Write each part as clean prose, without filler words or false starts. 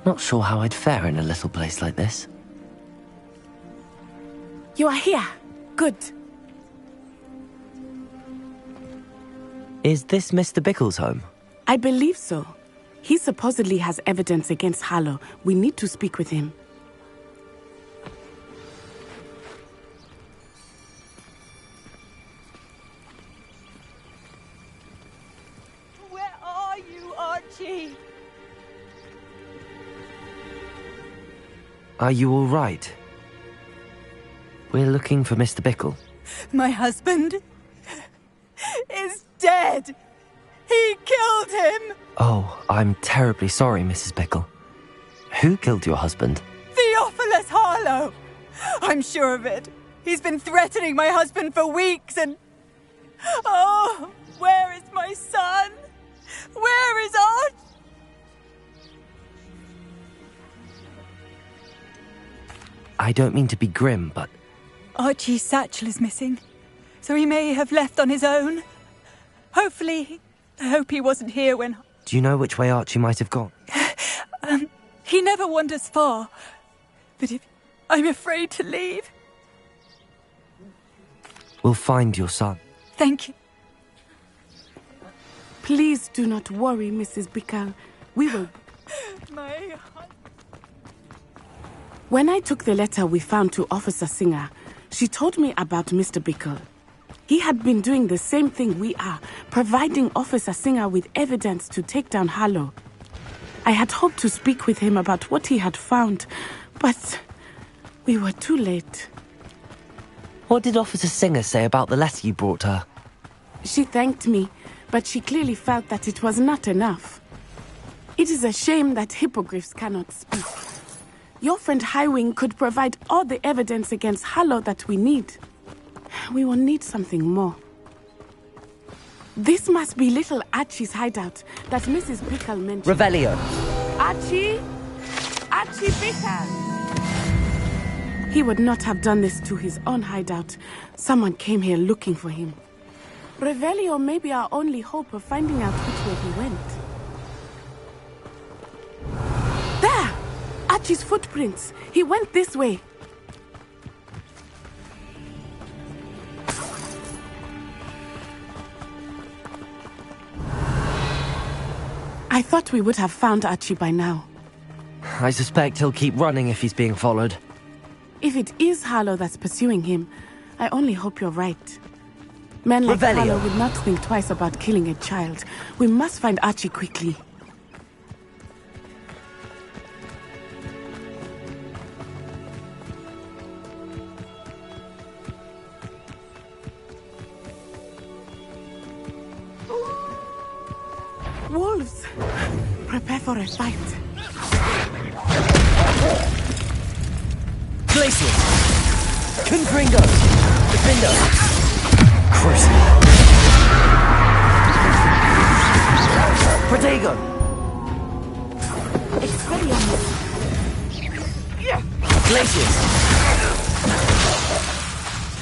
Not sure how I'd fare in a little place like this. You are here. Good. Is this Mr. Bickle's home? I believe so. He supposedly has evidence against Harlow. We need to speak with him. Where are you, Archie? Are you all right? We're looking for Mr. Bickle. My husband is dead. He killed him. Oh, I'm terribly sorry, Mrs. Bickle. Who killed your husband? Theophilus Harlow. I'm sure of it. He's been threatening my husband for weeks and... Oh, where is my son? Where is Archie? I don't mean to be grim, but... Archie's satchel is missing, so he may have left on his own. Hopefully, I hope he wasn't here when... Do you know which way Archie might have gone? He never wanders far, but if I'm afraid to leave. We'll find your son. Thank you. Please do not worry, Mrs. Bickle. We will... My... When I took the letter we found to Officer Singer, she told me about Mr. Bickle. He had been doing the same thing we are, providing Officer Singer with evidence to take down Harlow. I had hoped to speak with him about what he had found, but we were too late. What did Officer Singer say about the letter you brought her? She thanked me, but she clearly felt that it was not enough. It is a shame that hippogriffs cannot speak. Your friend Highwing could provide all the evidence against Harlow that we need. We will need something more. This must be little Archie's hideout that Mrs. Bickle mentioned. Revelio. Archie? Archie Bickle! He would not have done this to his own hideout. Someone came here looking for him. Revelio may be our only hope of finding out which way he went. There! Archie's footprints. He went this way. I thought we would have found Archie by now. I suspect he'll keep running if he's being followed. If it is Harlow that's pursuing him, I only hope you're right. Men like Revelio. Harlow would not think twice about killing a child. We must find Archie quickly. Wolves! Prepare for a fight. Glacius! Confringo! Defendo! Crucible! Protego! Expelliarmus! Glacius!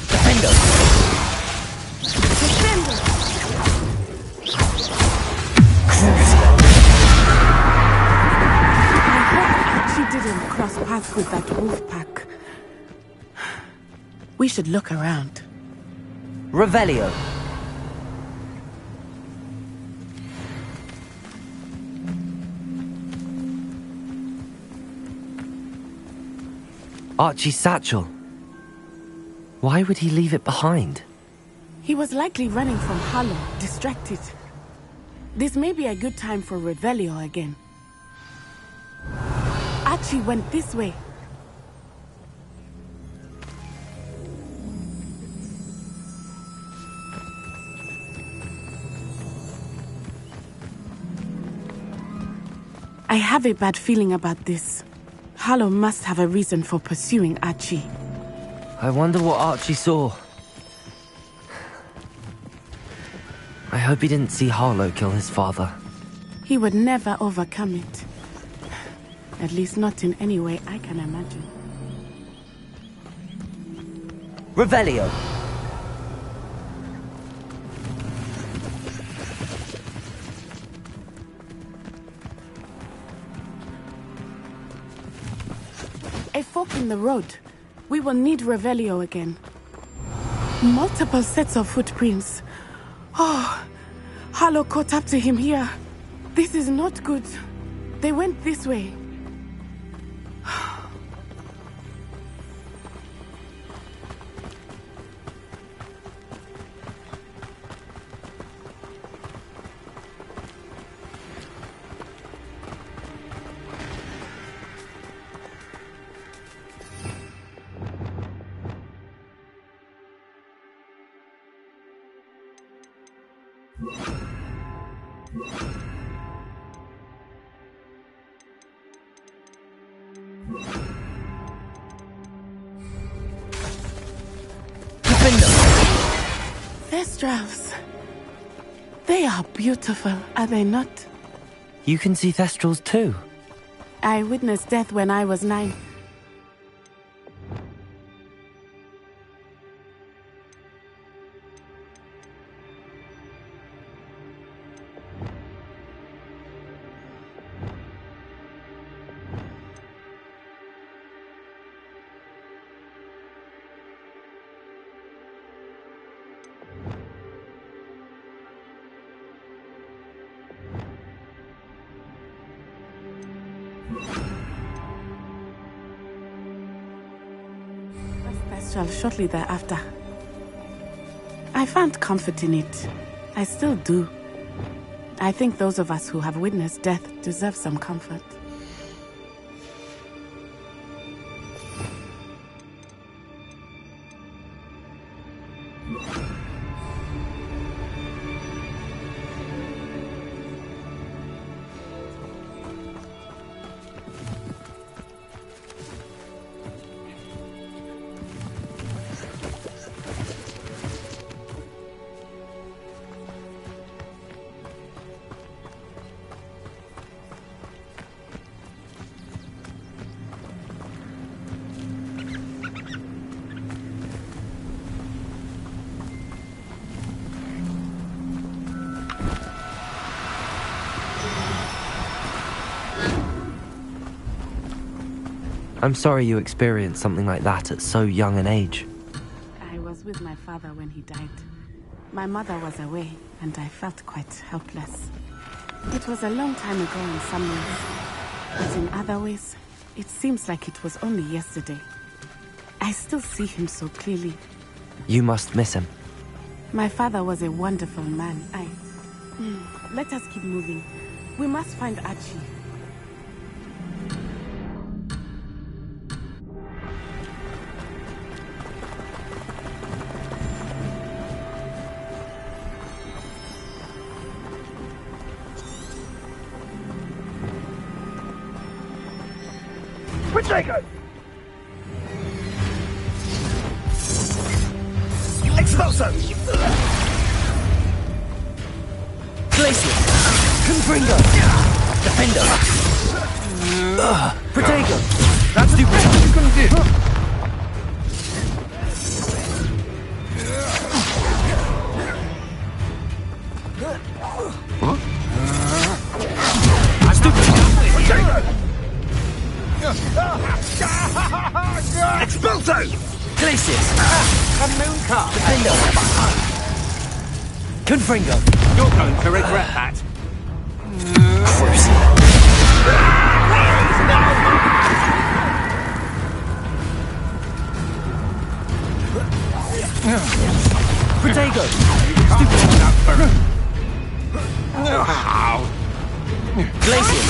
Defendo! Defender! I hope Archie didn't cross paths with that wolf pack. We should look around. Revelio. Archie's satchel. Why would he leave it behind? He was likely running from Harlow, distracted. This may be a good time for Revelio again. Archie went this way. I have a bad feeling about this. Harlow must have a reason for pursuing Archie. I wonder what Archie saw. I hope he didn't see Harlow kill his father. He would never overcome it. At least not in any way I can imagine. Revelio. A fork in the road. We will need Revelio again. Multiple sets of footprints. Oh, Harlow caught up to him here. This is not good. They went this way. Thestrals. They are beautiful, are they not? You can see Thestrals too. I witnessed death when I was 9. Shortly thereafter. I found comfort in it. I still do. I think those of us who have witnessed death deserve some comfort. I'm sorry you experienced something like that at so young an age. I was with my father when he died. My mother was away, and I felt quite helpless. It was a long time ago in some ways, but in other ways, it seems like it was only yesterday. I still see him so clearly. You must miss him. My father was a wonderful man. Let us keep moving. We must find Archie. Jacob! Expulso! Glacius! Confringo! Defender! Protego! That's the best you can do! Expulso! Glacius! A moon car! Defender! Confringo! You're going to regret that. Protego! Glacius!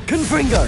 Confringo!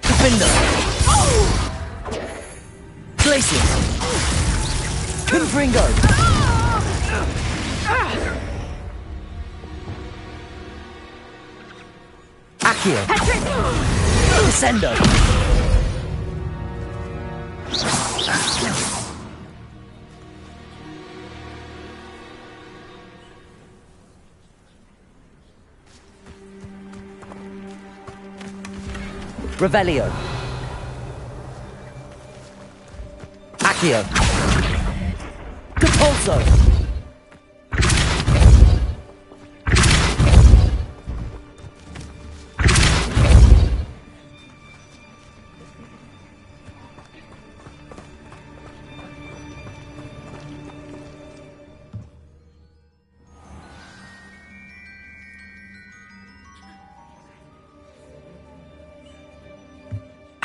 Defender! Glacius! Confringo! Accio! Descendo! Revelio. Accio. Capulso.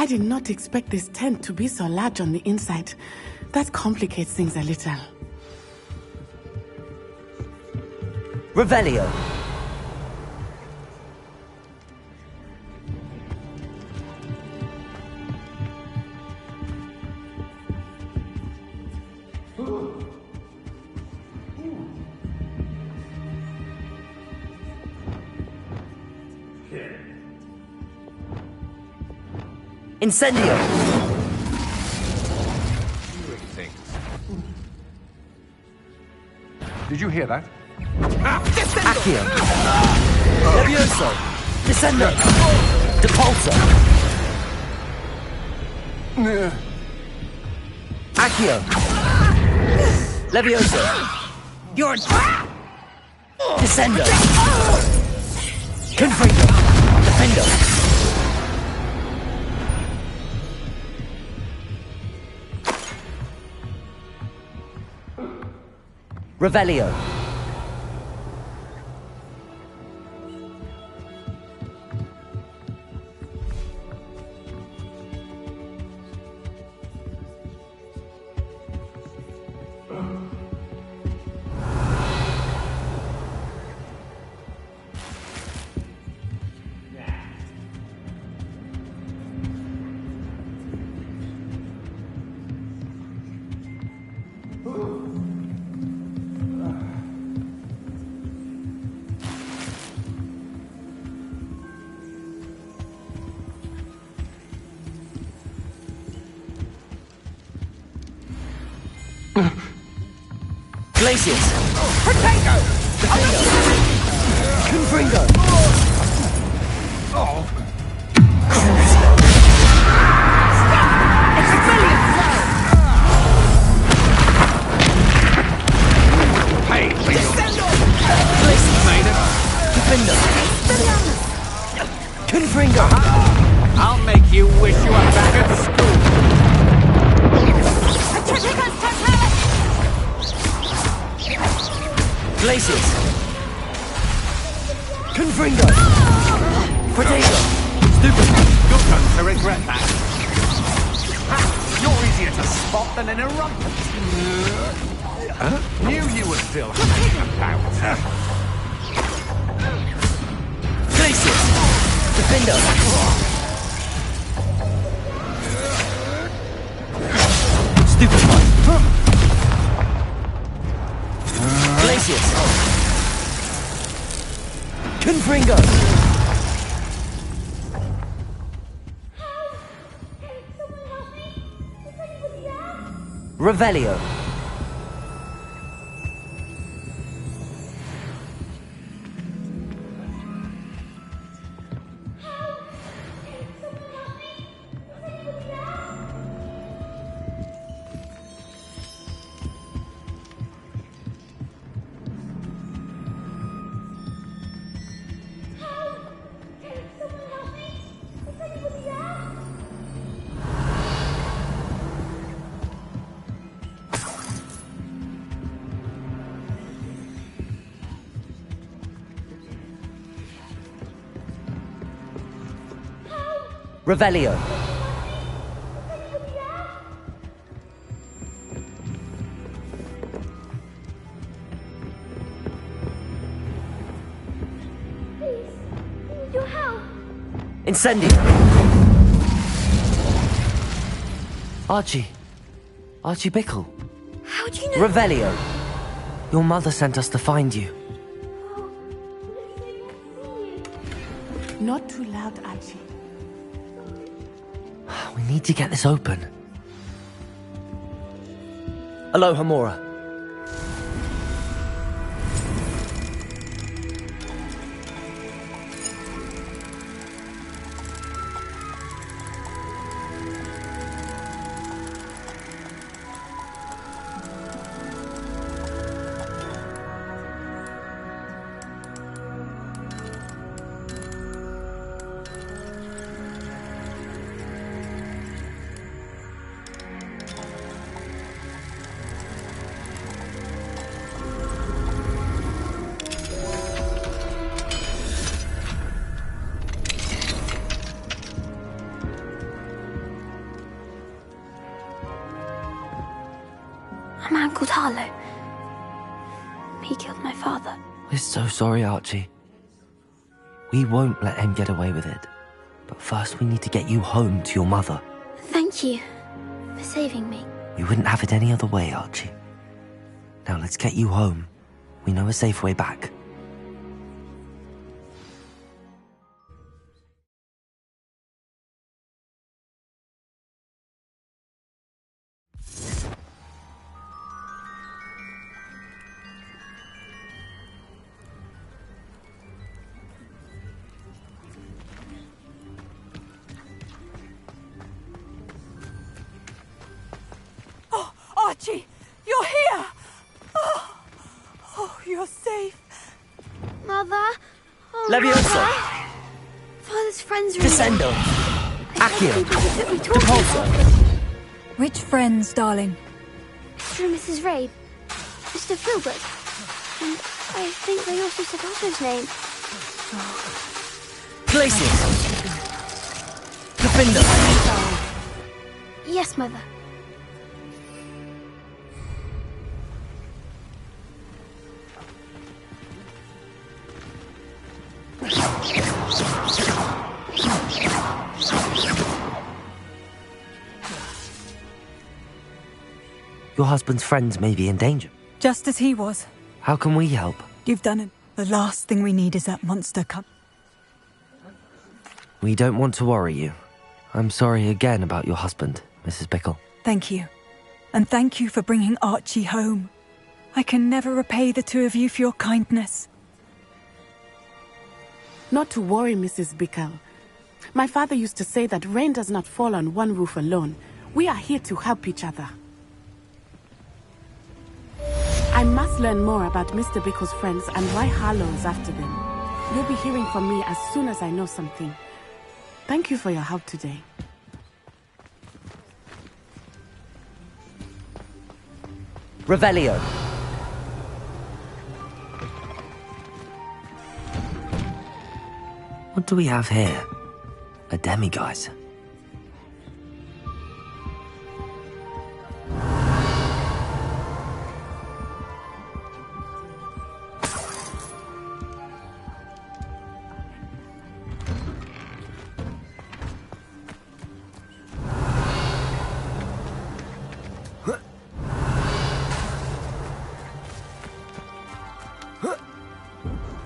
I did not expect this tent to be so large on the inside. That complicates things a little. Revelio. Incendio! Did you hear that? Accio! Levioso! Descendo! Depulso! Accio! Levioso! You're... Descendo! Confringo! Defendo! Revelio. Glacius! Potato! Defendo! Confringo! Oh. Hey, Glacius! Made it! Defendo! Confringo! I'll make you wish you were back at school. Glacius! Confringo! Potato! Stupid! You're going to regret that. You're easier to spot than in a rumpus. Knew you were still hanging about. Glacius! Defendo! Stupid one! Glacius! Confringo! Revelio! Revelio. Incendio! Archie. Archie Bickle. How do you know? Revelio. Your mother sent us to find you. Not too loud, Archie. We need to get this open. Aloha, Mora. A man called Harlow. He killed my father. We're so sorry, Archie. We won't let him get away with it. But first we need to get you home to your mother. Thank you for saving me. We wouldn't have it any other way, Archie. Now let's get you home. We know a safe way back. Archie, you're here! Oh, you're safe. Mother? Oh, Leviosa! Mother. Father's friends are Descendo! Accio! Repulsor! Repulsor! Which friends, darling? Mr. and Mrs. Rabe, Mr. Filbert, and I think they also said Otto's name. Glacius! Defender! Yes, Mother. Your husband's friends may be in danger. Just as he was. How can we help? You've done it. The last thing we need is that monster come. We don't want to worry you. I'm sorry again about your husband, Mrs. Bickle. Thank you. And thank you for bringing Archie home. I can never repay the two of you for your kindness. Not to worry, Mrs. Bickle. My father used to say that rain does not fall on one roof alone. We are here to help each other. I must learn more about Mr. Bickle's friends and why Harlow is after them. You'll be hearing from me as soon as I know something. Thank you for your help today. Revelio! What do we have here? A demiguise.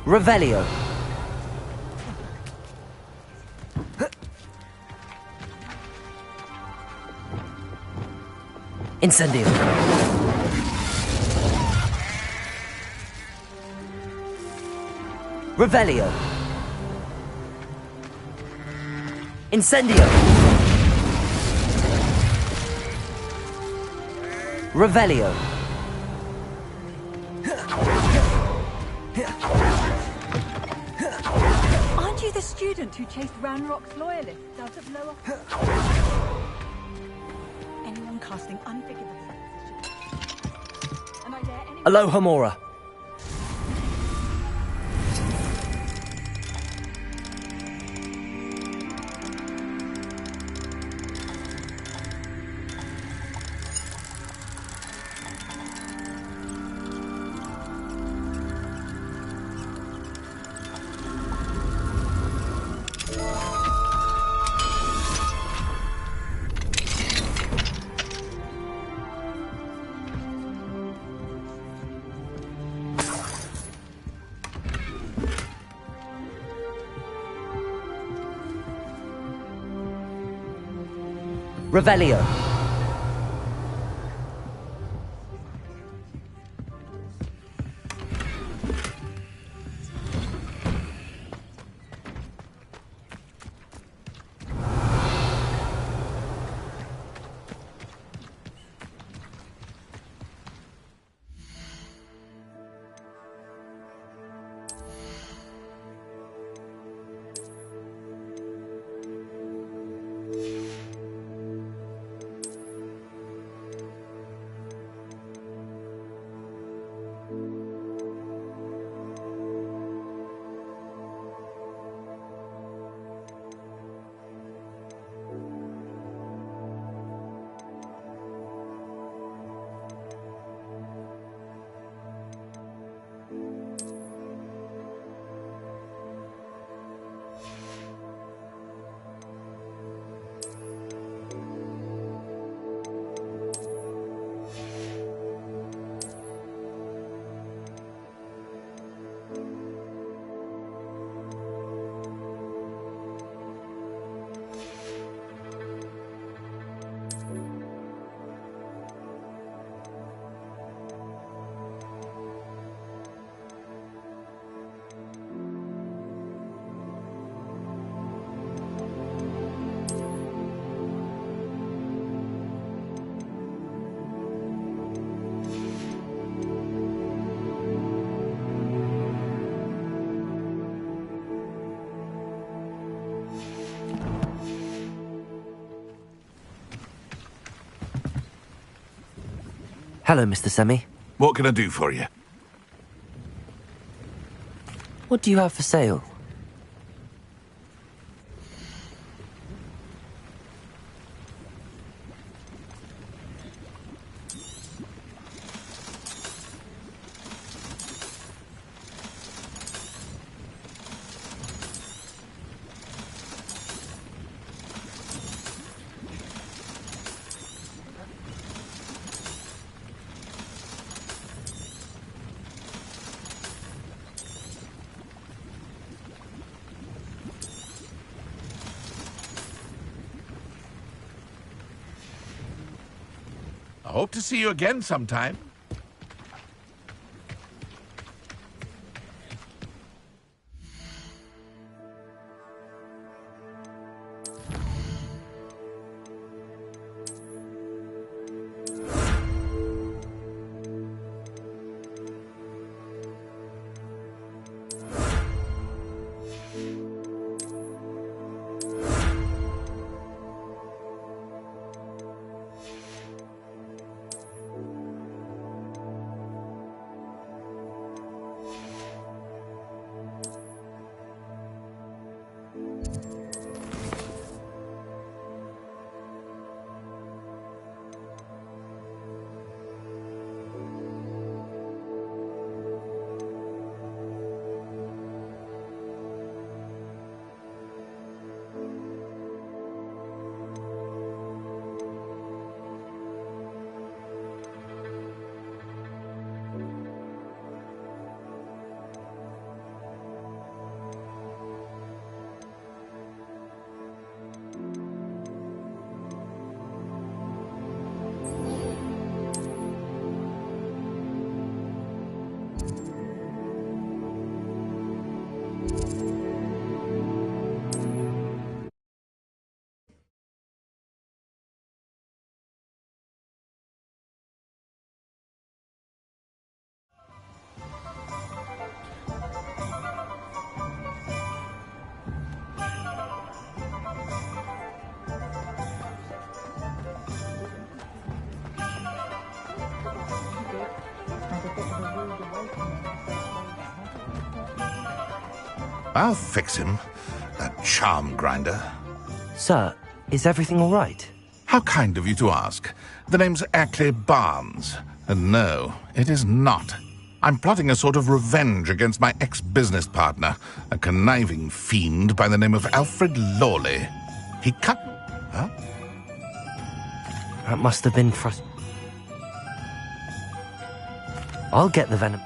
Revelio! Incendio! Revelio! Incendio! Revelio! Aren't you the student who chased Ranrock's loyalists out of Lower? Anyone casting unforgivable sentences. And I dare anyone... Aloha, Mora. Revelio. Hello, Mr. Semi. What can I do for you? What do you have for sale? I hope to see you again sometime. I'll fix him, that charm grinder. Sir, is everything all right? How kind of you to ask. The name's Ackley Barnes. And no, it is not. I'm plotting a sort of revenge against my ex-business partner, a conniving fiend by the name of Alfred Lawley. He cut... Huh? That must have been I'll get the venom.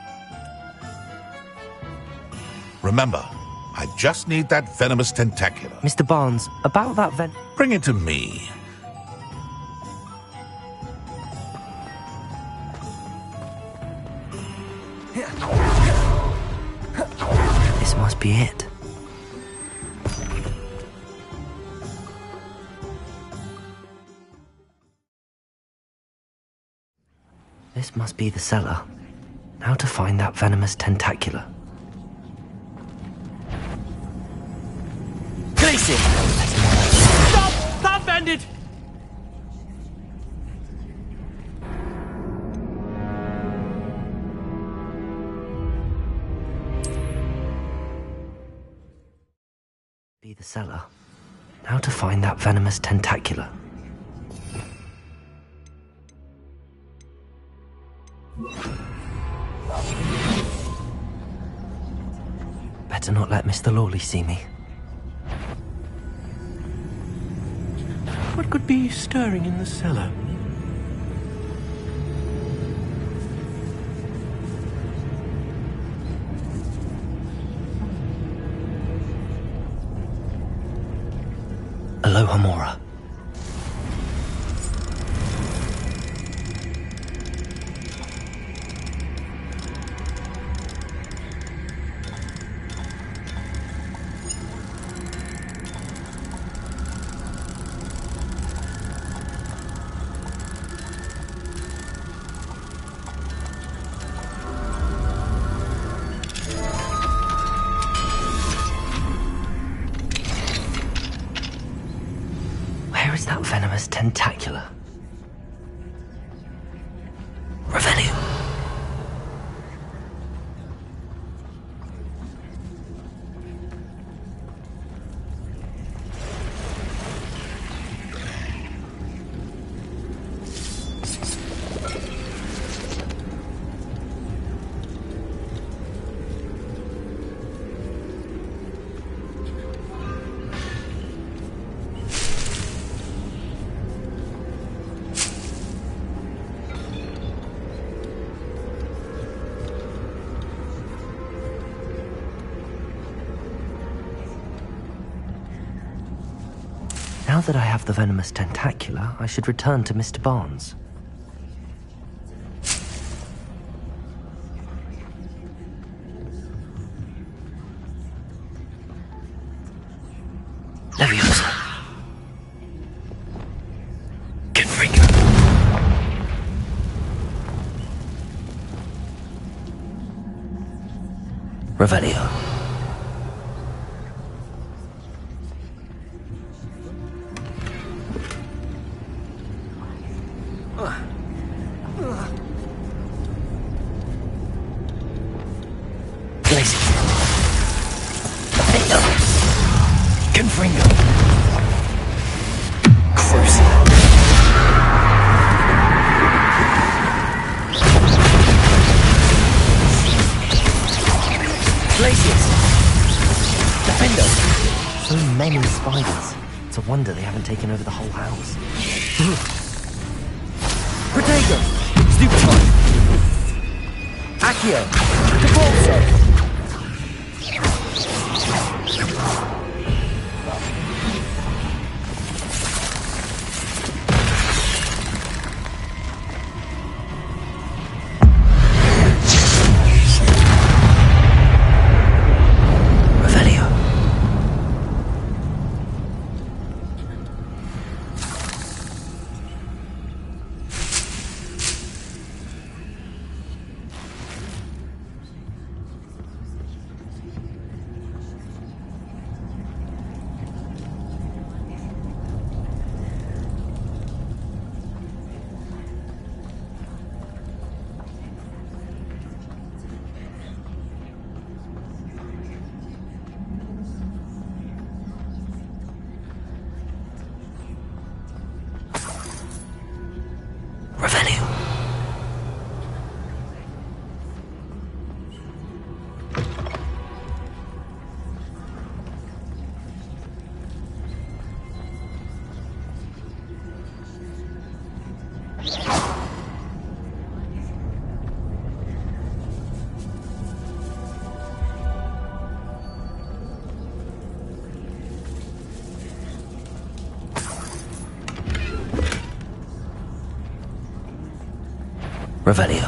Remember, I just need that venomous tentacular. Mr. Barnes, about that Bring it to me. be it. This must be the cellar. Now to find that venomous tentacula. Glacier! Stop! Stop, bandit! Be the cellar. Now to find that venomous tentacula. Better not let Mr. Lawley see me. What could be stirring in the cellar? Aloha Mora. Where is that venomous tentacula? Revelio. Now that I have the venomous tentacula, I should return to Mr. Barnes. Leviosa. Confringo. Revelio. Confringo. Crucible. Glaciers. Defender. So many spiders. It's a wonder they haven't taken over the whole house. Protego. Stupefy. Accio. Devolso. Revelio.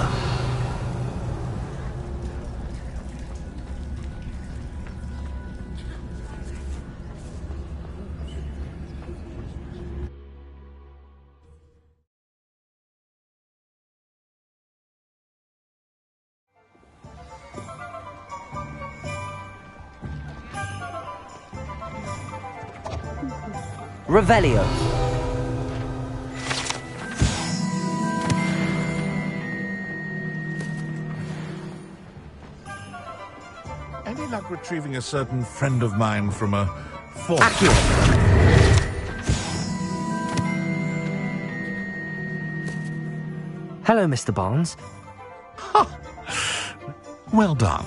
Revelio. Any luck retrieving a certain friend of mine from a former... Accio. Hello, Mr. Barnes. Well done.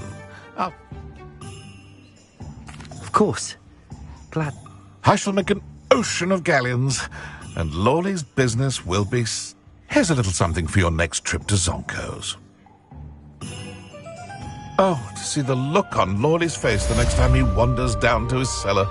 Of course. Glad. I shall make an ocean of galleons, and Lawley's business will be... Here's a little something for your next trip to Zonko's. Oh, to see the look on Lawley's face the next time he wanders down to his cellar.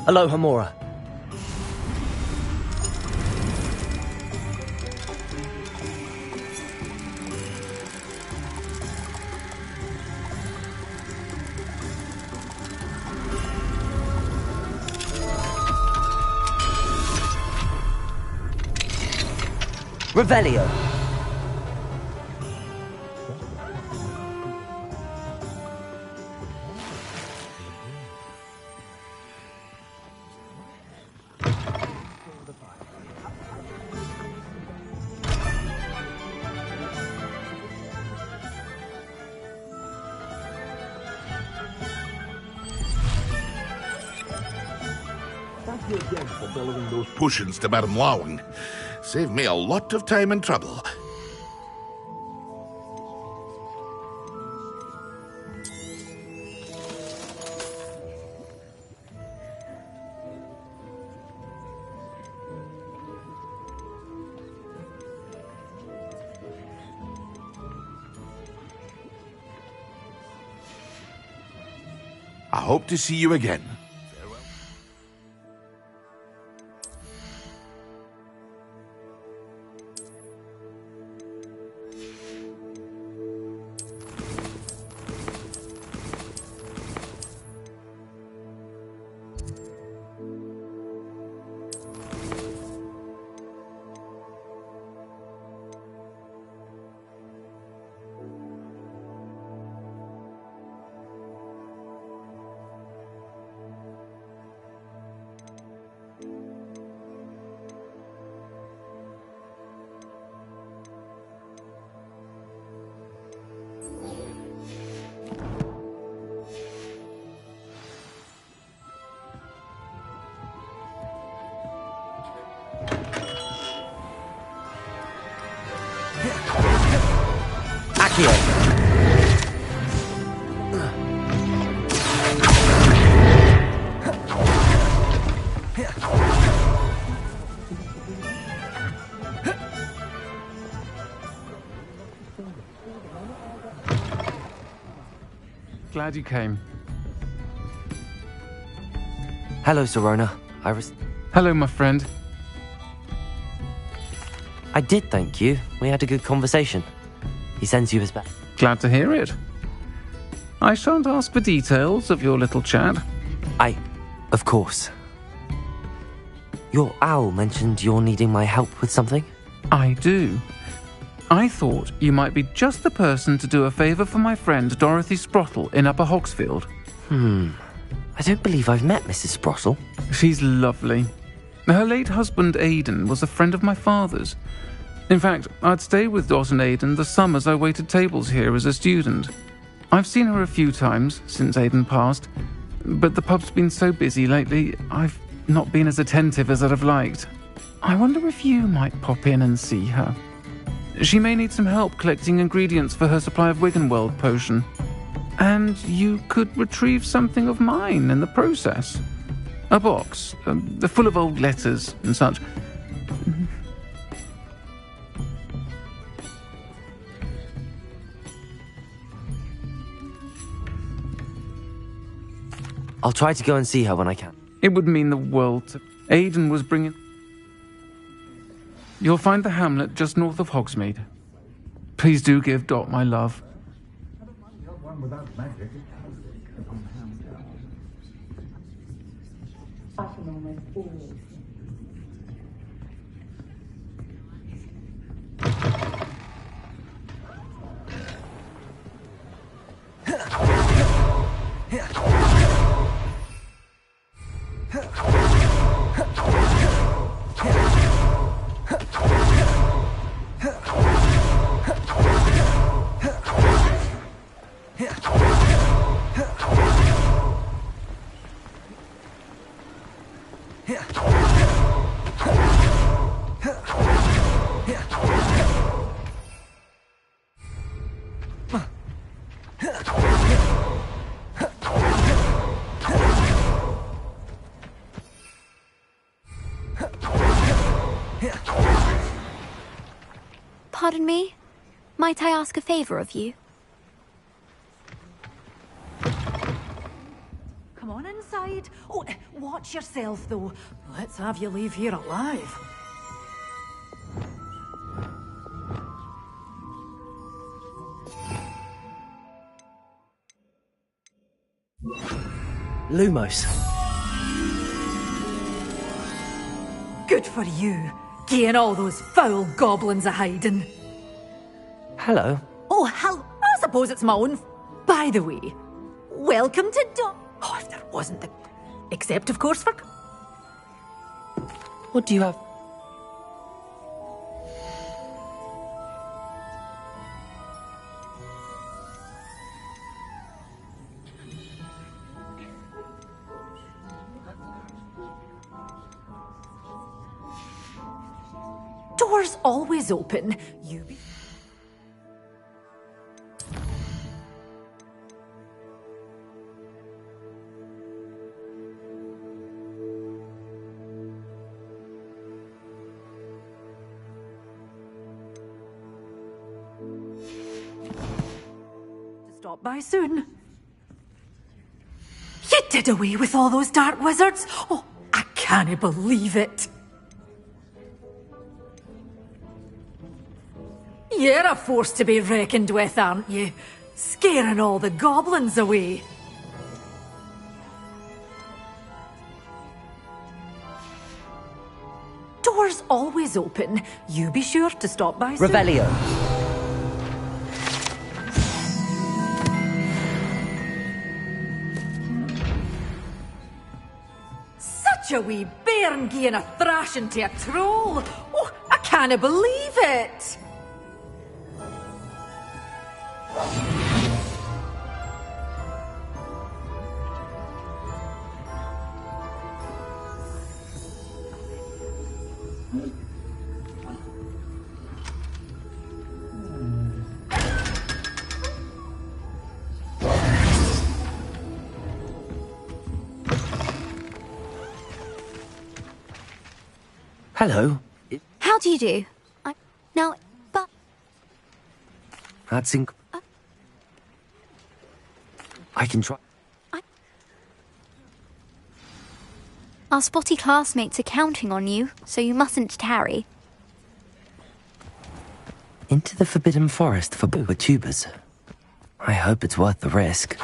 Aloha, Mora. Revelio. Thank you again for delivering those potions to Madame Lawing. Saved me a lot of time and trouble. I hope to see you again. Farewell. Accio. Glad you came. Hello, Serona. Hello, my friend. I did thank you. We had a good conversation. He sends you his best. Glad to hear it. I shan't ask for details of your little chat. Of course. Your owl mentioned you're needing my help with something? I do. I thought you might be just the person to do a favour for my friend Dorothy Sprottle in Upper Hogsfield. I don't believe I've met Mrs. Sprottle. She's lovely. Her late husband, Aidan, was a friend of my father's. In fact, I'd stay with Dot and Aidan the summers I waited tables here as a student. I've seen her a few times since Aidan passed, but the pub's been so busy lately, I've not been as attentive as I'd have liked. I wonder if you might pop in and see her. She may need some help collecting ingredients for her supply of Wiggenweld potion. And you could retrieve something of mine in the process. A box, full of old letters and such. I'll try to go and see her when I can. It would mean the world to... Aidan was bringing... You'll find the hamlet just north of Hogsmeade. Please do give Dot my love. Pardon me? Might I ask a favour of you? Come on inside. Oh, watch yourself, though. Let's have you leave here alive. Lumos. Good for you. Getting all those foul goblins a hiding. Hello. Oh, hell, I suppose it's my own... By the way, welcome to Oh, if there wasn't the... Except, of course, for... What do you have? Doors always open. You be... Stop by soon. You did away with all those dark wizards? Oh, I can't believe it. You're a force to be reckoned with, aren't you? Scaring all the goblins away. Doors always open. You be sure to stop by soon. Revelio. Such a wee bairn gieing a thrashing to a troll. Oh, I can't believe it. Hello. How do you do? But... That's I can try. Our spotty classmates are counting on you, so you mustn't tarry. Into the Forbidden Forest for tubers. I hope it's worth the risk.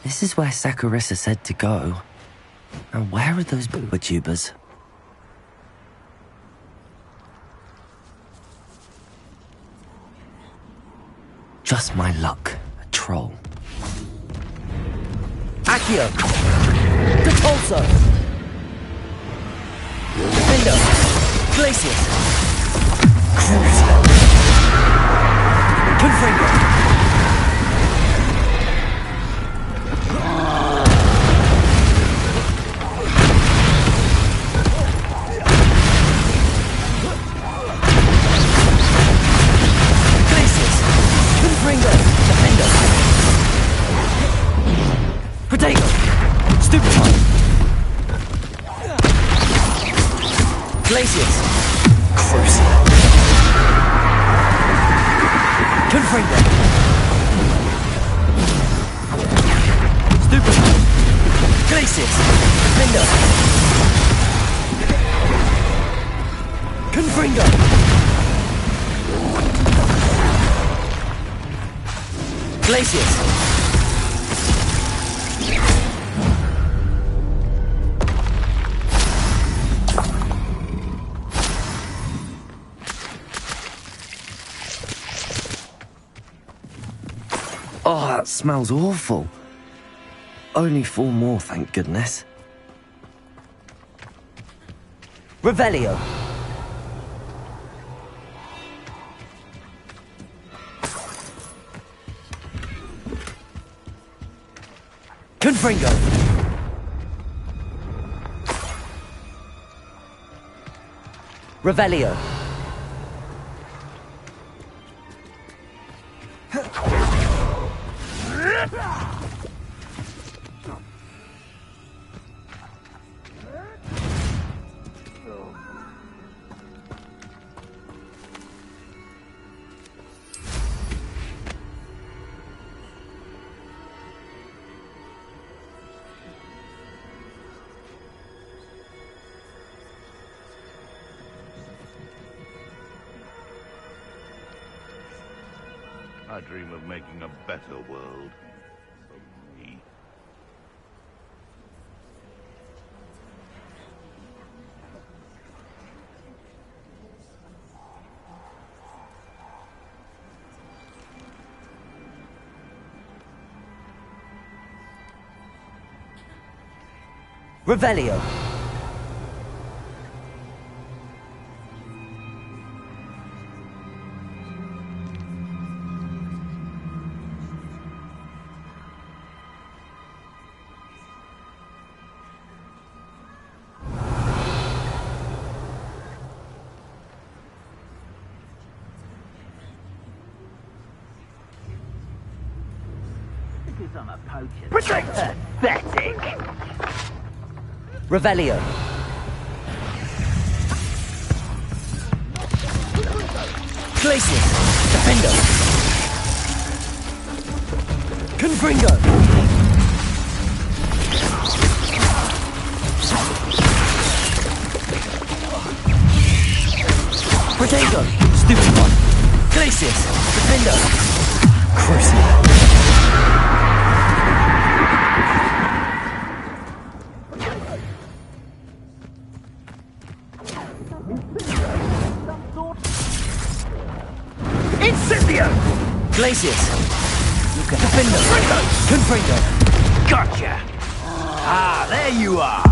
This is where Saccharissa said to go. And where are those booba tubers? Just my luck, a troll. Accio! Repulsor! Defender! Glacius! Cruiser! Confringo! Confringo! Defender! Protego! Stupefy! Glacius! Crucial! Confringo! Stupefy! Glacius! Defender! Confringo! Glacius! Oh, that smells awful. Only 4 more, thank goodness. Revelio! Confringo! Revelio! I dream of making a better world. For me. Revelio! I'm a poacher. Pathetic! Revelio! Glacius! Defender! Confringo! Protego! Stupid one! Glacius! Defender! Crucial! Incendio! Glacius! Defender! Confringo! Gotcha! Ah, there you are!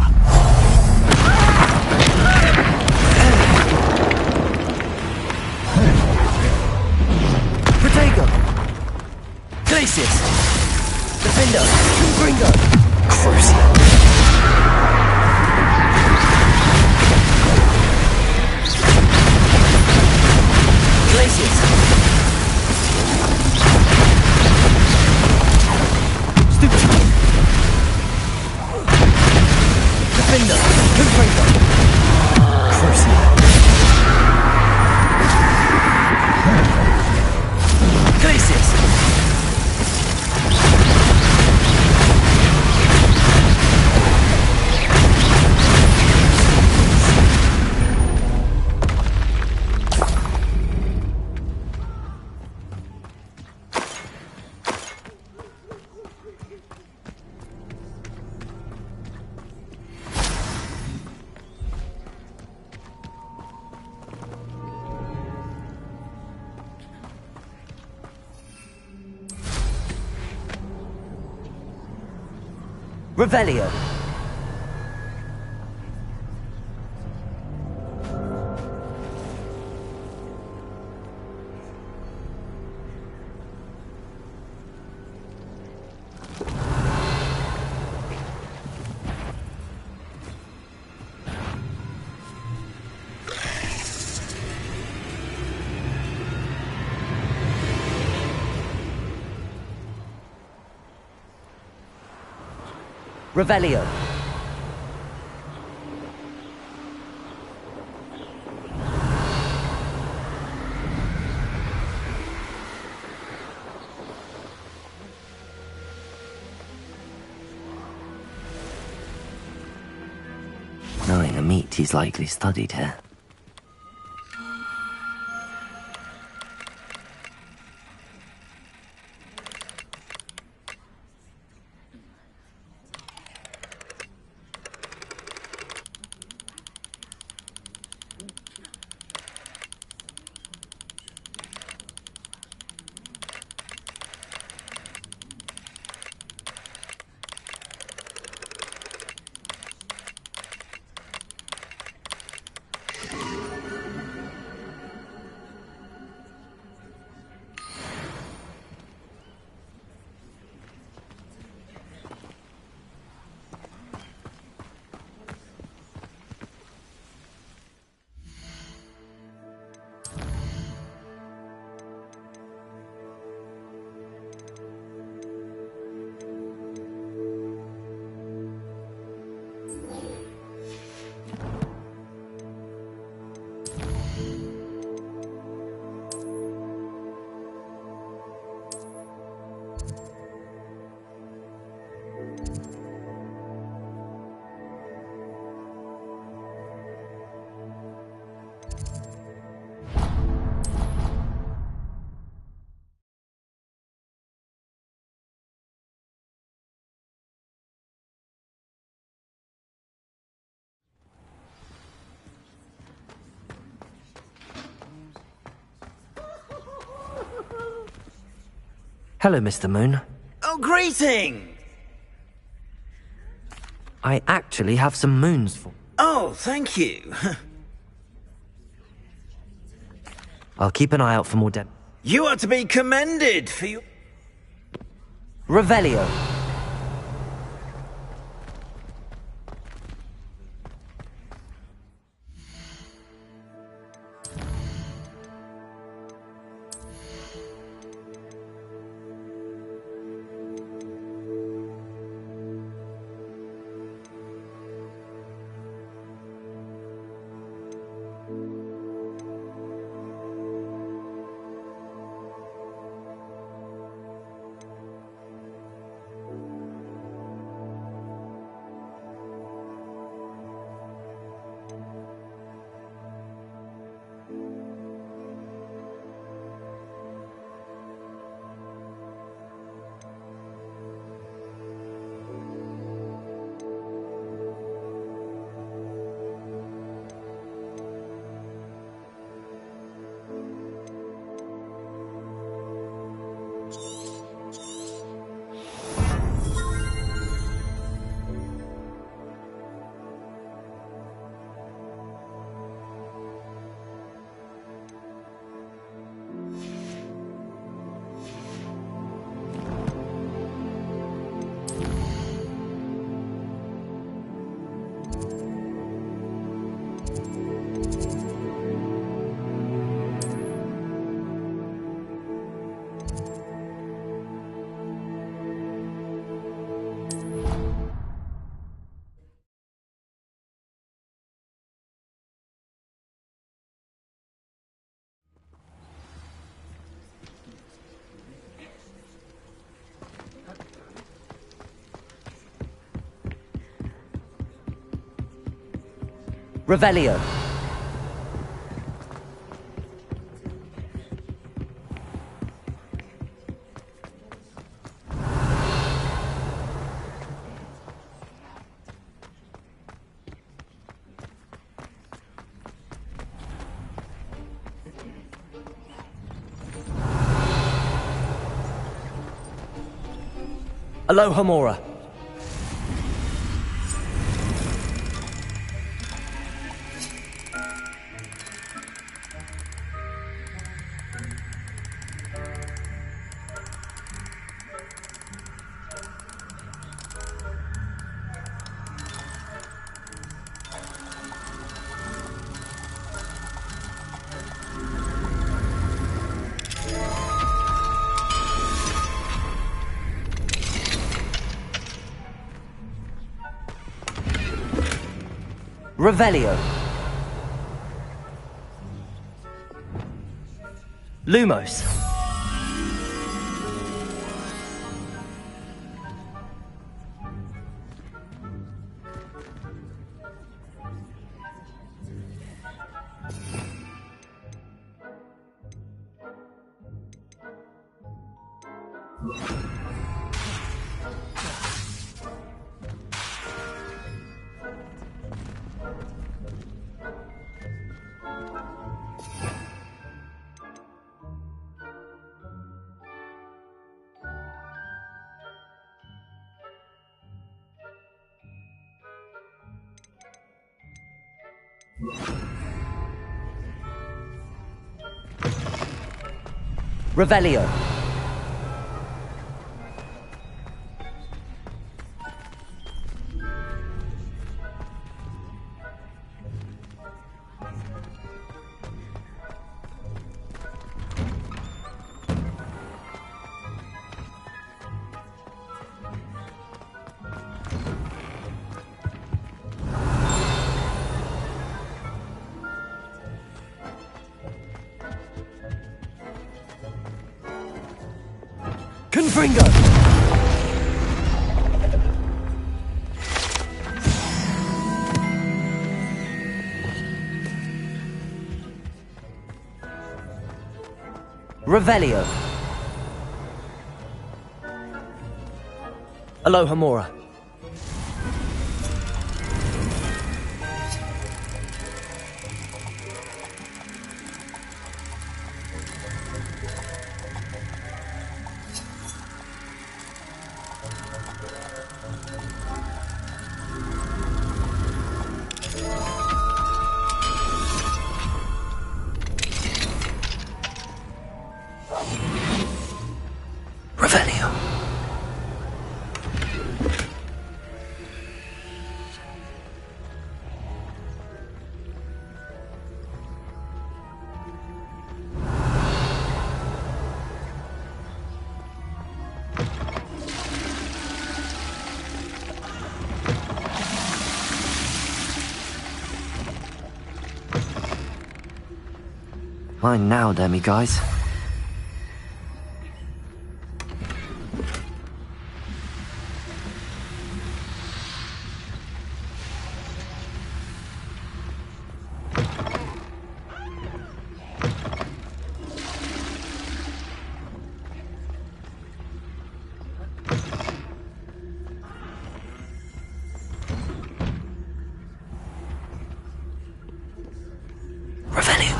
Protego! Glacius! Defender! Confringo! Crucial! Glacius! Stupid! Defender! Confringo! Crucial! Glacius! Revelio. Revelio. Knowing the meat, he's likely studied here. Hello, Mr. Moon. Oh, greeting! I actually have some moons for... Oh, thank you. I'll keep an eye out for more You are to be commended for your... Revelio. Revelio. Aloha Mora. Revelio. Lumos. Revelio. Confringo! Revelio. Alohomora. Revelio. Mine now, demi guys. Revelio.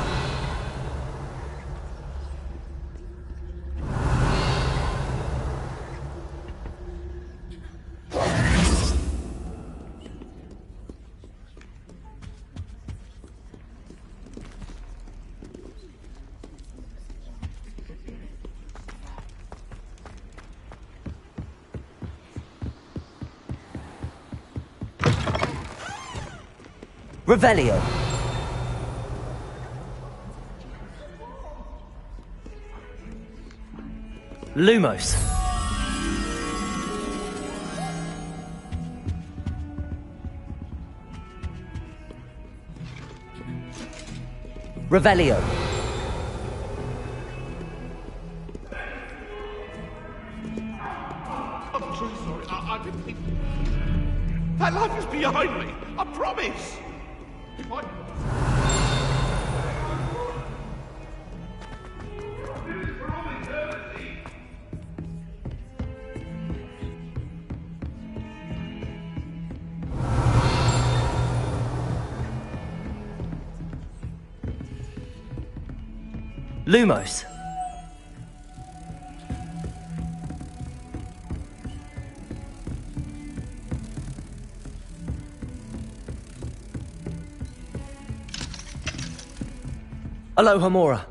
Revelio. Lumos. Revelio. I'm so sorry. I didn't think... That life is behind me. I promise. Lumos. Alohomora.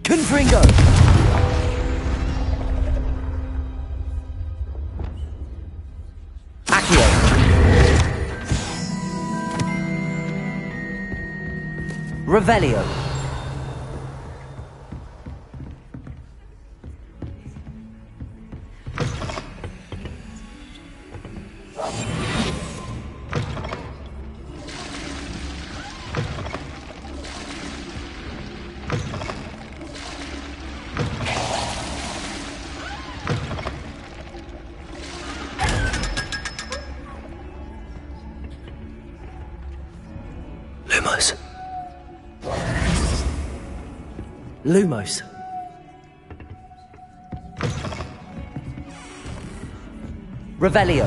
Confringo. Revelio. Lumos. Lumos. Revelio.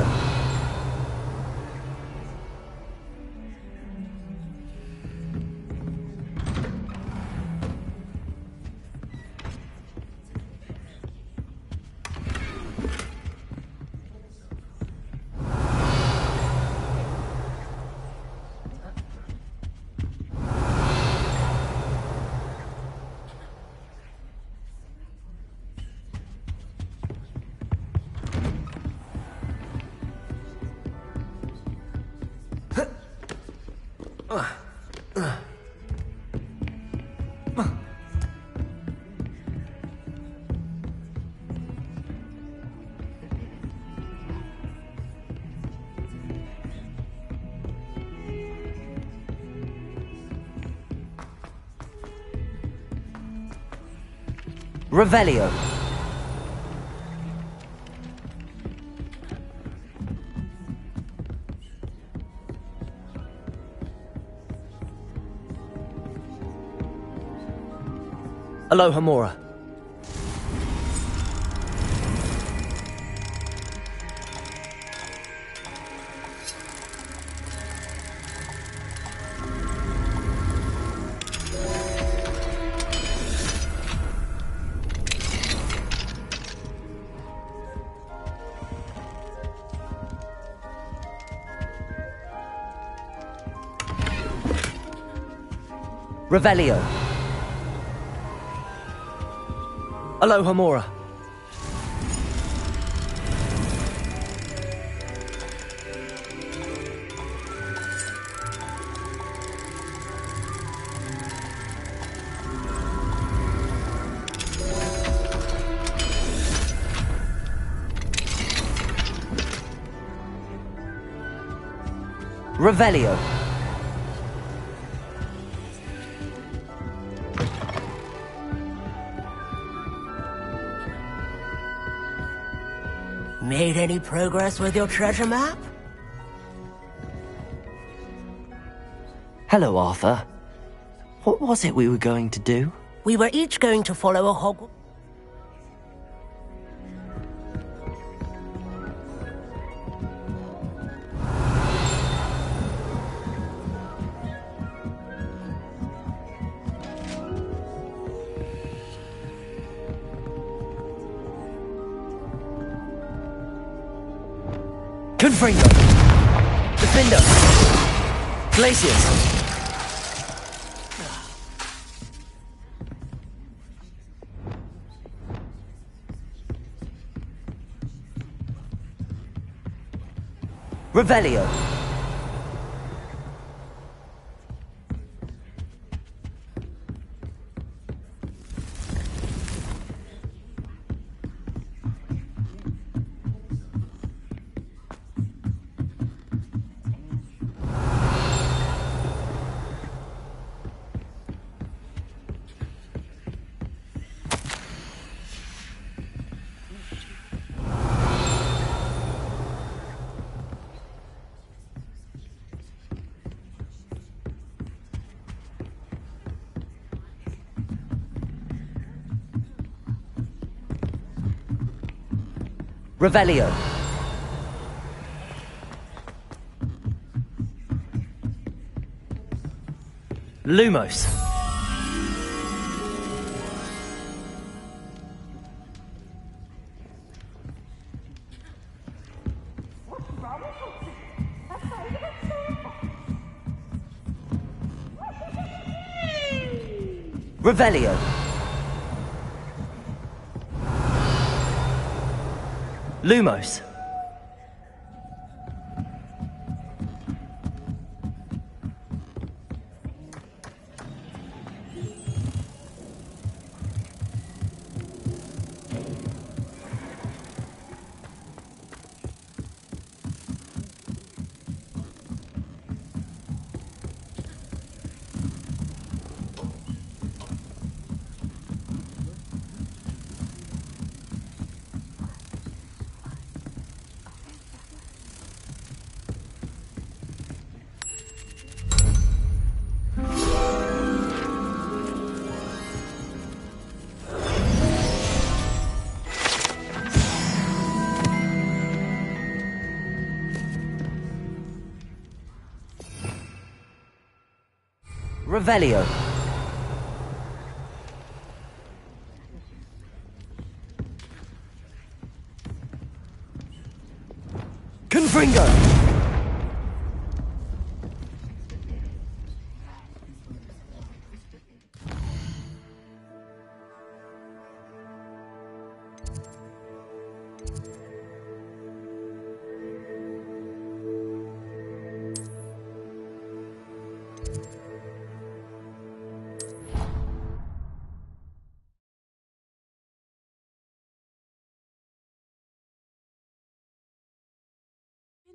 Revelio. Alohomora. Revelio. Alohomora. Revelio. Made any progress with your treasure map? Hello, Arthur. What was it we were going to do? We were each going to follow a Hogwarts. Confringo! Defender! Glacius! Revelio! Revelio. Lumos. Revelio. Lumos. Revelio. Confringo.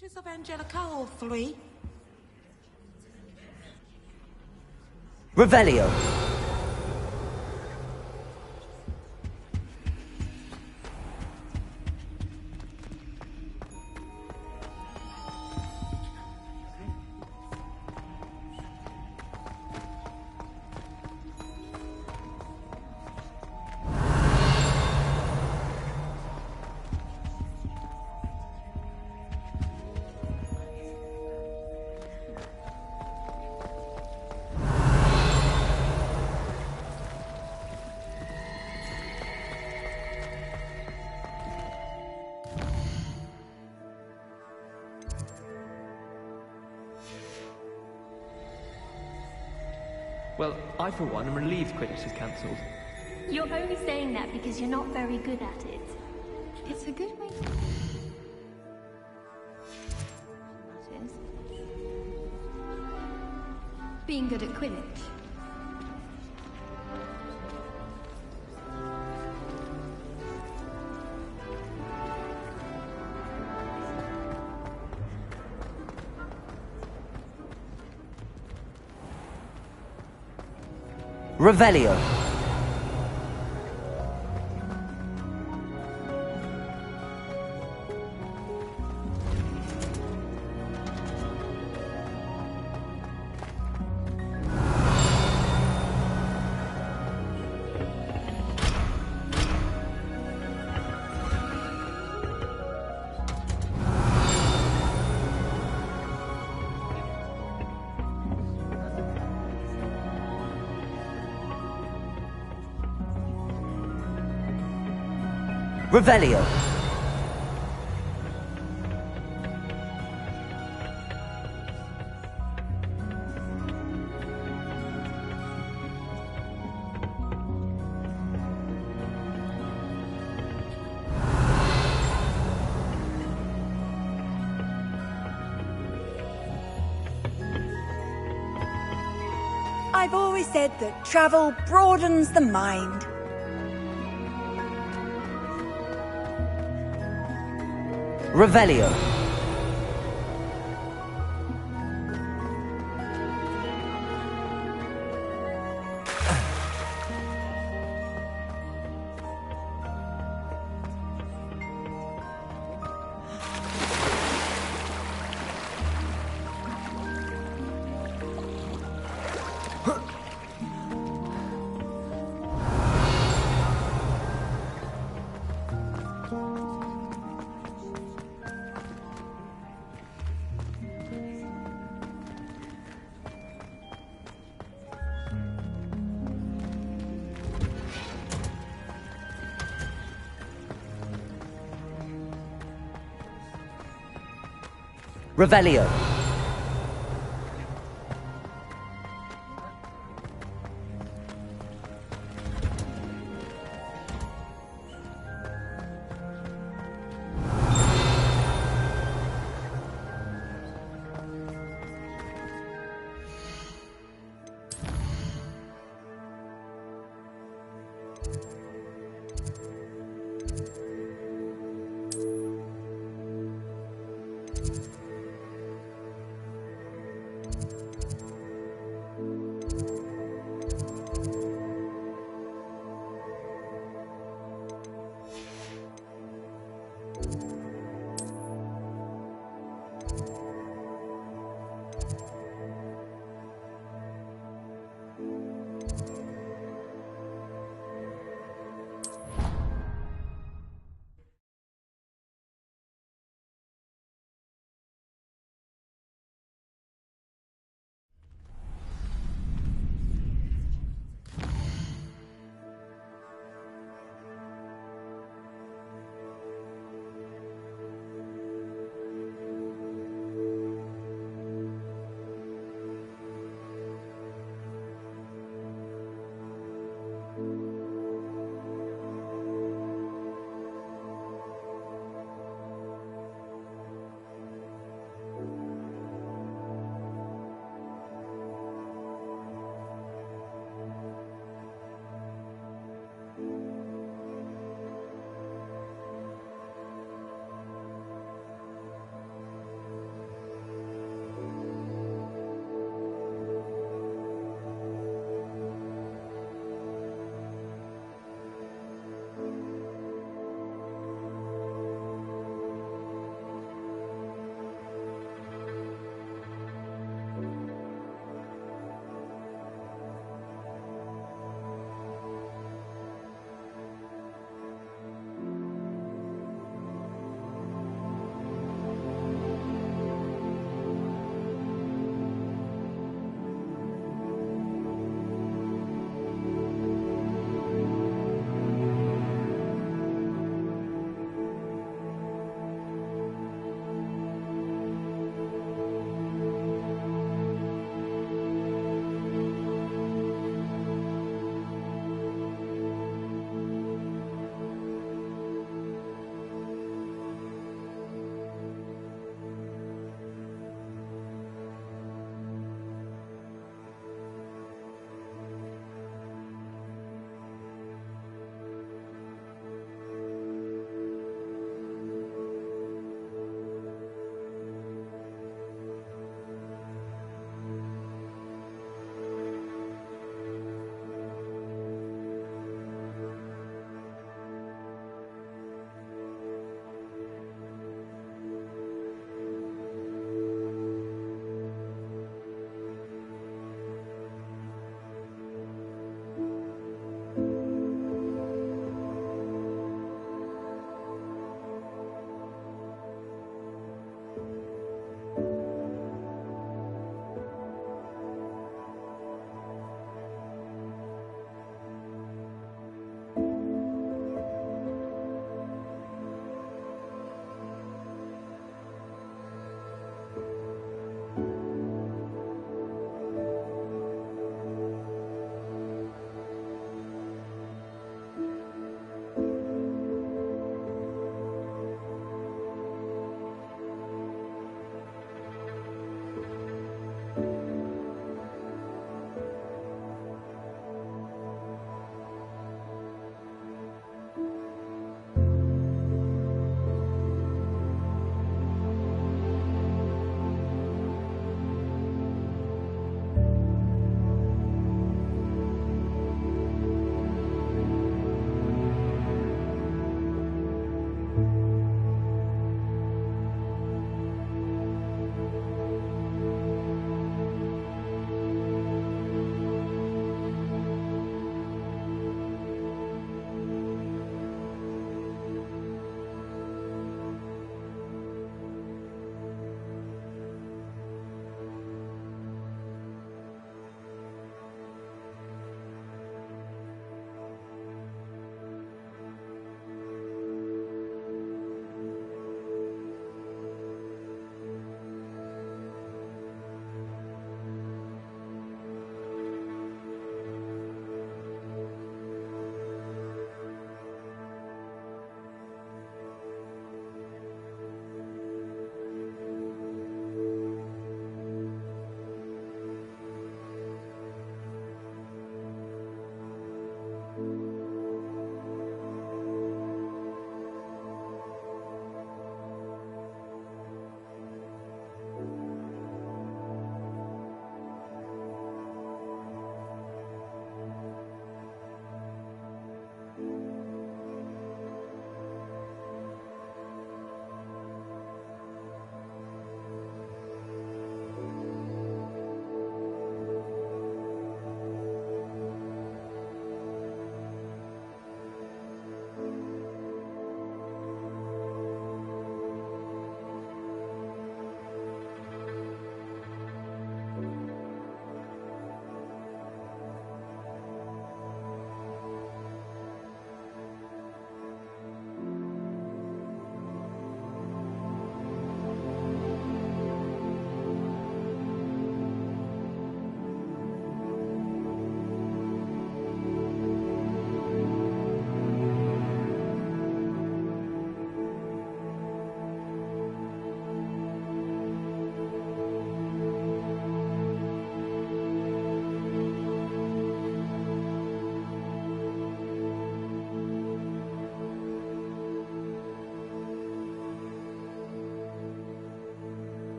Pinches of Angelica, all three. Revelio. Well, I for one am relieved Quidditch is cancelled. You're only saying that because you're not very good at it. It's a good way to... That is. Being good at Quidditch. Revelio. Revelio. I've always said that travel broadens the mind. Revelio. Revelio.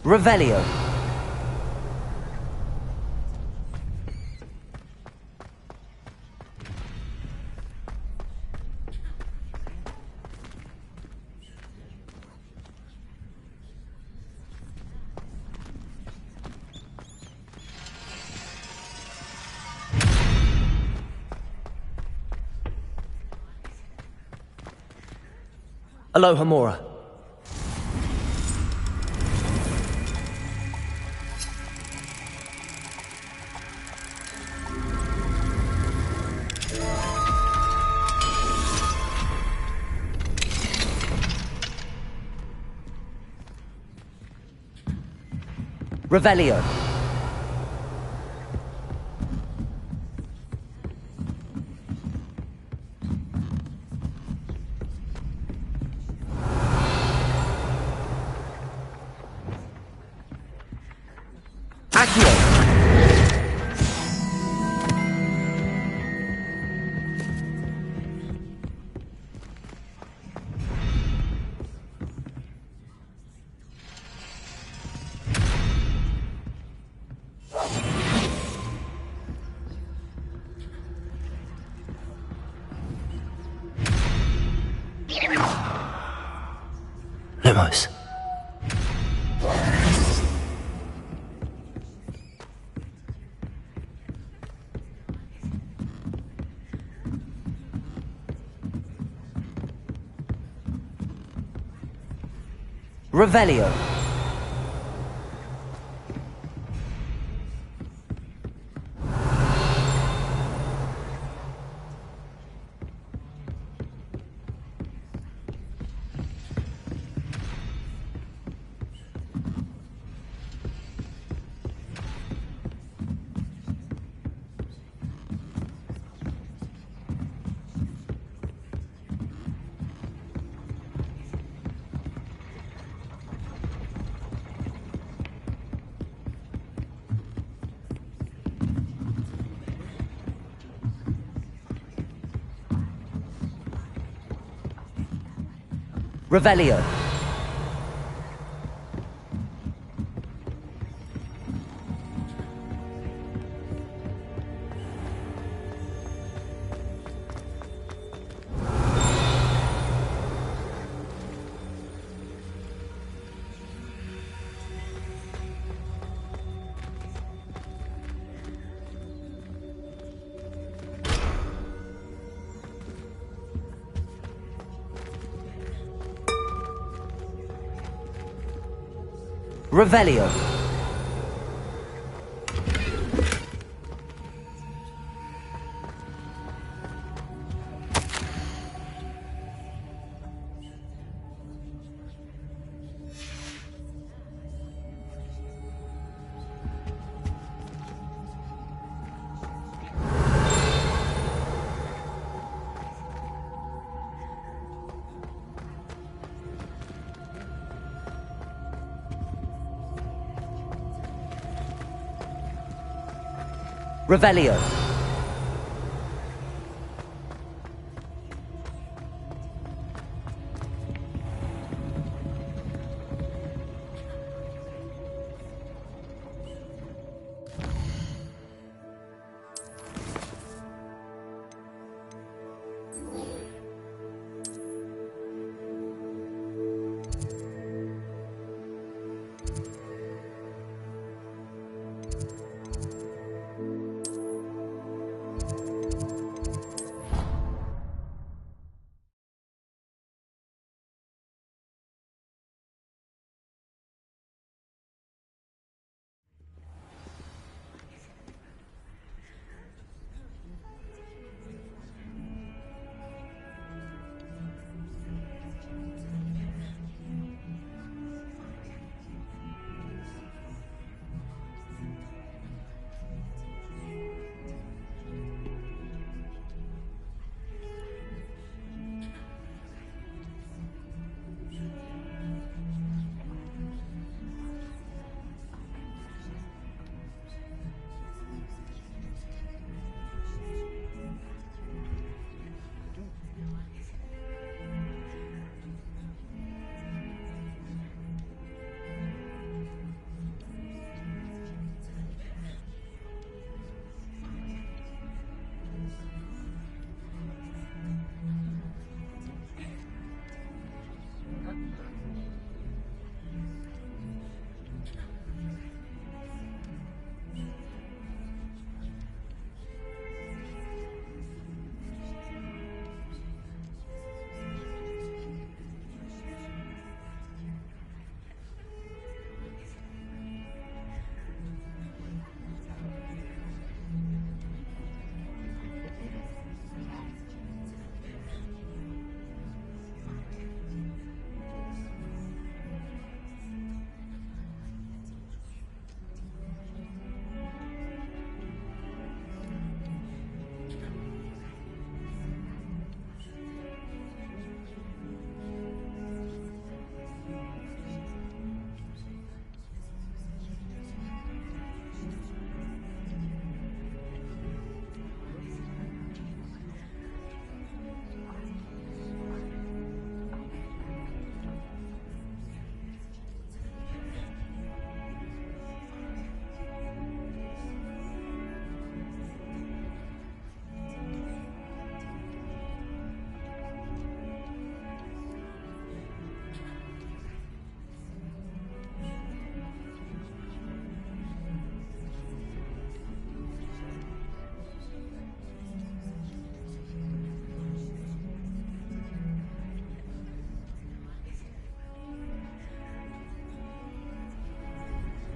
Revelio. Aloha Mora. Revelio. Lumos. Revelio. Revelio. Revelio. Revelio.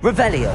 Revelio.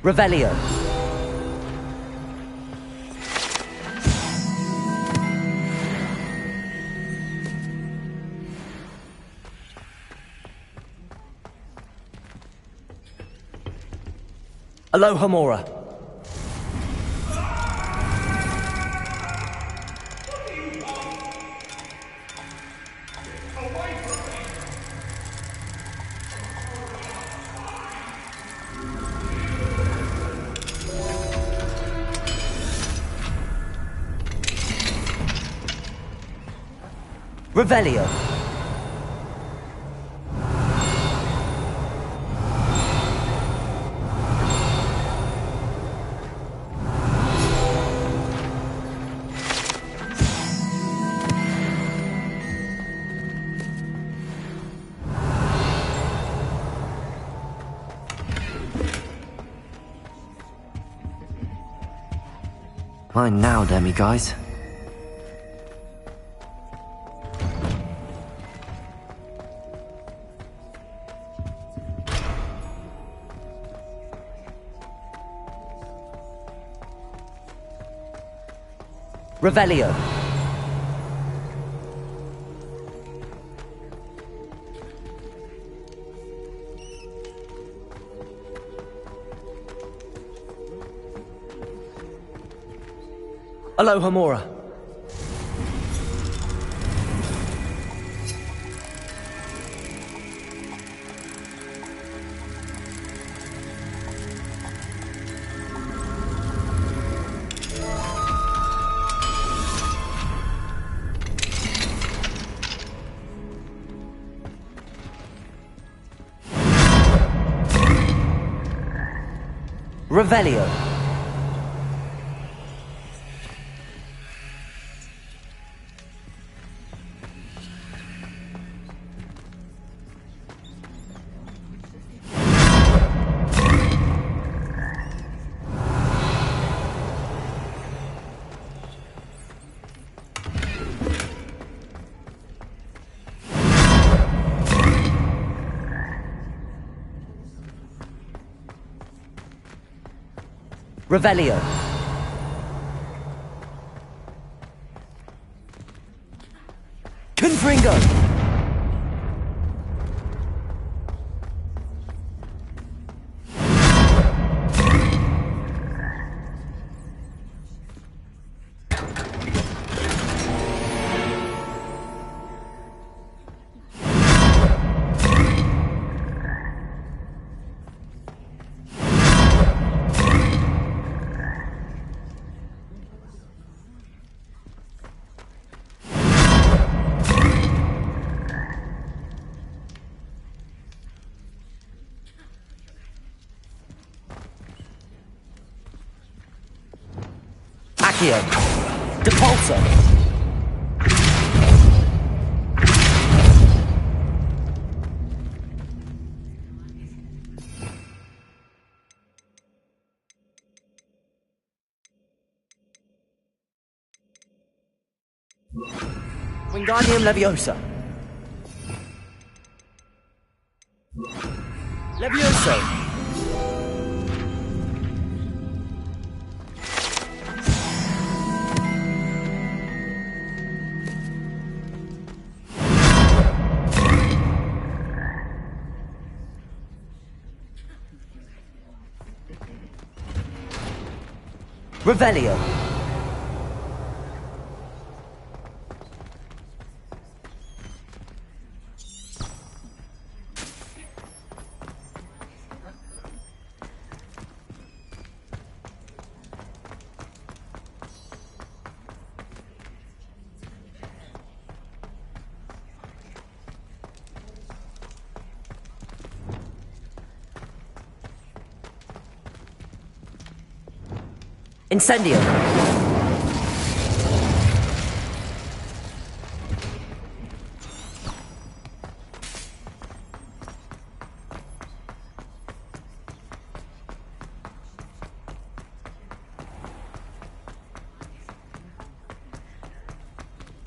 Revelio. Alohomora. Revelio. Mine now, demi guys. Revelio. Alohomora. Revelio. Revelio. Confringo. Accio. Depulso. Wingardium Leviosa. Levioso. Revelio. Incendio.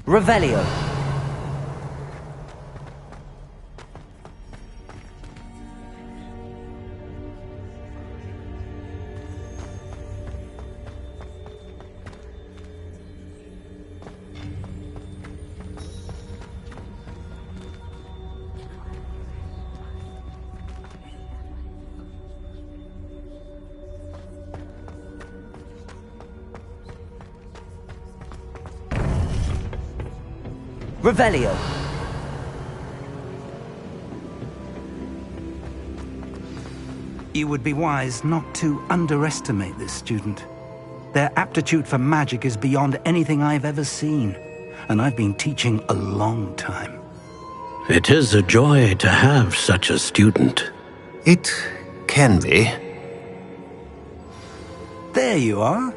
Revelio. Revelio. You would be wise not to underestimate this student. Their aptitude for magic is beyond anything I've ever seen, and I've been teaching a long time. It is a joy to have such a student. It can be. There you are.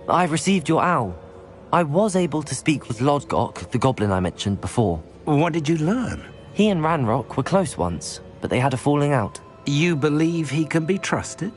I've received your owl. I was able to speak with Lodgok, the goblin I mentioned before. What did you learn? He and Ranrock were close once, but they had a falling out. You believe he can be trusted?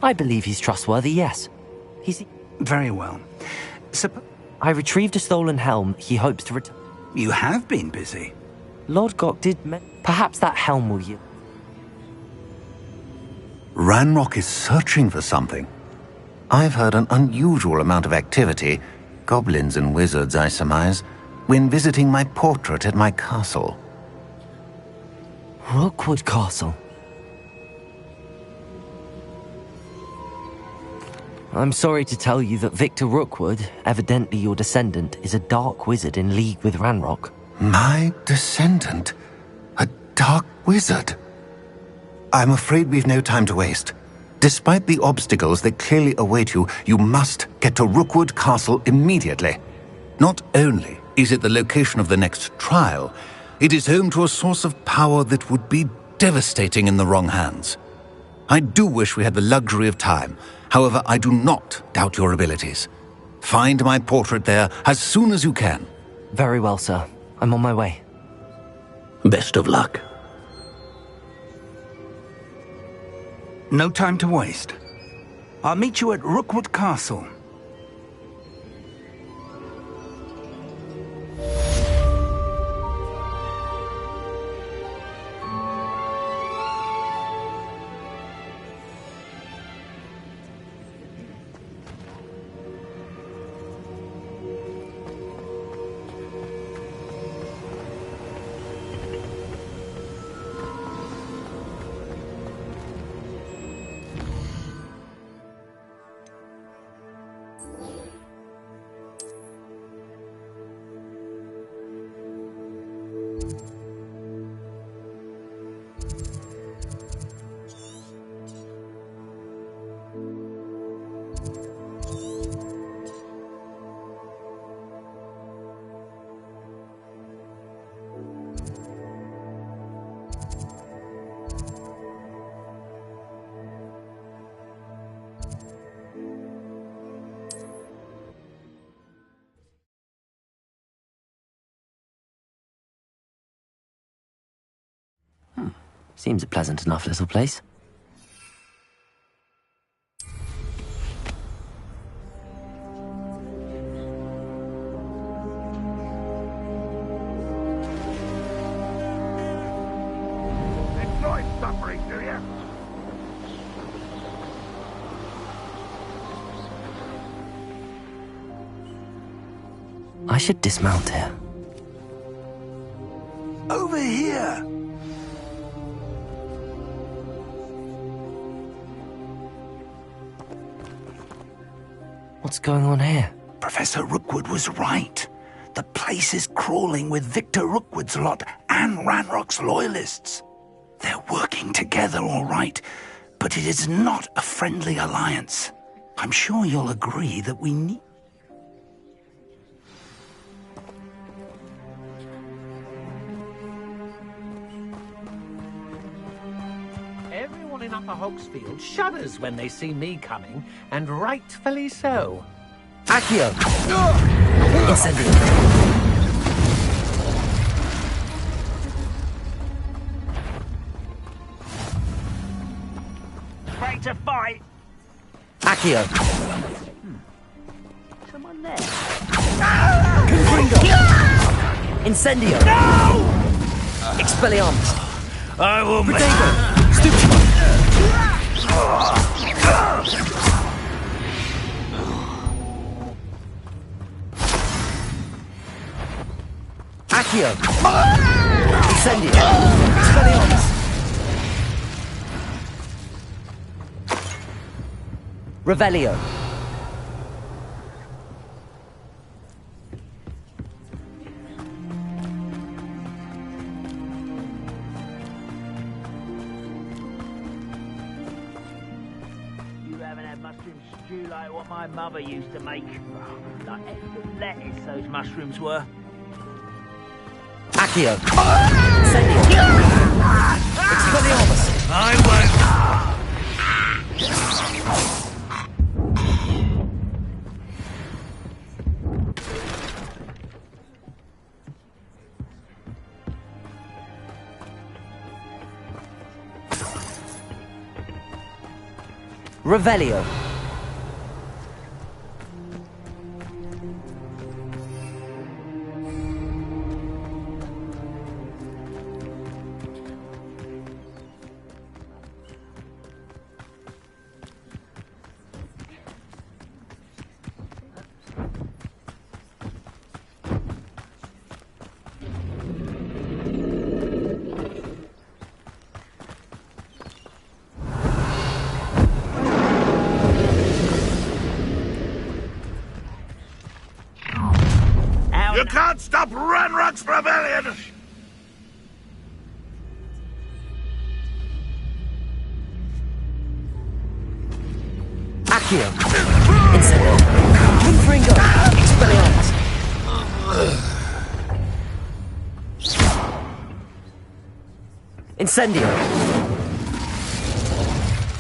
I believe he's trustworthy, yes. He's... Very well. I retrieved a stolen helm he hopes to return. You have been busy. Lodgok did perhaps that helm will yield. Ranrock is searching for something. I've heard an unusual amount of activity, goblins and wizards, I surmise, when visiting my portrait at my castle. Rookwood Castle. I'm sorry to tell you that Victor Rookwood, evidently your descendant, is a dark wizard in league with Ranrock. My descendant? A dark wizard? I'm afraid we've no time to waste. Despite the obstacles that clearly await you, you must get to Rookwood Castle immediately. Not only is it the location of the next trial, it is home to a source of power that would be devastating in the wrong hands. I do wish we had the luxury of time. However, I do not doubt your abilities. Find my portrait there as soon as you can. Very well, sir. I'm on my way. Best of luck. No time to waste. I'll meet you at Rookwood Castle. Seems a pleasant enough little place. suffering, do you? I should dismount here. Over here! What's going on here? Professor Rookwood was right. The place is crawling with Victor Rookwood's lot and Ranrock's loyalists. They're working together, all right, but it is not a friendly alliance. I'm sure you'll agree that we need... Everyone in Upper Hogsfield shudders when they see me coming, and rightfully so. Accio! Incendio! Ready to fight? Accio! Someone there? Confringo! Incendio! No! Expelliarmus! I will make... Protego! Stupefy! Accio! Incendio! Expelliarmus! Revelio! You haven't had mushroom stew like what my mother used to make. Like extra lettuce, those mushrooms were. Accio! Incendio! Expelliarmus! I won't. Revelio! You can't stop Ranrock's rebellion! Accio! Incendio! Confringo! Expelliarmus! Incendio!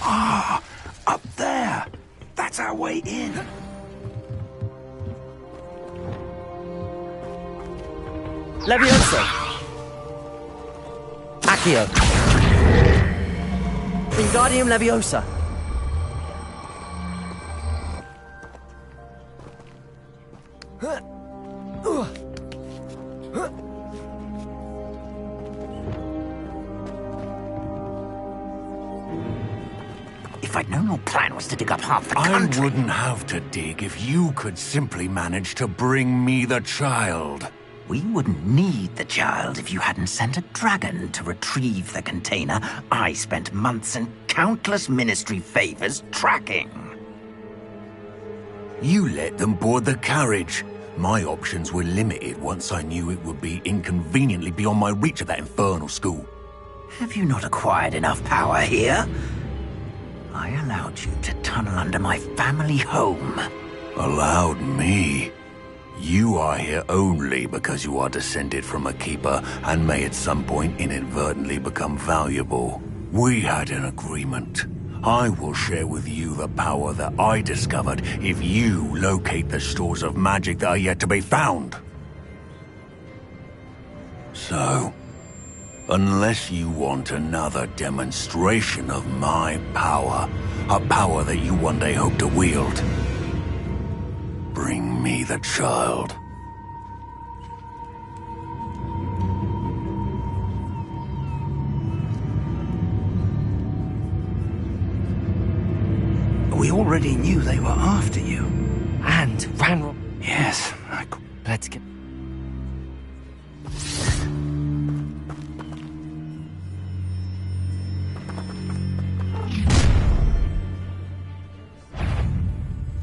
Ah, up there! That's our way in. Leviosa! Accio! Wingardium Leviosa! If I'd known your plan was to dig up half the country... I wouldn't have to dig if you could simply manage to bring me the child. We wouldn't need the child if you hadn't sent a dragon to retrieve the container I spent months and countless ministry favors tracking. You let them board the carriage. My options were limited once I knew it would be inconveniently beyond my reach at that infernal school. Have you not acquired enough power here? I allowed you to tunnel under my family home. Allowed me? You are here only because you are descended from a keeper and may at some point inadvertently become valuable. We had an agreement. I will share with you the power that I discovered if you locate the stores of magic that are yet to be found. So, unless you want another demonstration of my power, a power that you one day hope to wield, bring me the child. We already knew they were after you. And ran... Yes, Let's get...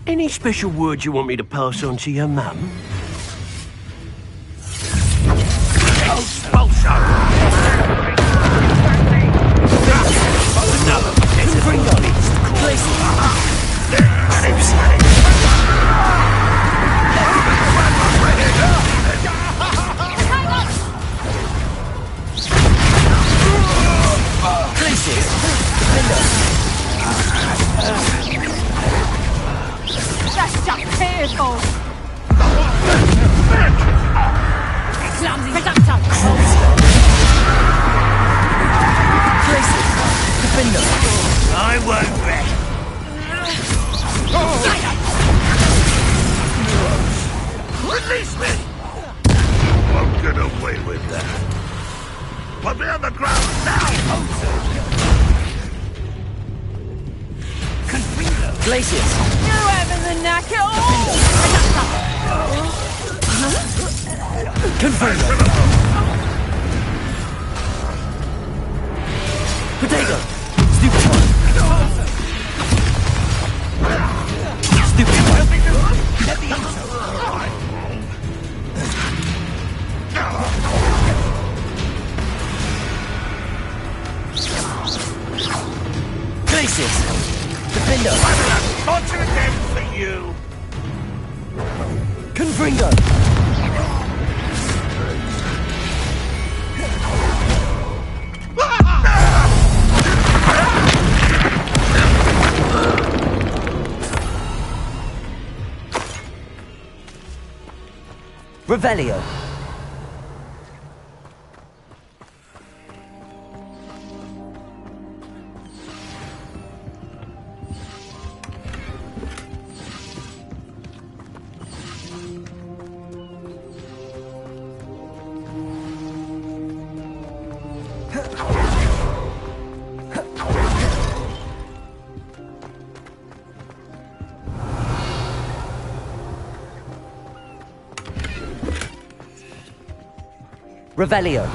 Any special words you want me to pass on to your mum? That's just fearful! Clumsy presumption! I won't rest. Release me! You won't get away with that. Put me on the ground now! Glacius! You having the knack at all! Confringo! Potato! Stupid! Stupid! Glacius! Defender! Launching again for you! Confringo! Revelio! Revelio.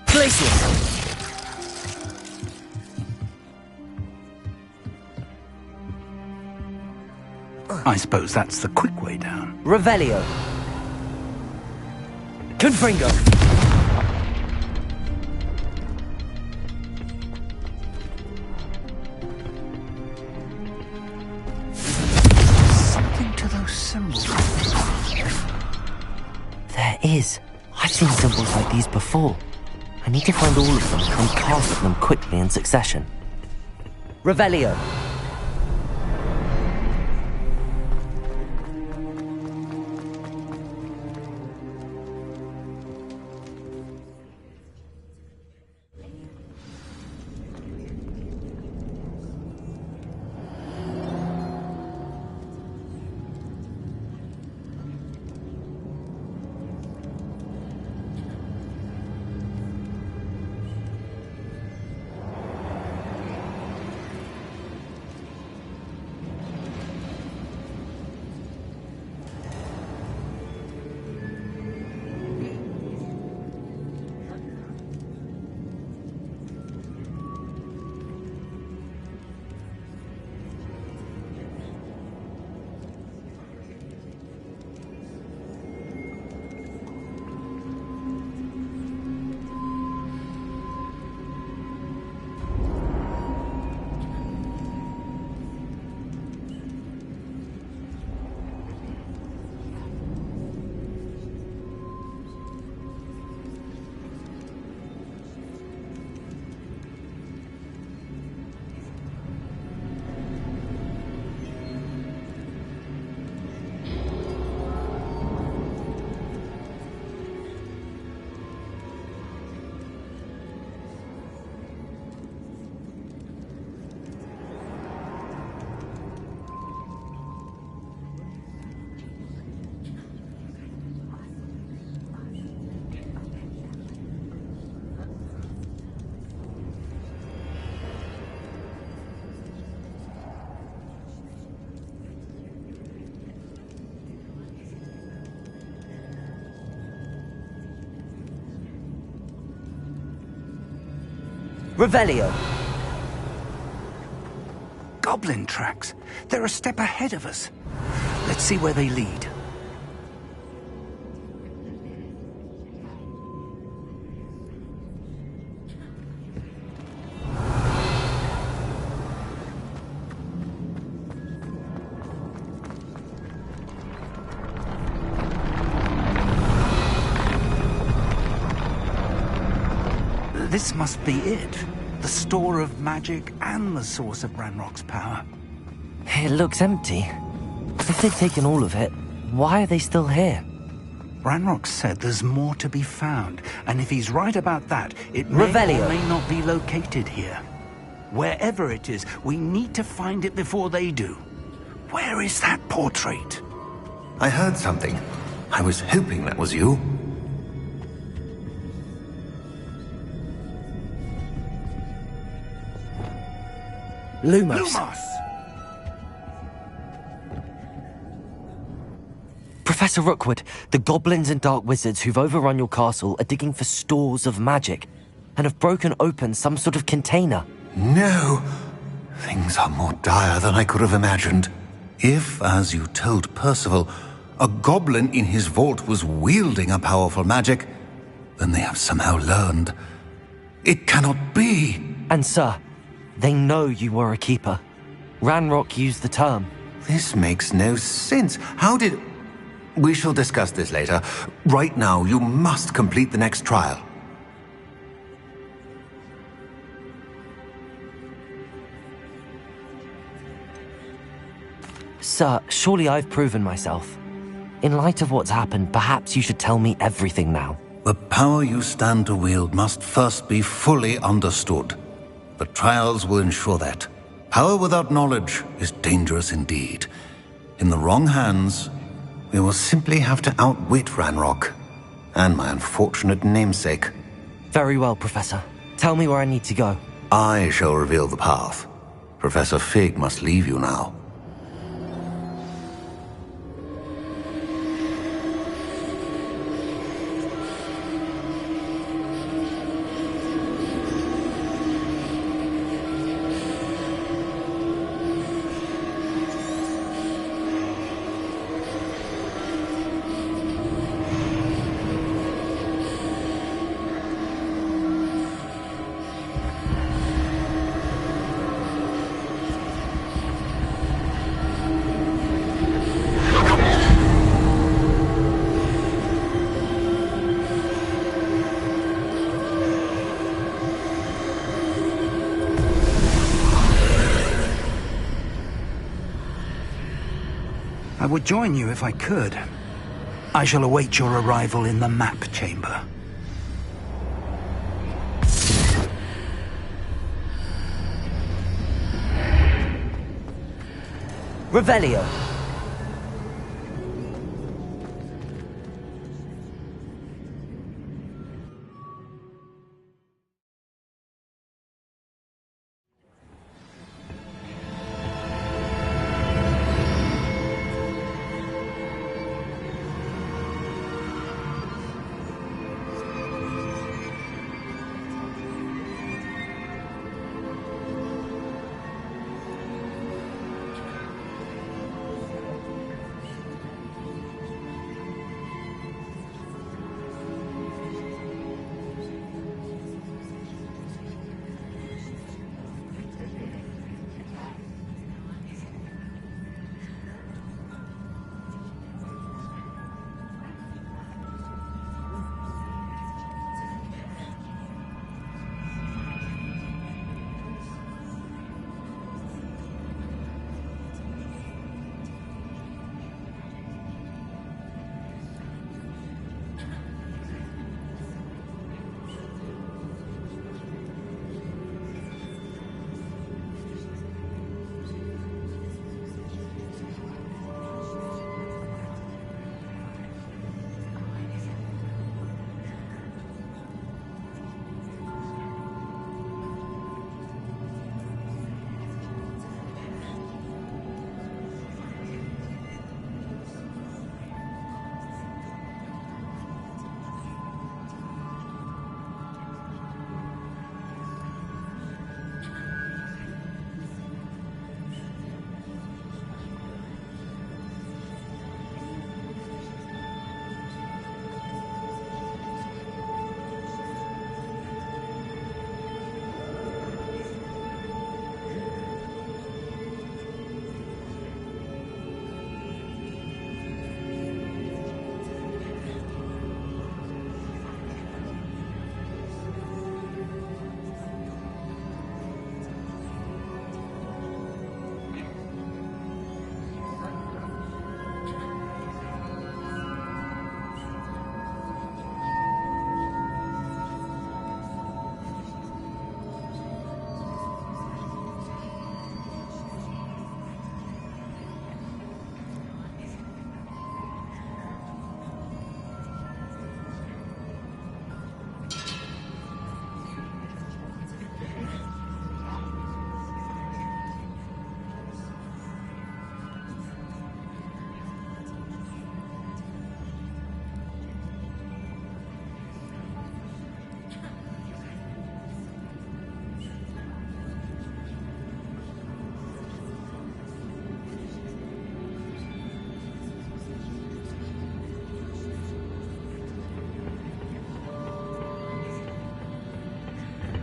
Glacius. I suppose that's the quick way down. Revelio. Confringo. Something to those symbols. There is. I've seen symbols like these before. I need to find all of them and cast them quickly in succession. Revelio. Revelio. Goblin tracks. They're a step ahead of us. Let's see where they lead. This must be it. The store of magic and the source of Ranrock's power. It looks empty. If they've taken all of it, why are they still here? Ranrock said there's more to be found, and if he's right about that, it may or may not be located here. Wherever it is, we need to find it before they do. Where is that portrait? I heard something. I was hoping that was you. Lumos. Professor Rookwood, the goblins and dark wizards who've overrun your castle are digging for stores of magic and have broken open some sort of container. No! Things are more dire than I could have imagined. If, as you told Percival, a goblin in his vault was wielding a powerful magic, then they have somehow learned. It cannot be! And sir, they know you were a keeper. Ranrock used the term. This makes no sense. How did... We shall discuss this later. Right now, you must complete the next trial. Sir, surely I've proven myself. In light of what's happened, perhaps you should tell me everything now. The power you stand to wield must first be fully understood. The trials will ensure that. Power without knowledge is dangerous indeed. In the wrong hands, we will simply have to outwit Ranrock and my unfortunate namesake. Very well, Professor. Tell me where I need to go. I shall reveal the path. Professor Fig must leave you now. I would join you if I could. I shall await your arrival in the map chamber. Revelio.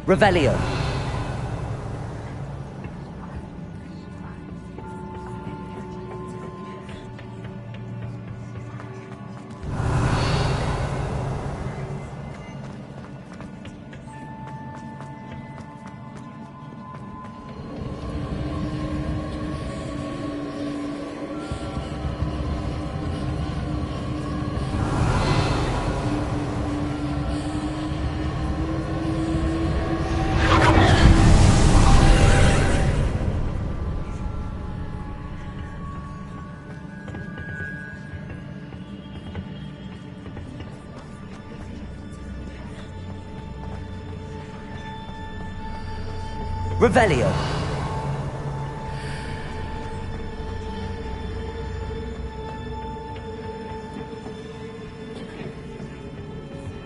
Revelio. Revelio.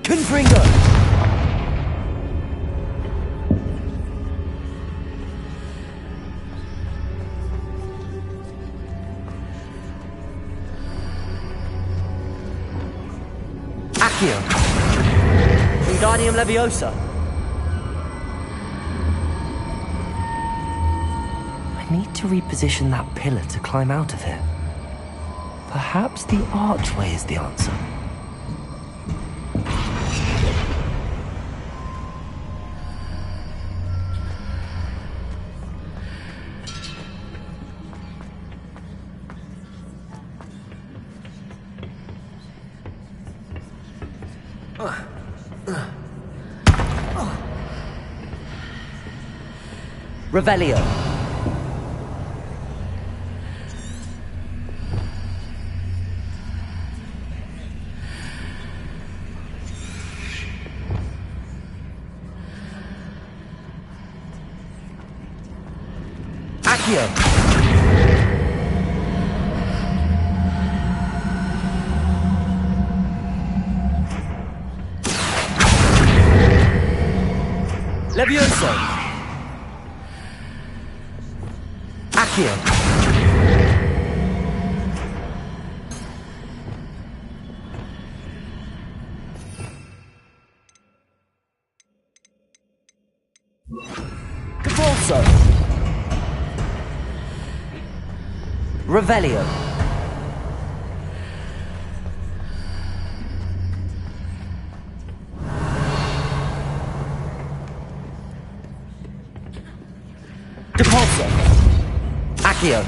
Confringo. Accio. Wingardium Leviosa. I need to reposition that pillar to climb out of here. Perhaps the archway is the answer. Revelio. Accio. Levioso. Accio. Caporso. Revelio. Depulso. Accio.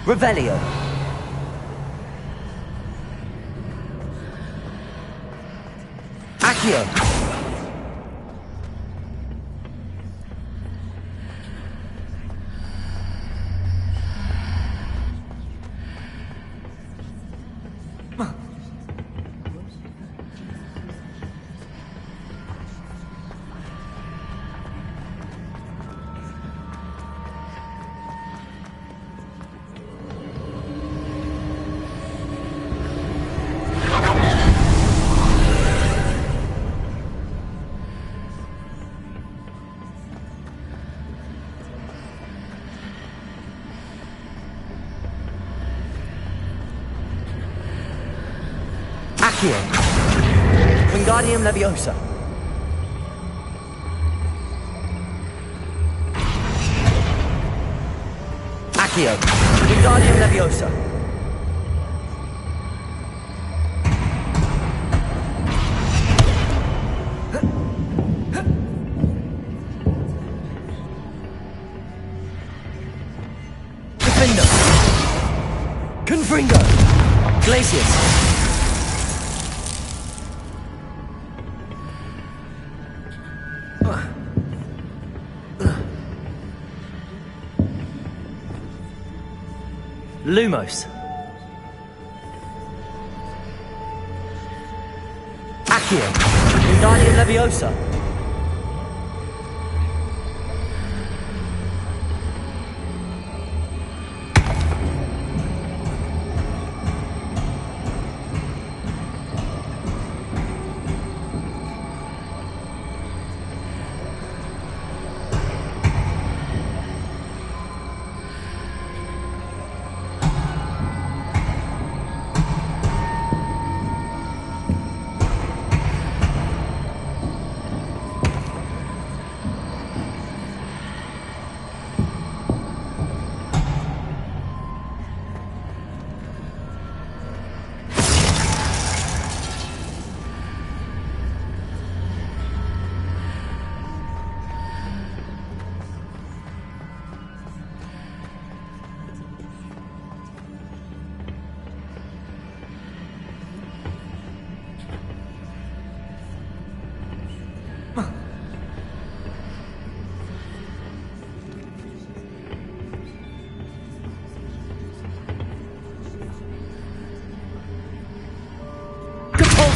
Revelio. Accio. Accio. Wingardium Leviosa. Accio. Wingardium Leviosa. Defender. Confringo. Glacius. Lumos. Accio. Wingardium Leviosa.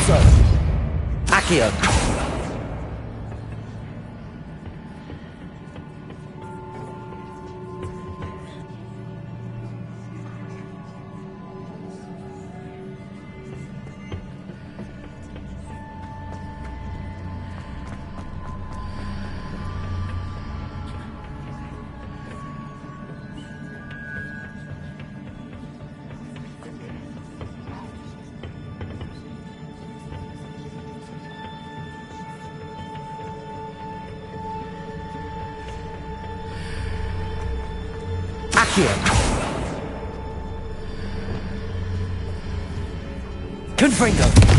Levioso! Accio! Confringo!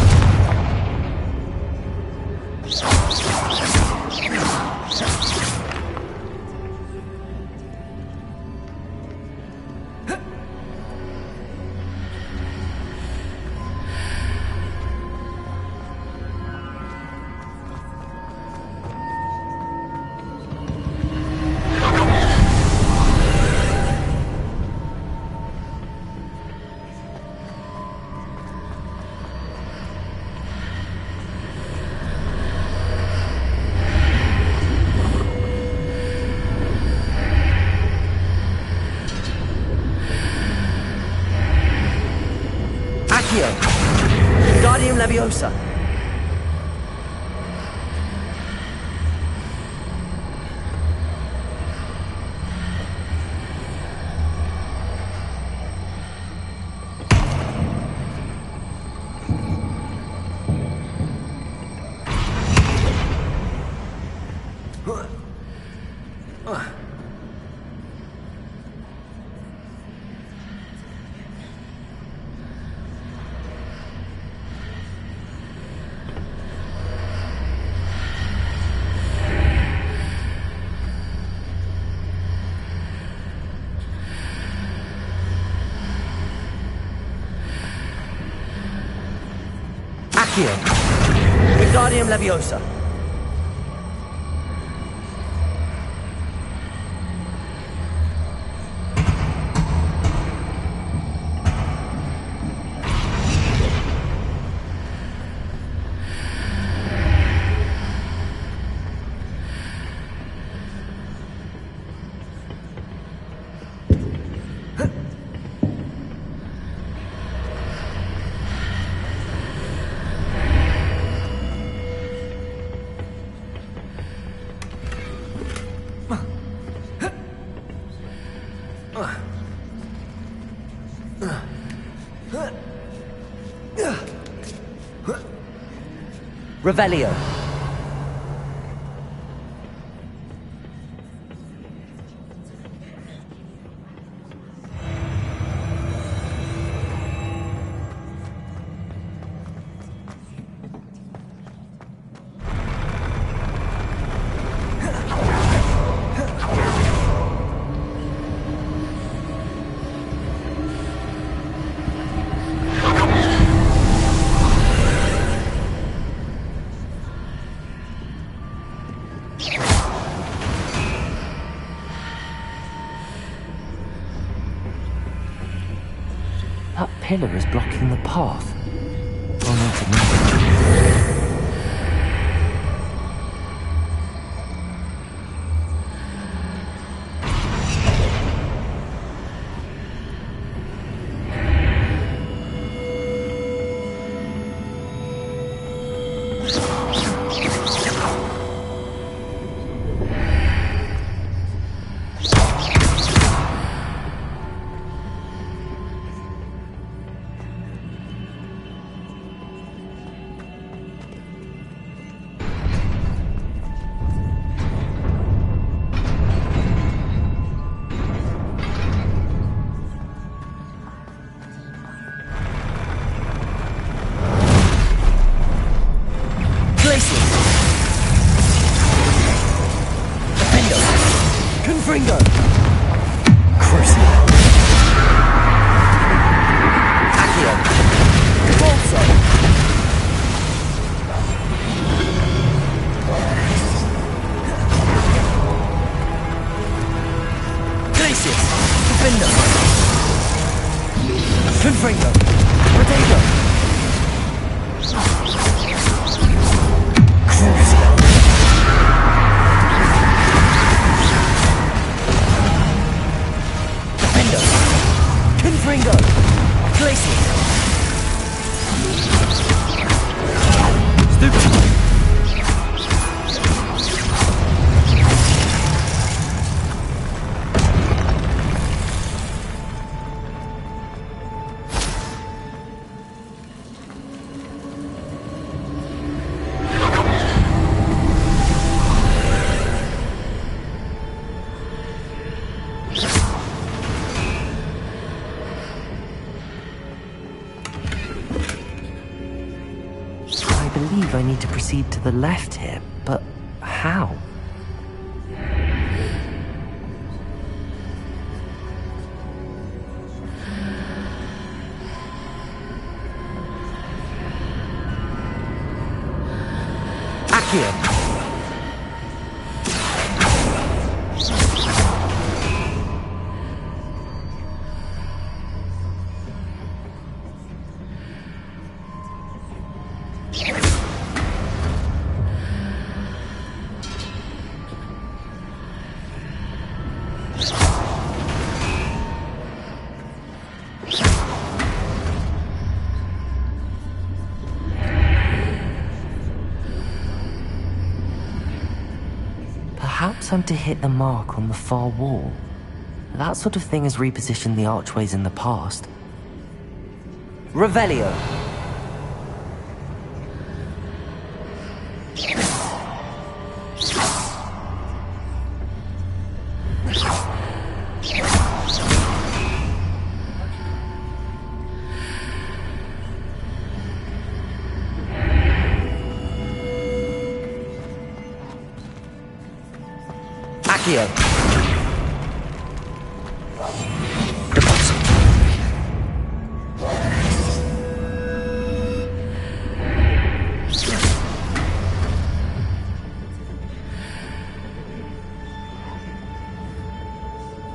Guardium Leviosa. Guardium Leviosa. Revelio. That pillar is blocking the path. I'll need to move. Confringo! Crucio! Accio! Bolso! Glacius! Defender! Confringo! Potato! Confringo! Glacius! Stupid! I believe I need to proceed to the left here, but how? Accio! Perhaps I'm to hit the mark on the far wall. That sort of thing has repositioned the archways in the past. Revelio! Accio!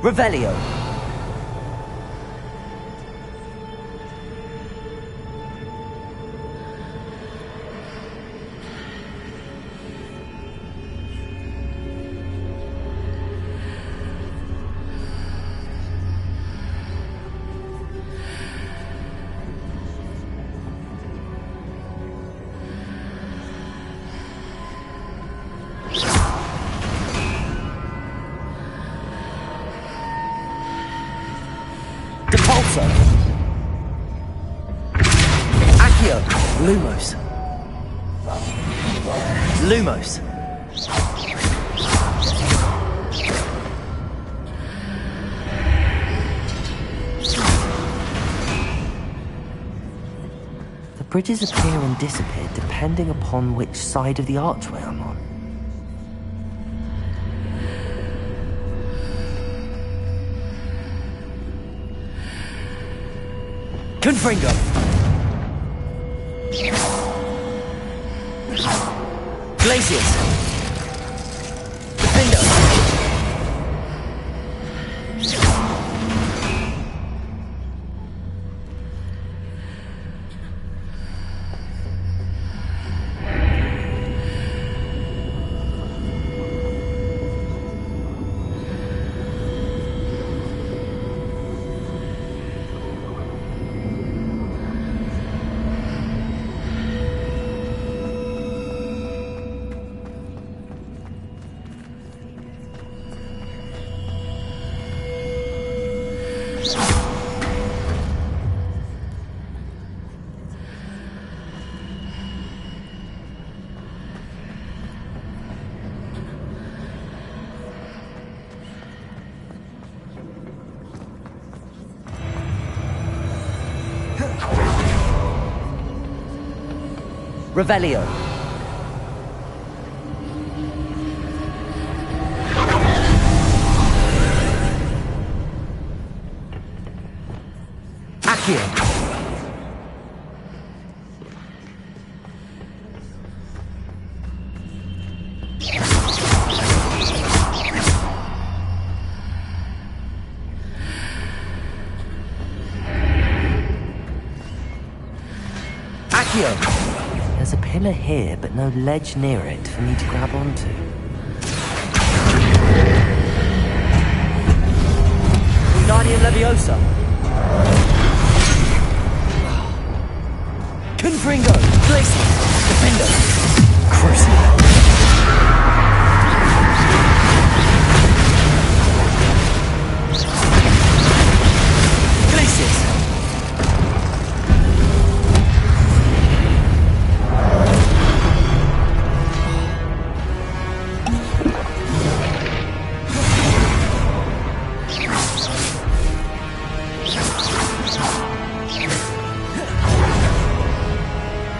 Revelio! Depulso! Accio! Lumos! Lumos! The bridges appear and disappear depending upon which side of the archway I'm on. Confringo! Glacius! Defendo! Revelio! Accio! Accio! There's a pillar here, but no ledge near it for me to grab onto. Wingardium Leviosa! Confringo! Glacier! Defender! Crucible! Glaciers!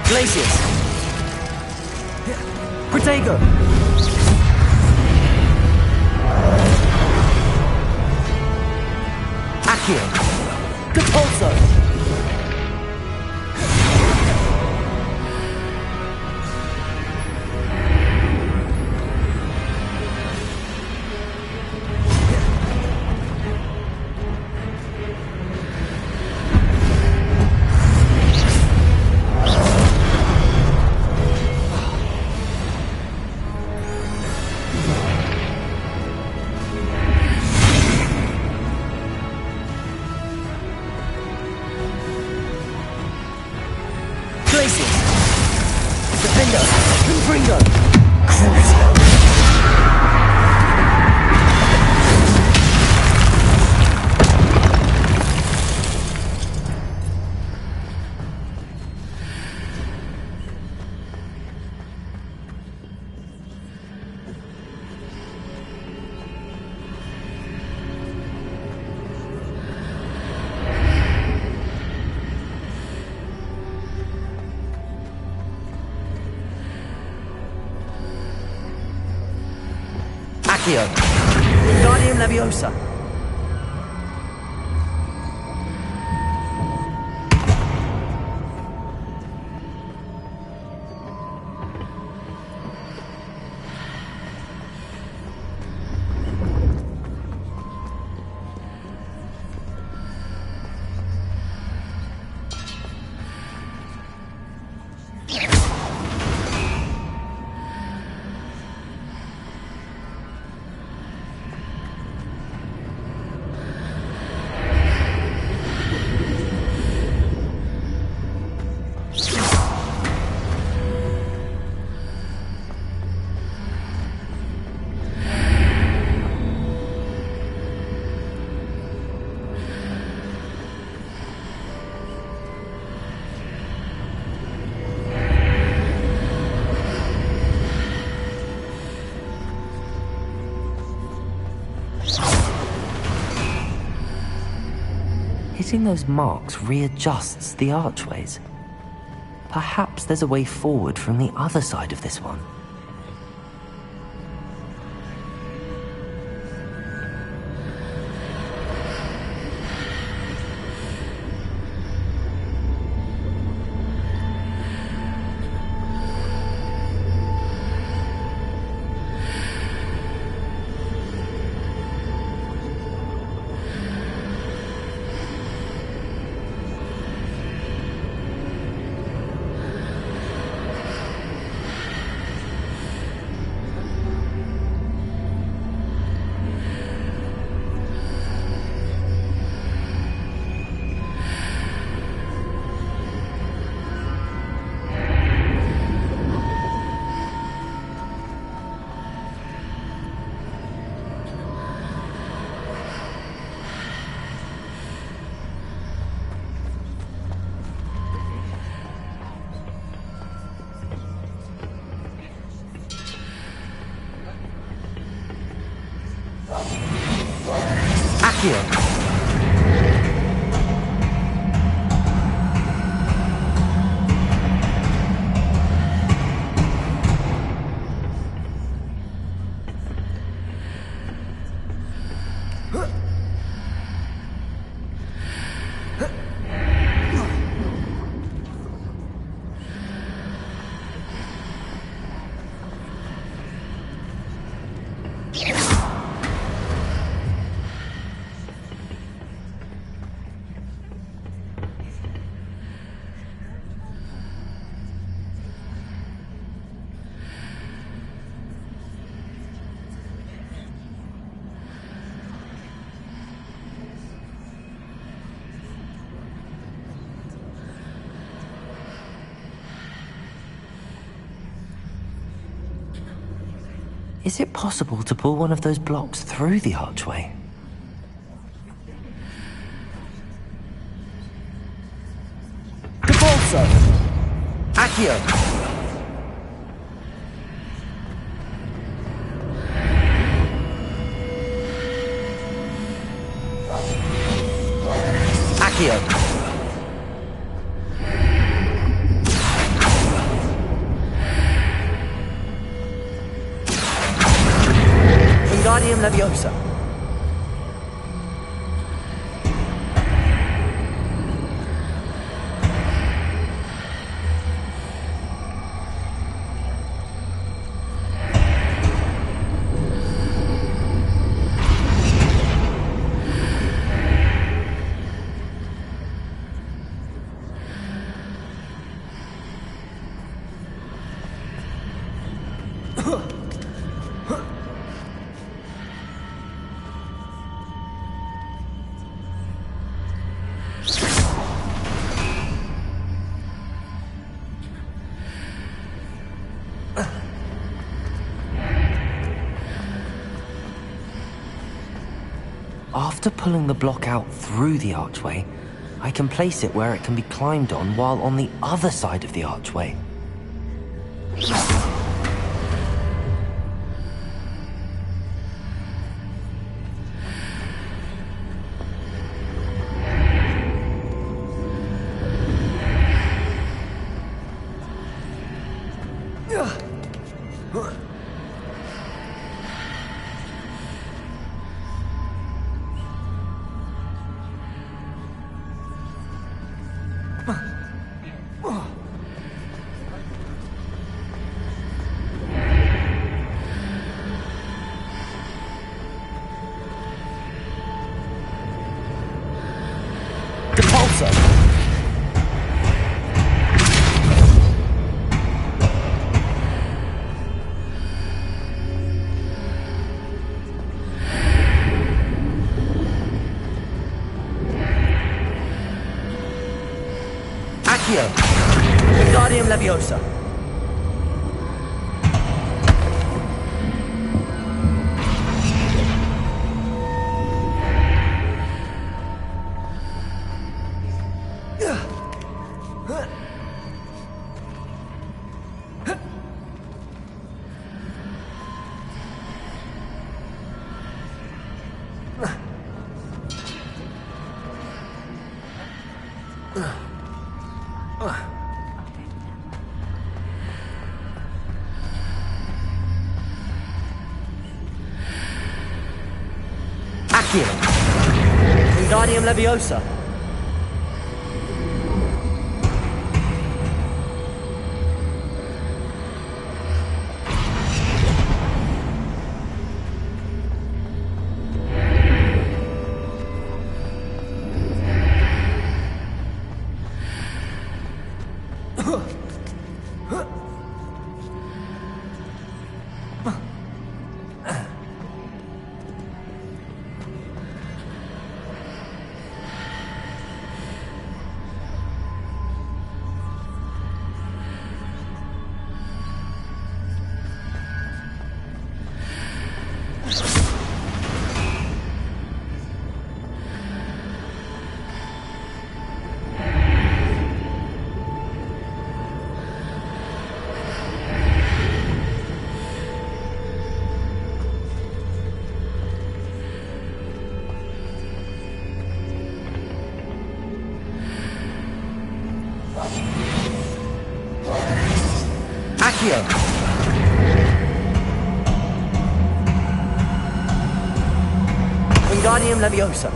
Glaciers! Protego! Accio! Capulso! Defender! Confringo! Crucible! Accio! Guardium Leviosa! Hitting those marks readjusts the archways. Perhaps there's a way forward from the other side of this one. Accio! Is it possible to pull one of those blocks through the archway? Depulso! Accio! Accio! Wingardium Leviosa. After pulling the block out through the archway, I can place it where it can be climbed on while on the other side of the archway. Depulso! Accio! Wingardium Leviosa! Accio! Wingardium Leviosa! Accio! Wingardium Leviosa!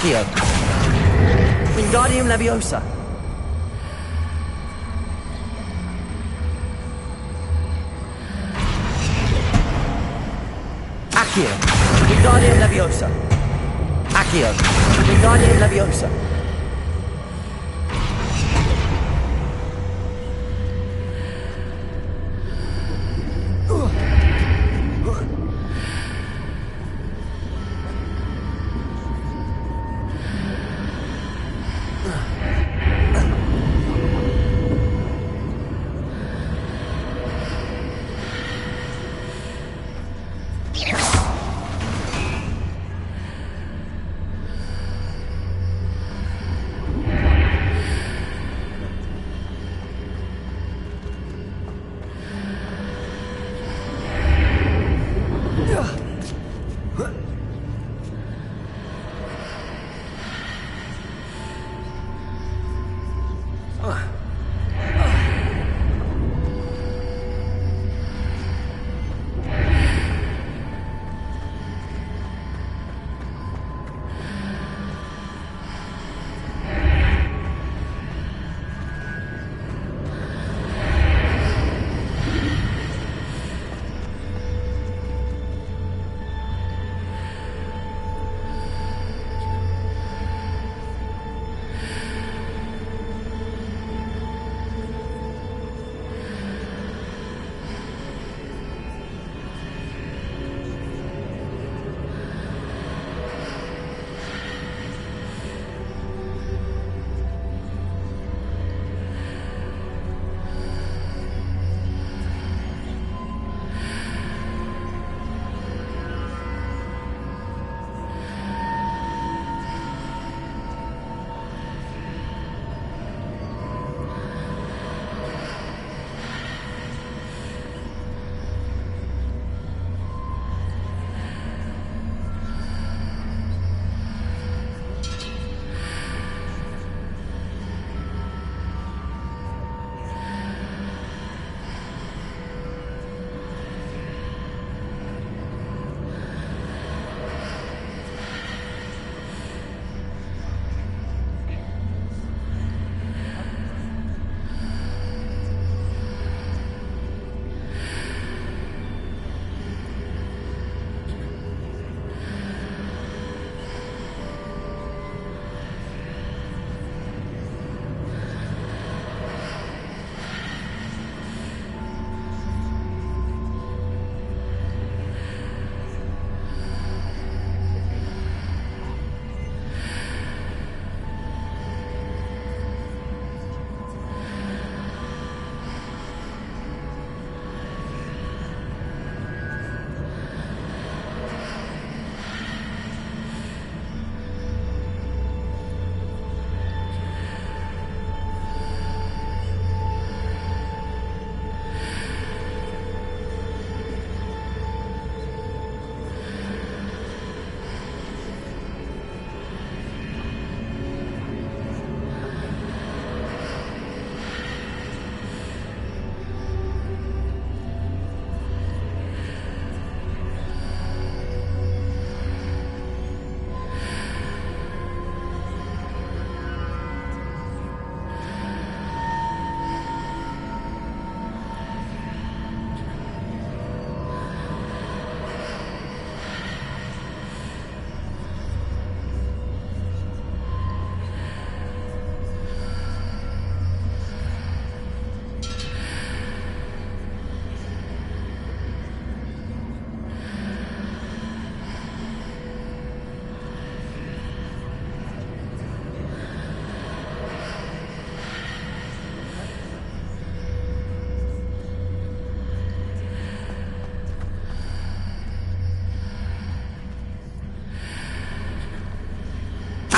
Accio. Wingardium Leviosa. Accio. Wingardium Leviosa. Accio. Wingardium Leviosa.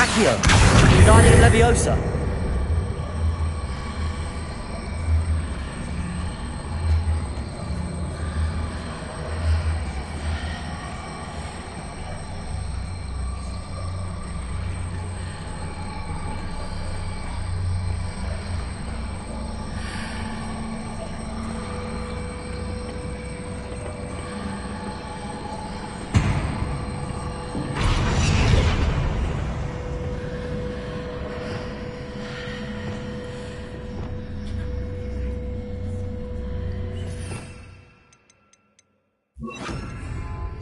Accio. Wingardium Leviosa.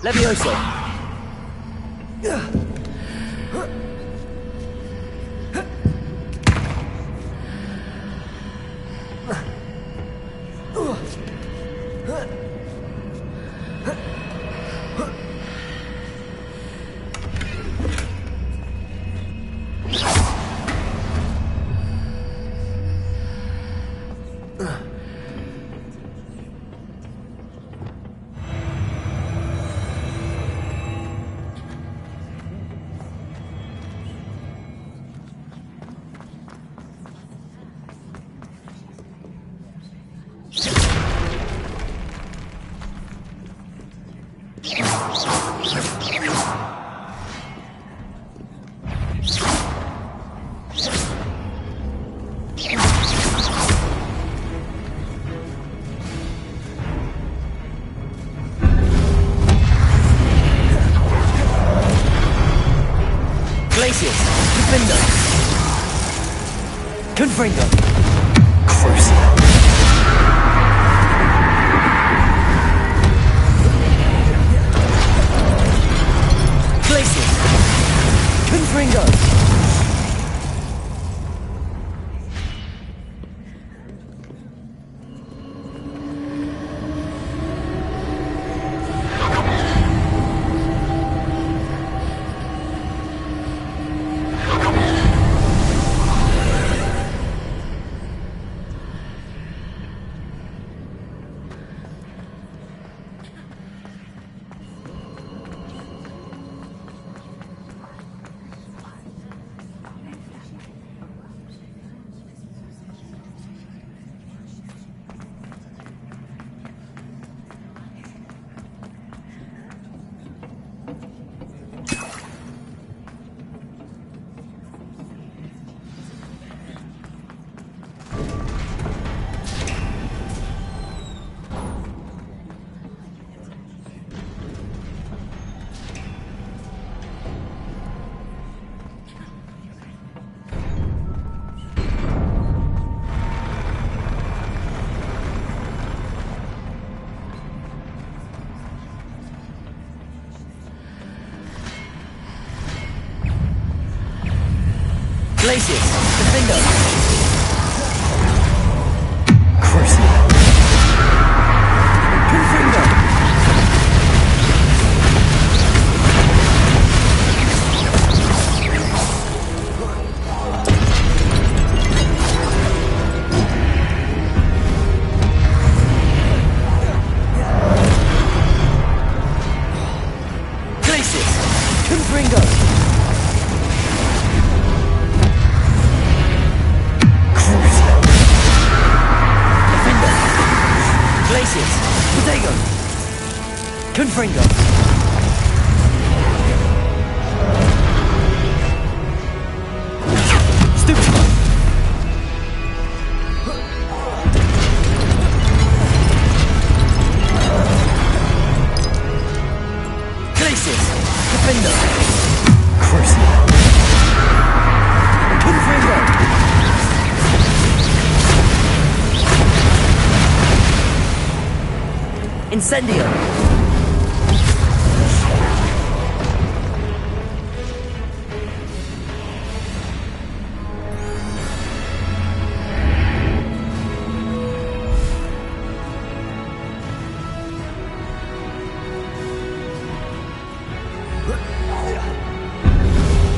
Levioso. Confringo. Crucible. Glacius. Confringo. Glacius, Defendo. Crucible. Confringo. Glacius, Confringo. Glacius, Potato, Confringo. Stupefy. Glacius, Defendo. Crucible. Confringo. Incendio!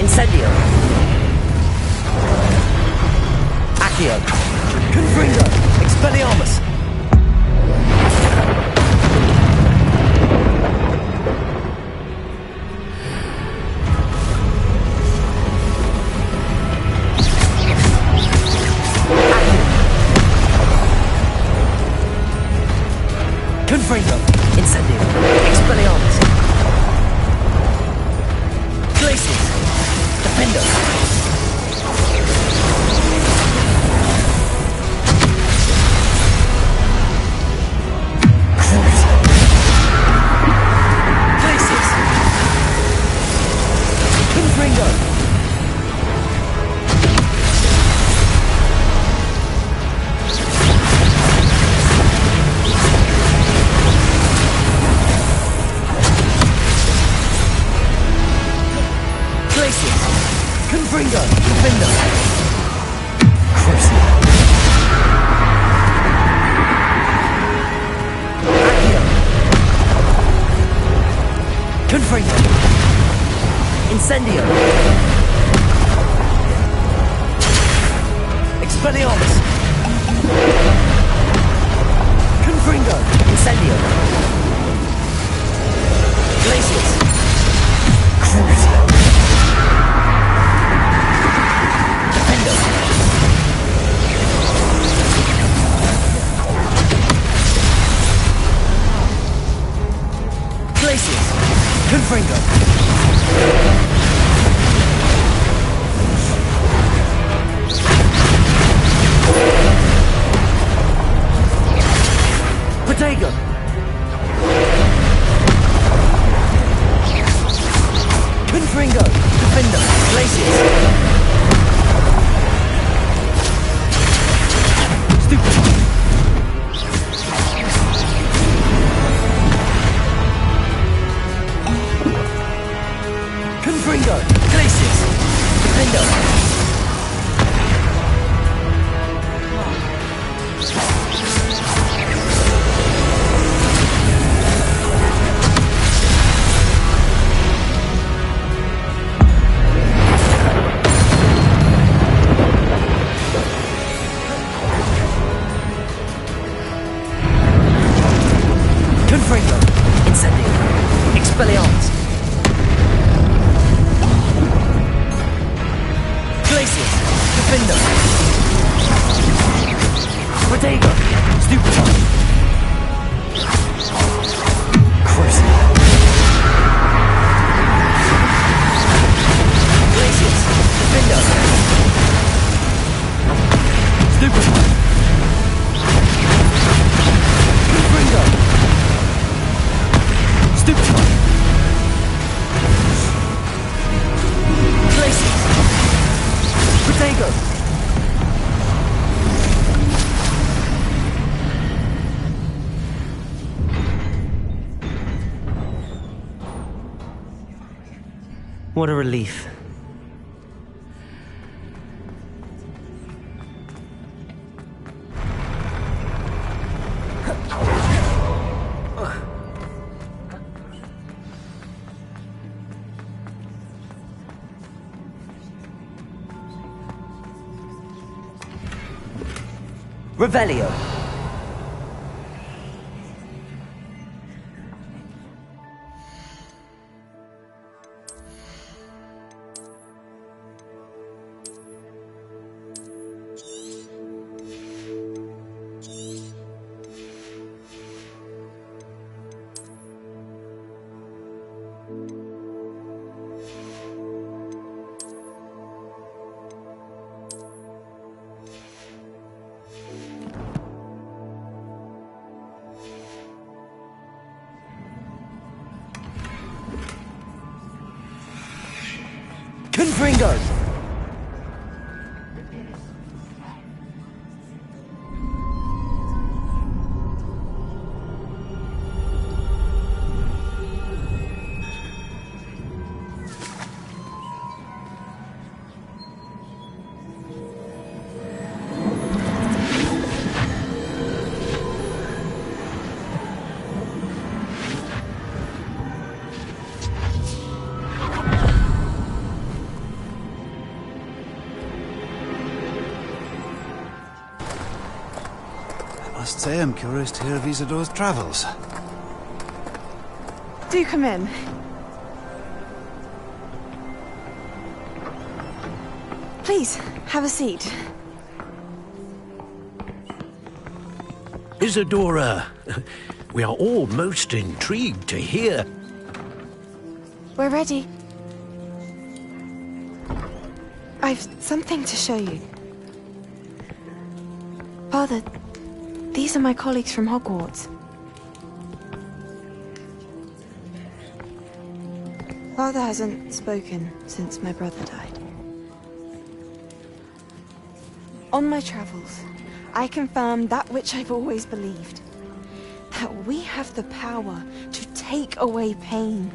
Incendio! Accio! Confringo! Expelliarmus! Confringo, Incendio, Expelliarmus. Glacius, Defendo. Glacius, Confringo. Confringo! Defender! Crucible! Accio! Confringo! Incendio! Expelliarmus! Confringo! Incendio! Glacius! Crucio! Defendo! Glacius! Confringo! Protego! Confringo! Defender! Glacius! Stupid! Confringo! Glacius! Defender! Confringo! Incendio! Expelliarmus! Glacius! Defender! Protego! Stupefy! Crucible! Glacius! Defender! Stupefy! Confringo! Stupefy! Glacius! Protego! What a relief. Revelio. Confringo! I must say I'm curious to hear of Isidore's travels. Do come in. Please, have a seat. Isadora, we are all most intrigued to hear. We're ready. I've something to show you. Father, these are my colleagues from Hogwarts. Father hasn't spoken since my brother died. On my travels, I confirmed that which I've always believed. That we have the power to take away pain.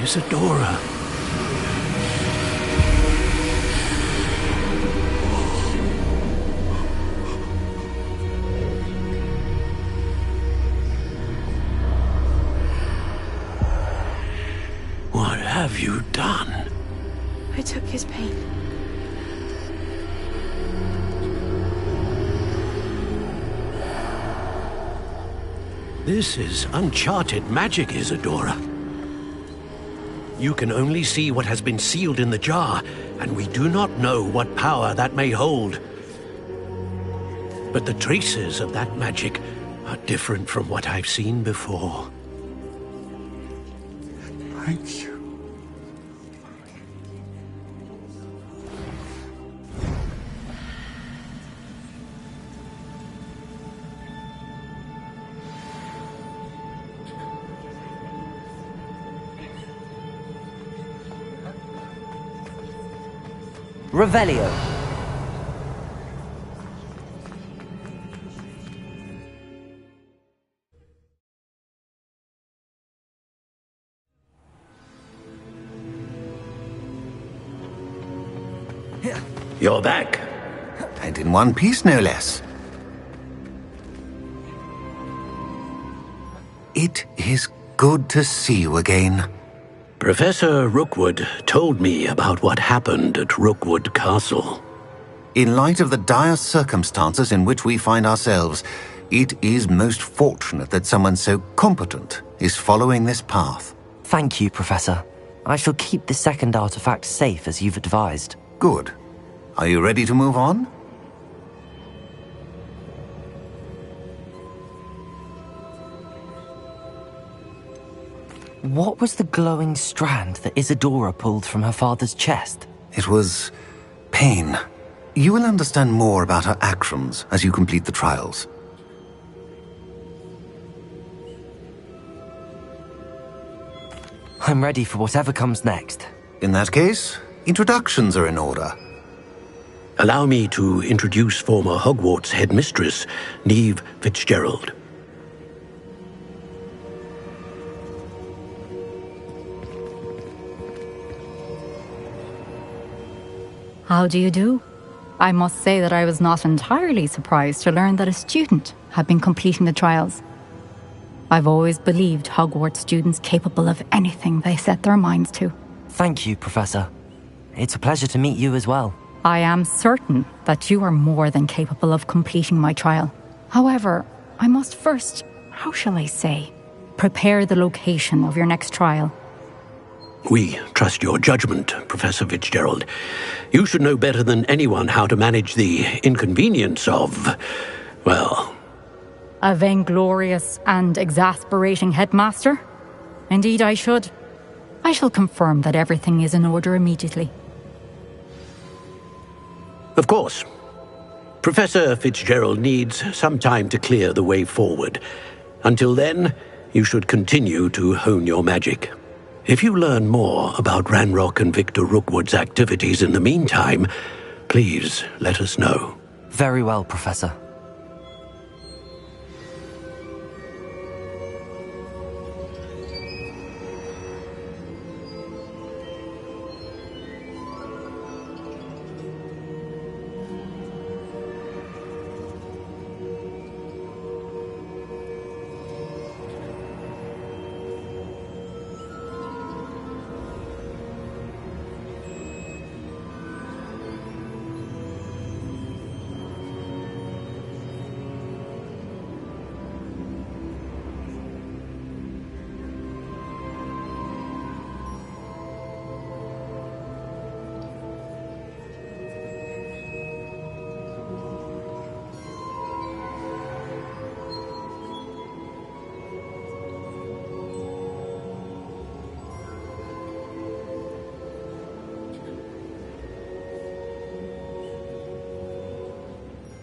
Isadora. What have you done? I took his pain. This is uncharted magic, Isadora. You can only see what has been sealed in the jar, and we do not know what power that may hold. But the traces of that magic are different from what I've seen before. Thank you. Revelio. You're back. And in one piece, no less. It is good to see you again. Professor Rookwood told me about what happened at Rookwood Castle. In light of the dire circumstances in which we find ourselves, it is most fortunate that someone so competent is following this path. Thank you, Professor. I shall keep the second artifact safe as you've advised. Good. Are you ready to move on? What was the glowing strand that Isadora pulled from her father's chest? It was pain. You will understand more about her actions as you complete the trials. I'm ready for whatever comes next. In that case, introductions are in order. Allow me to introduce former Hogwarts headmistress, Neve Fitzgerald. How do you do? I must say that I was not entirely surprised to learn that a student had been completing the trials. I've always believed Hogwarts students capable of anything they set their minds to. Thank you, Professor. It's a pleasure to meet you as well. I am certain that you are more than capable of completing my trial. However, I must first, how shall I say, prepare the location of your next trial. We trust your judgment, Professor Fitzgerald. You should know better than anyone how to manage the inconvenience of, well... A vainglorious and exasperating headmaster? Indeed I should. I shall confirm that everything is in order immediately. Of course. Professor Fitzgerald needs some time to clear the way forward. Until then, you should continue to hone your magic. If you learn more about Ranrock and Victor Rookwood's activities in the meantime, please let us know. Very well, Professor.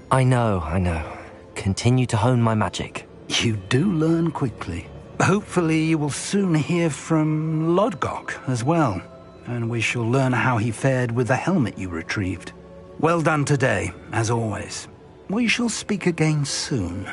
I know. Continue to hone my magic. You do learn quickly. Hopefully you will soon hear from Lodgok as well, and we shall learn how he fared with the helmet you retrieved. Well done today, as always. We shall speak again soon.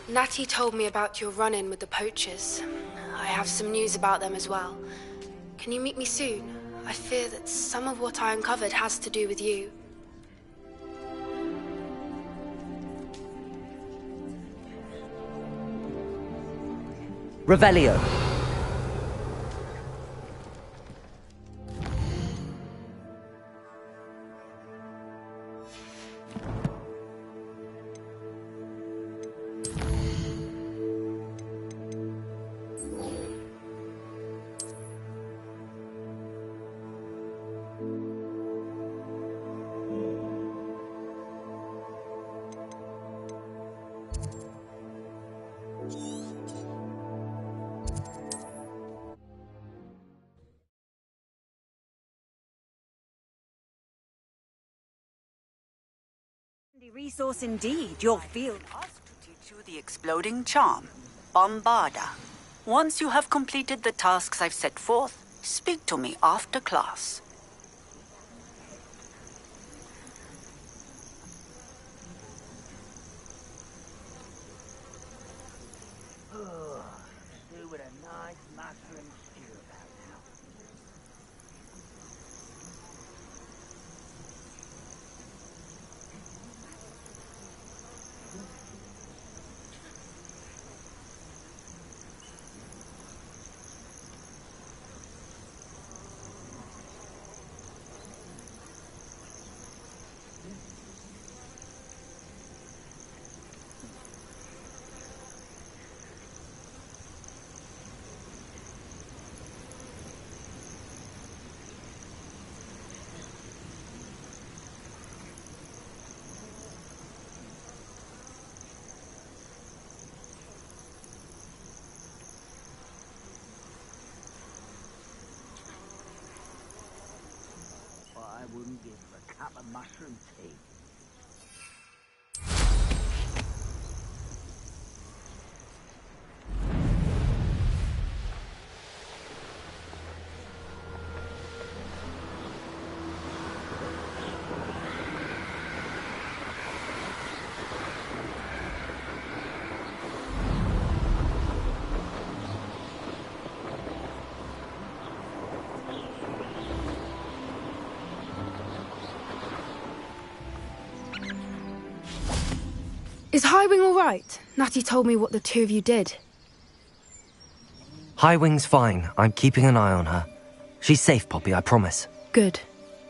Natty told me about your run-in with the poachers. I have some news about them as well. Can you meet me soon? I fear that some of what I uncovered has to do with you. Revelio. Resource indeed, your field. Asked to teach you the exploding charm, Bombarda. Once you have completed the tasks I've set forth, speak to me after class. Stew with a nice mushroom stew about now. What I wouldn't give for a cup of mushroom tea. Is Highwing all right? Natty told me what the two of you did. Highwing's fine. I'm keeping an eye on her. She's safe, Poppy, I promise. Good.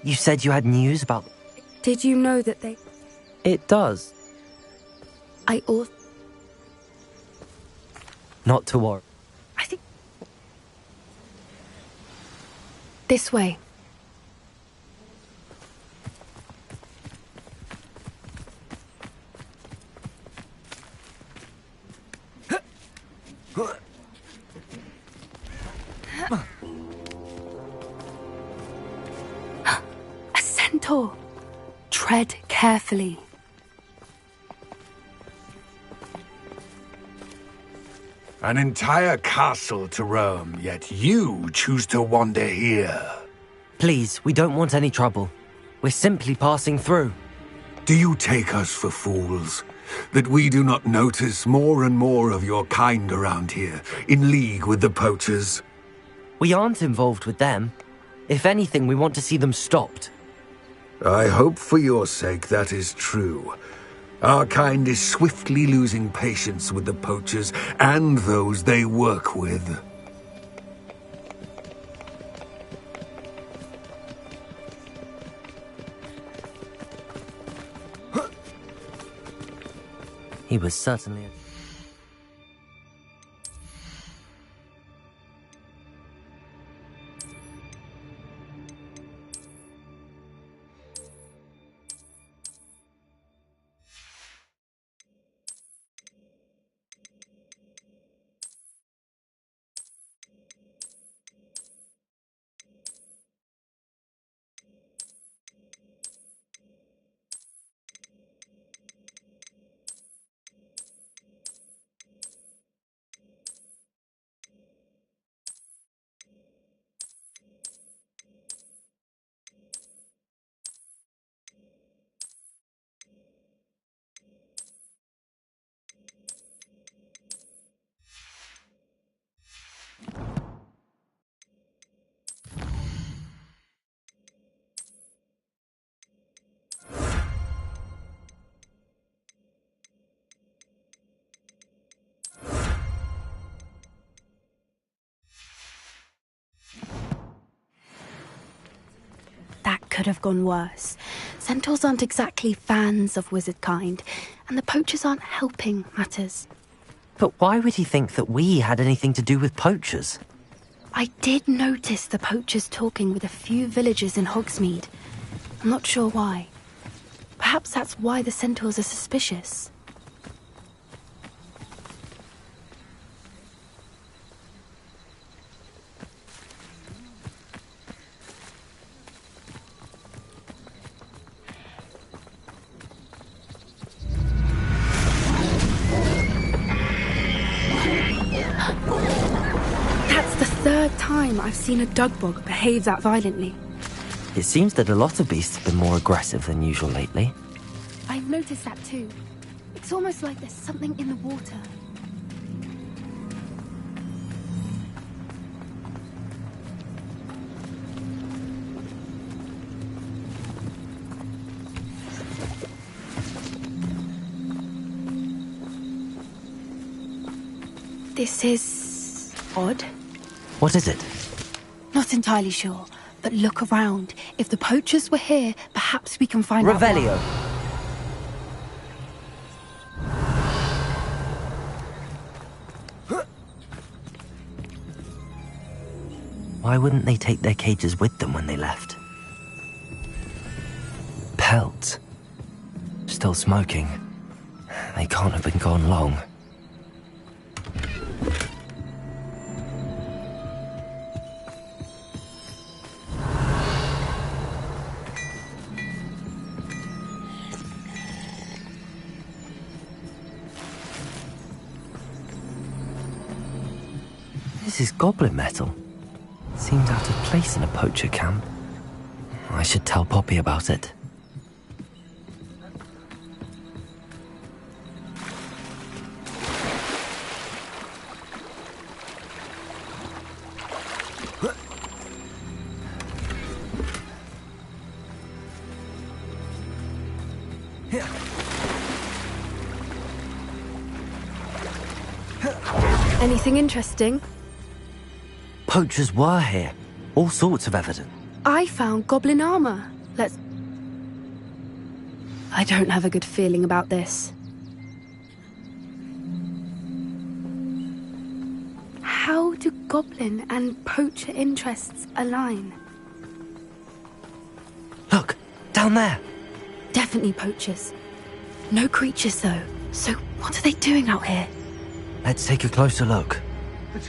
You said you had news about... Did you know that they... It does. I ought... Not to worry. I think... This way. A centaur. Tread carefully. An entire castle to roam, yet you choose to wander here. Please, we don't want any trouble. We're simply passing through. Do you take us for fools? That we do not notice more and more of your kind around here, in league with the poachers? We aren't involved with them. If anything, we want to see them stopped. I hope for your sake that is true. Our kind is swiftly losing patience with the poachers and those they work with. He was certainly... could have gone worse. Centaurs aren't exactly fans of wizard kind, and the poachers aren't helping matters. But why would he think that we had anything to do with poachers? I did notice the poachers talking with a few villagers in Hogsmeade. I'm not sure why. Perhaps that's why the centaurs are suspicious. That's the third time I've seen a dugbog behave that violently. It seems that a lot of beasts have been more aggressive than usual lately. I've noticed that too. It's almost like there's something in the water. This is odd. What is it? Not entirely sure, but look around. If the poachers were here, perhaps we can find out Revelio. Why wouldn't they take their cages with them when they left? Pelts. Still smoking. They can't have been gone long. This is goblin metal. Seems out of place in a poacher camp. I should tell Poppy about it. Anything interesting? Poachers were here. All sorts of evidence. I found goblin armor. I don't have a good feeling about this. How do goblin and poacher interests align? Look, down there. Definitely poachers. No creatures though. So what are they doing out here? Let's take a closer look.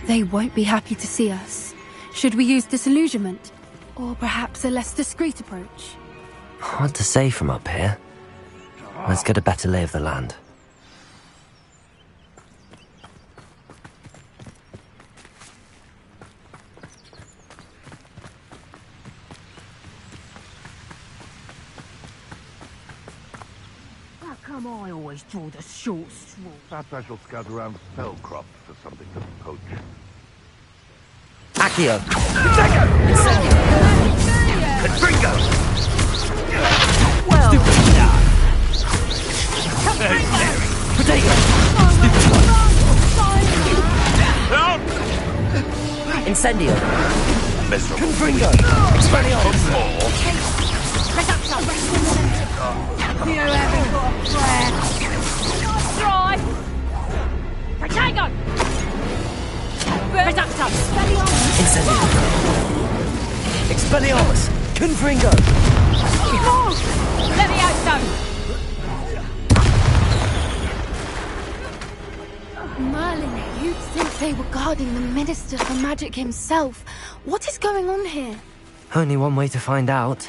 They won't be happy to see us. Should we use disillusionment? Or perhaps a less discreet approach? Hard to say from up here. Let's get a better lay of the land. How come I always draw the short straw? Perhaps I shall scout around Spellcroft for something to poach. Accio! Incendio! Confringo! Well done! Protego! Incendio! Miserable. Confringo! Expelliarmus! You haven't got a prayer. Nice try. Protego! Reducto! Incendio! Expelliarmus! Confringo! Let me out, though. Merlin, you'd think they were guarding the Minister for Magic himself. What is going on here? Only one way to find out.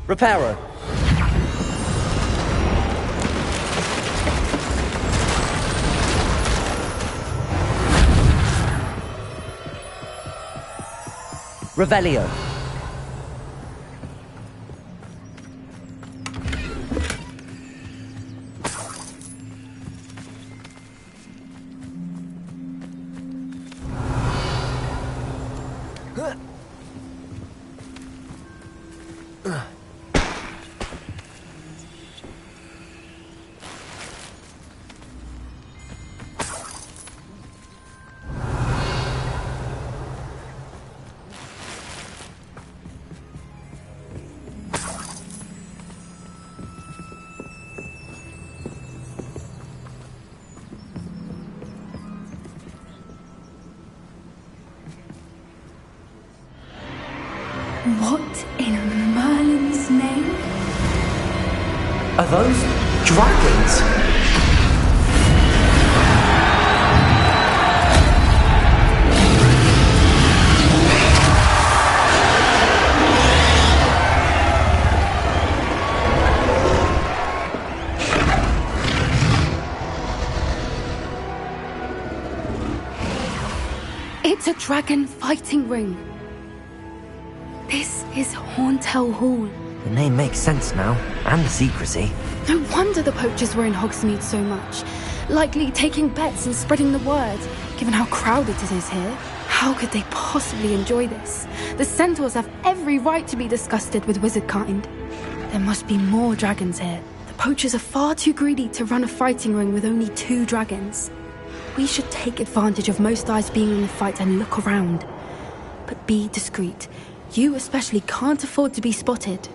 Reparo. Revelio. What in Merlin's name? Are those dragons? It's a dragon fighting ring. This is Horntail Hall. The name makes sense now, and the secrecy. No wonder the poachers were in Hogsmeade so much. Likely taking bets and spreading the word, given how crowded it is here. How could they possibly enjoy this? The centaurs have every right to be disgusted with wizard kind. There must be more dragons here. The poachers are far too greedy to run a fighting ring with only 2 dragons. We should take advantage of most eyes being in the fight and look around. But be discreet. You especially can't afford to be spotted.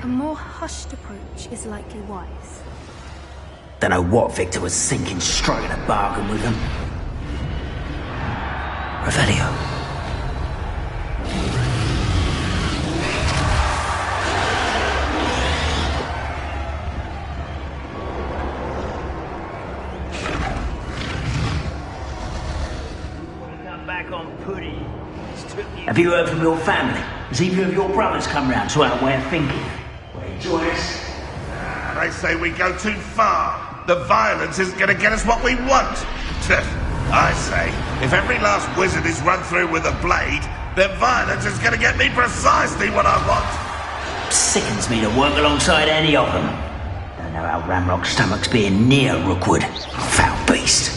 A more hushed approach is likely wise. Don't know what Victor was thinking, striking a bargain with him. Revelio. Come back on Putty. Have you heard from your family? Has either of your brothers come round to our way of thinking? Will you join us? They say we go too far. The violence isn't going to get us what we want. I say, if every last wizard is run through with a blade, then violence is going to get me precisely what I want. Sickens me to work alongside any of them. Don't know how Ramrock's stomach's being near Rookwood. Foul beast.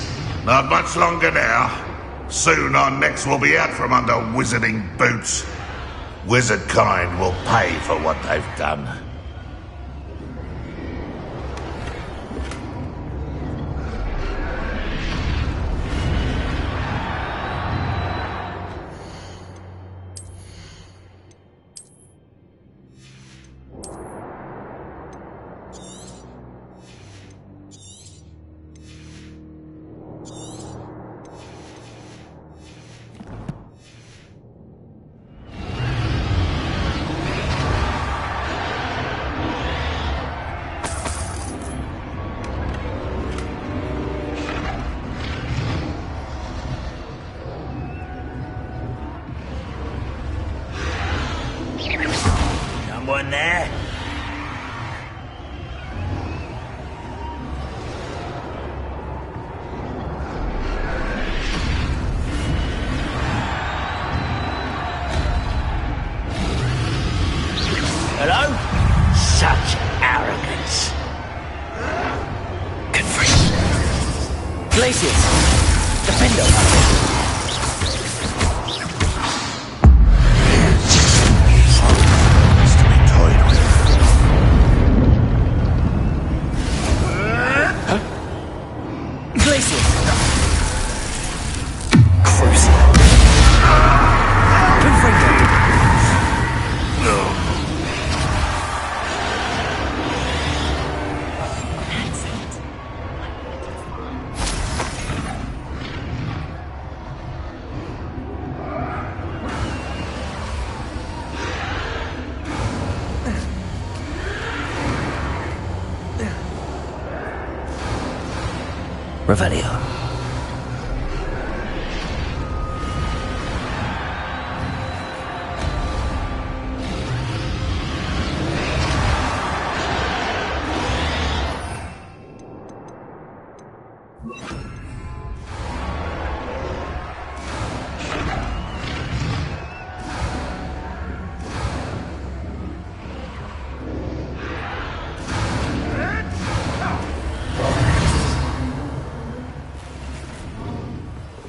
Not much longer now. Soon our necks will be out from under wizarding boots. Wizard kind will pay for what they've done. Someone there? Hello? Such arrogance. Glaciers! Defendo! Revelio.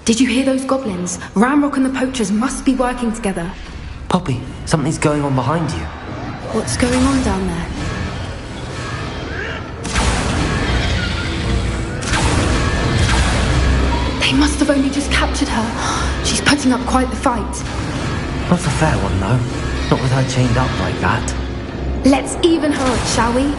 Did you hear those goblins? Ramrock and the poachers must be working together. Poppy, something's going on behind you. What's going on down there? They must have only just captured her. She's putting up quite the fight. Not a fair one, though. Not with her chained up like that. Let's even her up, shall we?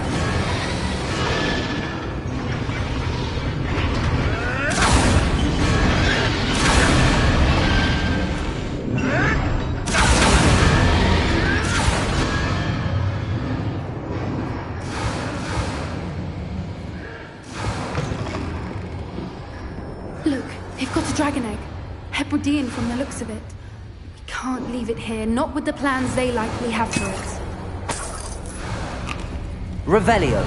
Look, they've got a dragon egg. Hebridean from the looks of it. We can't leave it here, not with the plans they likely have for it. Revelio.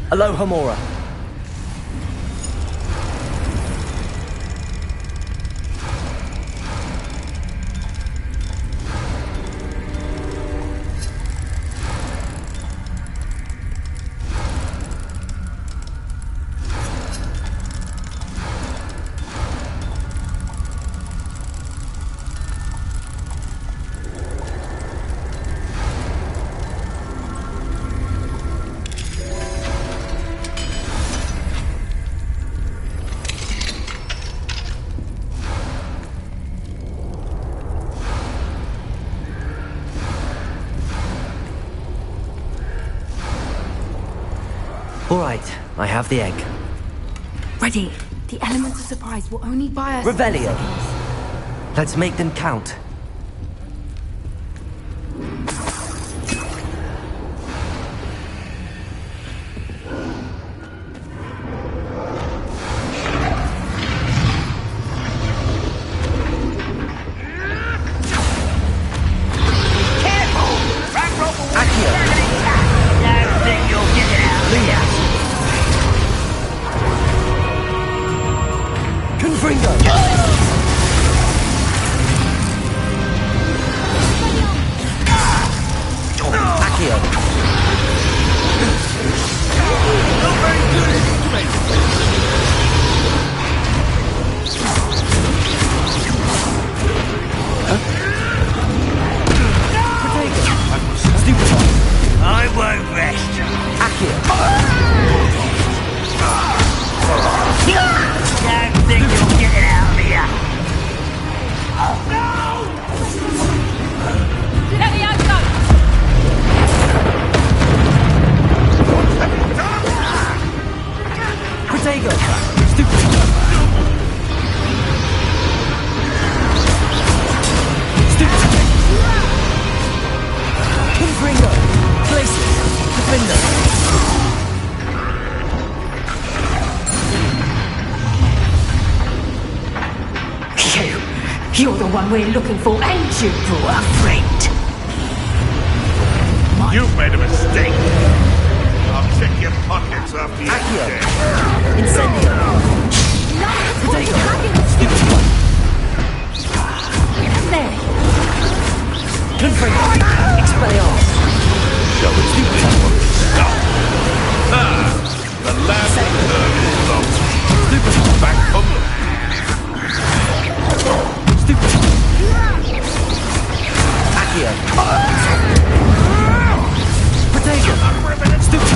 Alohomora. All right, I have the egg. Ready. The elements of surprise will only buy us... Revelio. Let's make them count. You're the one we're looking for, ain't you, poor friend? You've made a mistake. I'll check your pockets after you're dead. Incendio. Potato. There. Confringo. Expelliarmus. Shall we do this one? Stop. The last third is lost. Back home. Accio. Potato. Stupid.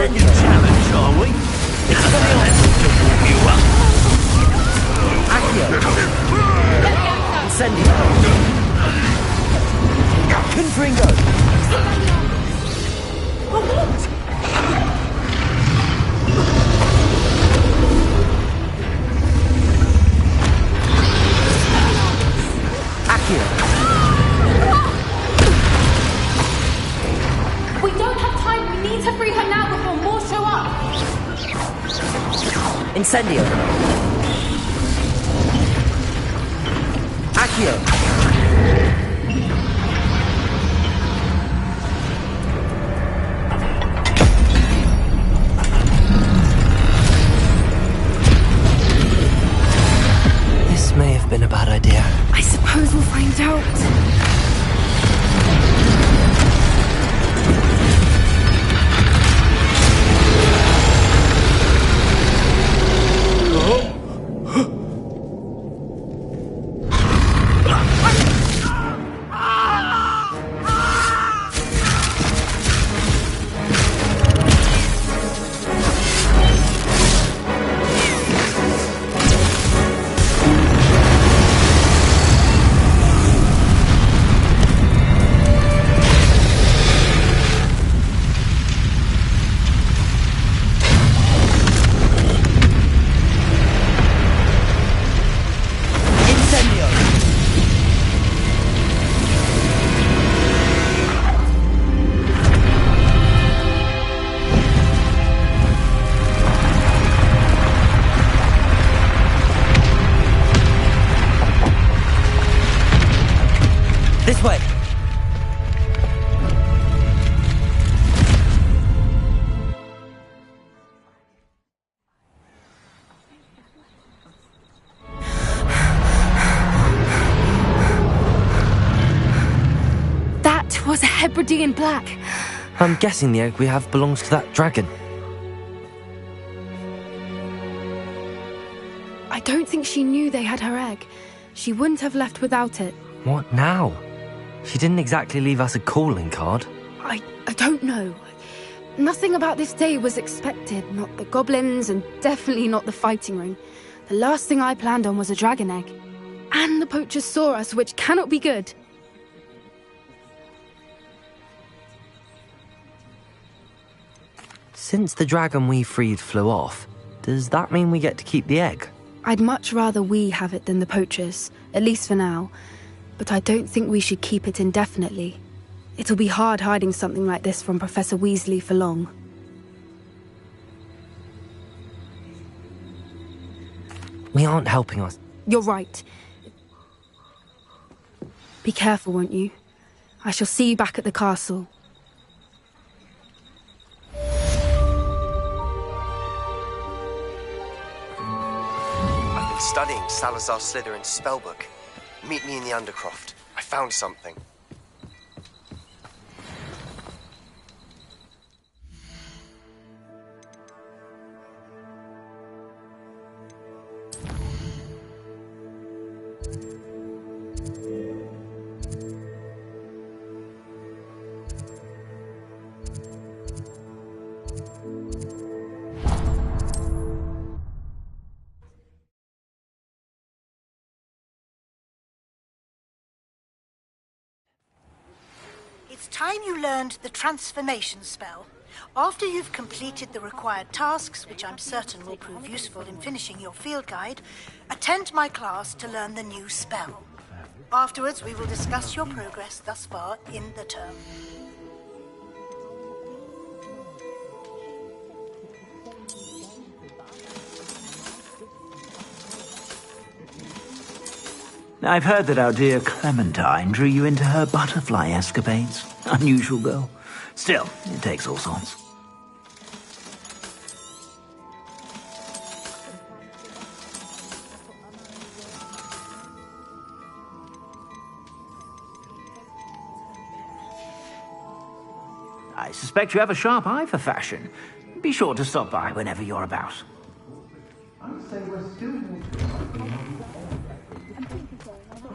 Challenge, are we? Incendio. Confringo. Accio. We don't have time. We need to free her now before more show up. Incendio. Accio. This way! That was a Hebridean black. I'm guessing the egg we have belongs to that dragon. I don't think she knew they had her egg. She wouldn't have left without it. What now? She didn't exactly leave us a calling card. I don't know. Nothing about this day was expected. Not the goblins, and definitely not the fighting ring. The last thing I planned on was a dragon egg. And the poachers saw us, which cannot be good. Since the dragon we freed flew off, does that mean we get to keep the egg? I'd much rather we have it than the poachers, at least for now. But I don't think we should keep it indefinitely. It'll be hard hiding something like this from Professor Weasley for long. We aren't helping us. You're right. Be careful, won't you? I shall see you back at the castle. I've been studying Salazar Slytherin's spellbook. Meet me in the Undercroft. I found something. It's time you learned the transformation spell. After you've completed the required tasks, which I'm certain will prove useful in finishing your field guide, attend my class to learn the new spell. Afterwards, we will discuss your progress thus far in the term. I've heard that our dear Clementine drew you into her butterfly escapades. Unusual girl. Still, it takes all sorts. I suspect you have a sharp eye for fashion. Be sure to stop by whenever you're about.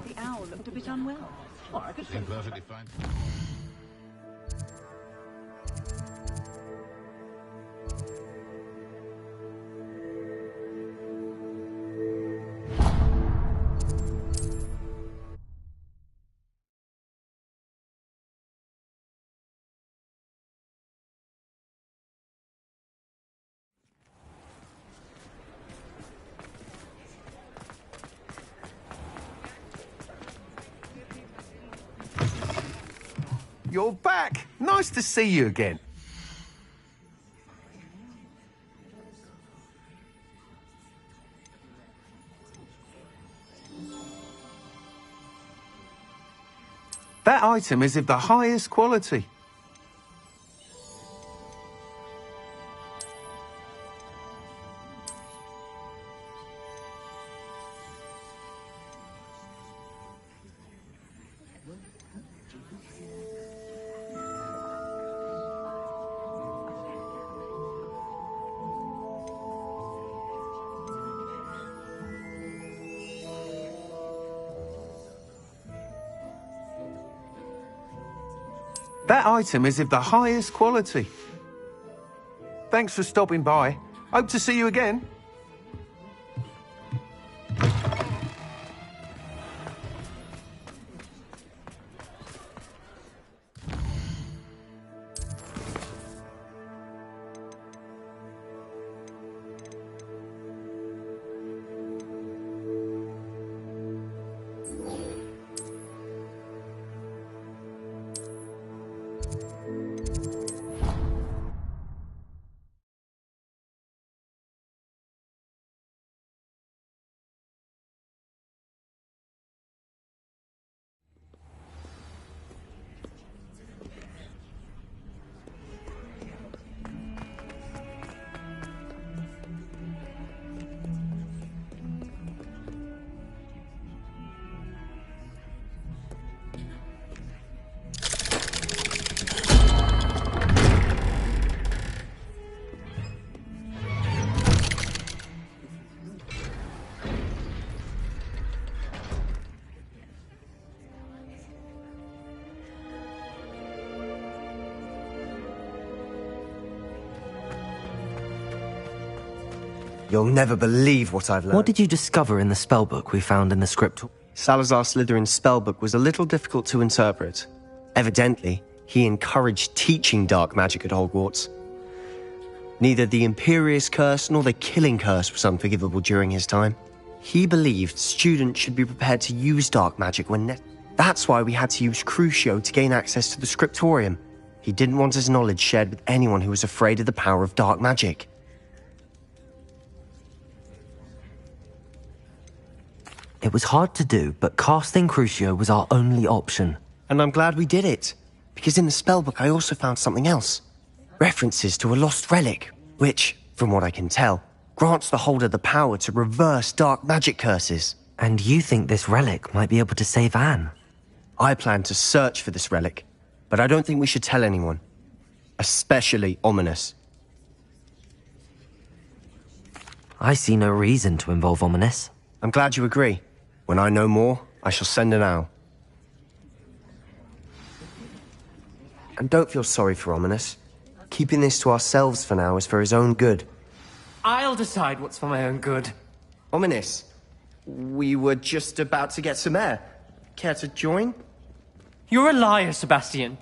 The owl looked a bit unwell. Or I could Seemed perfectly fine. You're back. Nice to see you again. That item is of the highest quality. That item is of the highest quality. Thanks for stopping by. Hope to see you again. You'll never believe what I've learned. What did you discover in the spellbook we found in the script? Salazar Slytherin's spellbook was a little difficult to interpret. Evidently, he encouraged teaching dark magic at Hogwarts. Neither the Imperious Curse nor the Killing Curse was unforgivable during his time. He believed students should be prepared to use dark magic when That's why we had to use Crucio to gain access to the scriptorium. He didn't want his knowledge shared with anyone who was afraid of the power of dark magic. It was hard to do, but casting Crucio was our only option. And I'm glad we did it, because in the spellbook I also found something else. References to a lost relic, which, from what I can tell, grants the holder the power to reverse dark magic curses. And you think this relic might be able to save Anne? I plan to search for this relic, but I don't think we should tell anyone. Especially Ominous. I see no reason to involve Ominous. I'm glad you agree. When I know more, I shall send an owl. And don't feel sorry for Ominous. Keeping this to ourselves for now is for his own good. I'll decide what's for my own good. Ominous, we were just about to get some air. Care to join? You're a liar, Sebastian.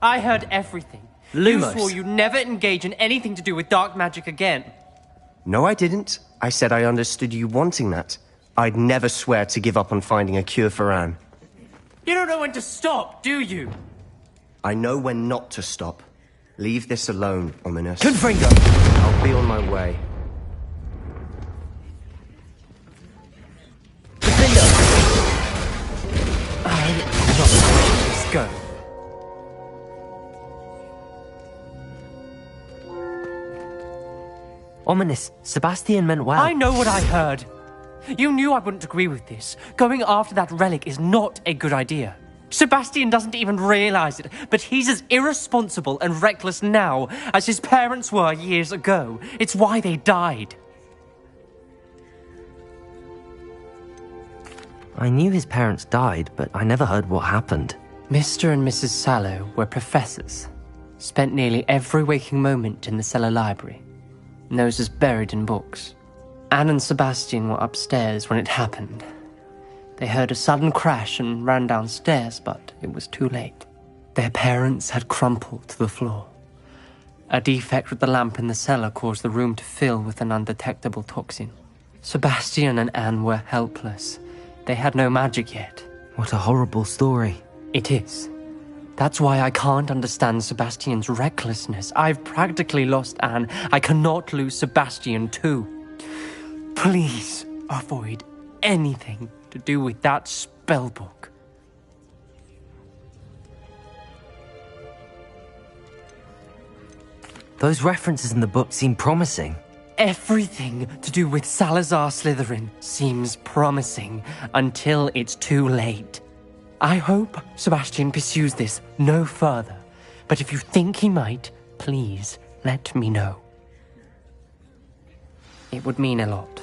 I heard everything. Lumos. You swore you'd never engage in anything to do with dark magic again. No, I didn't. I said I understood you wanting that. I'd never swear to give up on finding a cure for Anne. You don't know when to stop, do you? I know when not to stop. Leave this alone, Ominous. Confringo! I'll be on my way. I'm not letting this go. Ominous, Sebastian meant well. I know what I heard. You knew I wouldn't agree with this. Going after that relic is not a good idea. Sebastian doesn't even realize it, but he's as irresponsible and reckless now as his parents were years ago. It's why they died. I knew his parents died, but I never heard what happened. Mr. and Mrs. Sallow were professors. Spent nearly every waking moment in the cellar library. Noses buried in books. Anne and Sebastian were upstairs when it happened. They heard a sudden crash and ran downstairs, but it was too late. Their parents had crumpled to the floor. A defect with the lamp in the cellar caused the room to fill with an undetectable toxin. Sebastian and Anne were helpless. They had no magic yet. What a horrible story. It is. That's why I can't understand Sebastian's recklessness. I've practically lost Anne. I cannot lose Sebastian too. Please avoid anything to do with that spellbook. Those references in the book seem promising. Everything to do with Salazar Slytherin seems promising until it's too late. I hope Sebastian pursues this no further, but if you think he might, please let me know. It would mean a lot.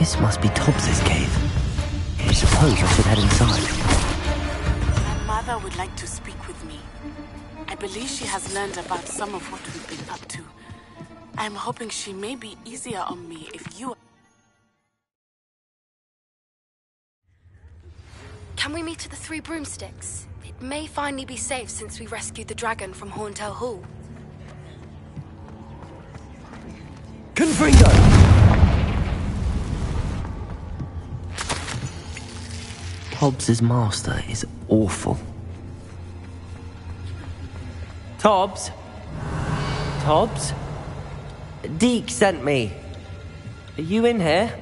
This must be Tobbs's cave. I suppose I should head inside. My mother would like to speak with me. I believe she has learned about some of what we've been up to. I'm hoping she may be easier on me if you... Can we meet at the Three Broomsticks? It may finally be safe since we rescued the dragon from Horntail Hall. Confringo! Tobbs's master is awful. Tobbs? Tobbs? Deke sent me. Are you in here?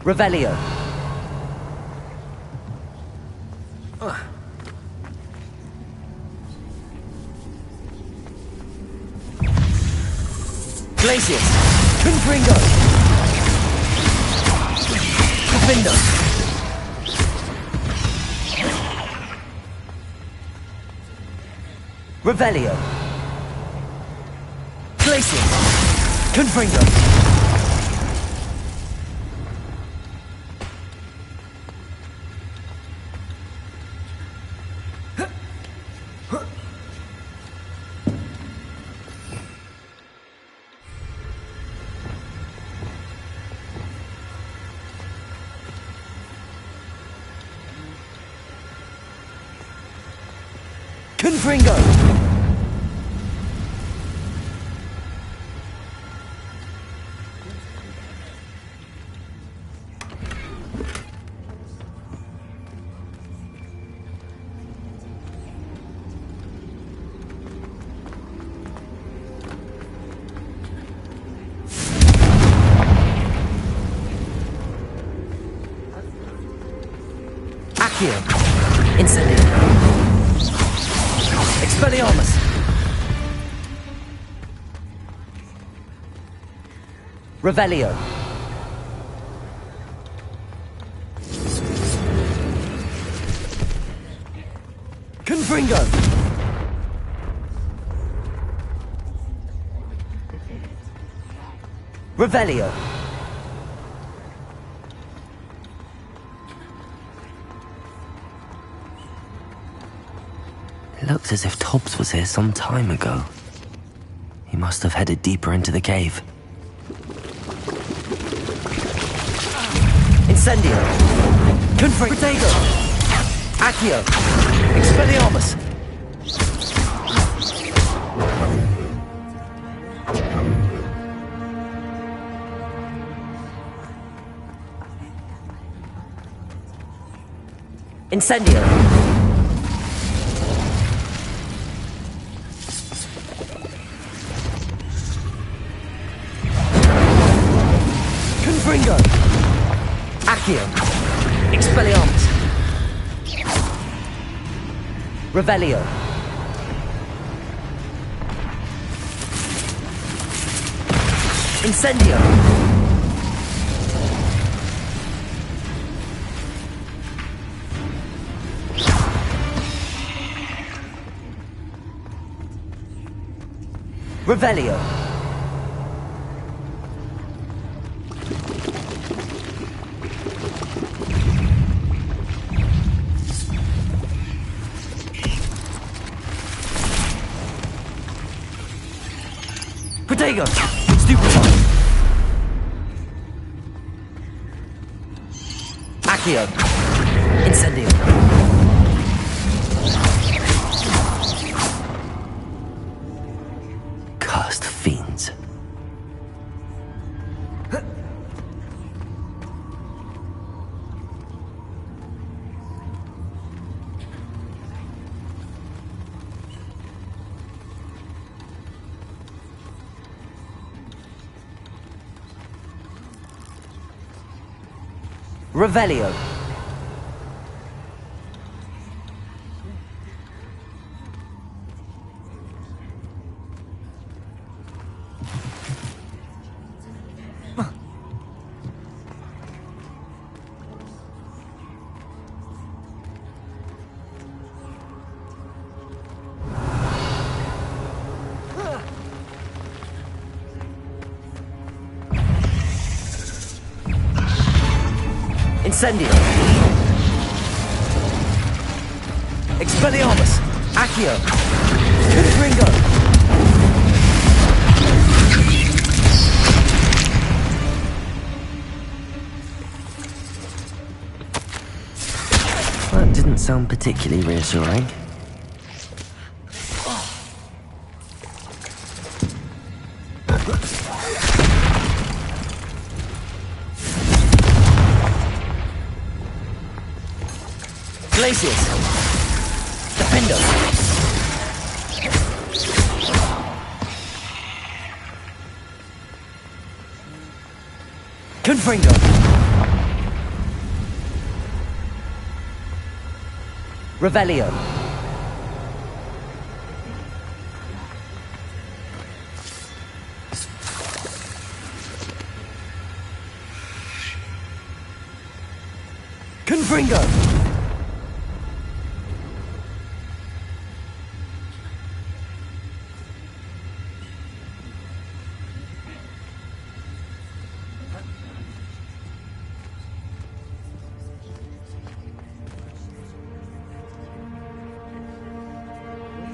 Revelio. Glacius. Confringo. Defendo. Revelio. Glacius. Confringo. Confringo! Accio. Incendio. Expelliarmus! Revelio. Confringo! Revelio. It looks as if Tobbs was here some time ago. He must have headed deeper into the cave. Incendio! Confringo! Accio! Expelliarmus! Incendio! Confringo! Accio! Expelliarmus! Revelio! Incendio! Revelio! Protego! Stupefy! Accio! Incendio! Cursed fiends. Revelio. Incendio. Expelliarmus. Accio. Confringo. That didn't sound particularly reassuring. Glacius. Defendo. Confringo. Revelio. Confringo.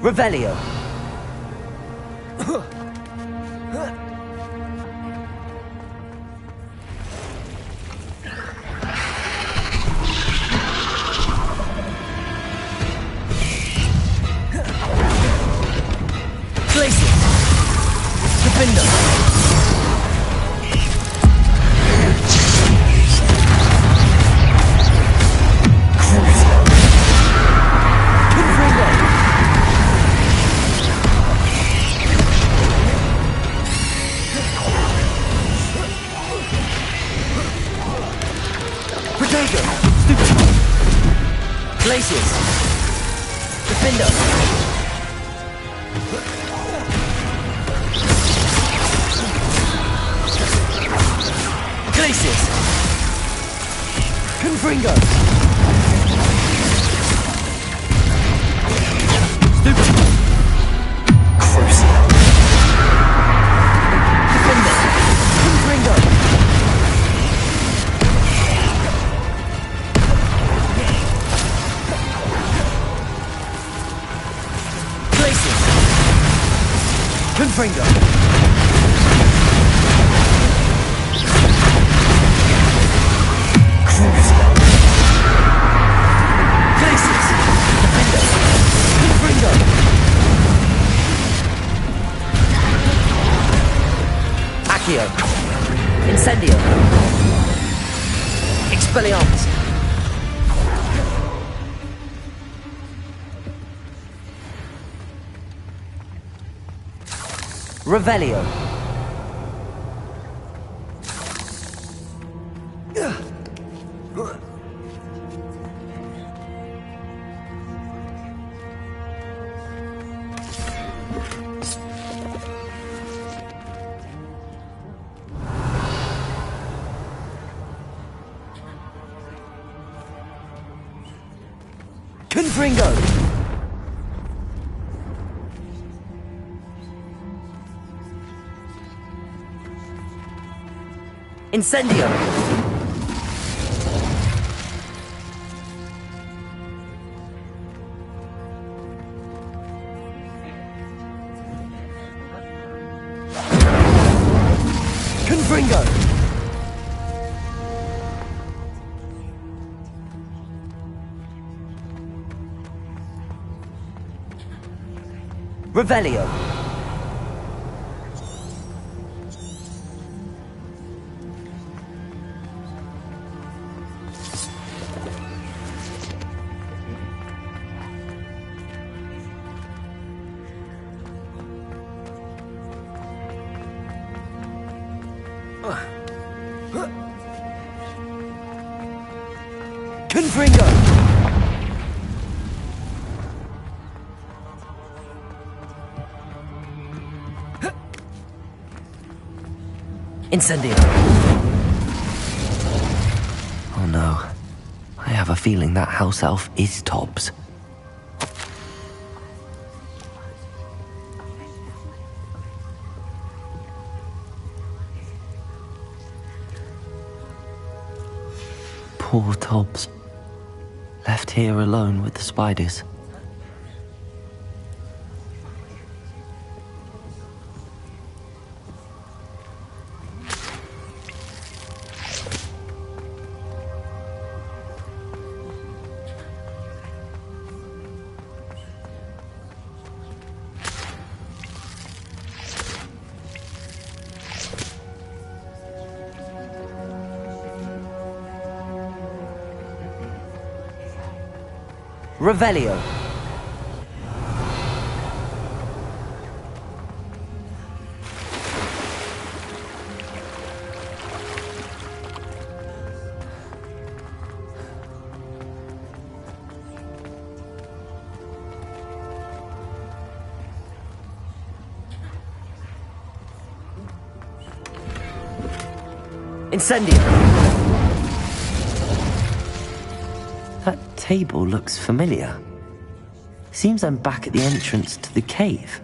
Revelio. Glacius. Defendo. Glacius. Defendo. Glacius. Confringo. Stupid. Crucial. Defendo. Confringo. Confringo. Crucial. Glacius. Defendo. Confringo. Accio. Incendio. Expelliarmus. Revelio. Confringo. Incendio. Confringo. Revelio. Confringo! Incendio! Oh no. I have a feeling that house elf is Tobbs. Poor Tobbs. Left here alone with the spiders. Revelio. Incendio. That table looks familiar. Seems I'm back at the entrance to the cave.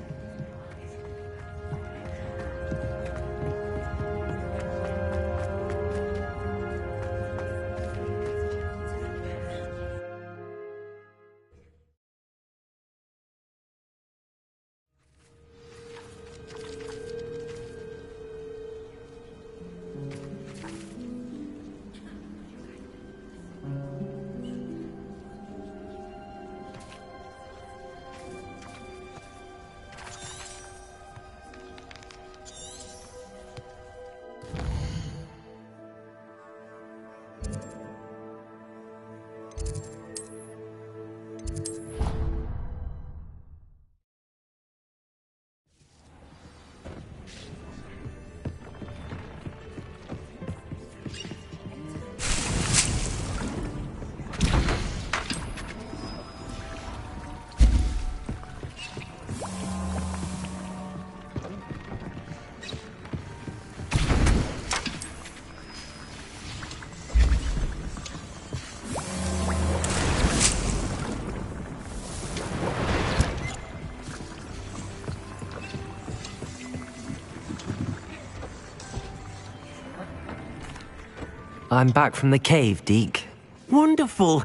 I'm back from the cave, Deke. Wonderful.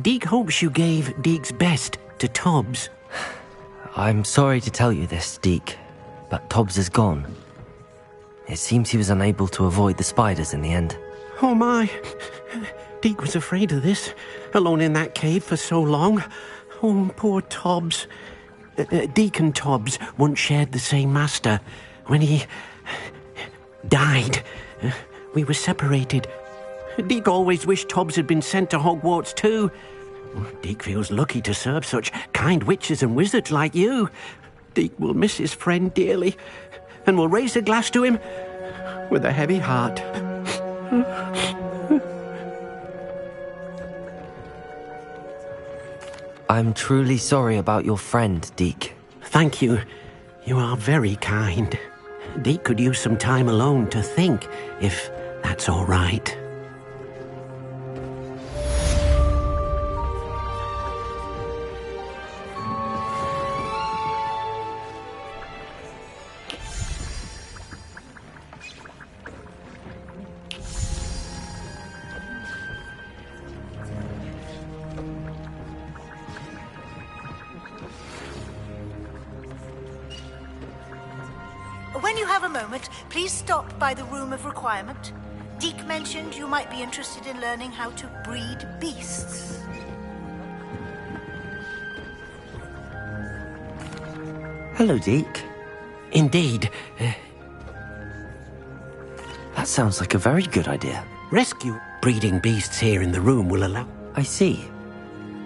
Deke hopes you gave Deke's best to Tobbs. I'm sorry to tell you this, Deke, but Tobbs is gone. It seems he was unable to avoid the spiders in the end. Oh my. Deke was afraid of this, alone in that cave for so long. Oh, poor Tobbs. Deke and Tobbs once shared the same master. When he died, we were separated. Deke always wished Tobbs had been sent to Hogwarts too. Deke feels lucky to serve such kind witches and wizards like you. Deke will miss his friend dearly, and will raise a glass to him with a heavy heart. I'm truly sorry about your friend, Deke. Thank you. You are very kind. Deke could use some time alone to think, if that's all right. When you have a moment, please stop by the Room of Requirement. Deke mentioned you might be interested in learning how to breed beasts. Hello, Deke. Indeed. That sounds like a very good idea. Rescue breeding beasts here in the room will allow... I see.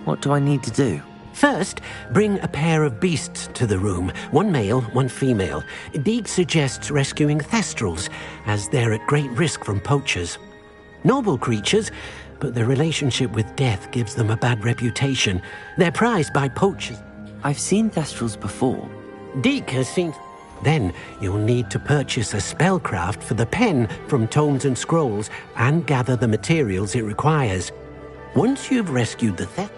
What do I need to do? First, bring a pair of beasts to the room. One male, one female. Deke suggests rescuing thestrals, as they're at great risk from poachers. Noble creatures, but the relationship with death gives them a bad reputation. They're prized by poachers. I've seen Thestrals before. Deke has seen... Then you'll need to purchase a spellcraft for the pen from Tomes and Scrolls and gather the materials it requires. Once you've rescued the theft...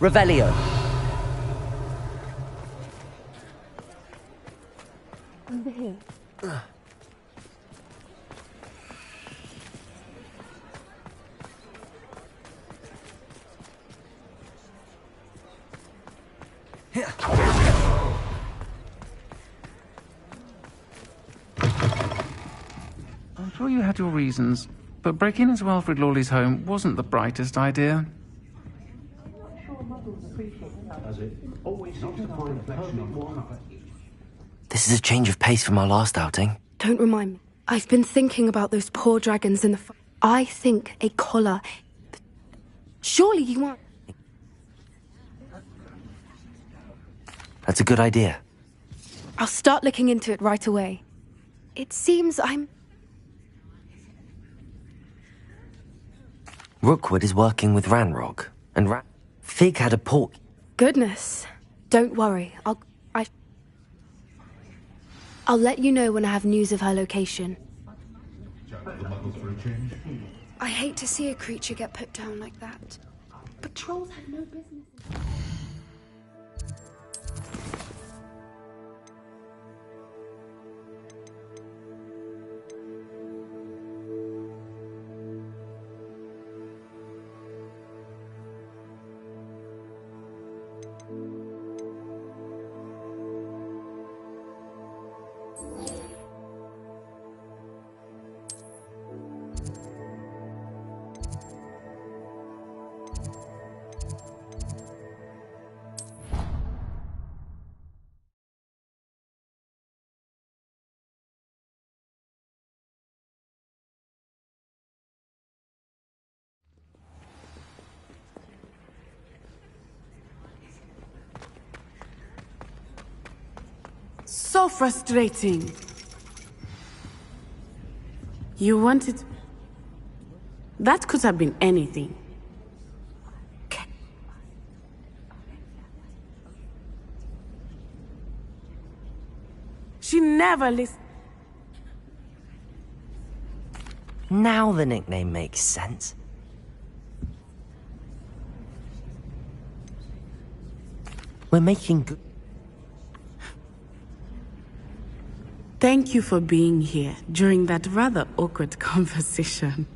Revelio. Over here. I'm sure you had your reasons, but breaking into Wilfred Lawley's home wasn't the brightest idea. This is a change of pace from our last outing. Don't remind me. I've been thinking about those poor dragons in the... I think a collar... Surely you aren't... That's a good idea. I'll start looking into it right away. It seems I'm... Rookwood is working with Ranrock, and Fig had a pork... Goodness. Don't worry. I'll let you know when I have news of her location. I hate to see a creature get put down like that. But trolls have no business... So frustrating. You wanted... That could have been anything. She never listened. Now the nickname makes sense. We're making good... Thank you for being here during that rather awkward conversation.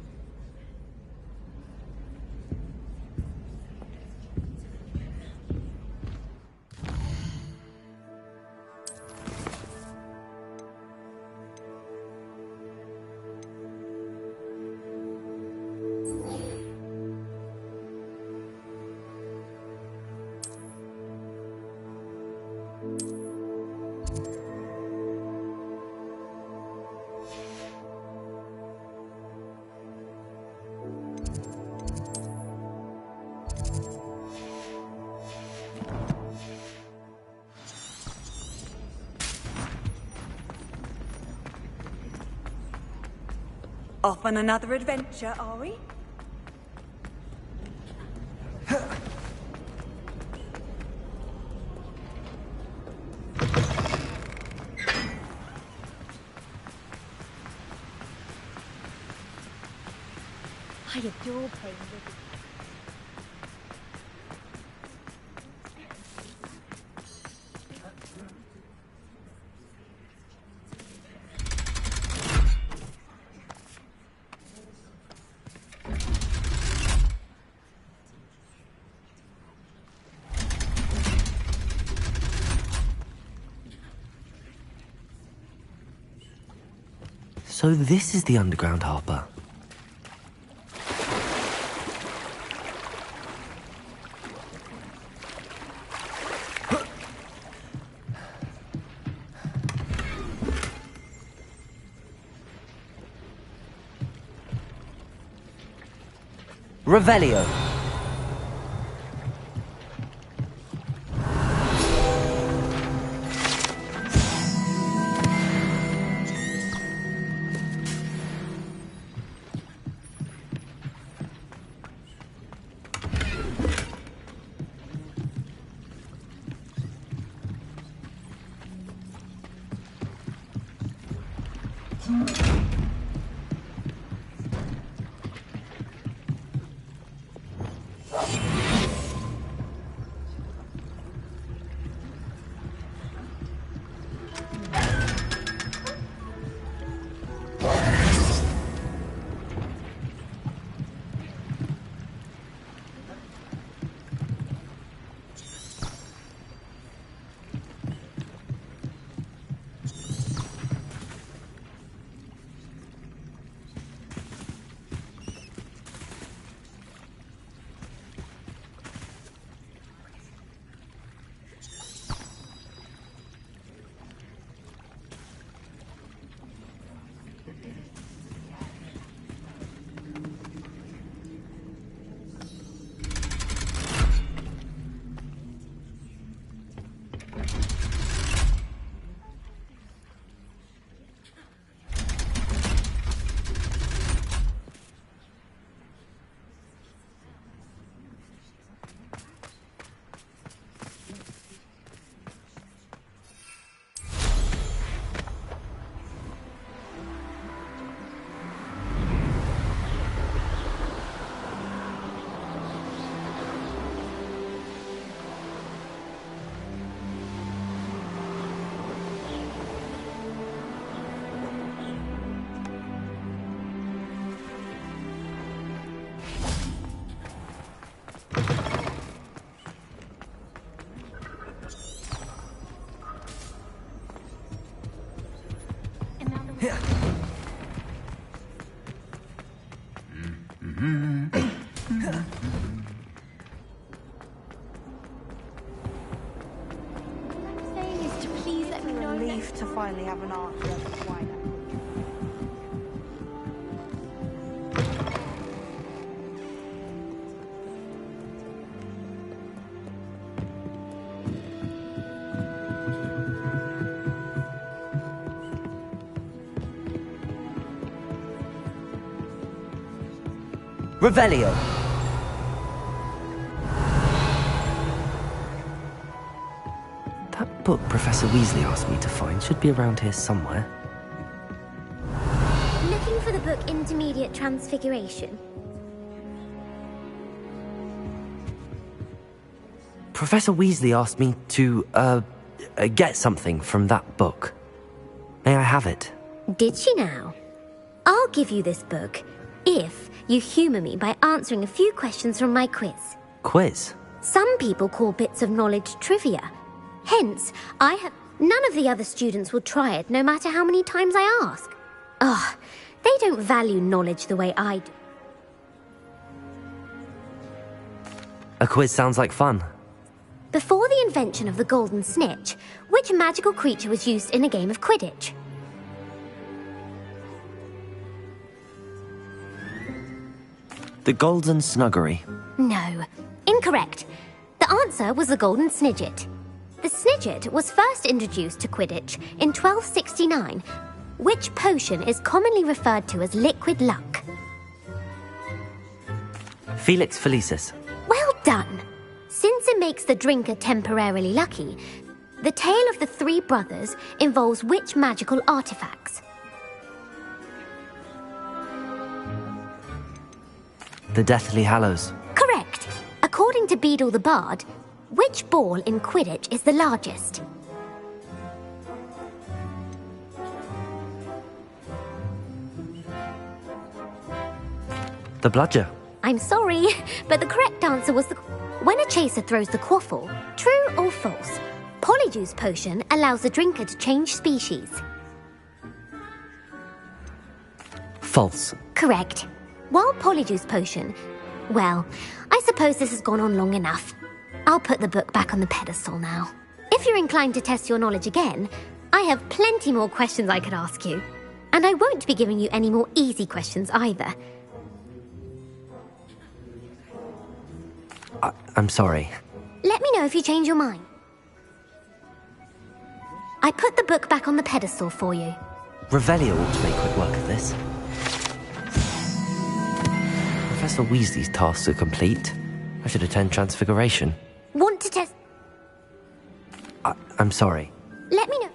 Off on another adventure, are we? I adore playing with So this is the underground harbour. Revelio. To finally have an answer as to why that. Revelio. That book Professor Weasley asked me to find should be around here somewhere. Looking for the book Intermediate Transfiguration. Professor Weasley asked me to, get something from that book. May I have it? Did she now? I'll give you this book if you humour me by answering a few questions from my quiz. Quiz? Some people call bits of knowledge trivia. Hence, none of the other students will try it no matter how many times I ask. Ugh, they don't value knowledge the way I do. A quiz sounds like fun. Before the invention of the golden snitch, which magical creature was used in a game of Quidditch? The Golden Snuggery. No, incorrect. The answer was the golden snidget. The snidget was first introduced to Quidditch in 1269, Which potion is commonly referred to as liquid luck? Felix Felicis. Well done! Since it makes the drinker temporarily lucky, the tale of the three brothers involves which magical artifacts? The Deathly Hallows. Correct. According to Beadle the Bard, which ball in Quidditch is the largest? The Bludger. I'm sorry, but the correct answer was when a chaser throws the quaffle. True or false? Polyjuice potion allows the drinker to change species. False. Correct. While Polyjuice potion... Well, I suppose this has gone on long enough. I'll put the book back on the pedestal now. If you're inclined to test your knowledge again, I have plenty more questions I could ask you. And I won't be giving you any more easy questions either. I'm sorry. Let me know if you change your mind. I put the book back on the pedestal for you. Revelio ought to make quick work of this. Professor Weasley's tasks are complete. I should attend Transfiguration. Want to test... I'm sorry. Let me know.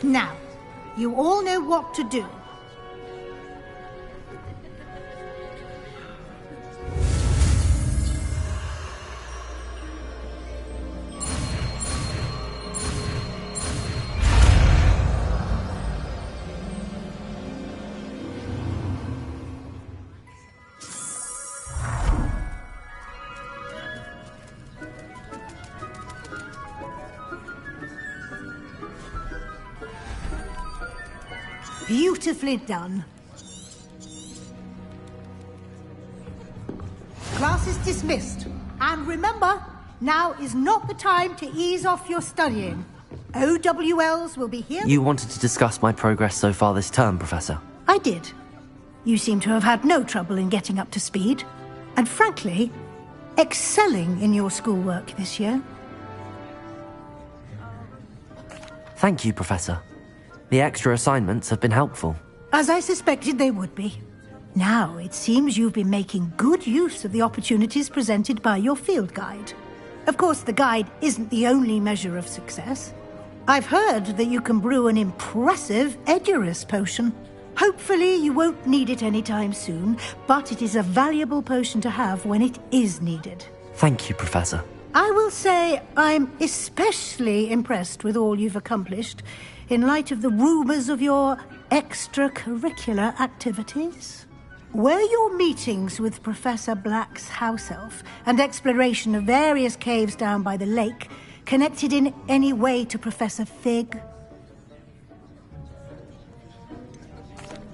Now, you all know what to do. Beautifully done. Class is dismissed. And remember, now is not the time to ease off your studying. OWLs will be here. You wanted to discuss my progress so far this term, Professor. I did. You seem to have had no trouble in getting up to speed. And frankly, excelling in your schoolwork this year. Thank you, Professor. The extra assignments have been helpful. As I suspected they would be. Now, it seems you've been making good use of the opportunities presented by your field guide. Of course, the guide isn't the only measure of success. I've heard that you can brew an impressive Edurus potion. Hopefully, you won't need it anytime soon, but it is a valuable potion to have when it is needed. Thank you, Professor. I will say I'm especially impressed with all you've accomplished in light of the rumors of your extracurricular activities. Were your meetings with Professor Black's house elf and exploration of various caves down by the lake connected in any way to Professor Fig?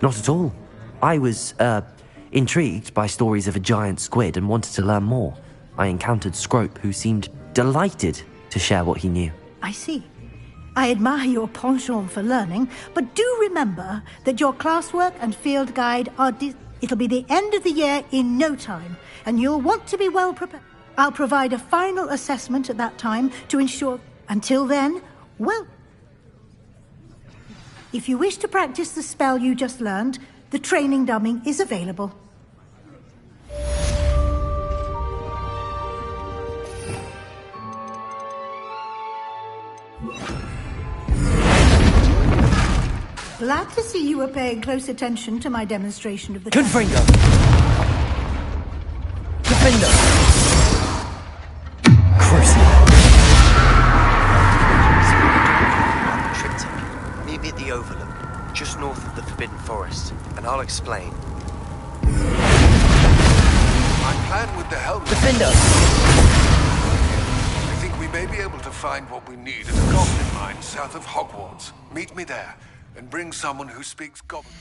Not at all. I was, intrigued by stories of a giant squid and wanted to learn more. I encountered Scrope, who seemed delighted to share what he knew. I see. I admire your penchant for learning, but do remember that your classwork and field guide are... It'll be the end of the year in no time, and you'll want to be well prepared. I'll provide a final assessment at that time to ensure... Until then, well... If you wish to practice the spell you just learned, the training dummy is available. Glad to see you were paying close attention to my demonstration of the... Confringo! Defender! Crucible! Triptych. Meet me at the Overlook, just north of the Forbidden Forest, and I'll explain. My plan with the helmet... Defender! I think we may be able to find what we need at a goblin mine south of Hogwarts. Meet me there, and bring someone who speaks goblin.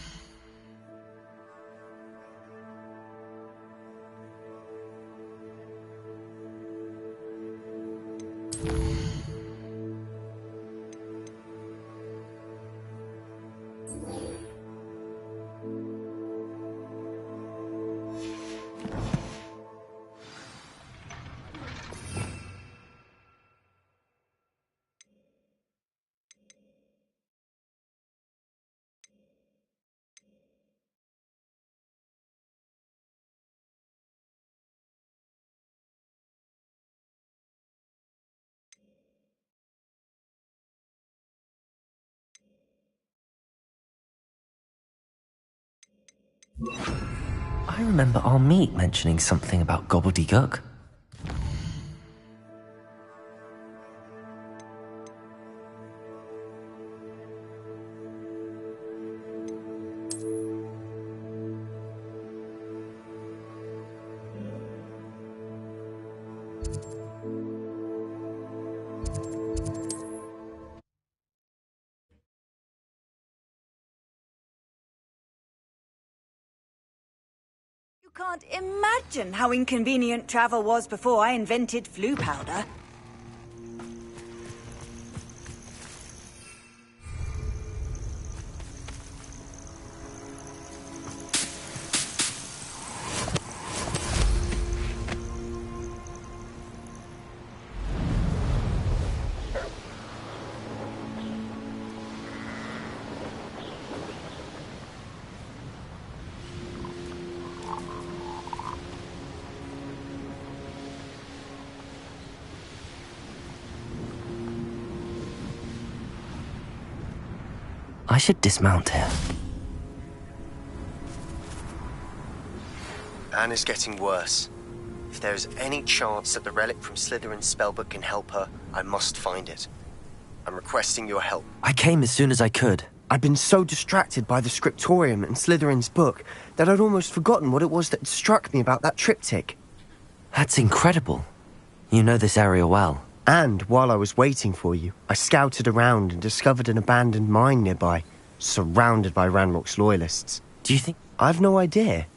I remember our meet mentioning something about gobbledygook. You can't imagine how inconvenient travel was before I invented flu powder. I should dismount here. Anne is getting worse. If there is any chance that the relic from Slytherin's spellbook can help her, I must find it. I'm requesting your help. I came as soon as I could. I'd been so distracted by the scriptorium and Slytherin's book that I'd almost forgotten what it was that struck me about that triptych. That's incredible. You know this area well. And while I was waiting for you, I scouted around and discovered an abandoned mine nearby, surrounded by Ranrock's loyalists. Do you think... I've no idea.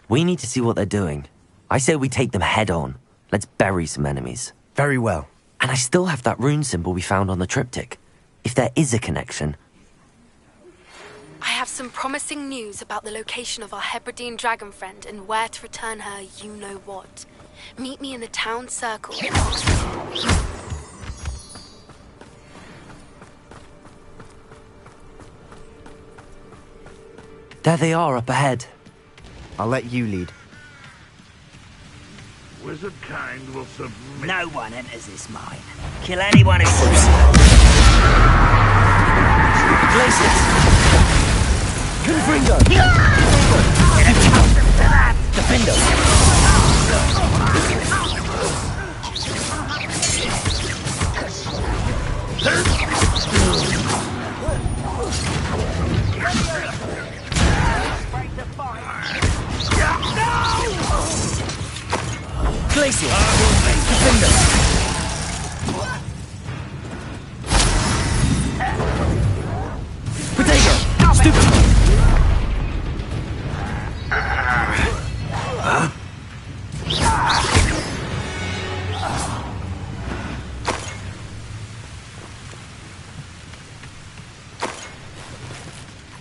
We need to see what they're doing. I say we take them head on. Let's bury some enemies. Very well. And I still have that rune symbol we found on the triptych. If there is a connection. I have some promising news about the location of our Hebridean dragon friend and where to return her you-know-what. Meet me in the town circle in Oxford. There they are up ahead. I'll let you lead. Wizard kind will submit. No one enters this mine. Kill anyone who Glacius! Confringo! Defendo! Glacius! Defendo! Potato! Stupid!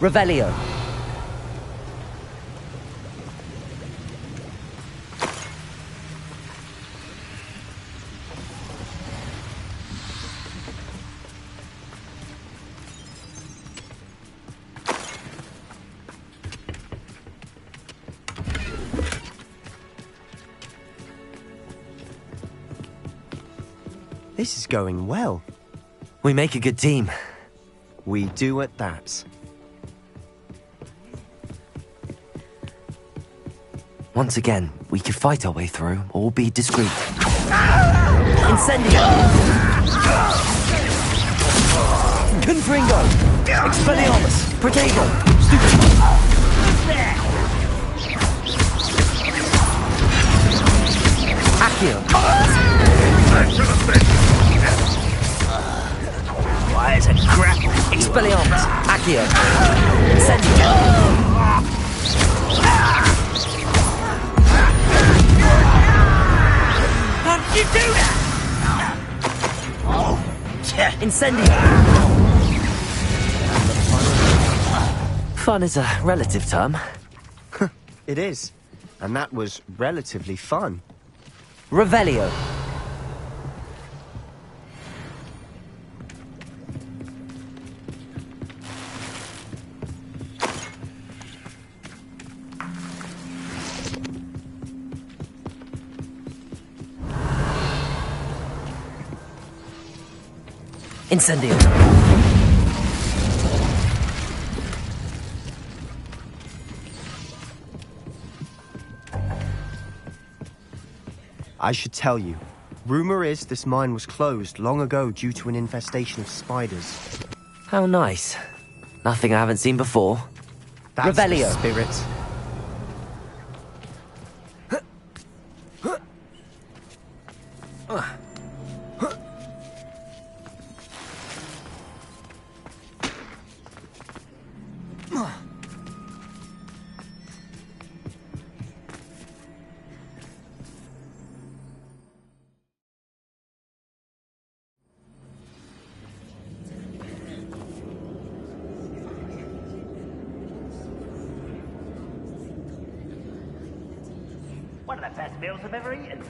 Revelio. This is going well. We make a good team. We do at that. Once again, we could fight our way through or be discreet. Incendio! Confringo! Expelliarmus! Protego! Accio! Why is it grapple? Expelliarmus! Accio! Incendio! How did you do that? Incendio! Fun is a relative term. It is. And that was relatively fun. Revelio. Incendio. I should tell you. Rumor is this mine was closed long ago due to an infestation of spiders. How nice. Nothing I haven't seen before. That's the Revelio. spirit. One of the best meals I've ever eaten.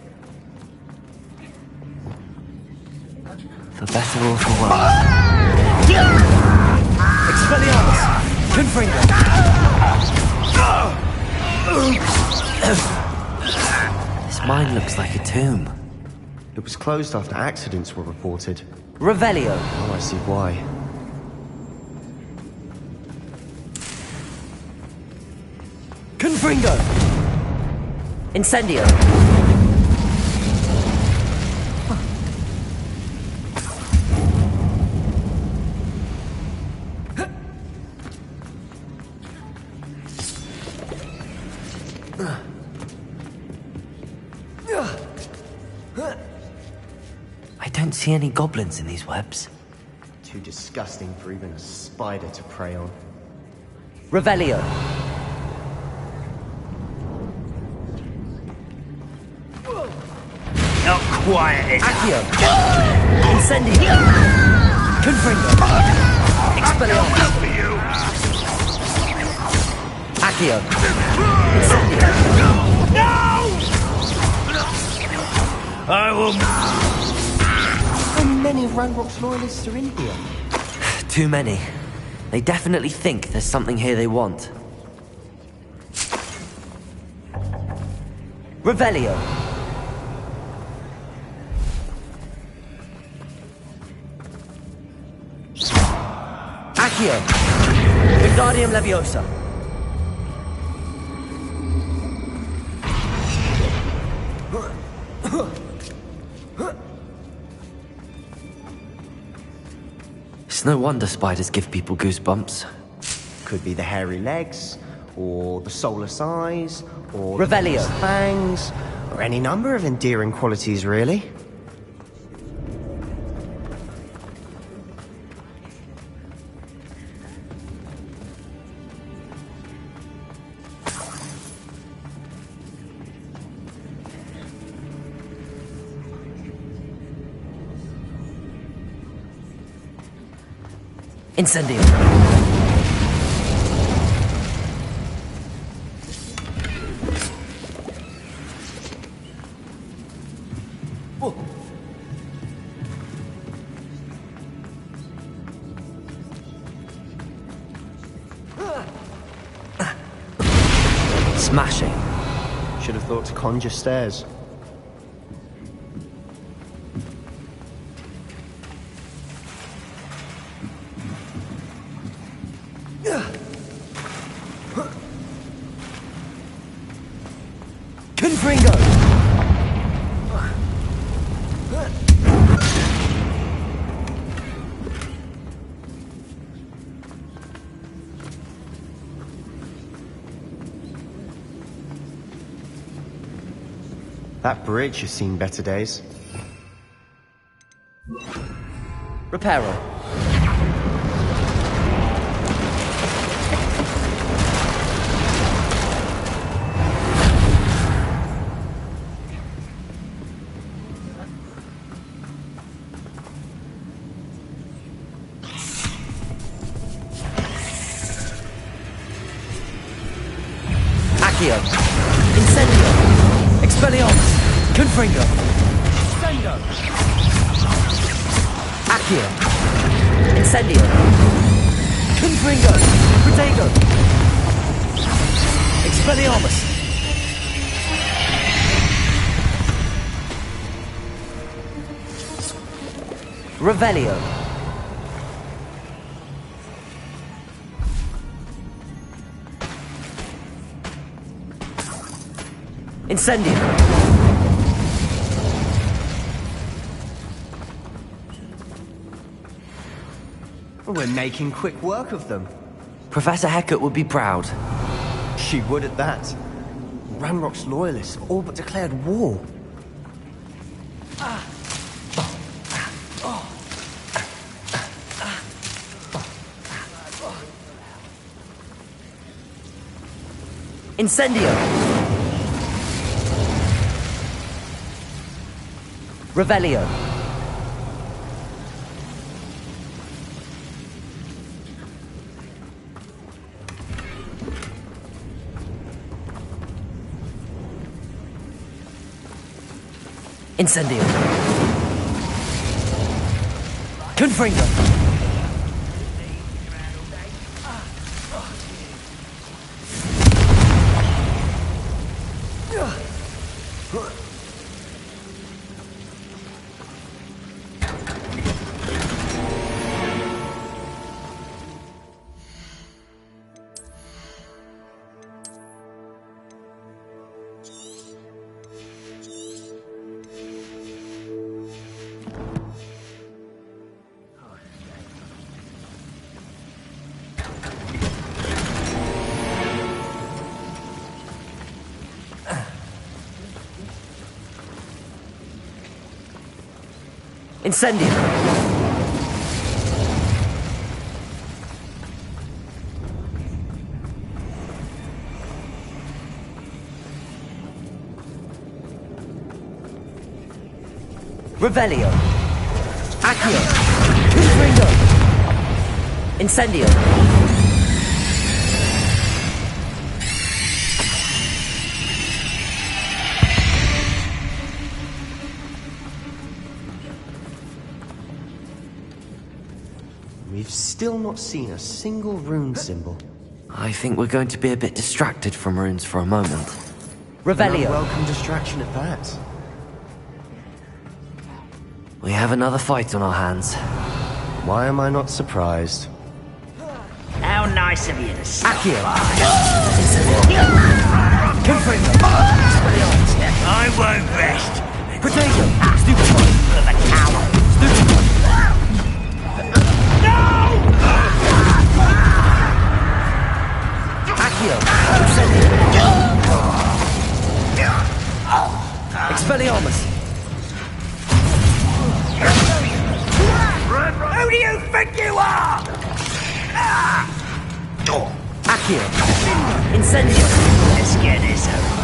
For better or for worse. Expelliarmus! Confringo! This mine looks like a tomb. It was closed after accidents were reported. Revelio. Oh, I see why. Confringo! Incendio! I don't see any goblins in these webs. Too disgusting for even a spider to prey on. Revelio. quiet. Accio! Incendio! Confringo! Expelliarmus! Accio! Incendio! I will... How many Ranrock's loyalists are in here? Too many. They definitely think there's something here they want. Revelio! Accio! Wingardium Leviosa! It's no wonder spiders give people goosebumps. Could be the hairy legs, or the soulless eyes, or Revelio. the fangs, or any number of endearing qualities, really. Incendio! Smashing. Should have thought to conjure stairs. Confringo! That bridge has seen better days. Reparo. Accio. Incendio. Expelliarmus. Confringo. Sendo. Accio. Incendio. Confringo. Protego. Expelliarmus. Revelio. Incendio. We're making quick work of them. Professor Hecat would be proud. She would at that. Ranrock's loyalists have all but declared war. Incendio. Revelio. Incendio. Confringo. Incendio. Revelio. Accio. Confringo. Incendio. We've still not seen a single rune symbol. I think we're going to be a bit distracted from runes for a moment. An Revelio. unwelcome distraction at that. We have another fight on our hands. Why am I not surprised? How nice of you to stop Accio. by. I won't rest. Potato. Stupefy. For the coward. Stupefy. Accio. Expelliarmus. Who do you think you are? Accio. Incendio. Let's get this over.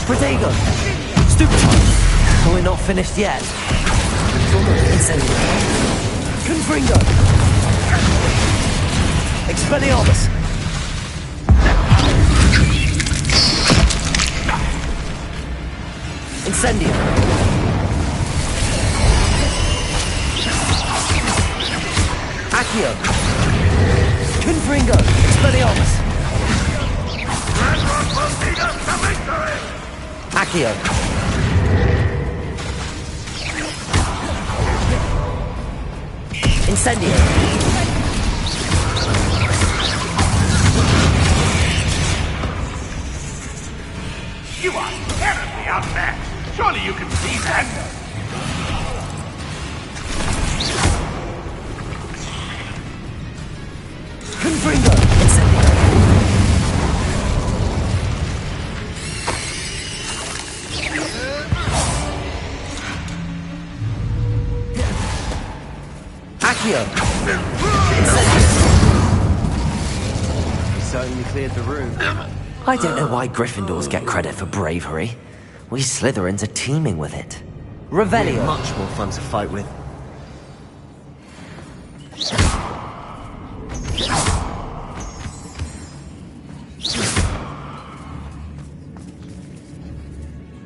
Protego. Stupefy. We're not finished yet. Incendio. Confringo. Expelliarmus. Incendio. Accio. Confringo. Expelliarmus. Accio. Incendio. You are terribly outmatched. Surely you can see that. Confringo. Incendio. Accio. Incendio. He certainly cleared the room. I don't know why Gryffindors get credit for bravery. We Slytherins are teeming with it. Revelio. We're much more fun to fight with.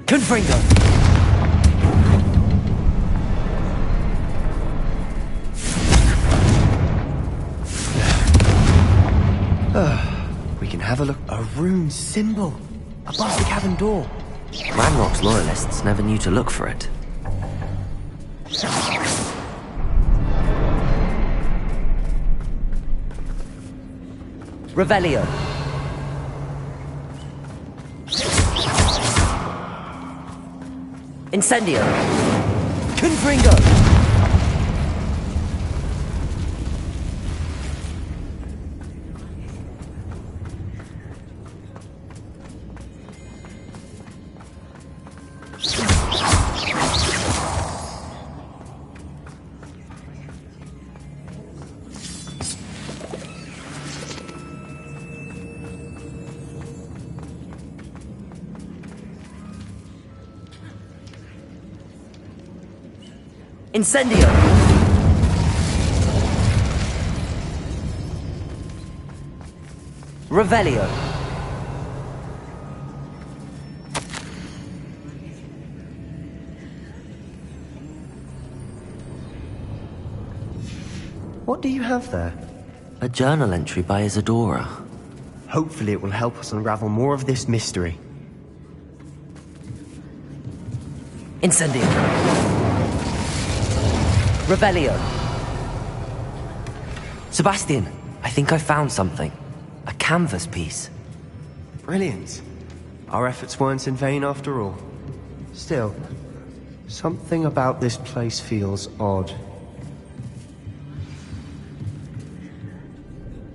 Confringo. We can have a look. A rune symbol above the cabin door. Ranrock's loyalists never knew to look for it. Revelio. Incendio. Confringo. Incendio. Revelio. What do you have there? A journal entry by Isadora. Hopefully it will help us unravel more of this mystery. Incendio. Revelio. Sebastian, I think I found something. A canvas piece. Brilliant. Our efforts weren't in vain after all. Still, something about this place feels odd.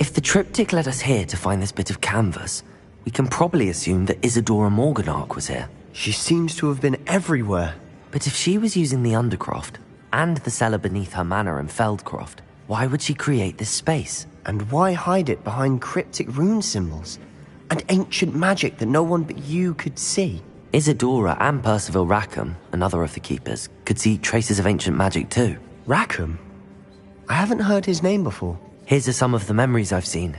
If the triptych led us here to find this bit of canvas, we can probably assume that Isadora Morganach was here. She seems to have been everywhere. But if she was using the Undercroft, and the cellar beneath her manor in Feldcroft, why would she create this space? And why hide it behind cryptic rune symbols? And ancient magic that no one but you could see. Isadora and Percival Rackham, another of the keepers, could see traces of ancient magic too. Rackham? I haven't heard his name before. His are some of the memories I've seen.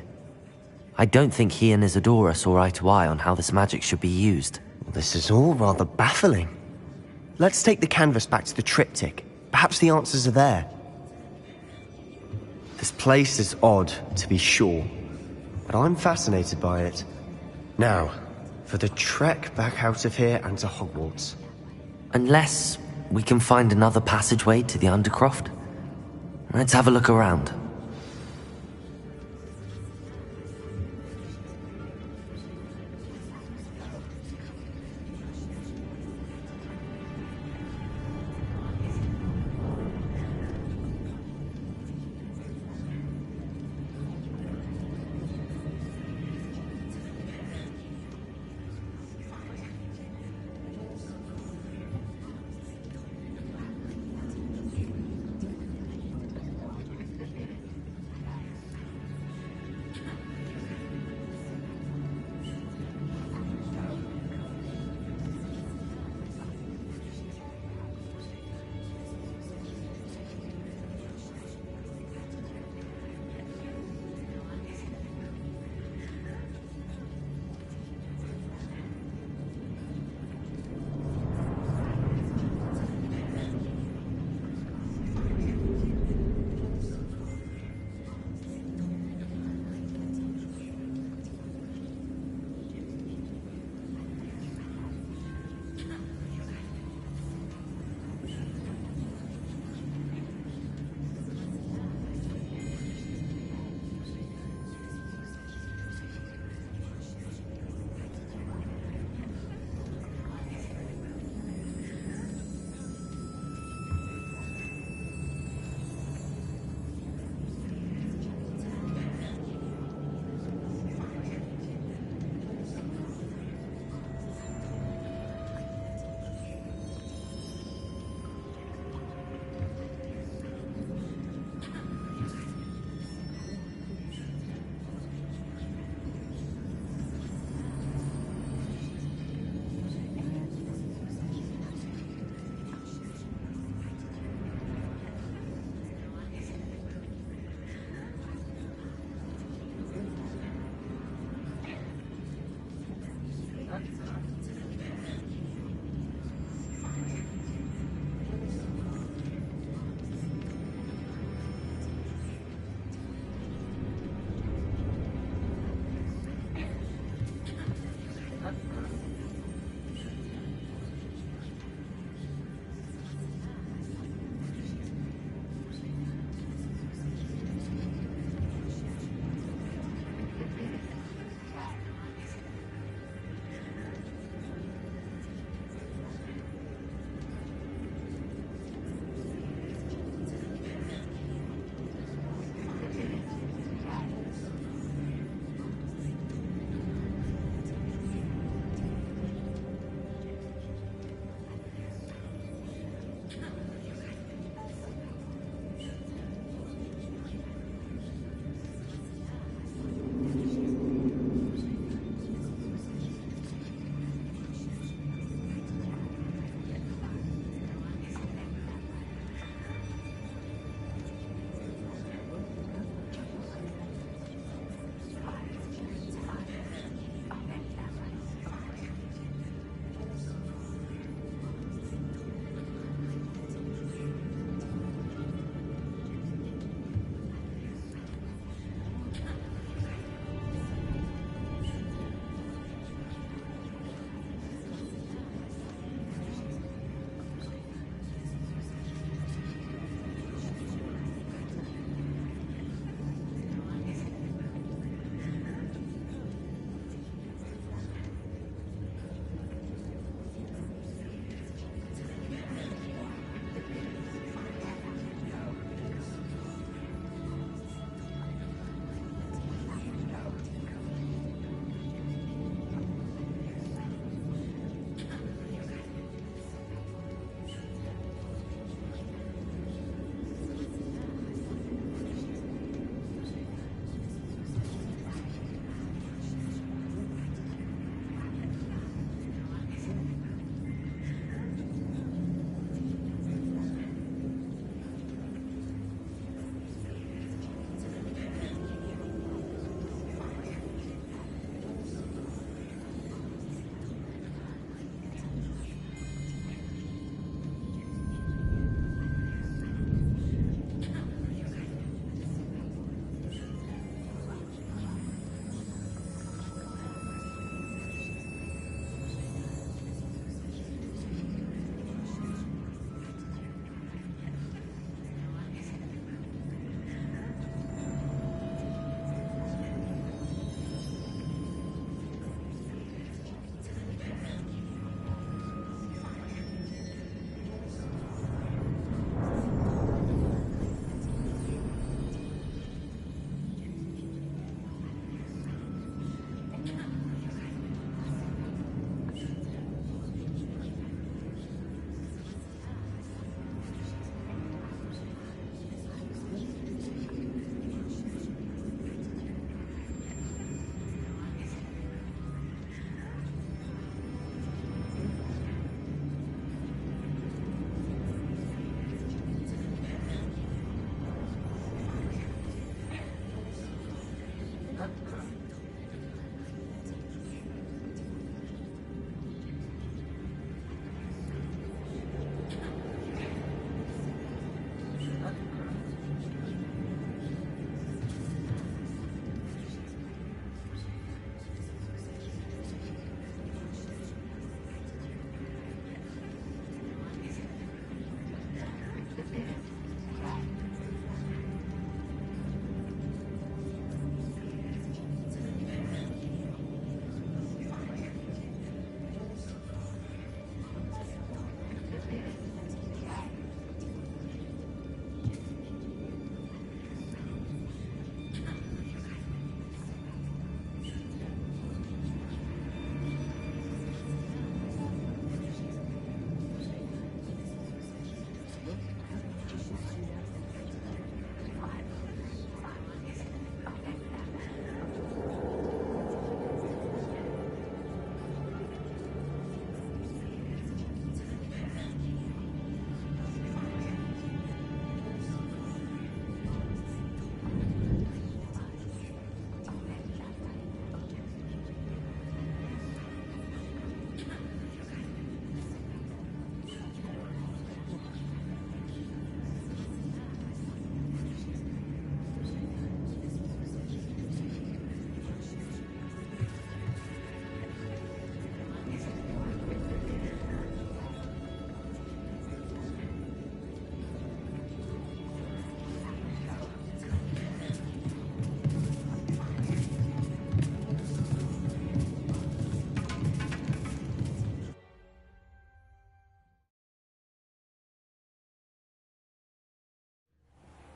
I don't think he and Isadora saw eye to eye on how this magic should be used. This is all rather baffling. Let's take the canvas back to the triptych. Perhaps the answers are there. This place is odd, to be sure, but I'm fascinated by it. Now, for the trek back out of here and to Hogwarts. Unless we can find another passageway to the Undercroft. Let's have a look around.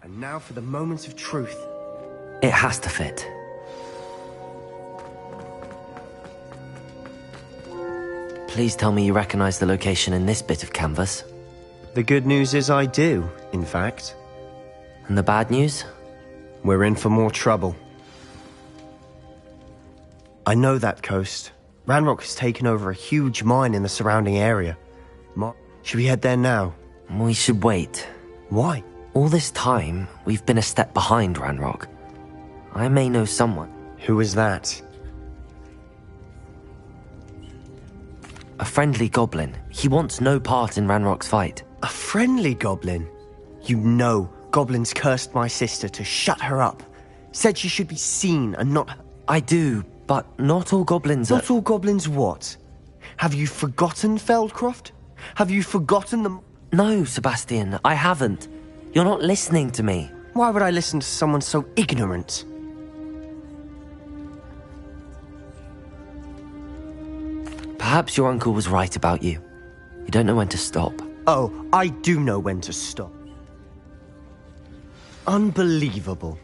And now for the moment of truth. It has to fit. Please tell me you recognize the location in this bit of canvas. The good news is I do, in fact. And the bad news? We're in for more trouble. I know that coast. Ranrock has taken over a huge mine in the surrounding area. Should we head there now? We should wait. Why? All this time, we've been a step behind Ranrock. I may know someone. Who is that? A friendly goblin. He wants no part in Ranrock's fight. A friendly goblin? You know, goblins cursed my sister to shut her up. Said she should be seen and not... I do, but not all goblins are... Not all goblins what? Have you forgotten Feldcroft? Have you forgotten them? No, Sebastian, I haven't. You're not listening to me. Why would I listen to someone so ignorant? Perhaps your uncle was right about you. You don't know when to stop. Oh, I do know when to stop. Unbelievable.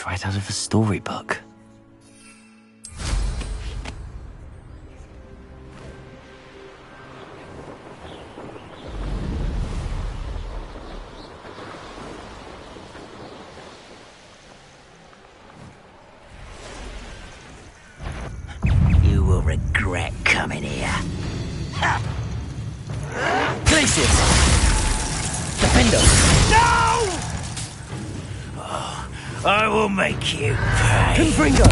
It's right out of a storybook. You will regret coming here. Glacius! Defender! No! Oh, I will make you pay. Confringo!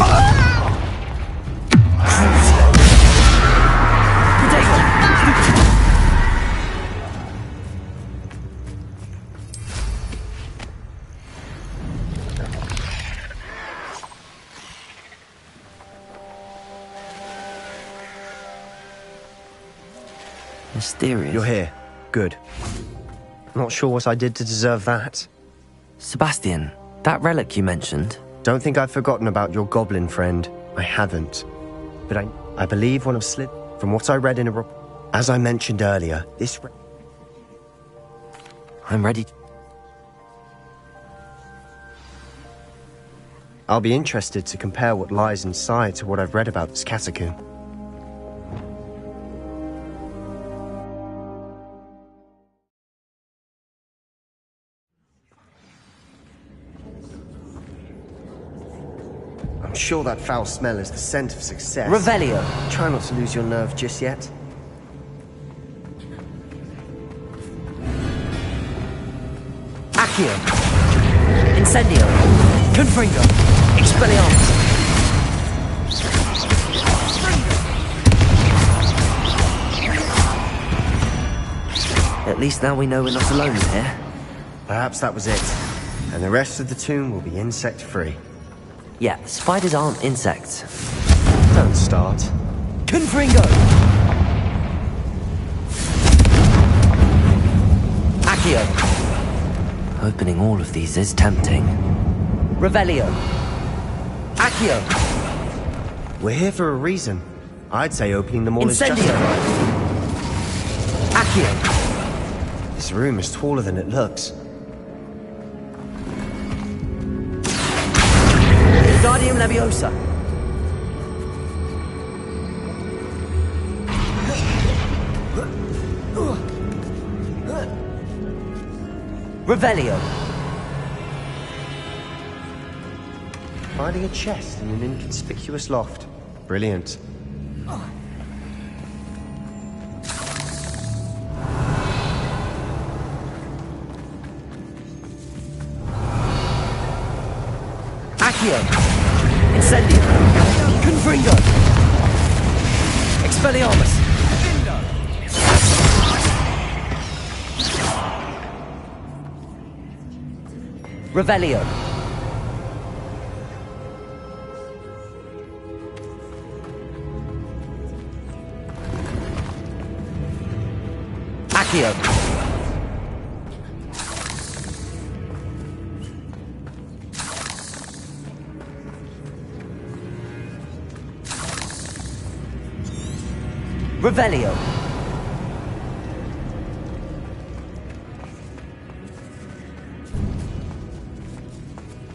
Mysterious. You're here. Good. Not sure what I did to deserve that. Sebastian, that relic you mentioned. Don't think I've forgotten about your goblin friend. I haven't. But I believe one of Slid... From what I read in a report... As I mentioned earlier, this... I'm ready. I'll be interested to compare what lies inside to what I've read about this catacomb. I'm sure that foul smell is the scent of success. Revelio! Try not to lose your nerve just yet. Accio! Incendio! Confringo! Expelliarmus! At least now we know we're not alone here. Perhaps that was it. And the rest of the tomb will be insect-free. Yeah, spiders aren't insects. Don't start. Confringo! Accio! Opening all of these is tempting. Revelio! Accio! We're here for a reason. I'd say opening them all is Incendio! justified. Accio! This room is taller than it looks. Guardium Leviosa! Revelio! Finding a chest in an inconspicuous loft. Brilliant. Accio! Incendio! Confringo! Expelliarmus! Revelio! Accio! Revelio!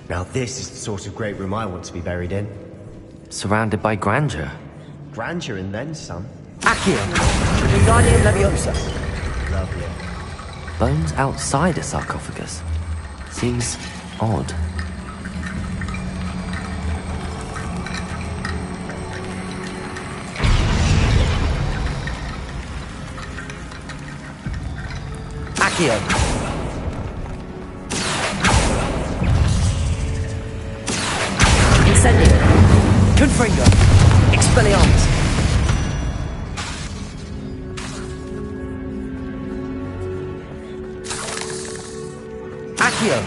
Now this is the sort of great room I want to be buried in. Surrounded by grandeur. Grandeur and then some. Accio! Guardium Leviosa! Lovely. Bones outside a sarcophagus. Seems odd. Accio! Incendio! Confringo! Expelliarmus! Accio!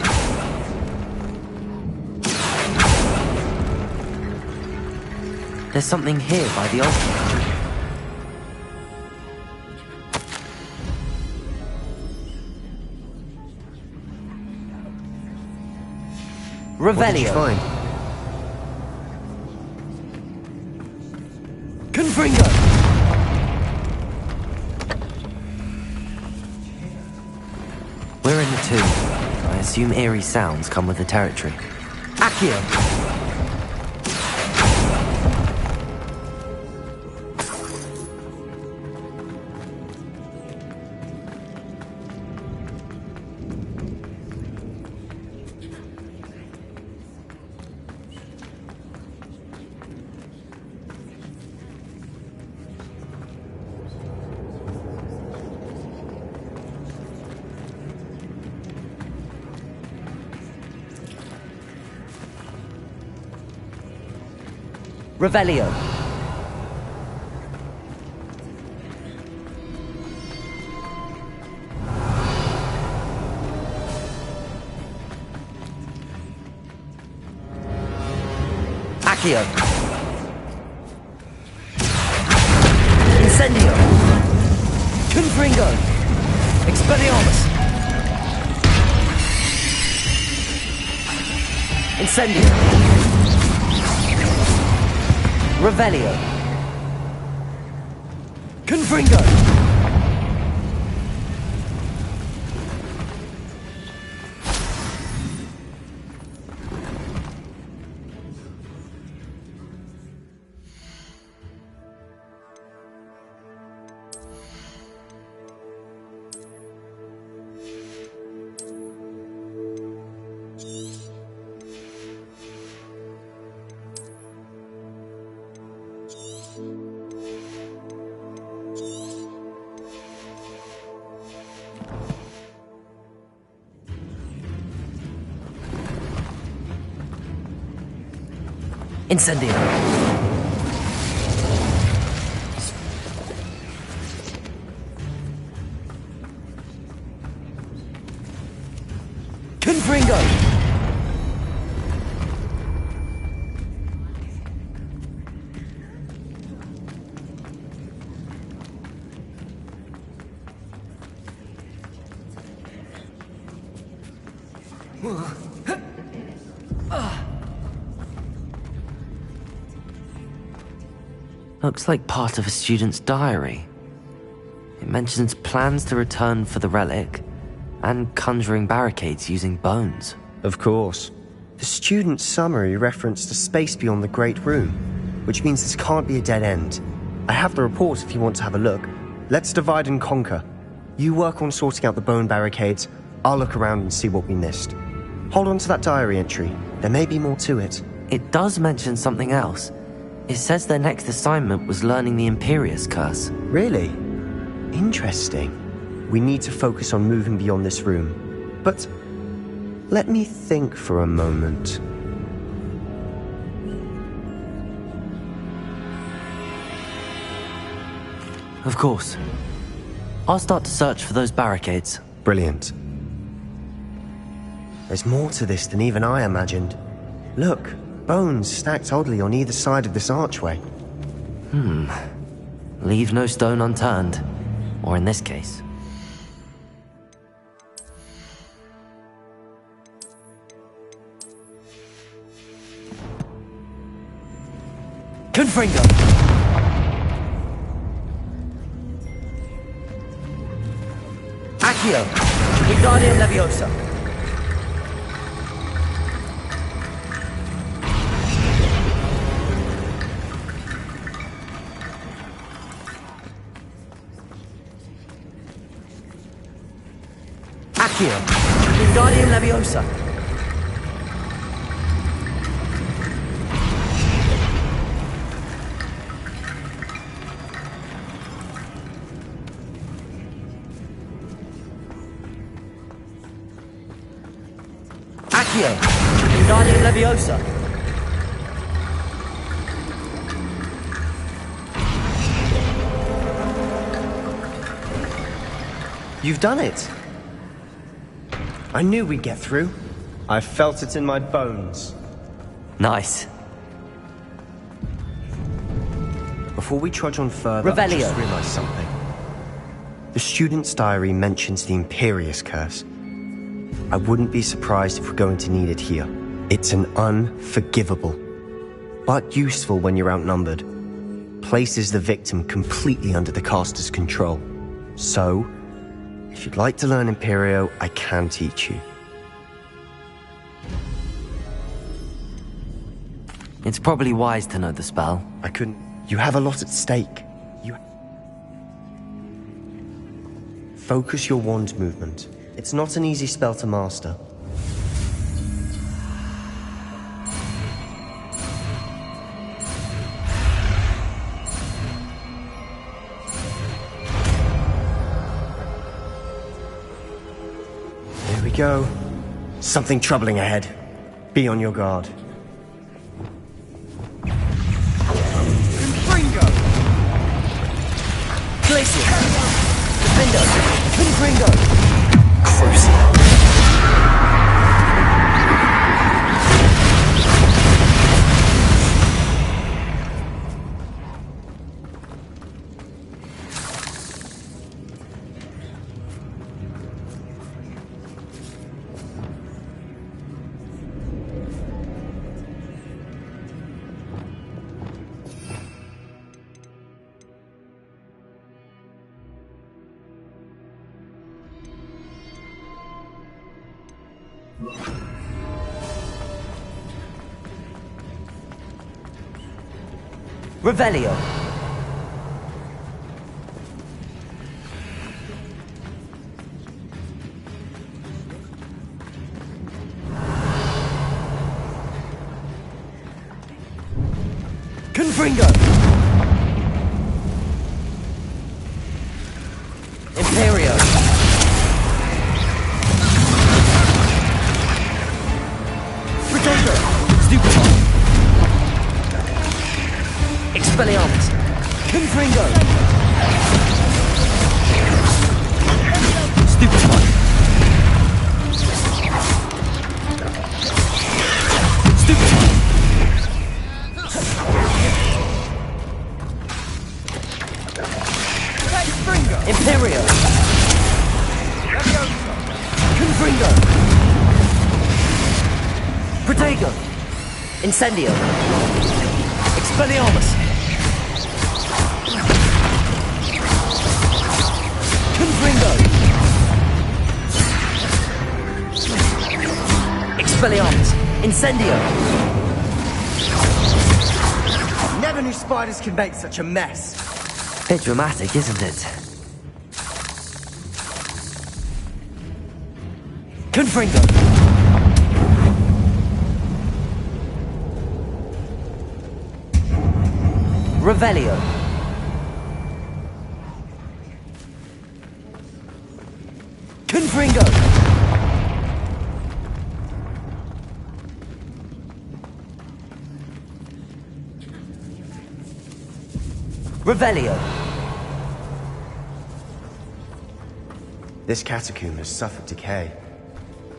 There's something here by the altar. Revelio. What did you find? Confringo! We're in the tomb. I assume eerie sounds come with the territory. Accio! Revelio. Accio. Incendio. Confringo. Expelliarmus. Incendio. Revelio. Confringo. Incendio. Confringo. Looks like part of a student's diary. It mentions plans to return for the relic and conjuring barricades using bones. Of course. The student's summary referenced a space beyond the Great Room, which means this can't be a dead end. I have the report if you want to have a look. Let's divide and conquer. You work on sorting out the bone barricades. I'll look around and see what we missed. Hold on to that diary entry. There may be more to it. It does mention something else. It says their next assignment was learning the Imperius Curse. Really? Interesting. We need to focus on moving beyond this room. But let me think for a moment. Of course. I'll start to search for those barricades. Brilliant. There's more to this than even I imagined. Look, bones stacked oddly on either side of this archway. Leave no stone unturned. Or in this case. Confringo! Accio! Wingardium Leviosa! Accio! Wingardium Leviosa! Accio! Wingardium Leviosa! You've done it! I knew we'd get through. I felt it in my bones. Nice. Before we trudge on further, Revelio. I just realized something. The student's diary mentions the Imperius Curse. I wouldn't be surprised if we're going to need it here. It's an unforgivable, but useful when you're outnumbered. Places the victim completely under the caster's control. So, if you'd like to learn Imperio, I can teach you. It's probably wise to know the spell. I couldn't. You have a lot at stake. Focus your wand movement. It's not an easy spell to master. Here we go. Something troubling ahead. Be on your guard. Confringo! Glacier! Defender! Confringo! Crucial! Revelio. Confringo. Imperio. Protego. Stupefy. Expelliarmus! Confringo! Stupefy! Stupefy! Imperio! Confringo! Protego! Incendio! Expelliarmus! Confringo! Expelliarmus! Incendio! Never knew spiders could make such a mess. Bit dramatic, isn't it? Confringo! Revelio! Confringo! Revelio! This catacomb has suffered decay,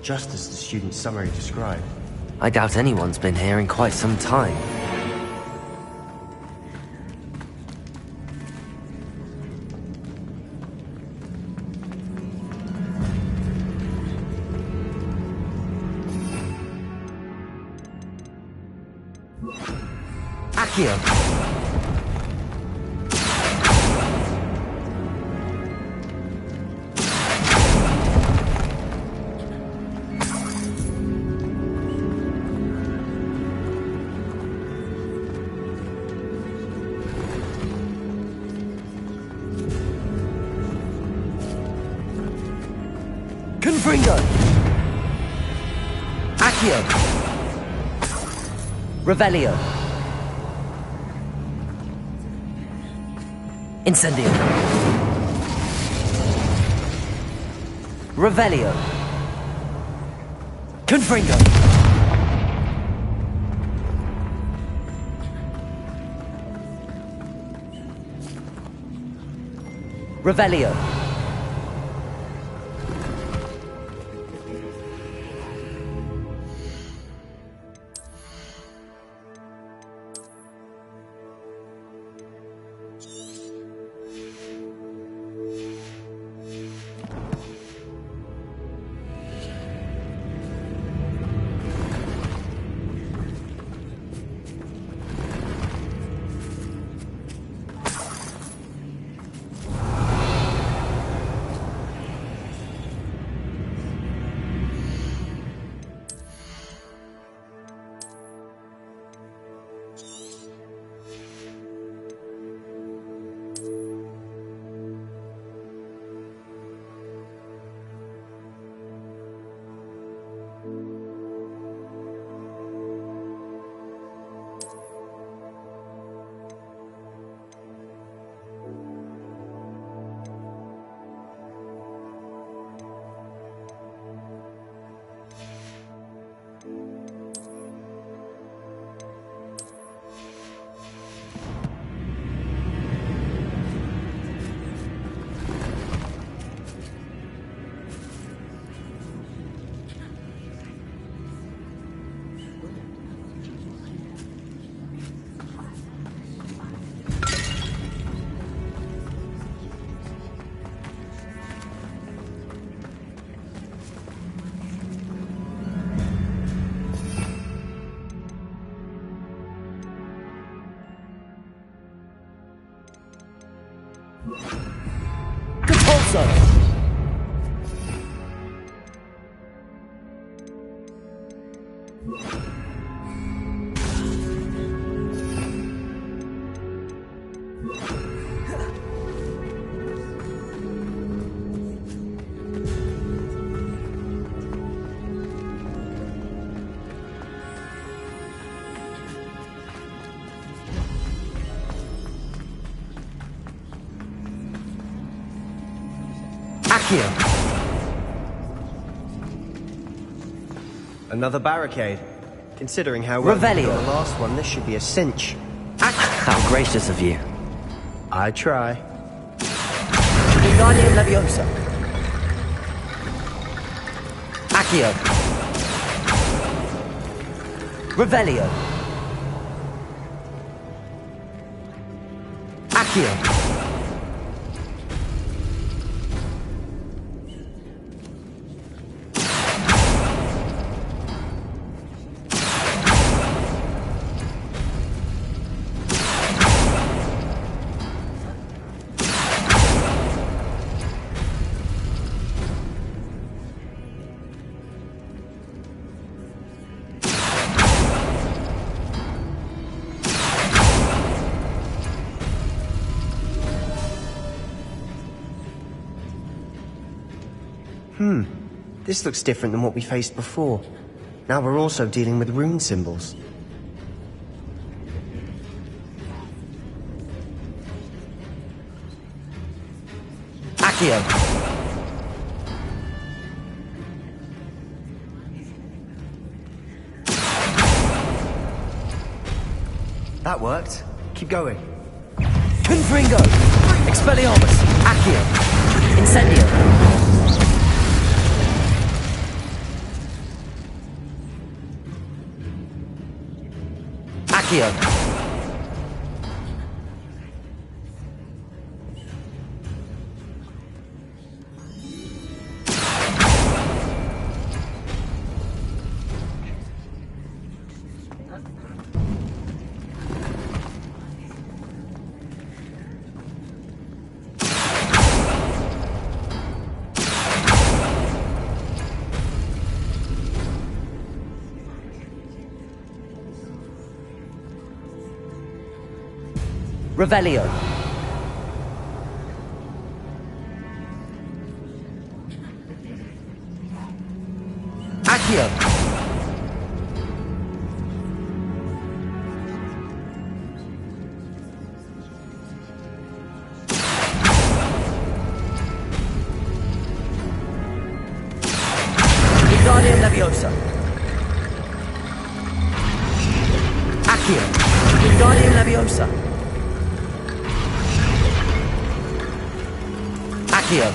just as the student's summary described. I doubt anyone's been here in quite some time. Accio! Confringo! Accio! Revelio! Incendio! Revelio! Confringo! Revelio! Compulso! Another barricade. Considering how well you did on the last one, this should be a cinch. How gracious of you. I try. Wingardium Leviosa. Accio. Revelio. Accio. This looks different than what we faced before. Now we're also dealing with rune symbols. Accio. That worked. Keep going. Confringo. Expelliarmus. Accio. Incendio. Accio. Revelio. Accio. Wingardium Leviosa. Accio. Wingardium Leviosa. Accio.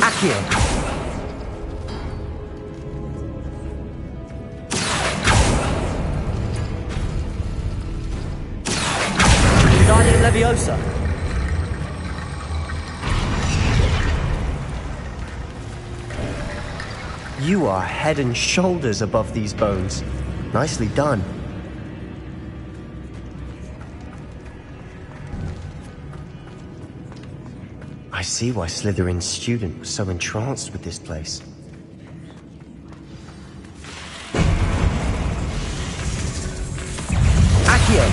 Accio. Wingardium Leviosa. You are head and shoulders above these bones. Nicely done. I see why Slytherin's student was so entranced with this place. Accio.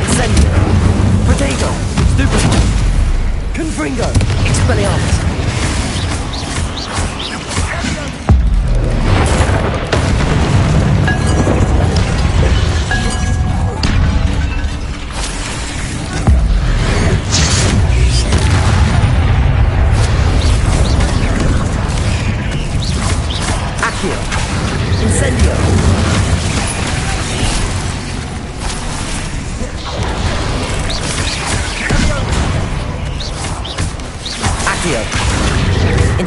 Incendio. Protego. Stupefy. Confringo. Expelliarmus. Incendio.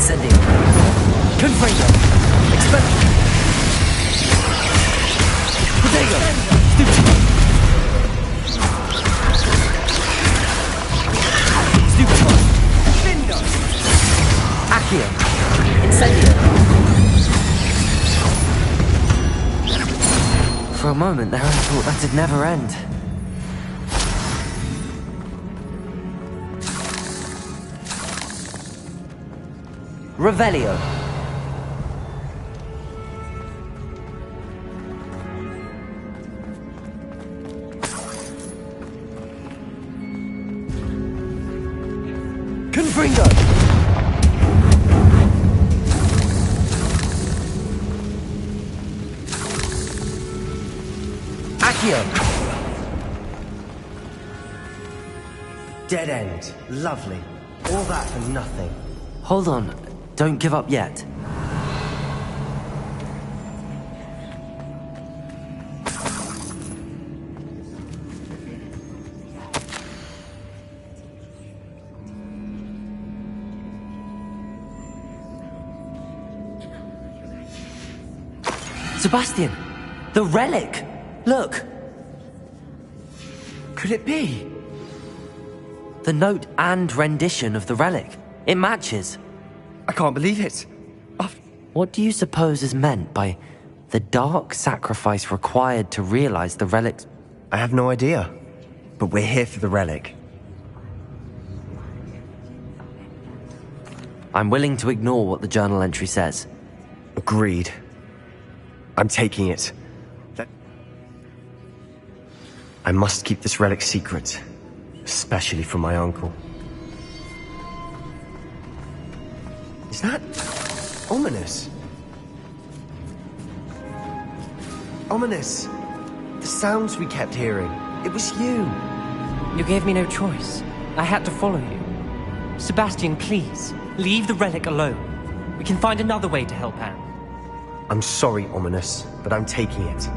Incendio. Confringo. Expel. Protego. Stupido. Stupido. Findo. Accio. Incendio. For a moment there I thought that'd never end. Revelio. Confringo. Accio. Dead end. Lovely. All that for nothing. Hold on. Don't give up yet. Sebastian! The relic! Look! Could it be? The note and rendition of the relic. It matches. I can't believe it. What do you suppose is meant by the dark sacrifice required to realize the relic's... I have no idea. But we're here for the relic. I'm willing to ignore what the journal entry says. Agreed. I'm taking it. I must keep this relic secret. Especially from my uncle. Is that ominous? Ominous! The sounds we kept hearing. It was you. You gave me no choice. I had to follow you. Sebastian, please, leave the relic alone. We can find another way to help Anne. I'm sorry, Ominous, but I'm taking it.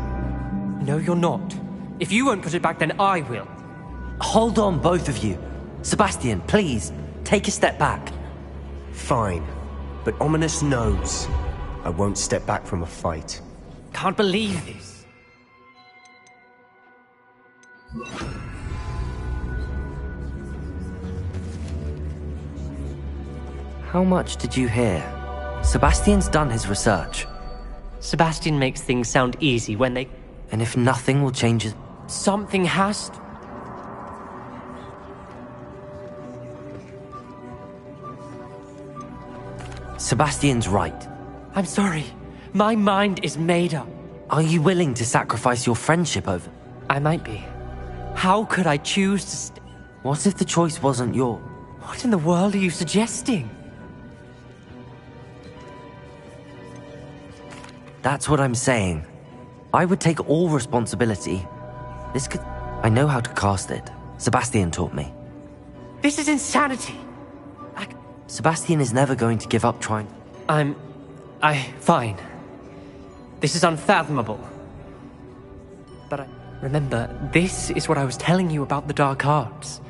No, you're not. If you won't put it back, then I will. Hold on, both of you. Sebastian, please, take a step back. Fine. But Ominous knows I won't step back from a fight. Can't believe this. How much did you hear? Sebastian's done his research. Sebastian makes things sound easy when they... And if nothing will change his... Something has to... Sebastian's right. I'm sorry. My mind is made up. Are you willing to sacrifice your friendship over... I might be. How could I choose to What if the choice wasn't yours? What in the world are you suggesting? That's what I'm saying. I would take all responsibility. This could... I know how to cast it. Sebastian taught me. This is insanity. Sebastian is never going to give up trying. Fine. This is unfathomable. But remember, this is what I was telling you about the dark arts.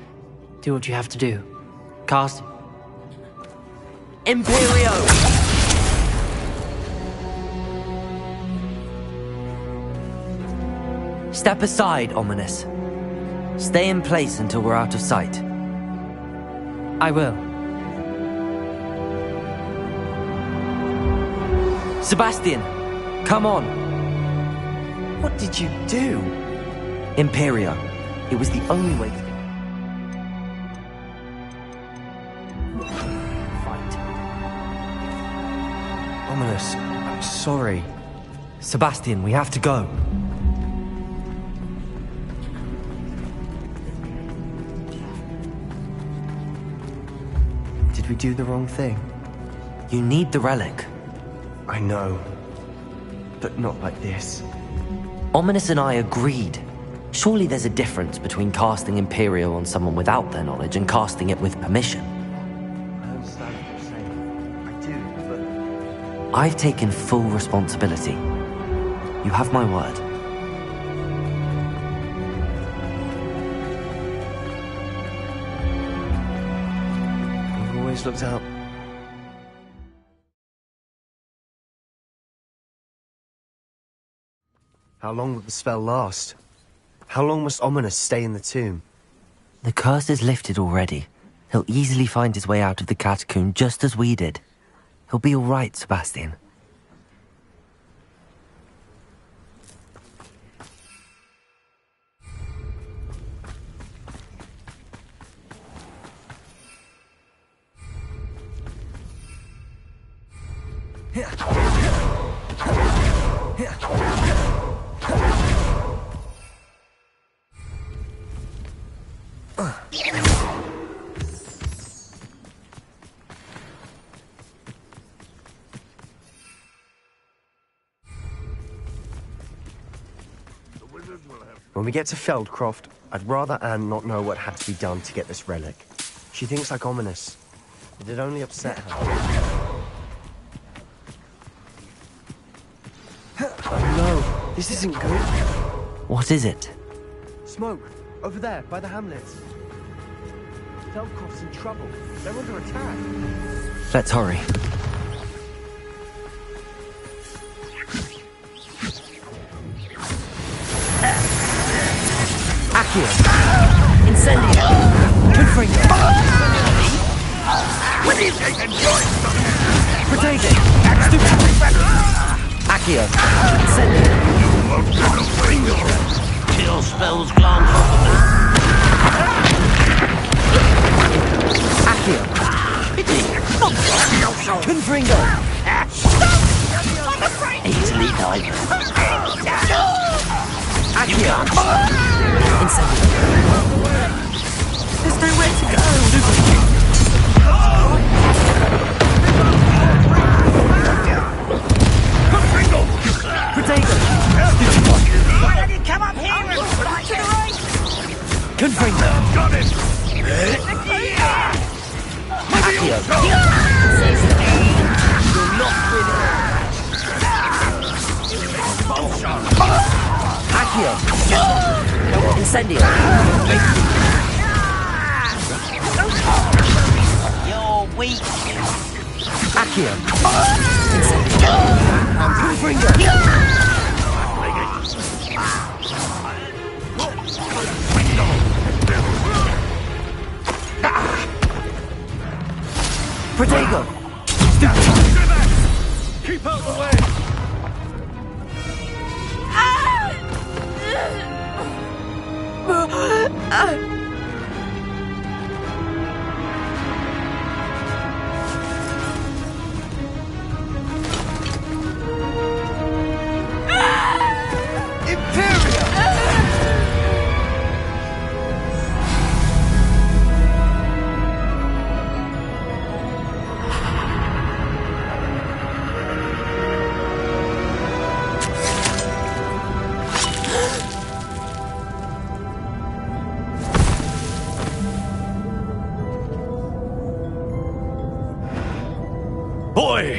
Do what you have to do. Cast... Imperio! Step aside, Ominous. Stay in place until we're out of sight. I will. Sebastian, come on. What did you do? Imperio. It was the only way to... Fight. Ominous, I'm sorry. Sebastian, we have to go. Did we do the wrong thing? You need the relic. I know. But not like this. Ominous and I agreed. Surely there's a difference between casting Imperio on someone without their knowledge and casting it with permission. I understand what you're saying. I do, but... I've taken full responsibility. You have my word. We've always looked out How long will the spell last? How long must Ominous stay in the tomb? The curse is lifted already. He'll easily find his way out of the catacomb just as we did. He'll be all right, Sebastian. When we get to Feldcroft, I'd rather Anne not know what had to be done to get this relic. She thinks like Ominous. It'd only upset her. Oh no, this isn't good. What is it? Smoke, over there, by the hamlets. Feldcroft's in trouble. They're under attack. Let's hurry. Accio! Incendio! Confringo! Protege! Accio! Incendio! Kill spells glance off of Accio! Confringo! Easily dive. Accio! Incendio! There's nowhere to go! Protego! Why don't you come up here and right to the right? Confringo! Got him! Accio! You're not winning! Accio! Incendio! You're weak. Accio! Incendio! Confringo! Protego! Keep out the way! Boy!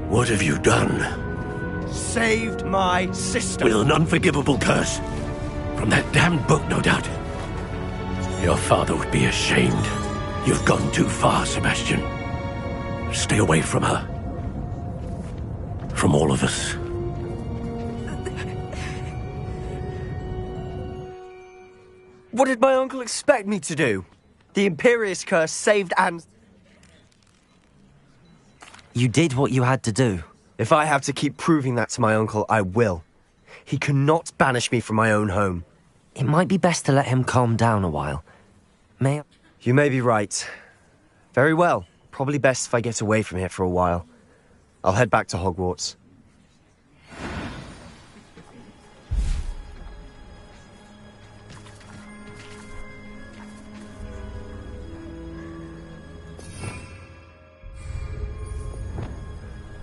What have you done? Saved my sister. With an unforgivable curse. From that damned book, no doubt. Your father would be ashamed. You've gone too far, Sebastian. Stay away from her. From all of us. What did my uncle expect me to do? The Imperious curse saved Anne's... You did what you had to do. If I have to keep proving that to my uncle, I will. He cannot banish me from my own home. It might be best to let him calm down a while. May I... You may be right. Very well. Probably best if I get away from here for a while. I'll head back to Hogwarts.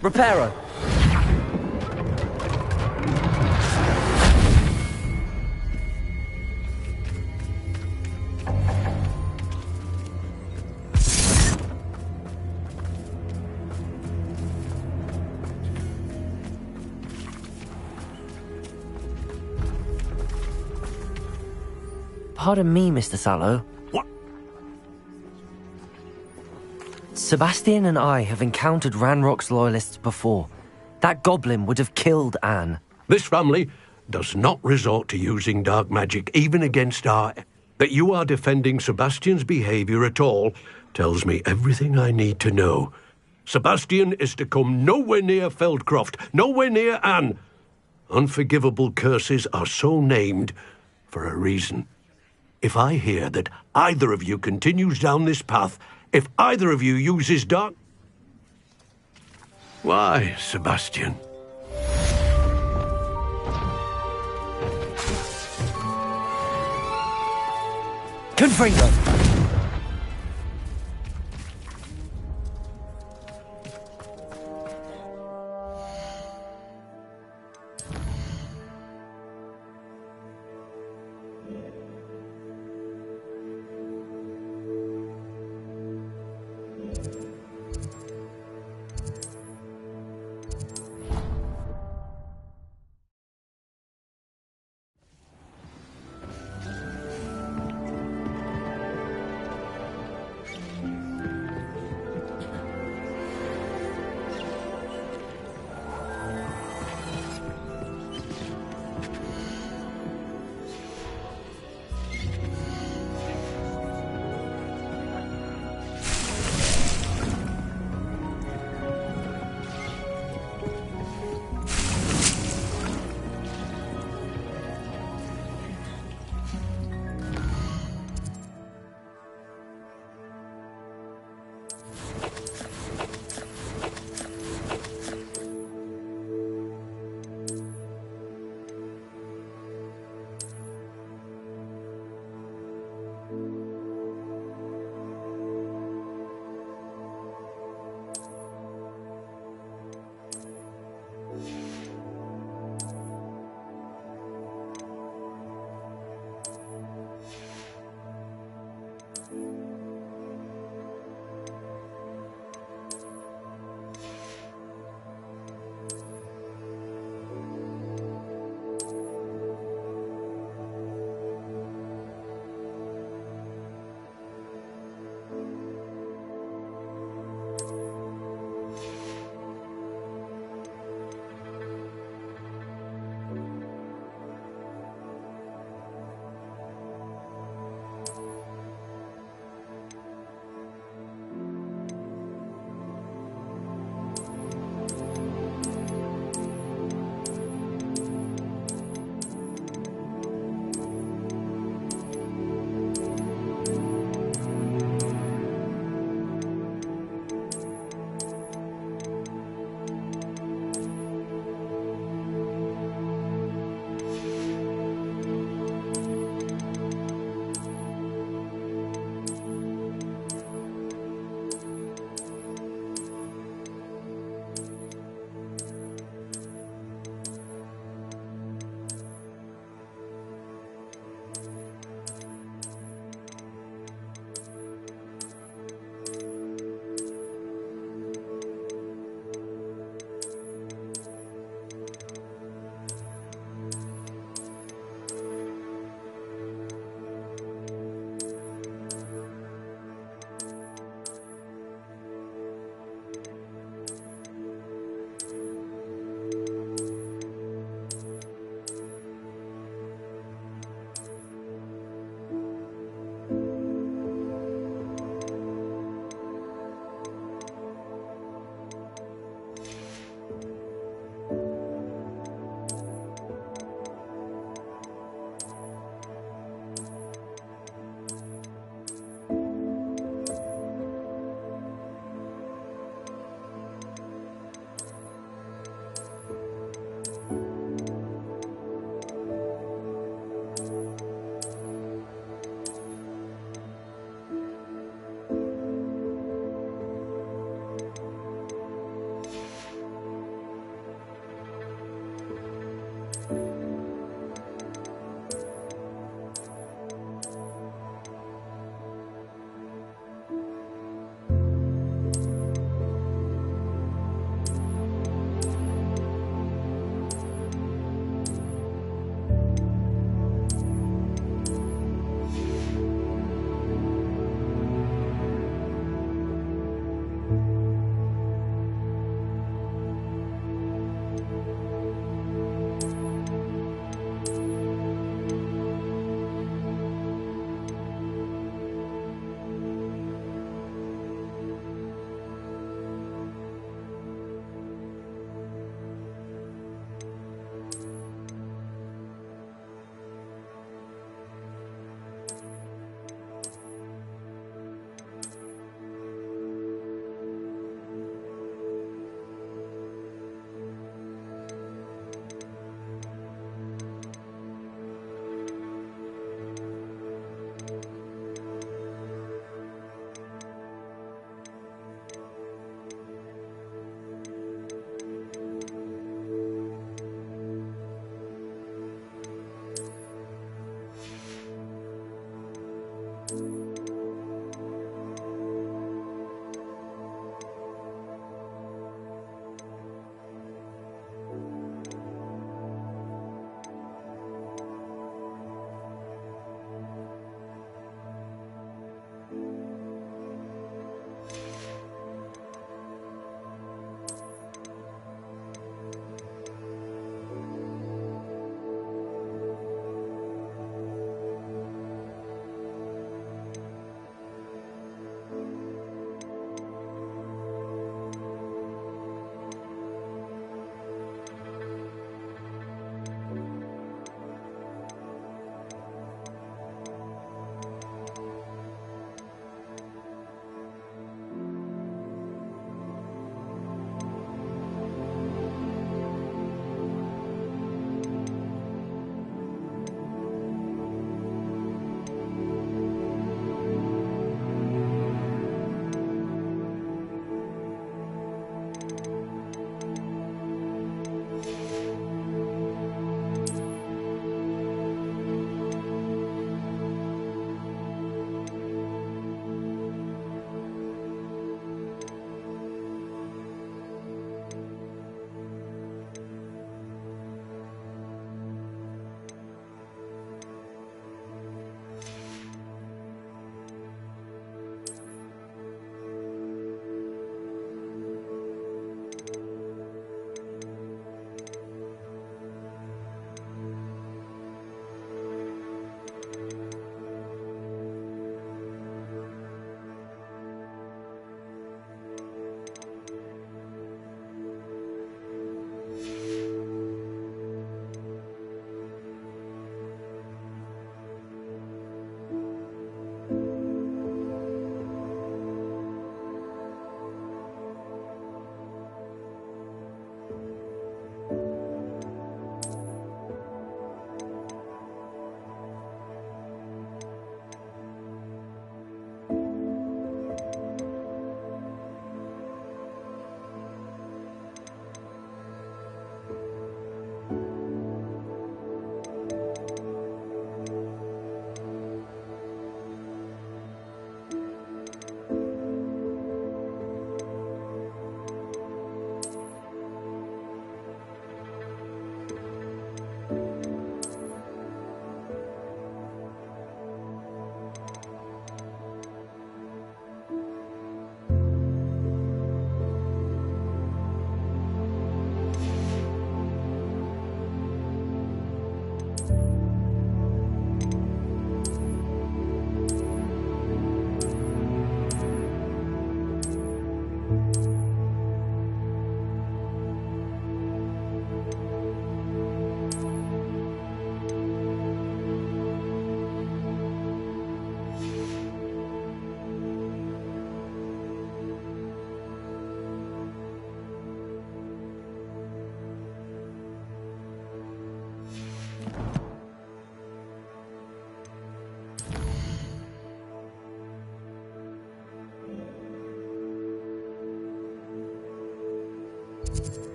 Reparo! Pardon me, Mr. Sallow. What? Sebastian and I have encountered Ranrock's loyalists before. That goblin would have killed Anne. This family does not resort to using dark magic, even against our... That you are defending Sebastian's behavior at all tells me everything I need to know. Sebastian is to come nowhere near Feldcroft, nowhere near Anne. Unforgivable curses are so named for a reason. If I hear that either of you continues down this path, if either of you uses dark... Why, Sebastian? Confringo!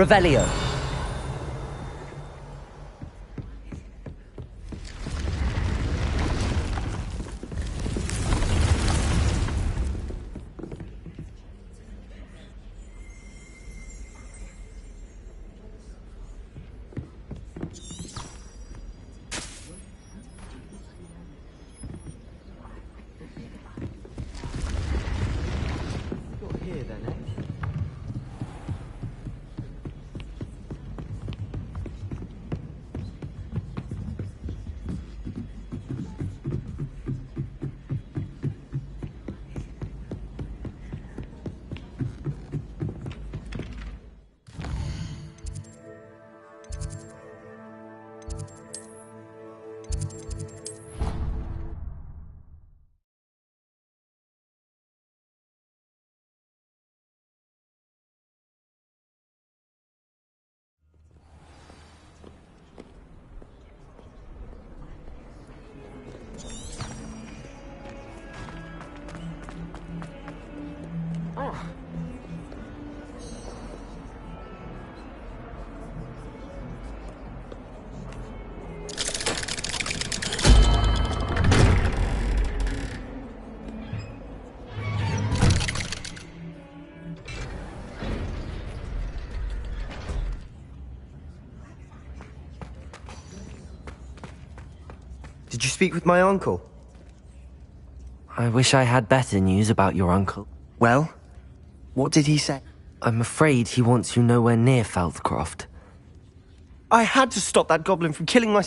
Revelio. Did you speak with my uncle? I wish I had better news about your uncle. Well, what did he say? I'm afraid he wants you nowhere near Feldcroft. I had to stop that goblin from killing my...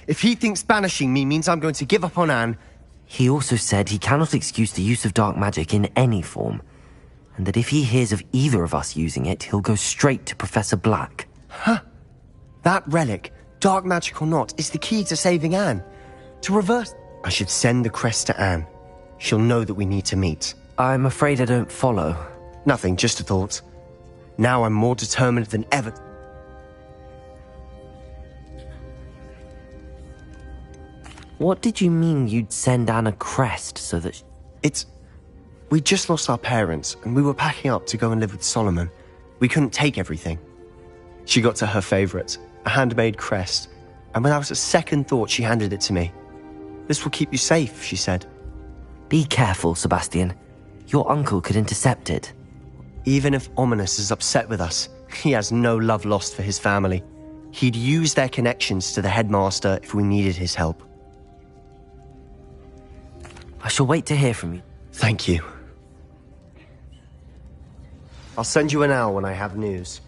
If he thinks banishing me means I'm going to give up on Anne... He also said he cannot excuse the use of dark magic in any form, and that if he hears of either of us using it, he'll go straight to Professor Black. Huh? That relic, dark magic or not, is the key to saving Anne. To reverse... I should send the crest to Anne. She'll know that we need to meet. I'm afraid I don't follow. Nothing, just a thought. Now I'm more determined than ever. What did you mean you'd send Anne a crest so that... We just lost our parents, and we were packing up to go and live with Solomon. We couldn't take everything. She got to her favorite, a handmade crest, and without a second thought, she handed it to me. This will keep you safe, she said. Be careful, Sebastian. Your uncle could intercept it. Even if Ominous is upset with us, he has no love lost for his family. He'd use their connections to the headmaster if we needed his help. I shall wait to hear from you. Thank you. I'll send you an owl when I have news.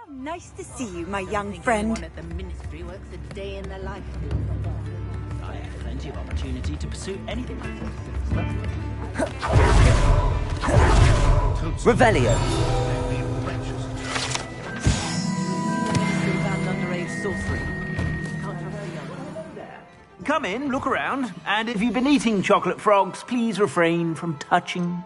Nice to see you, my young friend. At the ministry works a day in the life. I have plenty of opportunity to pursue anything. Revelio. Come in, look around, and if you've been eating chocolate frogs, please refrain from touching.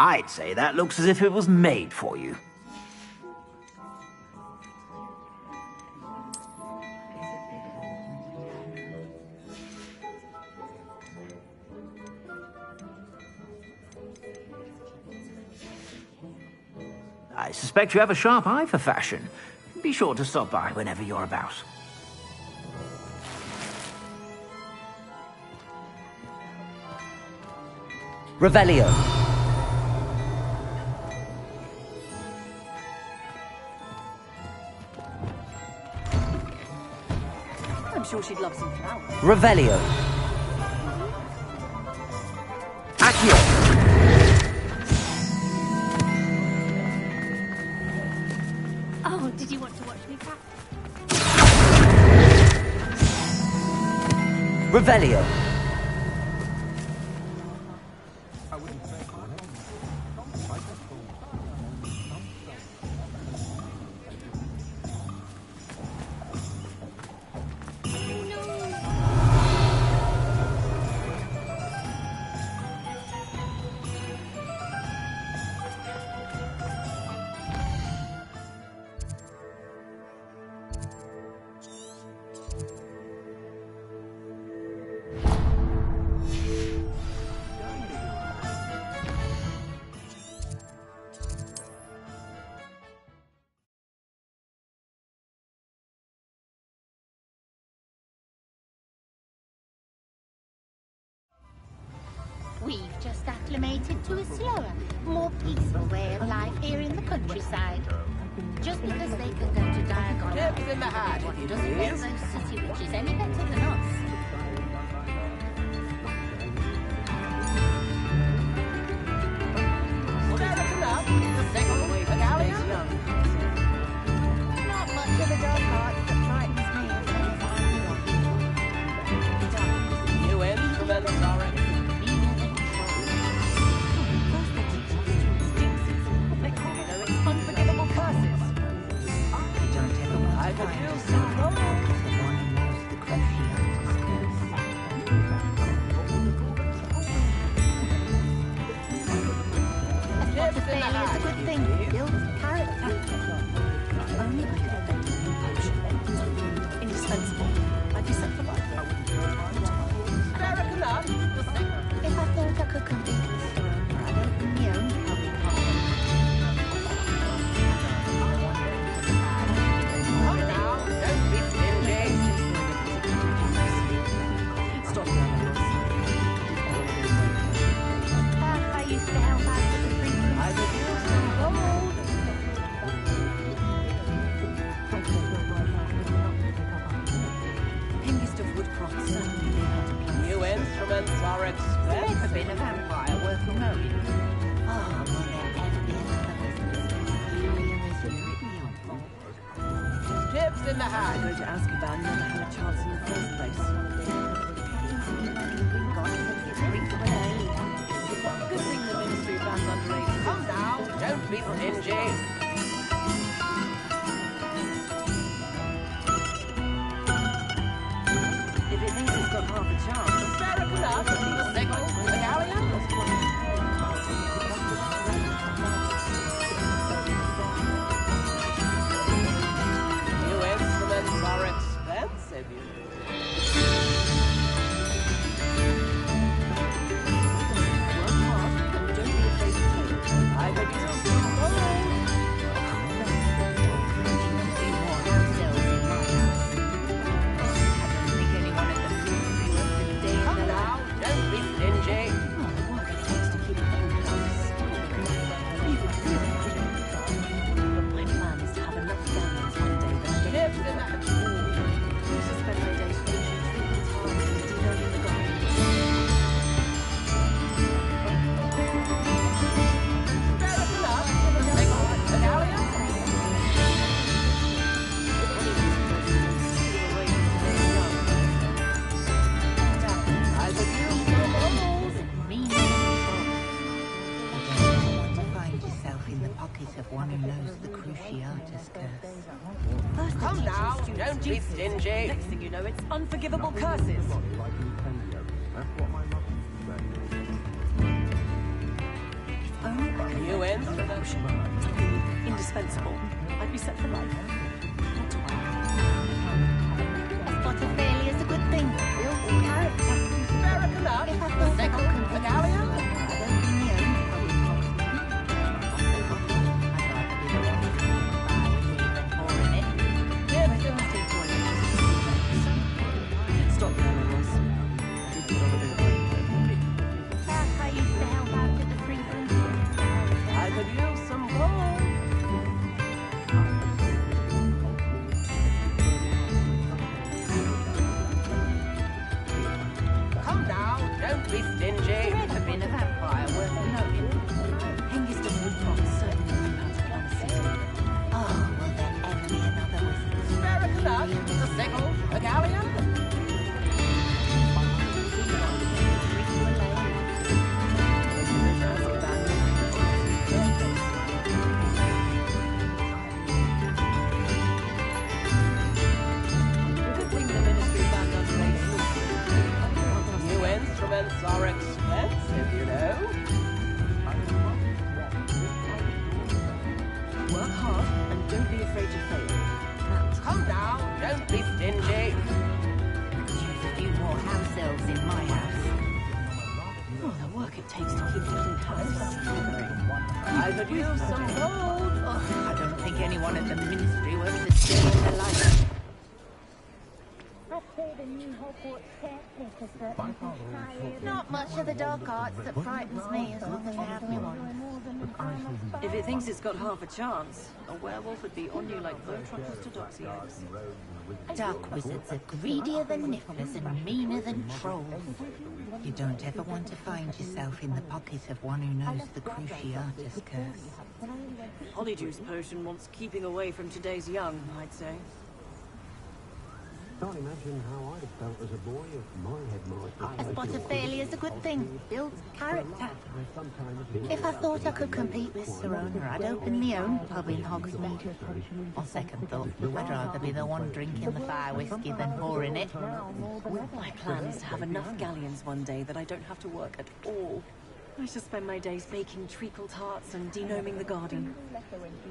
I'd say that looks as if it was made for you. I suspect you have a sharp eye for fashion. Be sure to stop by whenever you're about. Revelio. thought she'd love some flowers. Revelio. Accio. Oh, did you want to watch me practice? Revelio. We've just acclimated to a slower, more peaceful way of life here in the countryside. Just because they can go to Diagon Chips in the hat, doesn't make those city witches any better than us. Not much of a dark heart, but trying his New instruments are in. unforgivable curses. I could use some gold. What a failure is a good thing. Builds character. Only I could invent a new potion. Indispensable. I'd be set for life. Fair enough. If I thought I could complete the story, I'd open my own public hospital. Come now, don't be stingy. Stop. I used to help out with the free room. I could use some gold. Hengist of Woodcroft certainly knew how to play. New instruments are expensive. Never been a vampire worth the knowing. Oh, will there ever be another Chips in the hat. I go to Azkaban, never had a chance in the first place. Good thing the Ministry bans underage. Come now, don't be stingy. If it thinks it's got half a chance. Fair enough. The second medallion. New instruments are expensive, you know. I could use some gold. Come now, don't be stingy. My plan is to have enough diamonds one day that I Chips in the hat. used to spend my days finishing treatment tasks and deloading the garden. Fair enough. The second medallion. I could use some gold. To find yourself in the pocket of one who knows the Cruciatus curse. First the Come teacher now, and students don't be jinxes. stingy. Next thing you know, it's unforgivable curses. Only I could New invent another instruments. potion. Indispensable. I'd be set for life. A spot of failure is a good thing. Builds character. Fair enough. If I The thought I second could complete medallion. the story, I'd open my own Chips in the Stop there, Ross. I did put on a bit of weight. I used to help out at the free room. I could use some gold. expensive, you know. Work hard and don't be afraid to fail. Now, Come now, don't be stingy. Choose a few more house elves in my house. oh, the work it takes to keep a clean house is staggering. I could use some gold. I don't think anyone at the ministry will ever stay in their life. I'd say the new Hogwarts caretaker certainly tired. Not much of the dark arts that frightens me as long as I have me one. If it thinks it's got half a chance, a werewolf would be on you like Bertrand to doxy eggs. Dark wizards are greedier than nifflers and meaner than trolls. You don't ever want to find yourself in the pocket of one who knows the Cruciatus curse. Polyjuice potion wants keeping away from today's young, I'd say. Can't imagine how I'd have felt as a boy if my headmaster... A spot of failure is a good thing. Builds character. If I thought I could compete with Serona, I'd open my own pub in Hogsmeade. On second thought, I'd rather be the one drinking the fire whiskey than pouring it. My plan is to have enough galleons one day that I don't have to work at all. I shall spend my days baking treacle tarts and denoming the garden.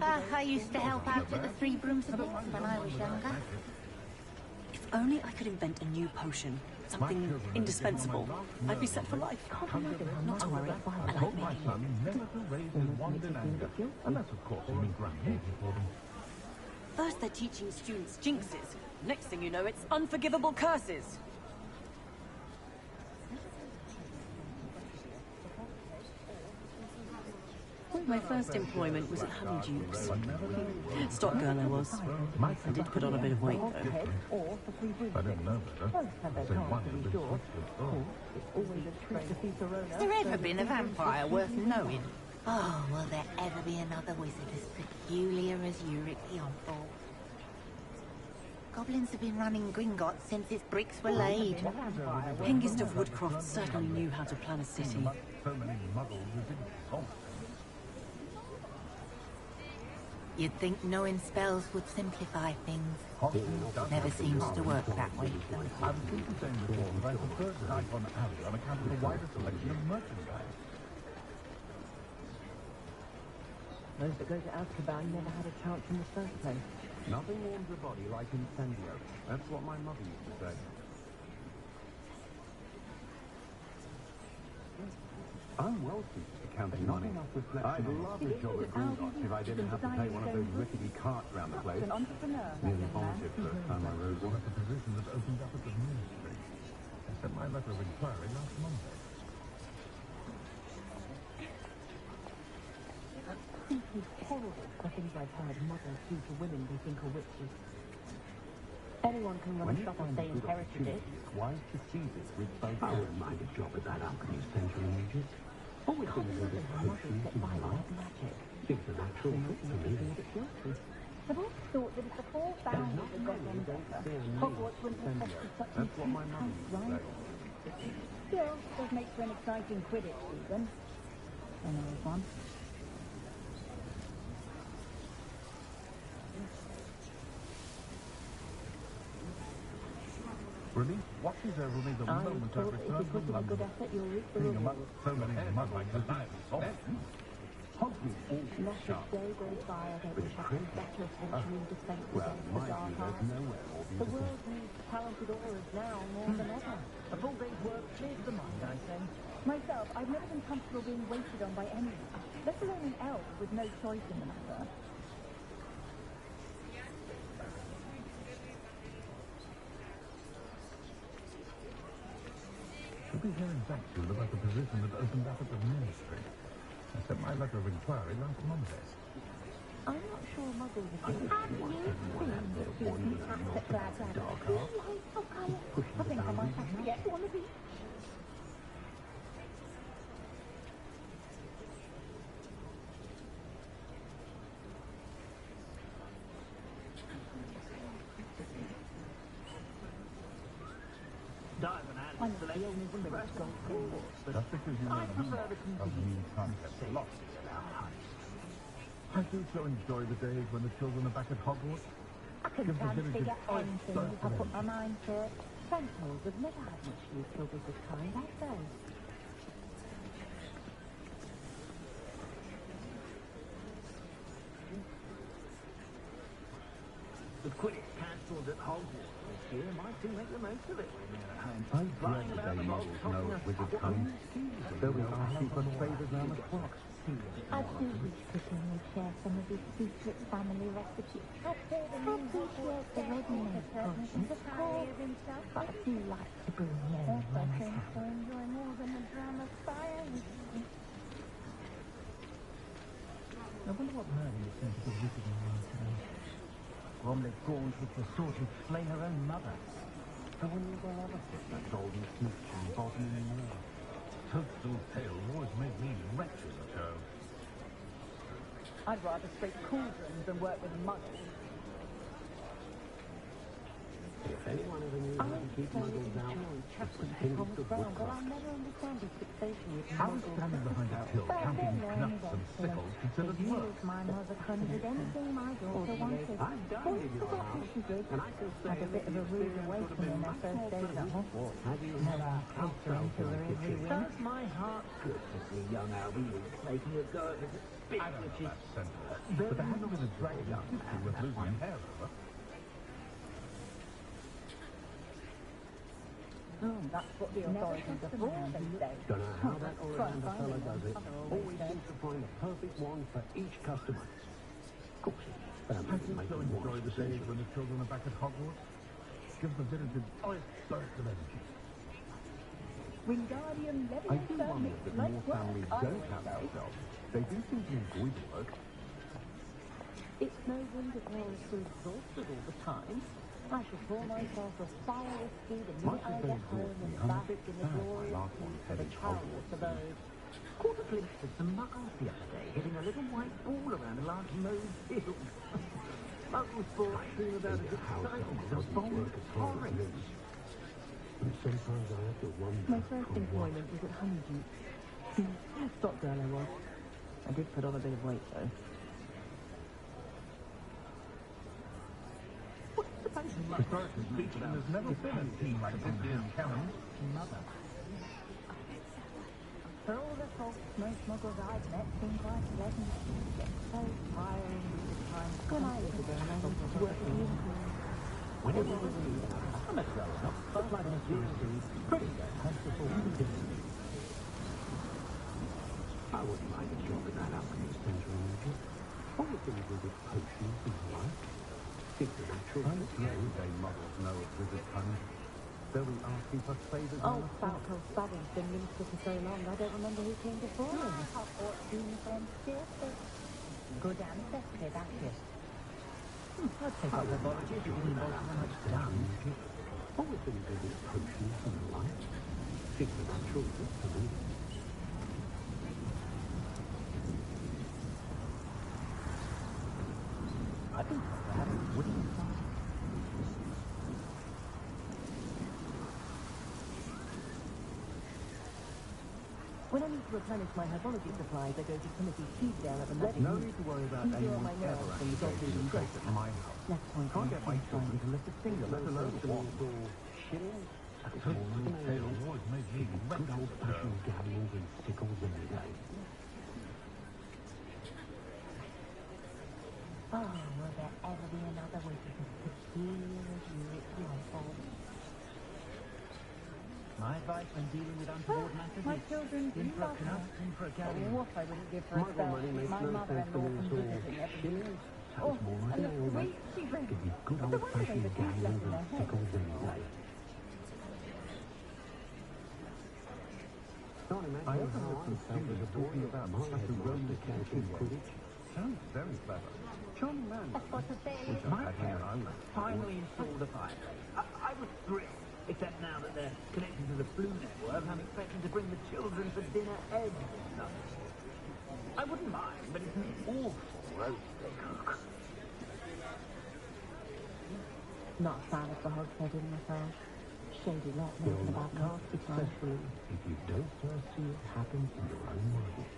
I used to help out at the Three Brooms of Bits when I was younger. If only I could invent a new potion, something indispensable. I'd be set for life. Not to worry, I like making. First they're teaching students jinxes. Next thing you know, it's unforgivable curses. My first employment was at Honeydews. Stock girl I was. I did put on a bit of weight, though. I didn't know Has there ever been a vampire worth knowing? Oh, will there ever be another wizard as peculiar as Uric the Unthought? Goblins have been running Gringotts since its bricks were laid. Hengist of Woodcroft certainly knew how to plan a city. You'd think knowing spells would simplify things. Never seems to work that way. I was thinking before that I preferred Icon Alley on account of the wider selection of merchandise. Those that go to Azkaban never had a chance in the first place. Nothing warms the body like incendio. That's what my mother used to say. I'm well suited to counting money. I'd love a job at Gringotts if I didn't have to pay one of those rickety carts around the place. Nearly vomited first time I rode one. The position that opened up at the ministry. I sent my letter of inquiry last Monday. Simply horrible, the things I've heard mothers do to women they think are witches. Anyone can run a shop and say inherited it. Why to seize it with both hands? I wouldn't mind a job at that alchemy central in ages. Always been a little bit potions in my life. It's a natural fit for me. I've always thought that if the four founders had got on better, Hogwarts wouldn't have fostered such an intense rival. Still, does make for an exciting Quidditch season. When there is one. Relief washes over me the moment I returned from London. Being amongst so many mud-like Day goes by, I don't wish I could better attention defense against the dark arts. The world needs talented aurors now more than ever. A full day's work clears the mind, I say. Myself, I've never been comfortable being waited on by anyone, let alone an elf with no choice in the matter. Should be hearing back soon about the position that opened up at the ministry. I sent my letter of inquiry last Monday. I'm not sure Mother was going to be asset glad I think I might have to get one of these. Just because you know me concept a lot. I do so enjoy the days when the children are back at Hogwarts. I couldn't figure anything if I put my mind to it. Sentinels have never had much use for this kind, have they? Quidditch cancelled at Hogwarts this year. Might do make the most of it when they're at home. I dread the day models know of wizard coming. They'll be asking for favours round the clock. I do wish Pippin would share some of his secret family recipes. I appreciate the ready-made potions, of course, but I do like to bring them in myself. I enjoy more than the drama fire with me. I wonder what Merlin is going to be visiting around today. Bromley Gaunt with the sword who'd slain her own mother. I wonder where ever fit that golden snitch and bottom in the moor. Toadstool's tale always made me wretched as a child. I'd rather scrape cauldrons than work with muggles. If anyone ever knew how to keep muggles out, it was Hindley the Woodcraft. I was standing behind a till, counting knucks and sickles considered work. My mother conjured anything my daughter wanted. I died in your house, and I can say Had a bit of a rude awakening her first days at Hogwarts. Have you Never after into her every wing. does my heart good to see young Albie making a go at his spit, which is... But there hasn't been a dragon history with losing hair over. That's what the authorities are for, they say. Don't know how that Orlando fellow does it. Always seems to find a perfect one for each customer. Of course, families make them enjoy the days when the children are back at Hogwarts. Give the villagers a burst of energy. Wingardium I do Leviosa wonder makes that light more work, families I don't would have say. themselves. They do seem to enjoy the work. It's no wonder they're so exhausted all the time. I should pour myself a fire whiskey the minute I get home and bask in the glory of the childless abode. Caught a glimpse of some muggles the other day hitting a little white ball around a large mowed field. Muggle sports seem about as exciting as a bold forest. And sometimes I have to wonder... My first employment was at Honeydew. Stock girl I was. I did put on a bit of weight though. Historically speaking, there's never been a team like this in Cannons. Mother. For all the false smoke smuggles I've met, seem quite pleasant. Yet so tiring all the time. When I was a girl, I was working in Whenever I was a leader, I met well enough, but like a series, pretty good, has to fall into I wouldn't mind a job in that alchemy center in Egypt. All the things with the potions and the like. It's a natural thing. Everyday models know of wizard cunning. They'll be asking for favours on Oh, the floor. Falco Spavin's been minister for so long, I don't remember who came before him. Hogwarts uniform still fits. Good ancestry, that is. I'd take up herbology if it didn't involve so much done. All the things with the potions and the like. It's a natural thing to me. I think perhaps it wouldn't start. When I need to replenish my herbology supplies, I go to Timothy Teasdale at the Magic No need to worry about anyone ever activating the safe at my house. That's fine. Can't get my children to lift a finger, let alone walk or shilling. Toadstool's tale always made me good old-fashioned gambles and sickles every day. Oh, will there ever be another week as peculiar as you at Hogwarts? My advice when dealing with untoward matters My is children do in for a love knuck, her. in for a Oh, galleon. what I wouldn't give for a Muggle spell money to keep makes my no sense mother-in-law to me from at all. visiting every Shillings? Oh, Sounds more like and an the old sweet she brings. Give me good It's the wonder old-fashioned they've left gambles in their and head. sickles any day. I overheard some students talking about Professor Roman catching Quidditch. Sounds very clever. Charming man. With my parents finally installed a fireplace. I was thrilled. Except now that they're connected to the Blue Network, I'm expecting to bring the children for dinner every night. I wouldn't mind, but it's an awful roast they cook. Not a fan of the Hogshead in myself. Shady lot You'll nothing not about cast me. successfully if you don't first see it happen in your own mind.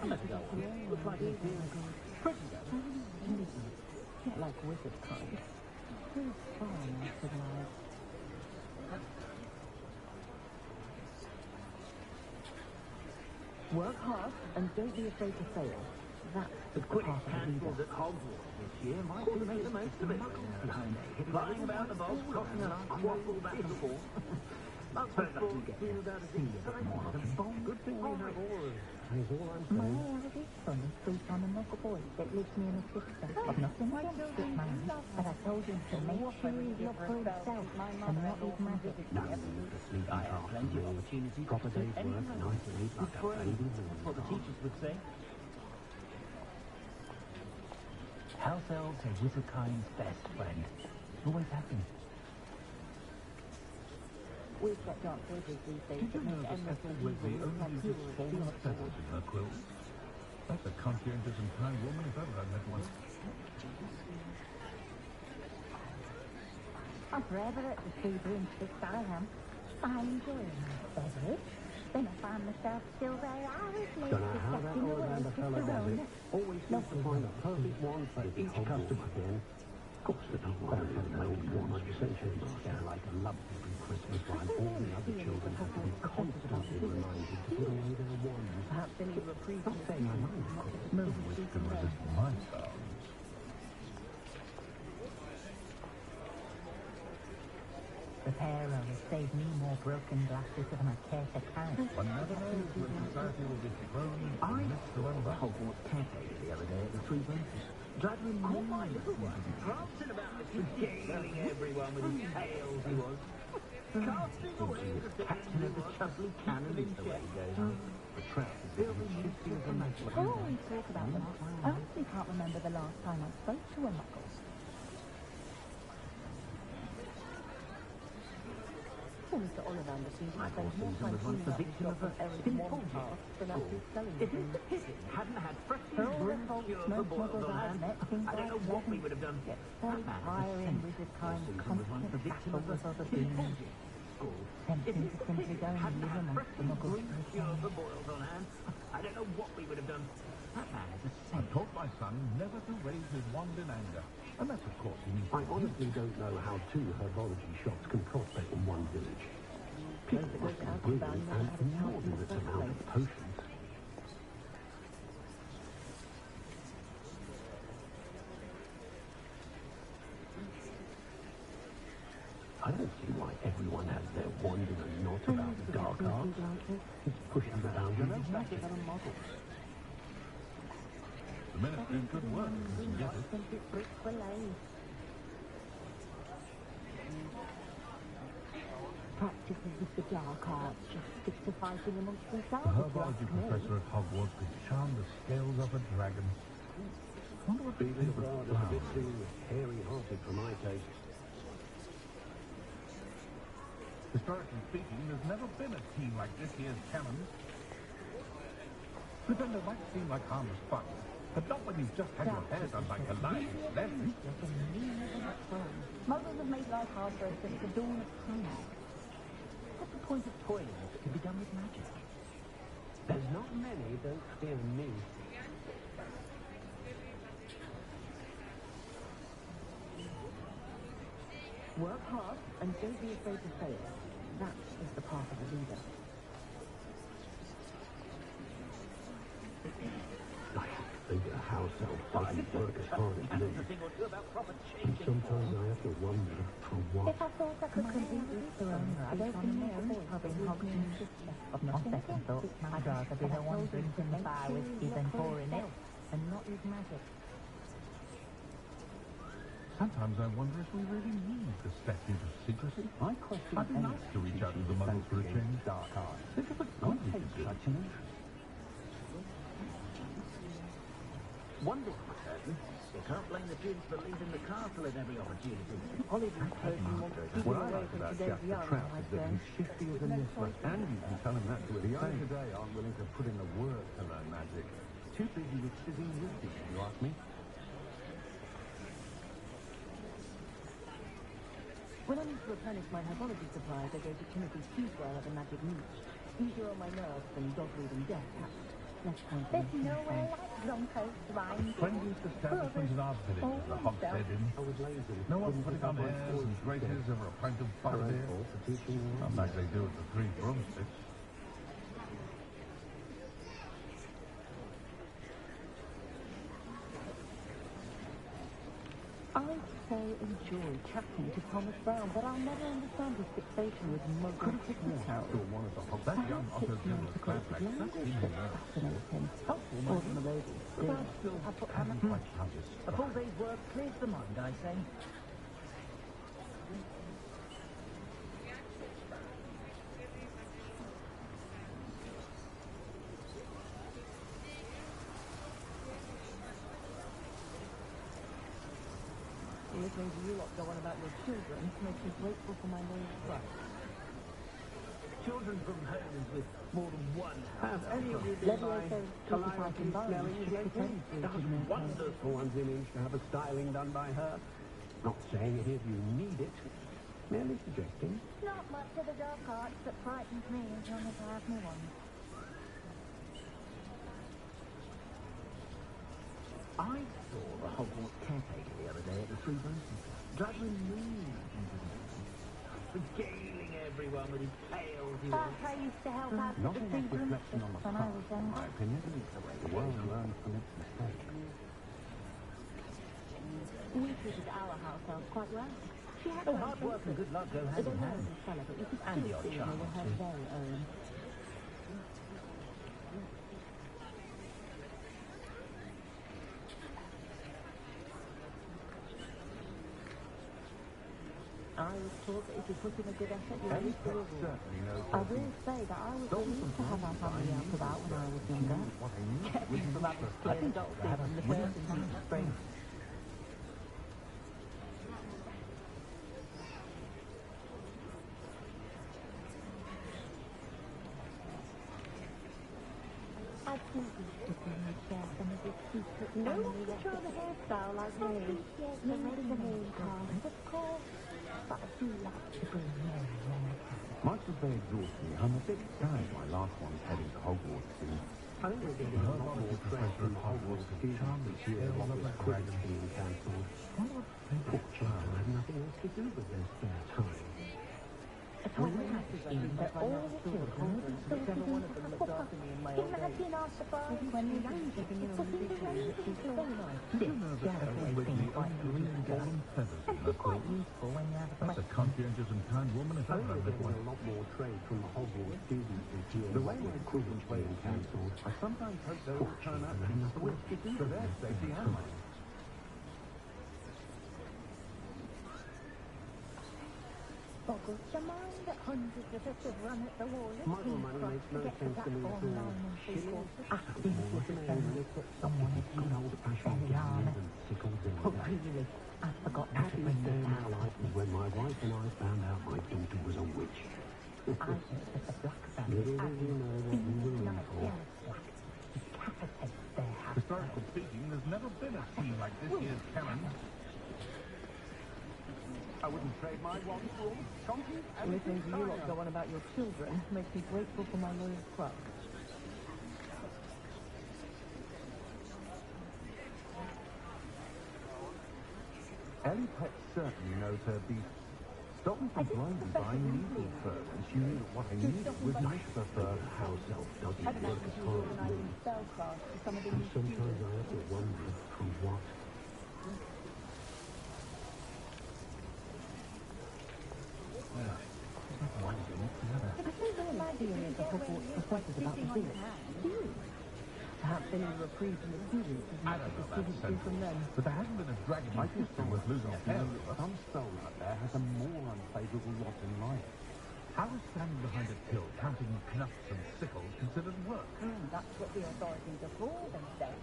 Let's go on. Looks like it's here. Pretty good. Not like wizard kind. Who's far more civilized? Work hard and don't be afraid to fail. That's The the Quidditch part of the cancelled leader. at Hogwarts this year might be make the most of it. Flying about the bogs, costing us quaffle back and forth. That's what you get. Good thing we have auras. Is all I'm saying. My eldest son is sweet on a knuckle boy that lives near my sister. I've nothing against it, man, but I told him to make sure he's up for himself and not his magic. No need for sleep. I have plenty of opportunity. Proper day's work, nice sleep, like a baby. That's what the teachers would say. House elves are Wizardkind's best friend. Always have been. We've got dark wizards these days that make endless evil and pure Fallen feathers in her quilt. That's a conscientious and kind woman if ever I met one. I'm forever at the three broomsticks, I am. I enjoy my beverage. Then I find myself still very avidly Don't know how that Ollivander fella does it. Always seems to find the perfect one for each customer. Of course, the people don't have no one centuries down like a lovely Christmas while all the other children have to be constantly reminded to put away their wands. Perhaps they need reprieve. Not saying I know, of course. No witch can resist my sounds. The pair only saved me more broken glasses than I care to count. One never knows when society will be thrown I amidst the saw the unback. Hogwarts caretaker the other day at the Three Branches. Dragging oh my little one, prancing about the streets, regaling everyone with his tales he was. Casting away the captain of the Chusley Cannon is the way he goes on. The trout is as shifty as a match. Oh, we talk about them. I honestly can't remember the last time I spoke to a muggle. Well, Mr. Ollivander seems to spend more time cleaning up his shop of errand one task than actually selling If things. Mr. Piggott hadn't had fresh For all the broom folks cure most for boils muggles on I've hand, met, things I don't know like what we that would have done. get That very man is tiring a with his kind saint. constant The victim battle of with other his demons. bullshit. Tempting to simply go and Hadn't live had amongst fresh the muggles broom for his cure own. for boils on hand, I don't know what we would have done. That man is a I saint. taught my son never to raise his wand in anger. And that's, of course, he means I honestly don't know how two herbology shops can prospect in one village. People must be brewing an inordinate amount of potions. I don't see why everyone has their wand in a knot about the dark arts. It's pushing the boundaries of magic. the ministry could work if we can get it. Practices of the dark arts just stick to fighting amongst The themselves. if you herbology ask me. professor at Hogwarts could charm the scales off a dragon. Wonder what the Feeling favourite rather a bit flower too is. hairy-hearted for my taste. Historically speaking, there's never been a team like this year's Cannons. Pretender might seem like harmless fun, but not when you've just had your hair done by Goliath's lesson. Muggles have made life hard for us since the dawn of time. What's the point of toiling if it can be done with magic? There's not many don't fear me. Work hard and don't be afraid to fail. That is the path of a leader. I think a house elf doesn't work as hard as me. And sometimes I have to wonder for what. If I thought I could compete with the owner, I'd open my own pub in Hogwarts. On second thought, I'd rather be the one drinking the fire whiskey than pouring it, and not use magic. Sometimes I wonder if we really need the statute of secrecy. I question I'd be nice to reach out to the muggles for a change. dark arts. Think of the good we could do. Such an interest. One thing for certain, you can't blame the kids for leaving the castle at every opportunity. Oliver's person wants to keep What him I away like from about today's Jack the young, Trout I is that say. he's shifty as a nipper, and you can tell him that to his face. The young today aren't willing to put in the work to learn magic. Too busy with fizzing whiskey, if you ask me. When I need to replenish my herbology supplies, I go to Timothy's Teaswell at the Magic Mooch. Easier on my nerves than dogweed and death. There's nowhere like Broncos Rhyme. Friendliest establishment in our village is the Hogshead Inn. No one putting on airs and graces over a pint of butterbeer. Not like they do at the Three Broomsticks. I so enjoy chatting to Thomas Brown, but I'll never understand his fixation with mogul house. That young Otto General's classic, that's in the Fascinates him. Or the melody. A full day's work clears the mind, I say. Listening to you lot go on about your children makes me grateful for my loyal trust. Children from homes with more than one house. Have any of you been by Calliope Snelling's lately? Wonderful one's image to have a styling done by her. Not saying it is you need it, merely suggesting. Not much of the dark arts that frightens me as long as I have me one. I saw the Hogwarts caretaker the other day at the Three Roses, driving me regaling everyone with his tales. But I used to help out with the Three Roses when I was younger. My opinion is the way the world learns from its mistakes. We treated our house elf quite well. She had hard work and good luck go hand in hand. But you could And still your see charm, they were her too. very own. I was taught that if you put in a good effort, you'll reap the reward. I will say that I was relieved to have our family out about when I was younger. Kept me from having to clear the docks in the first and second spring. I think we should really share some of this secret. No one can try the hairstyle like me. You make the name card, of course. But I do like to bring Mary when I can. Much as they exhaust me, I'm a bit sad my last one's heading to Hogwarts soon. I think we're getting a lot more pressure at Hogwarts to charm this year while this quiz being cancelled. Poor child had nothing else to do with their spare time. They're all the children, whichever one of them looks after me in my old age. Imagine our surprise when we landed in the rain. This Gareth been quite green and quite useful when you have a That's a conscientious and kind woman if ever We're lived getting one. a lot more trade from the Hogwarts students this year. The way my quizzes being cancelled, I sometimes hope they all turn out to be swift for their safety and mine. Boggles your mind that hundreds of us have run at the wall of Model money makes no sense to me at all. I think we should say that someone has gone old fashioned yarn. Oh, really? I've forgotten to bring Happiest day this of my out. life was when my wife and I found out my daughter was a witch. I think that the black Little did we know what we were in like for. Gareth Black decapitates their house. Historically speaking, there's never been a scene like this year's Karen. I wouldn't trade my one for all the content and Listening to you lot go on about your children makes me grateful for my loyal trust. Ellie Pett certainly knows her beast. Stop me from blindly buying needle fur, and she knew that what I needed was nice for her. House elf doesn't I'd work imagine as you hard as organising me. spell class for some of the And new sometimes students. I have to wonder from what. I think there might be any of the Hogwarts professors about the visit. Do you? Perhaps any reprieve from the students as I much don't as know the about students do from them. but there hasn't been a dragon in history worth losing a hair over. Some stone out there has a more unfavourable lot in life. How is standing behind a till counting knuffs and sickles considered work? That's what the authorities have all been saying.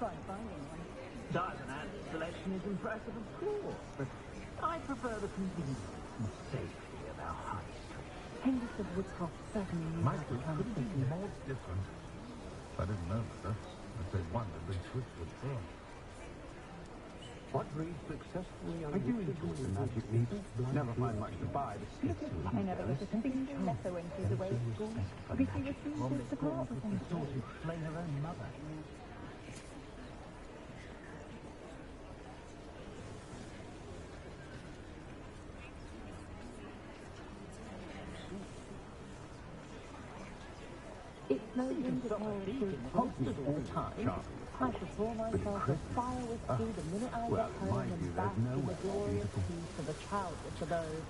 Try finding one. Size and ant selection is impressive, of course, but I prefer the convenience and safety of our high street. Henderson Woodcroft certainly knew My how to group come couldn't be quickly. more different. If I didn't know better, I'd say one had been Swiftwood firm. What breeds successfully I do enjoy the magic needle. Never find much to buy, but I never got a single letter when she was away at school because she refused to part with them. thought he'd slay her own mother. It's no wonder Paul is Hogwarts all time. I should pour myself a fire with tea the minute I get home and bask in the glorious peace of a childless abode.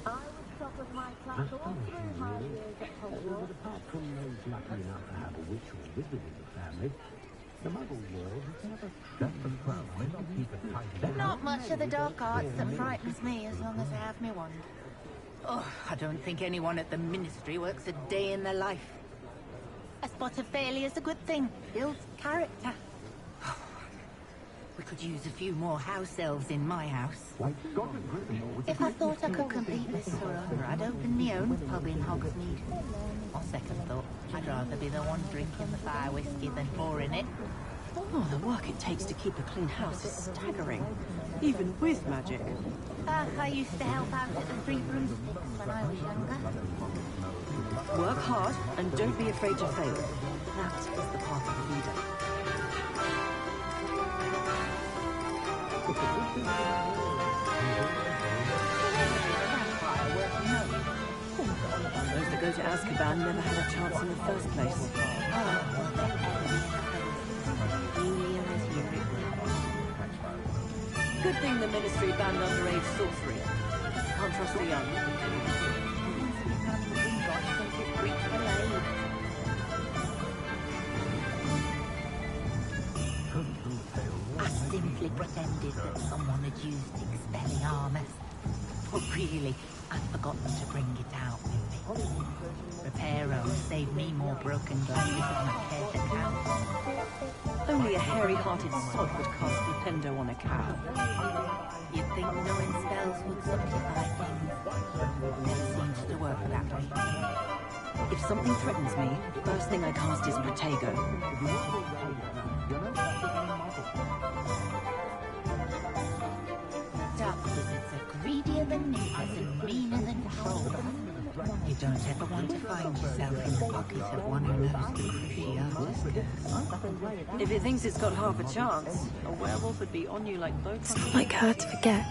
I would shop with my class all through my years at Hogwarts. Apart from those lucky enough to have a witch or wizard in the family, the Muggle world has never... That's the problem. Keep it tight. Not much of the dark arts that frightens me as long as I have me wand. Oh, I don't think anyone at the Ministry works a day in their life. A spot of failure's a good thing. Builds character. We could use a few more house elves in my house. If I thought I could compete with Sorona, I'd open my own pub in Hogsmeade. On second thought, I'd rather be the one drinking the fire whiskey than pouring it. Oh, the work it takes to keep a clean house is staggering, even with magic. I used to help out at the Three Broomsticks when I was younger. Work hard and don't be afraid to fail. That is the path of the leader. Those that go to Azkaban never had a chance in the first place. Good thing the Ministry banned underage sorcery. Can't trust the young. I simply pretended that someone had used expelling armor. But really, I'd forgotten to bring it out with me. Reparo saved me more broken glasses than I cared to count. Only a hairy-hearted sod would cast Flipendo on a cow. You'd think knowing spells would simplify things. Never seems to work that way. If something threatens me, first thing I cast is Protego. Dark wizards are greedier than niggers and meaner than trolls. You don't ever want to find yourself in the pocket of one who knows the Cruciatus curse. If it thinks it's got half a chance, a werewolf would be on you like both. It's not like her to forget.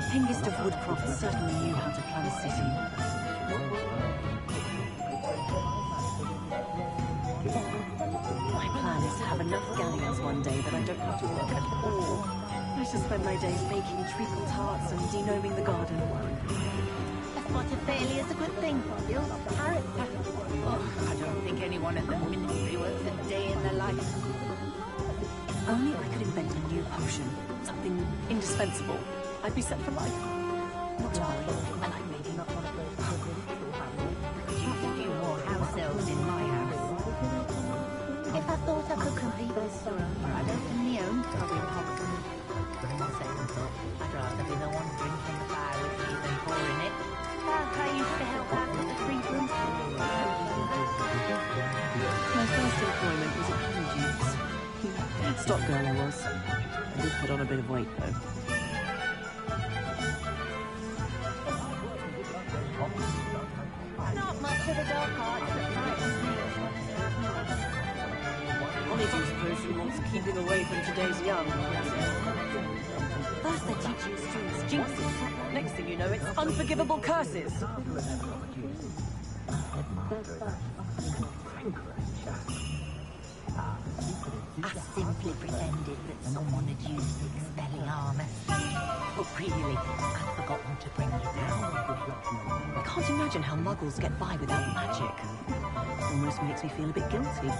Hengist of Woodcroft certainly knew how to plan a city. My plan is to have enough galleons one day that I don't have to work at all. I shall spend my days making treacle tarts and denoming the garden. A spot of failure's a good thing. Builds character. Oh, I don't think anyone at the Ministry works a day in their life. If only I could invent a new potion, something indispensable, I'd be set for life. Not to worry, I like making up one of those. We could use a few more house elves in my house. If I thought I could compete with Sorona, I'd open my own pub in Hogsmeade. On second thought, I'd rather be the one drinking the fire whiskey than pouring it. I used to help out at the Three Broomsticks. My first employment was at Honeydews. Stock girl I was. I did put on a bit of weight though. Not much of the dark arts that frightens me as long as I have me. Honeydews potion wants keeping away from today's young. First they're teaching students jinxes. Next thing you know, it's unforgivable curses. I simply pretended that someone had used expelling armor. But really, I'd forgotten to bring it out. I can't imagine how muggles get by without magic. Almost makes me feel a bit guilty.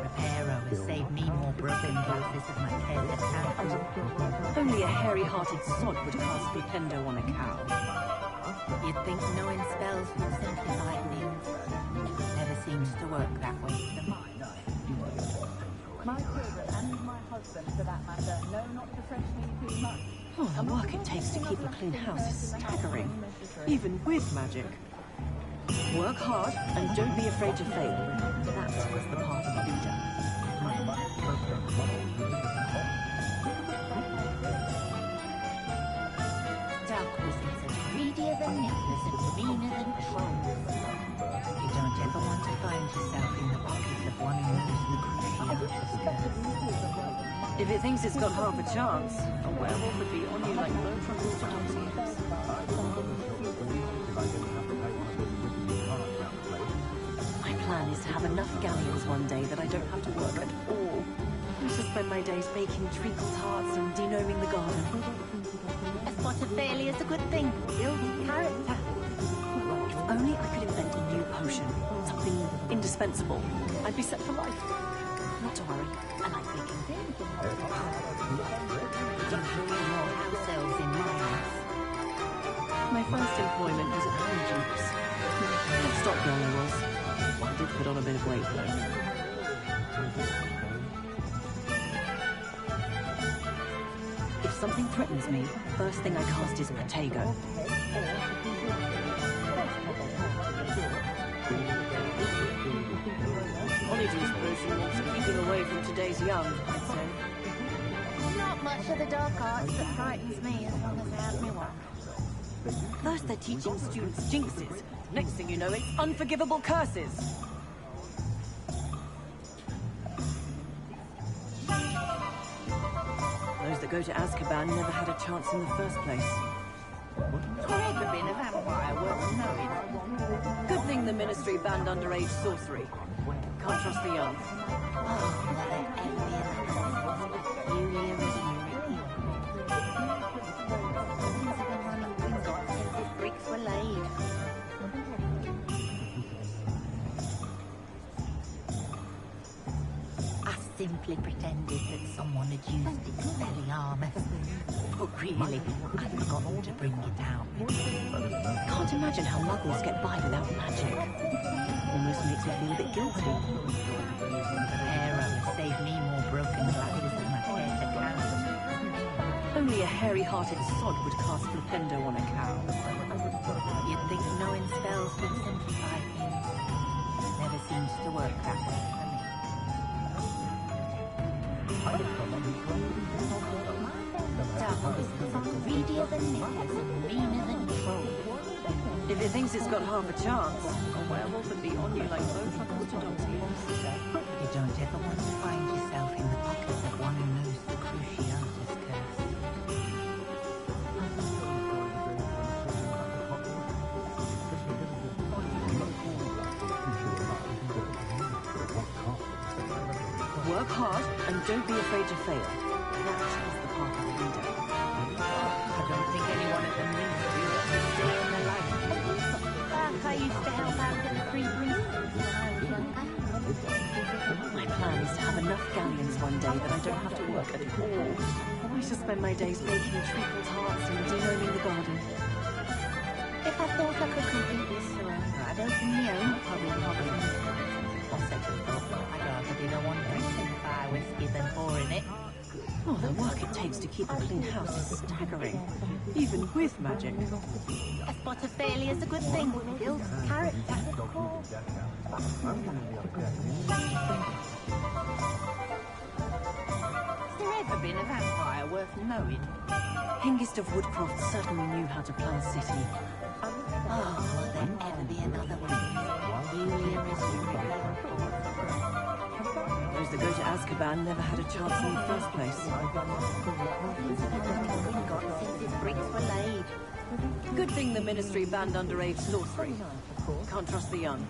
Reparo has saved me more broken glasses than I cared to count. Only a hairy-hearted sod would cast Flipendo on a cow. You'd think knowing spells would simplify things. Never seems to work that way to mine. My children and my husband, for that matter, know not to press me too much. Oh, the work it takes to keep a clean house is staggering, even with magic. Work hard and don't be afraid to fail. That is the path of a leader. Dark wizards are greedier than niggers and meaner than trolls. You don't ever want to find yourself in the pocket of one who knows the Cruciatus curse. If it thinks it's got half a chance, a werewolf would be on you like low from the enough galleons one day that I don't have to work at all. I shall spend my days baking treacle tarts and denoming the garden. A spot of failure is a good thing. Builds character. If only I could invent a new potion, something indispensable, I'd be set for life. Not to worry, I like baking. House elves in my house. My first employment was at Hogwarts. Good stock girl I was. I did put on a bit of weight though. If something threatens me, first thing I cast is Protego. Honeydews potion wants keeping away from today's young, I'd say. Not much of the dark arts that frightens me as long as I have me one. First they're teaching students jinxes. Next thing you know, it's unforgivable curses. Those that go to Azkaban never had a chance in the first place. Forever been a vampire worth knowing. Good thing the Ministry banned underage sorcery. Can't trust the young. Bricks were laid. I simply pretended that someone had used Expelliarmus. But really, I'd forgotten to bring it out. Can't imagine how muggles get by without magic. Almost makes me feel a bit guilty. Arrow has saved me more broken glasses than I care to count. Only a hairy-hearted sod would cast Flipendo on a cow. You'd think knowing spells would simplify things. Never seems to work that way for me. Dark whistles are greedier than nippers and meaner than trolls. If it thinks it's got half a chance, a werewolf would be on you like bow truckles to dog's ears. You don't ever want to find yourself in the pocket of one who knows the Cruciatus curse. Work hard and don't be afraid to fail. That is the path of the leader. I don't think anyone at the ministry will ever stay in their life. Back I used to help out at the Free Priesthood when I was younger. My plan is to have enough galleons one day that I don't have to work at all. I shall spend my days baking treacle tarts and denoming the garden. If I thought I could complete this surrender, I'd open my own public holiday. On second thought, I'd rather do the one drinking fire whiskey than pouring it. Oh, the work it takes to keep a clean house is staggering, even with magic. A spot of failure is a good thing. Builds character. Has there ever been a vampire worth knowing? Hengist of Woodcroft certainly knew how to plan a city. Oh, will there ever be another one? Julia is Those that go to Azkaban never had a chance in the first place. Bricks were laid. Good thing the Ministry banned underage sorcery. Can't trust the young.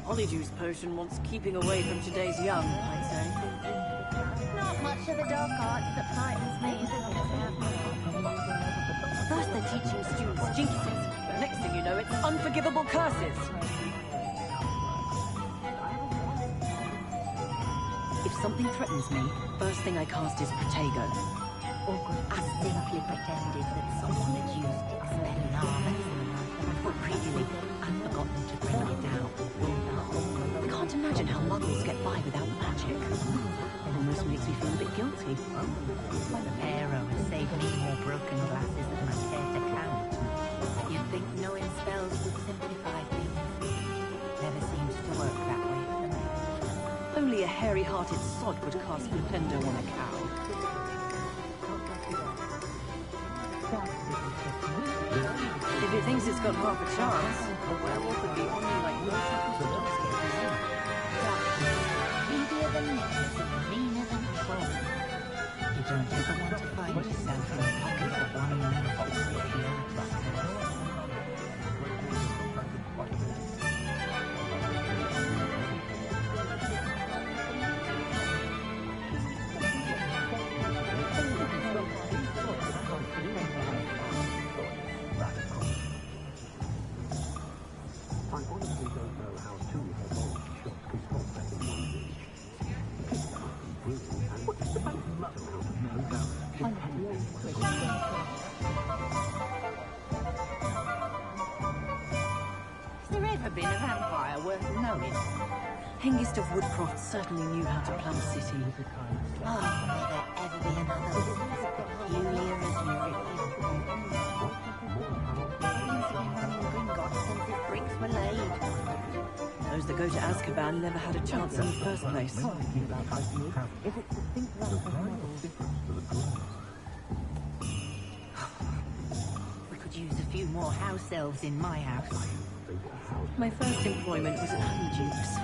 Honeydew's potion wants keeping away from today's young, I'd say. Not much of the dark arts that frightens me as long as I have my First they're teaching students jinxes. Next thing you know, it's unforgivable curses. If something threatens me, first thing I cast is Protego. I simply pretended that someone had used Expelliarmus. But really, I'd forgotten to bring it out. I can't imagine how muggles get by without magic. Almost makes me feel a bit guilty. Arrow has saved me more broken glasses than I care to count. You'd think knowing spells would simplify things. Never seems to work that way for me. Only a hairy-hearted sod would cast Flipendo on a cow. If it thinks it's got half a chance, a werewolf would be on you like bow truckles to dog's ears. Greedier than nippers and meaner than trolls. You don't ever want to find yourself in the pocket of one who knows the Cruciatus curse. there ever been a vampire worth knowing? Hengist of Woodcroft certainly knew how to plan a city. Oh, may there ever be another Julia as Seems to be running Gringotts since its bricks were laid. Those that go to Azkaban never had a chance in the first place. We could use a few more house elves in my house. My first employment was at Honeydukes.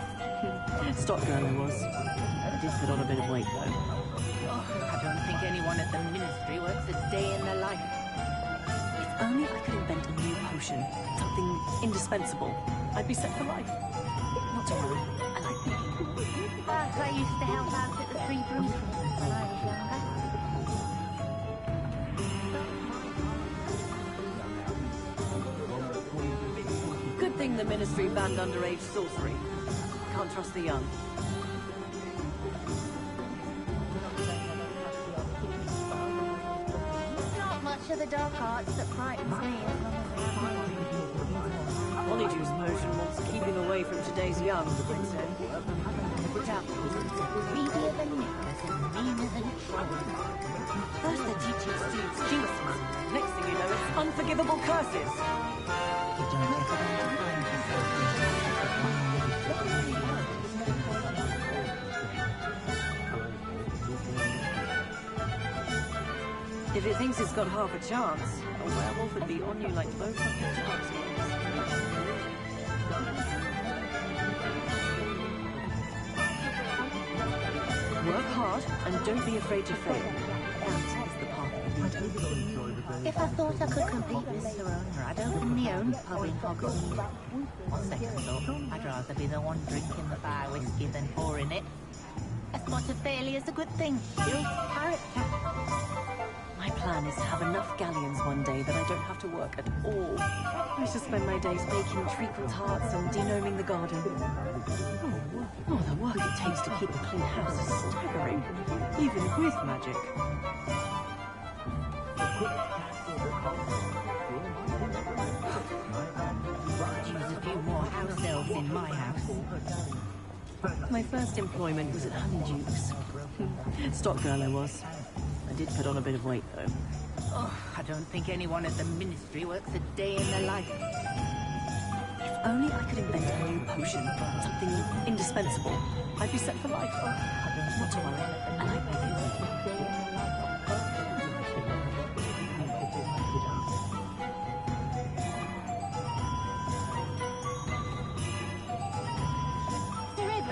Stock girl I was. I did put on a bit of weight, though. Oh, I don't think anyone at the ministry works a day in their life. If only I could invent a new potion, something indispensable, I'd be set for life. Not to worry, I like baking. I used to help out at the Three Brooms when I was younger. Good thing the ministry banned underage sorcery. Can't trust the young. Not much of the dark arts that frightens me as long as I have my Honeydew's potion wants keeping away from today's young, I'd say. Greedier than nippers and meaner than trolls. First they're teaching students Jewism. Next thing you know, it's unforgivable curses. You don't ever want to find If it thinks it's got half a chance, a werewolf would be on you like both fucking dogs. Work hard and don't be afraid to fail. That is the path of the leader. If I thought I could compete with Sir Owner, I'd open my own pub in Hogwarts. On second thought, I'd rather be the one drinking the fire whiskey than pouring it. A spot of failure's a good thing. Builds character. My plan is to have enough galleons one day that I don't have to work at all. I shall spend my days baking treacle tarts and denoming the garden. Oh, the work it takes to keep a clean house is staggering, even with magic. Could use a few more house elves in my house. My first employment was at Honeydukes. Stock girl I was. I did put on a bit of weight, though. Oh, I don't think anyone at the ministry works a day in their life. If only I could invent a new potion, something indispensable, I'd be set for life. Not to worry, I like baking.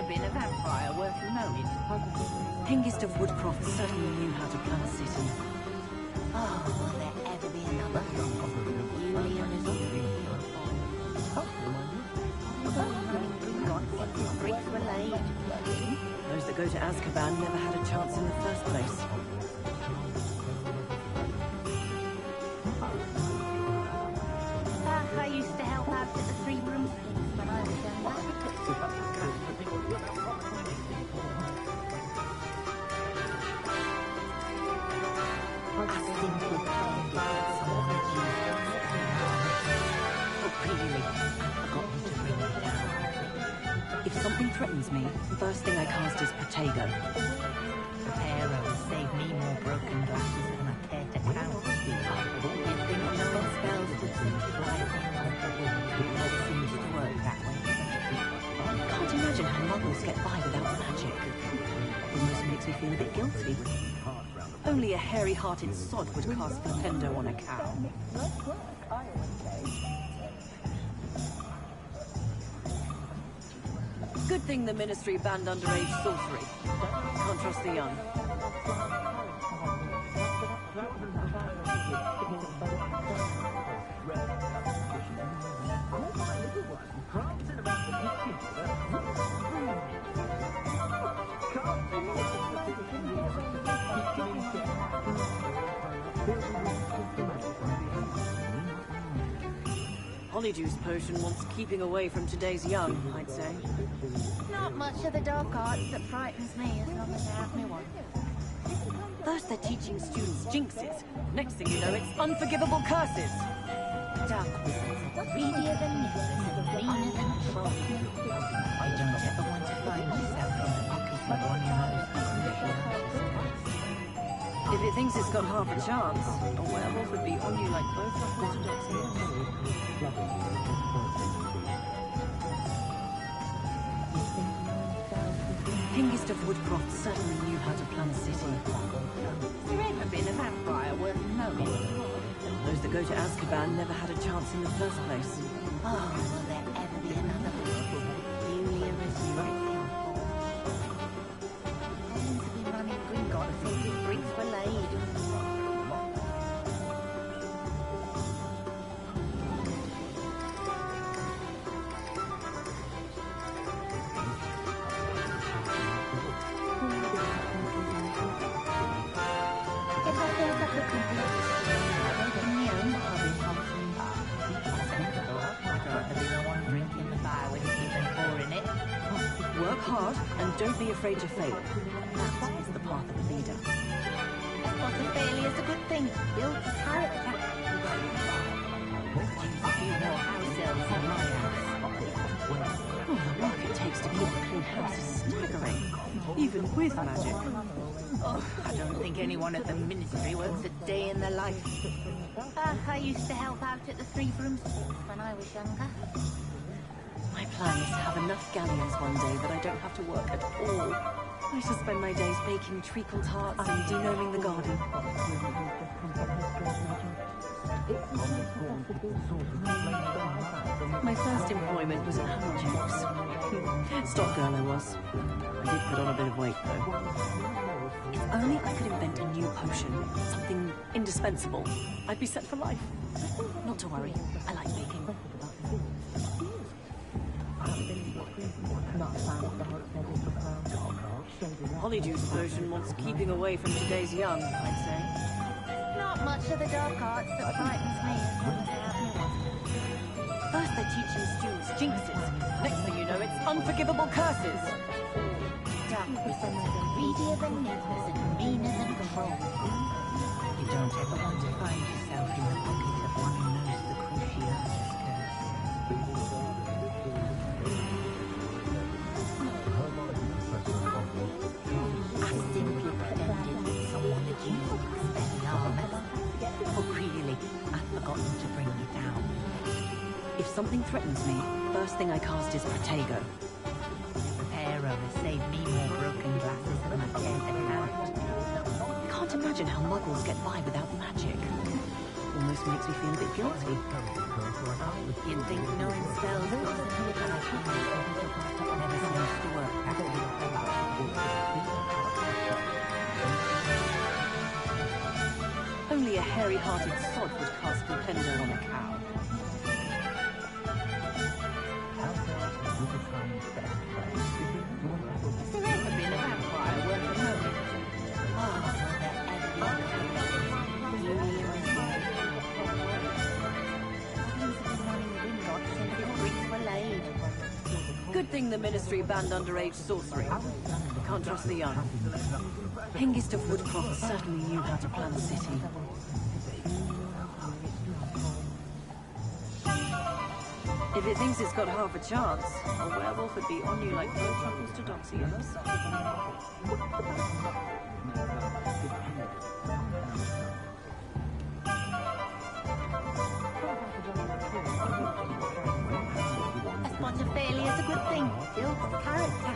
Been a vampire worth knowing. Hengist of Woodcroft certainly knew how to plan a city. Oh, will there ever be another Julia as Gringotts bricks were laid. Those that go to Azkaban never had a chance in the first place. I used to help out at the Three Brooms when I was younger. If something threatens me, the first thing I cast is Protego. Prepare will save me more broken glasses than I care to count. You'd think knowing spells would simplify things. It seems to work that way. I can't imagine how muggles get by without magic. Almost makes me feel a bit guilty. Only a hairy-hearted sod would cast Flipendo on a cow. Good thing the ministry banned underage sorcery. Can't trust the young. Honeydew's potion wants keeping away from today's young, I'd say. Not much of the dark arts that frightens me as long as I have me one. they're teaching students jinxes. Next thing you know, it's unforgivable curses. Dark wizards are greedier than nippers and meaner than trolls. I don't ever want to find myself in the pocket of one of those If it thinks it's got half a chance, a werewolf would be on you like both Hogwarts Hingist of Woodcroft certainly knew how to plan a city. Has there ever been a vampire worth knowing? Those that go to Azkaban never had a chance in the first place. Oh, will there ever be another Julia resurrecting? Seems to be running Gringotts since his bricks were laid. If I felt I could complete this journey, open my own pub in Hogsmeade. Sensible. I'd rather be the one drinking the fire whiskey than pouring it. Work hard and don't be afraid to fail. That is the path of a leader. Spot of failure's a good thing. Builds character. Could use a few more house elves in my house. Oh, the work it takes to keep a clean house is staggering, even with magic. Oh, I don't think anyone at the ministry works a day in their life. I used to help out at the Three Broom Sports when I was younger. My plan is to have enough galleons one day that I don't have to work at all. I shall spend my days baking treacle tarts and denoming the garden. My first employment was at Hogwarts. Stock girl I was. I did put on a bit of weight though. If only I could invent a new potion, something indispensable, I'd be set for life. Not to worry, I like baking. Honeydew potion wants keeping away from today's young, I'd say. Not much of the dark arts that frightens me as long as I have my wand. First they're teaching students jinxes. Next thing you know, it's unforgivable curses. Dark wizards are greedier than nippers and meaner than trolls. You don't ever want to find yourself in the pocket of one who knows the Cruciatus curse. I simply pretended that someone had used Expelliarmus. Oh, really? I've forgotten to bring you down. If something threatens me, first thing I cast is Protego. Reparo has saved me more broken glasses than I care to count. I can't imagine how muggles get by without magic. Almost makes me feel a bit guilty. You'd think knowing spells wasn't never seems to work properly. Only a hairy-hearted sod would cast Flipendo on a cow. Has there ever been a vampire worth knowing? Oh, will there ever be Julia Good thing the Ministry banned underage sorcery. Can't trust the young. Hengist of Woodcroft certainly knew how to plan a city. If it thinks it's got half a chance, a werewolf would be on you like both truffles to doxy eggs. A spot of failure's a good thing. Builds character.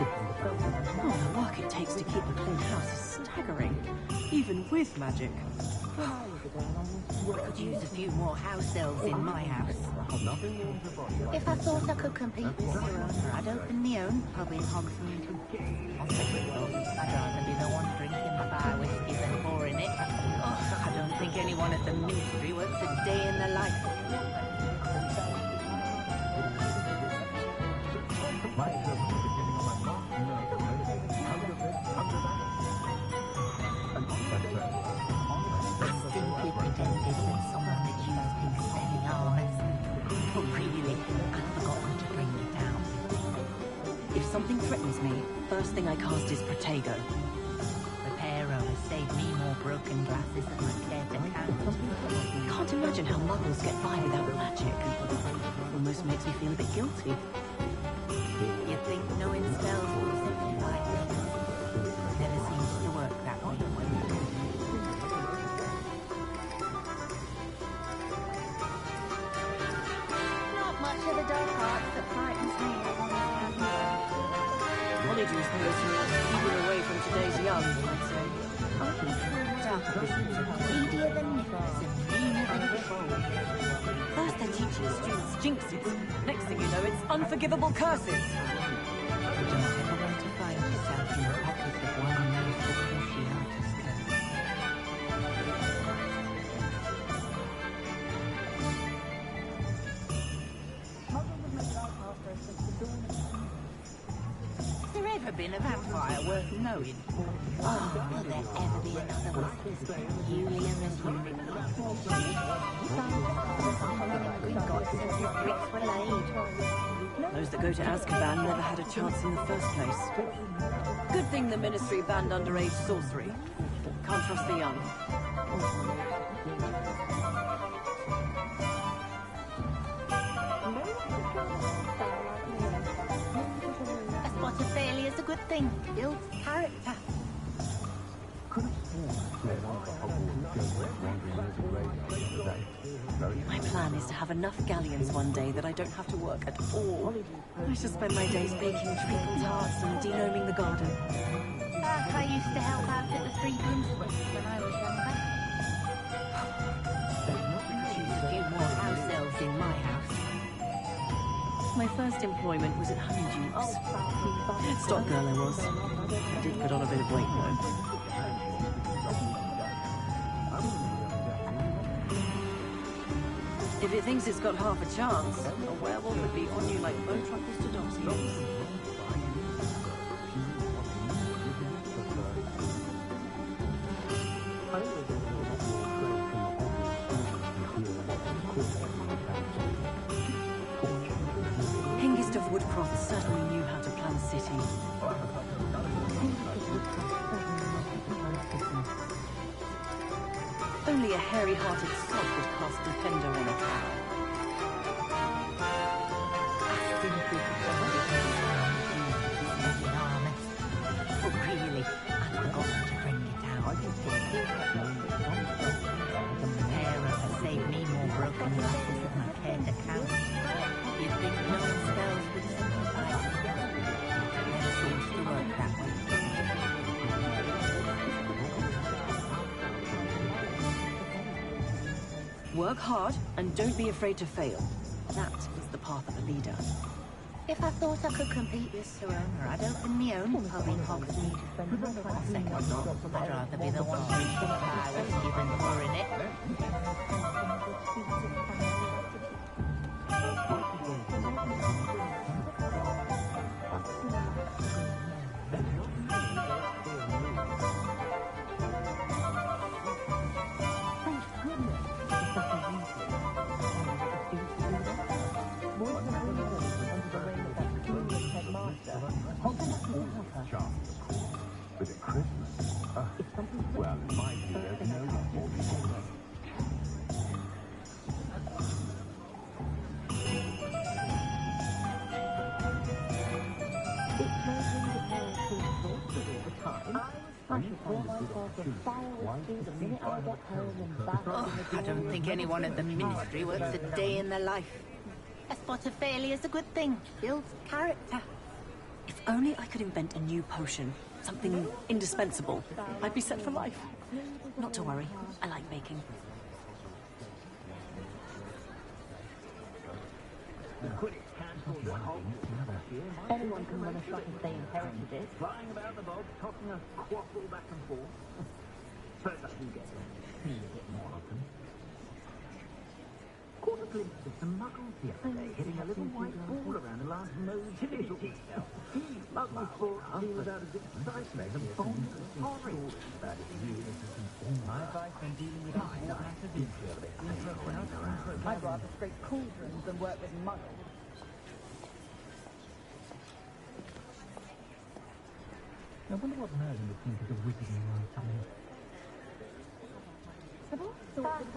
Oh, the work it takes to keep a clean house is staggering, even with magic. I could use a few more house elves in my house. If I thought I could compete with your owner, I'd open my own pub in Hogsmeade. On second thought, I'd rather be the one drinking the fire whiskey than pouring it. Oh, I don't think anyone at the ministry works a day in their life. Simply pretended that someone had used Expelliarmus. Oh, really? I'd forgotten to bring you down. If something threatens me, first thing I cast is Protego. Reparo has saved me more broken broken glasses that might care to count. Can't imagine how muggles get by without magic. Almost makes me feel a bit guilty. You think knowing spells will simplify things? Never seems to work that way. Not much of the dark arts that frightens me. Honeydew's poetry is keeping away from today's young, I'd say. Greedier than nippers and meaner than a troll. First they're teaching students jinxes. Next thing you know, it's unforgivable curses. You don't ever want to find yourself in the pocket of one knows the Cruciatus code. Has there ever been a vampire worth knowing? Oh, will there ever be another one? Julian and Julian. We've got since his bricks were laid. Those that go to Azkaban never had a chance in the first place. Good thing the Ministry banned underage sorcery. Can't trust the young. A spot of failure is a good thing. Builds character. My plan is to have enough galleons one day that I don't have to work at all. I shall spend my days baking treacle tarts and denoming the garden. I used to help out at the Three Principles when I was younger. Choose a few more house elves in my house. My first employment was at Honeydew's. Stock girl I was. I did put on a bit of weight though. If it thinks it's got half a chance, a werewolf would be on you like bone truckles to dog's ears. Hengist of Woodcroft certainly knew how to plan a city. Only a hairy-hearted sod would cast defender on a cow. Oh, really? I've forgotten to bring it out. Sarah has saved me more broken glasses than I care to count. You'd think knowing spells would simplify things. Never seems to work that way. Work hard and don't be afraid to fail. That is the path of a leader. If I thought I could compete with Sir Omer, I'd open my own pub in Hogsmeade. On second thought, I'd rather be the one drinking pie whiskey than pouring it. But at Christmas, well, it might be there's no one more before us. Oh, I don't think anyone at the Ministry works a day in their life. A spot of failure is a good thing. Builds character. If only I could invent a new potion. Something indispensable. I'd be set for life. Not to worry. I like baking. Anyone can run a shop if they inherited it. Flying about the bog, tossing a quaffle back and forth. Suppose I do get them. A bit more often. Caught a glimpse of some muggles the other day hitting a little white ball around a large motility cell. Muggles thought he was out of excitement as a bomb porridge. My advice when dealing with matters is I'd rather scrape cauldrons than work with muggles. I wonder what Merlin would think of the wizarding world coming.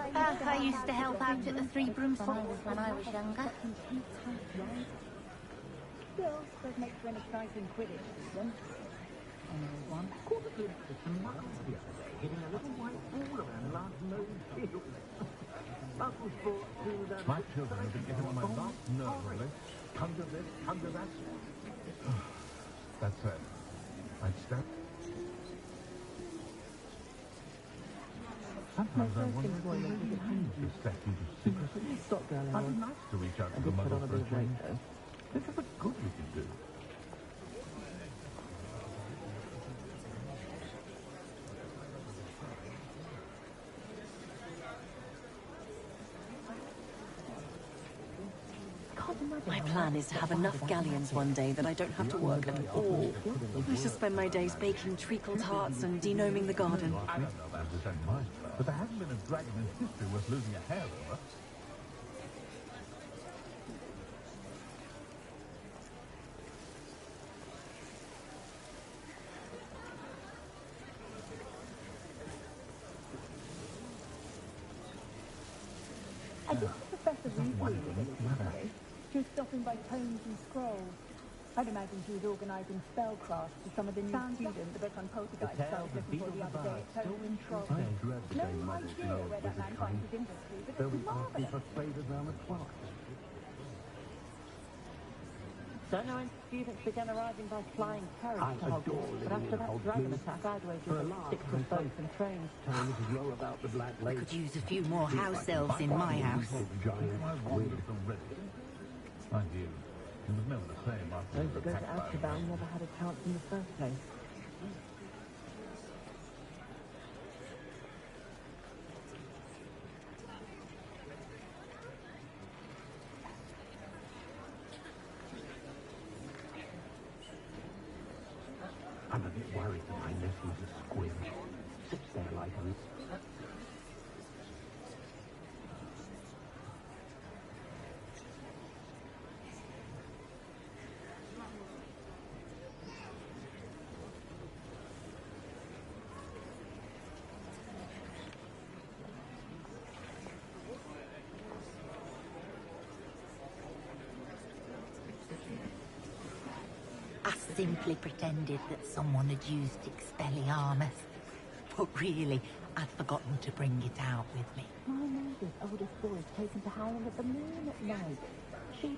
I used to help out at the Three Broom Falls when I was younger. Still, does make for an exciting Quidditch season. One caught a glimpse of some marks the other day, hitting a little white ball around last Moe's field. Muscle sport to that. My children have been getting on my last nerve, really. Come to this, come to that. That said, I'd stand. Sometimes I wonder if we really need this statute of secrecy. Stop, darling. I'd be nice to reach out to the mother for a change. Think of the good we can do. My plan is to have enough galleons one day that I don't have to work at all. I shall spend my days baking treacle tarts and denoming the garden. I don't know about this anymore, but there hasn't been a dragon in history worth losing a hair over. I guess Professor Reed was yesterday. She was stopping by tomes and scrolls. I'd imagine she was organising spellcraft for some of the new students. The book on poltergeist I was looking for the other day at tomes and scrolls. No idea where that man finds his industry, but it's marvellous. Faded round the clock. Don't know when students began arriving by flying carriage to Hogwarts, but after that dragon attack, I'd wager they'd stick with boats and trains. Tell me to row about the Black Lake. Could use a few more house elves in my house. Giant squid. Mind you, it was never the same after Those the that go to attack by Azkaban never had a chance in the first place. I'm a bit worried that my nephew's a squid. Sits there like a... I simply pretended that someone had used Expelliarmus. But really, I'd forgotten to bring it out with me. My neighbour's oldest boy is taken to howling at the moon at night. She...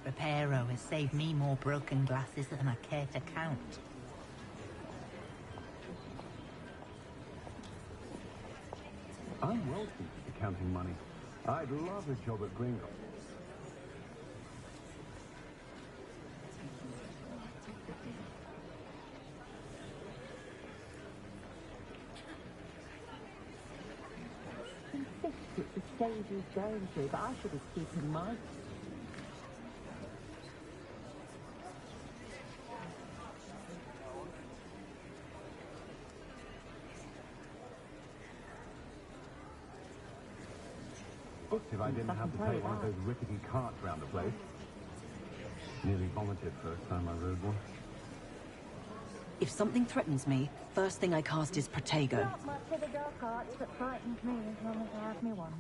Reparo has saved me more broken glasses than I care to count. I'm well suited to counting money. I'd love a job at Gringotts. insists it's the stage he's going to, but I should be keeping my... If I didn't have to take one of those rickety carts round the place. Nearly vomited first time I rode one. If something threatens me, first thing I cast is Protego. Not much of the dark arts that frightens me as long as I have me one.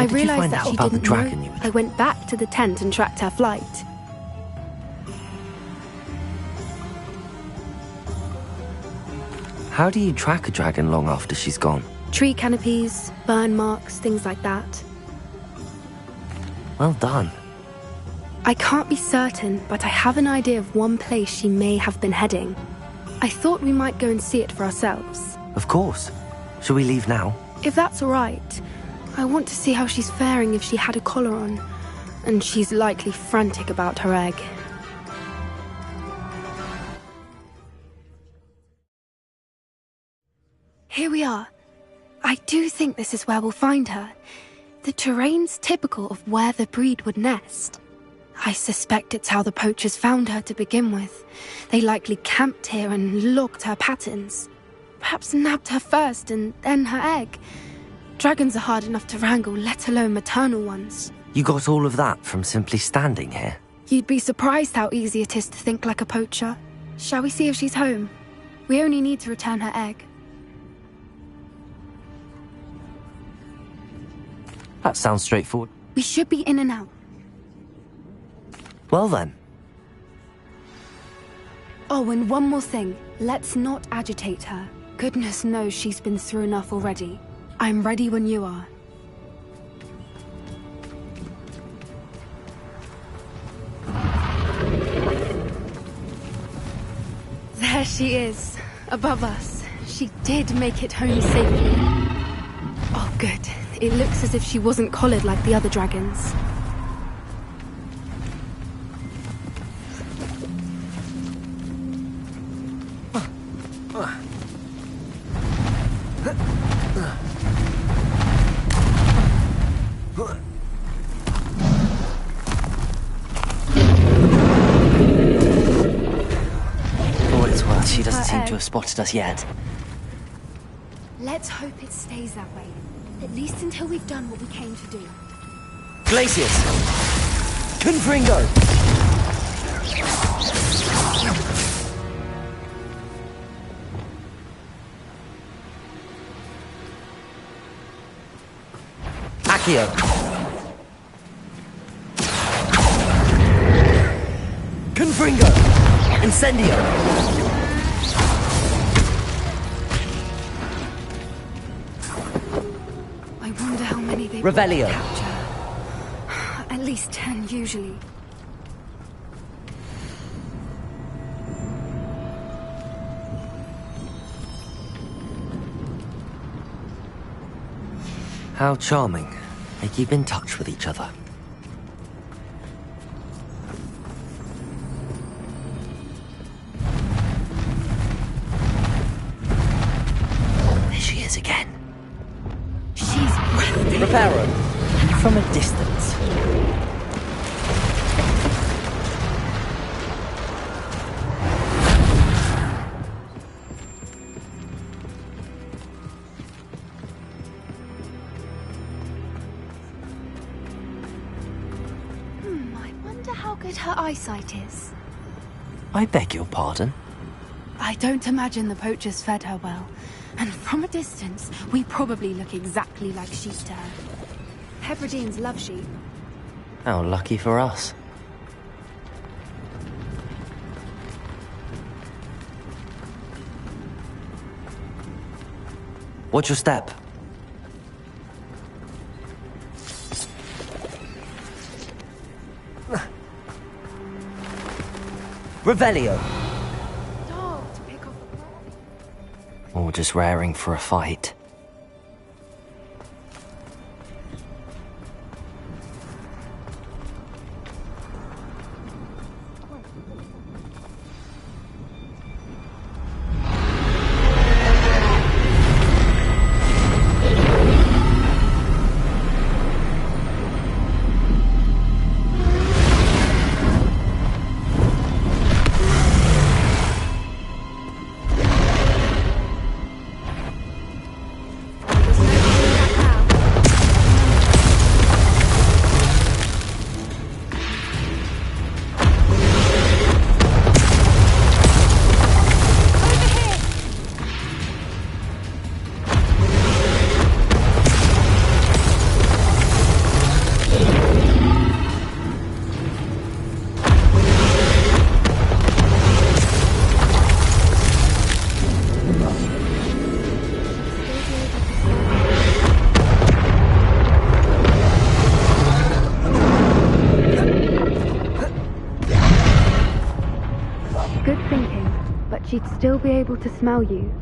I did you realized find that out she about the didn't dragon know. you were I went back to the tent and tracked her flight. How do you track a dragon long after she's gone? Tree canopies, burn marks, things like that. Well done. I can't be certain, but I have an idea of one place she may have been heading. I thought we might go and see it for ourselves. Of course. Shall we leave now? If that's all right. I want to see how she's faring if she had a collar on. And she's likely frantic about her egg. Here we are. I do think this is where we'll find her. The terrain's typical of where the breed would nest. I suspect it's how the poachers found her to begin with. They likely camped here and logged her patterns. Perhaps nabbed her first and then her egg. Dragons are hard enough to wrangle, let alone maternal ones. You got all of that from simply standing here? You'd be surprised how easy it is to think like a poacher. Shall we see if she's home? We only need to return her egg. That sounds straightforward. We should be in and out. Well then. Oh, and one more thing. Let's not agitate her. Goodness knows she's been through enough already. I'm ready when you are. There she is, above us. She did make it home safely. Oh, good. It looks as if she wasn't collared like the other dragons. For what it's worth, she doesn't seem to have spotted us yet. Let's hope it stays that way. At least until we've done what we came to do. Glacius! Confringo! Accio! Confringo! Incendio! I wonder how many they Revelio. capture. At least 10 usually. How charming. They keep in touch with each other. There she is again. She's breathtaking. Reparo. From a distance. I wonder how good her eyesight is. I beg your pardon? I don't imagine the poachers fed her well. And from a distance, we probably look exactly like sheep to her. Hebrideans love sheep. How lucky for us. Watch your step. Revelio. Dog to pick off a Or just raring for a fight. Good thinking, but she'd still be able to smell you.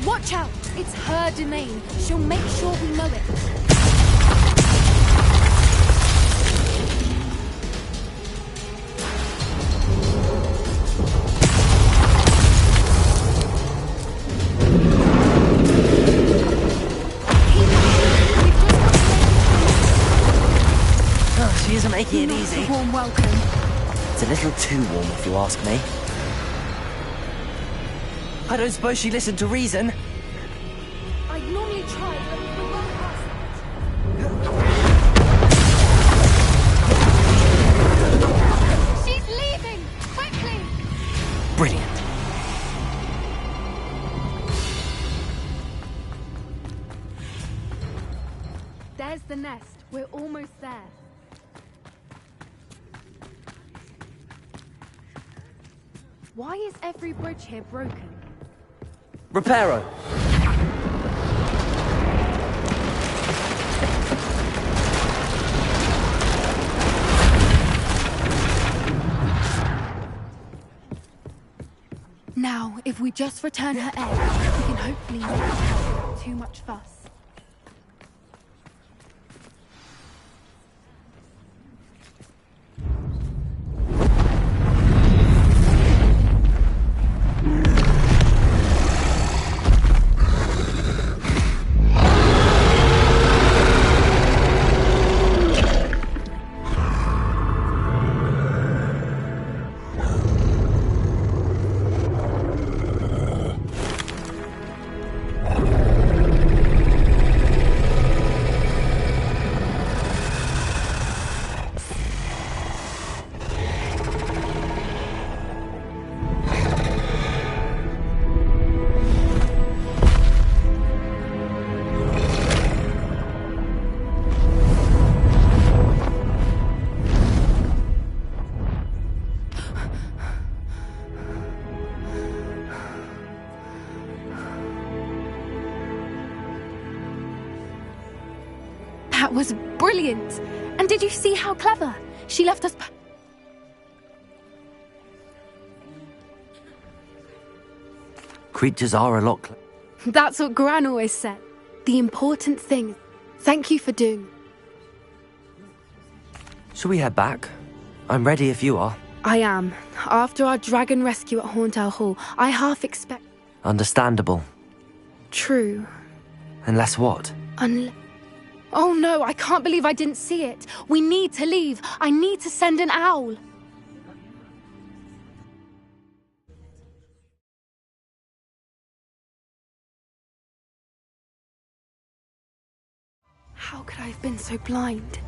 Watch out! It's her domain. She'll make sure we know it. Oh, she isn't making it easy. A warm welcome. It's a little too warm, if you ask me. I don't suppose she listened to reason. I'd normally try, but we're well past that. She's leaving! Quickly! Brilliant. There's the nest. We're almost there. Why is every bridge here broken? Reparo. Now, if we just return her egg, we can hopefully make it without too much fuss. That was brilliant! And did you see how clever? She left us... Creatures are a lot That's what Gran always said. The important thing. Thank you for doing. Shall we head back? I'm ready if you are. I am. After our dragon rescue at Hauntow Hall, I half expect... Understandable. True. Unless what? Oh no, I can't believe I didn't see it. We need to leave. I need to send an owl. How could I have been so blind?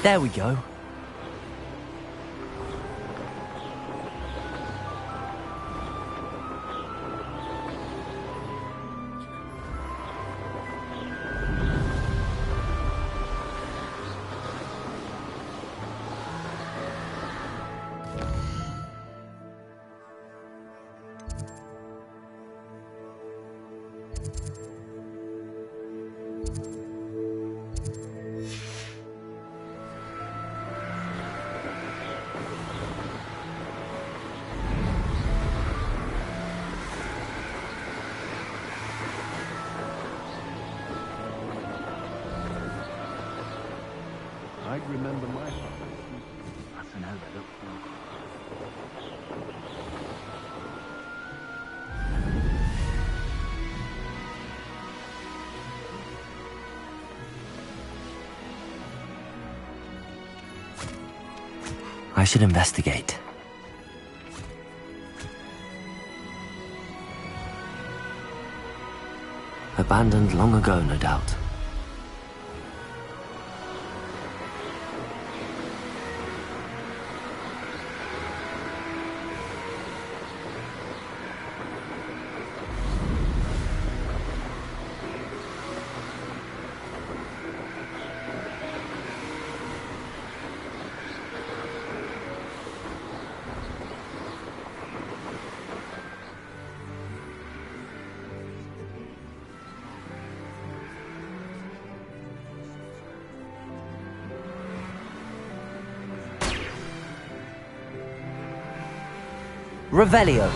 There we go. I remember my father. That's an overlook. I should investigate. Abandoned long ago, no doubt. Revelio.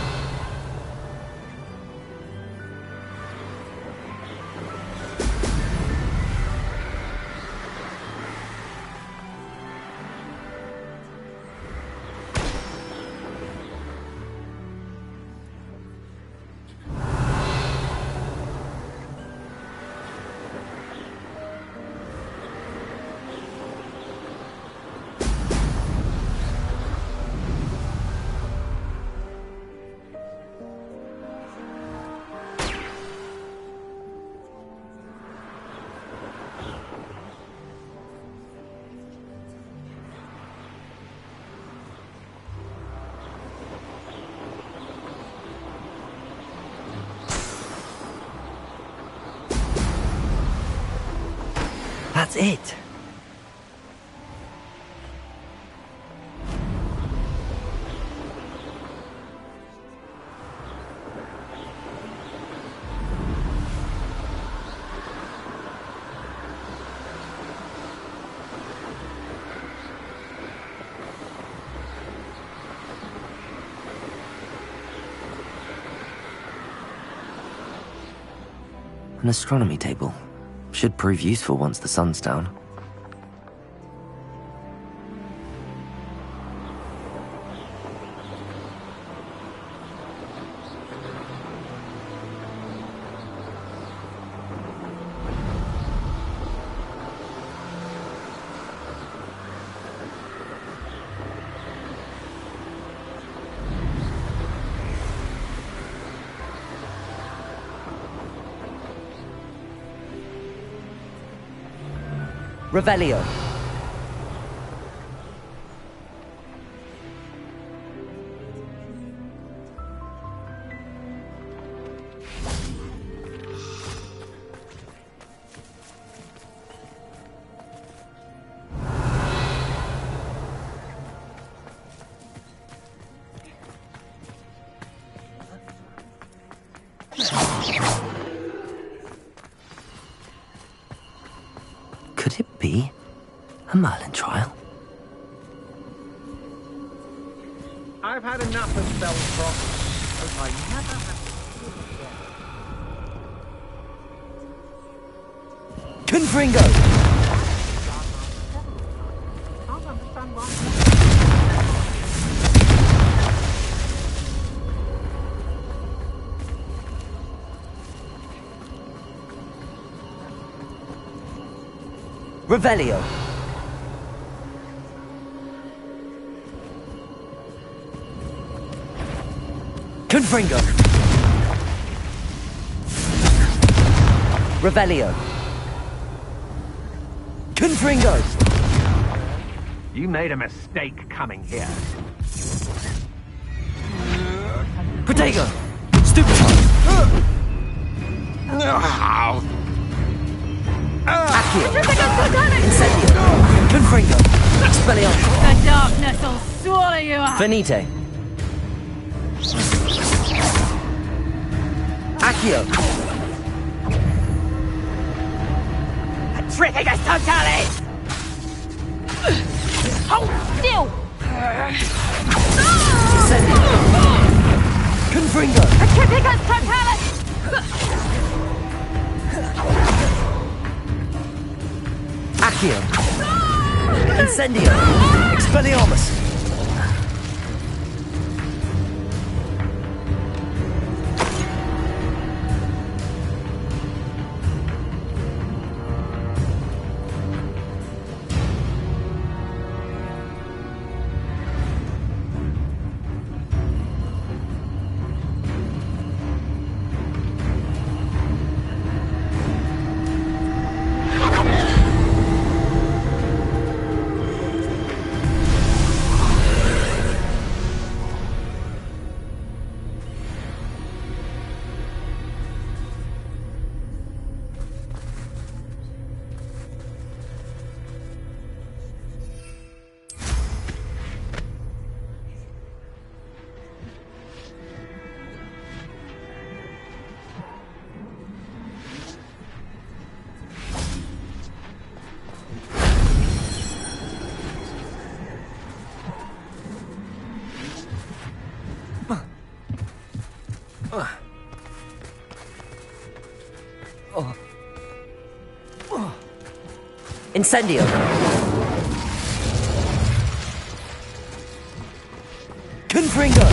That's it. An astronomy table. Should prove useful once the sun's down. Revelio. Could it be a Merlin trial? I've had enough of Spellcroft. Hope I never have to Confringo! Can't understand why. Revelio. Confringo. Revelio. Confringo. You made a mistake coming here. Protego! Stupid one! Accio! Incendio! Confringo! Expelliarmus! The darkness will swallow you up! Finite! Accio! Atrificus totalis! Hold still! Incendio! Confringo! Atrificus totalis! Accio! Incendio! Expelliarmus! Incendio! Confringo!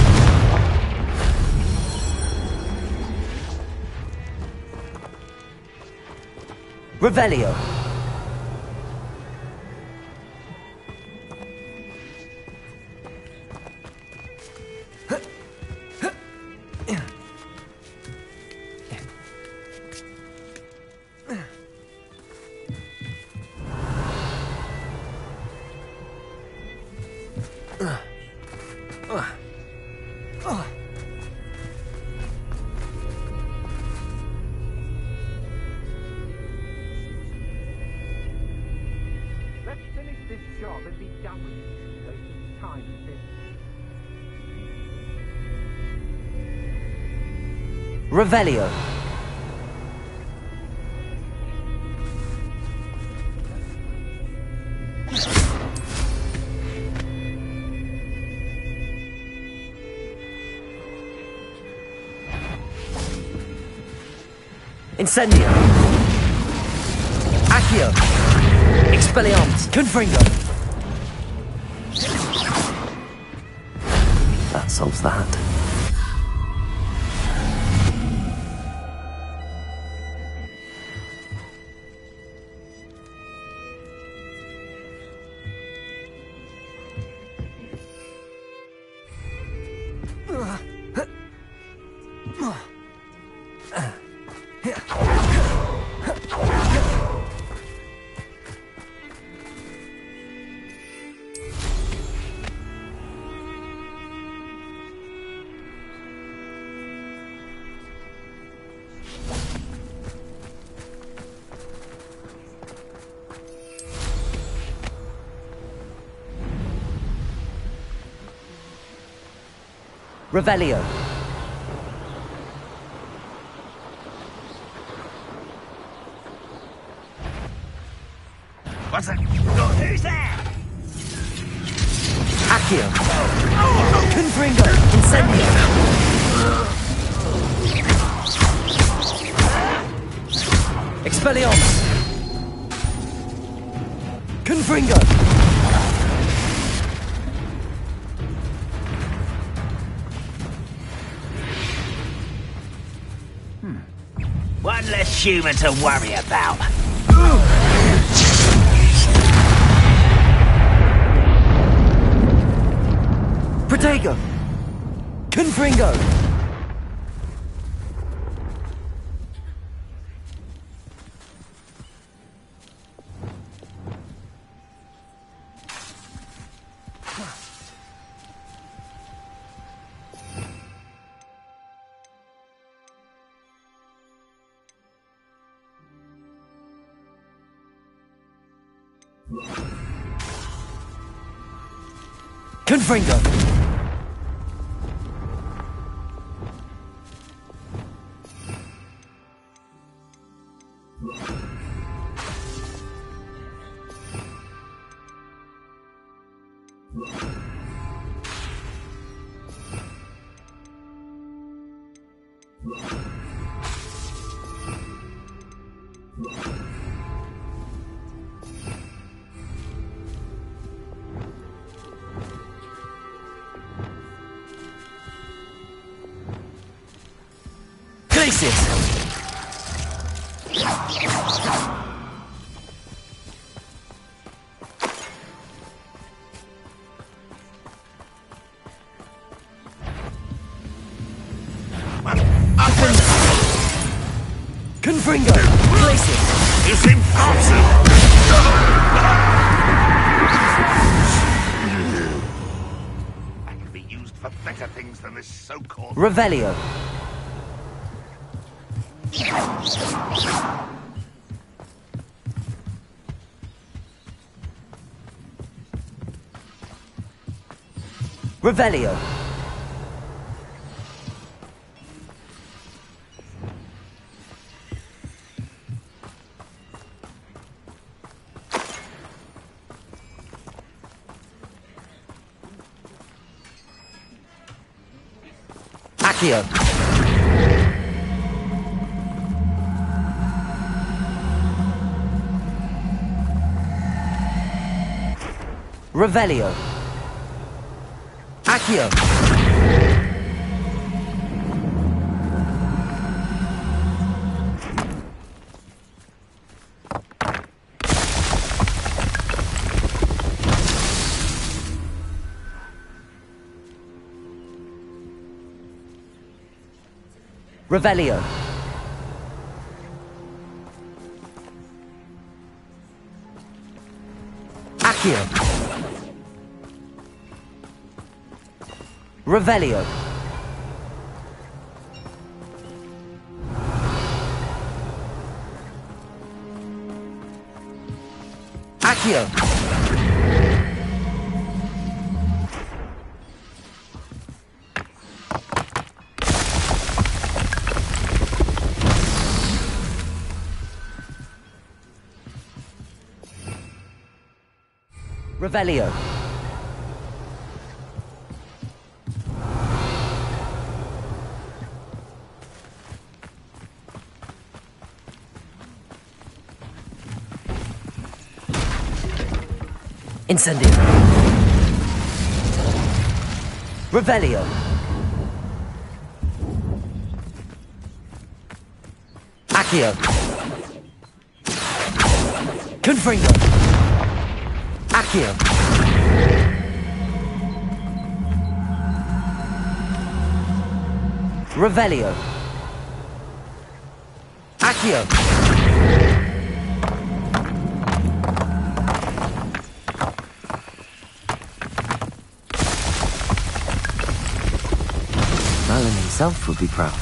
Revelio! Let's finish this job and be done with it. Wasting time with this. Revelio! Incendio! Accio! Expelliarmus! Confringo! That solves that. Revelio. What's that? Who's there? Accio. Confringo. Incendio. Expelliarmus. Confringo. One less human to worry about. Protego. Confringo. Confringo! Glacius! Confringo! Glacius! You seem absent! I can be used for better things than this so-called... Revelio! Revelio! Accio! Revelio! Accio! Revelio! Accio! Revelio! Accio! Revelio! Incendio! Revelio! Accio! Confringo! Accio! Revelio! Accio! Merlin himself would be proud.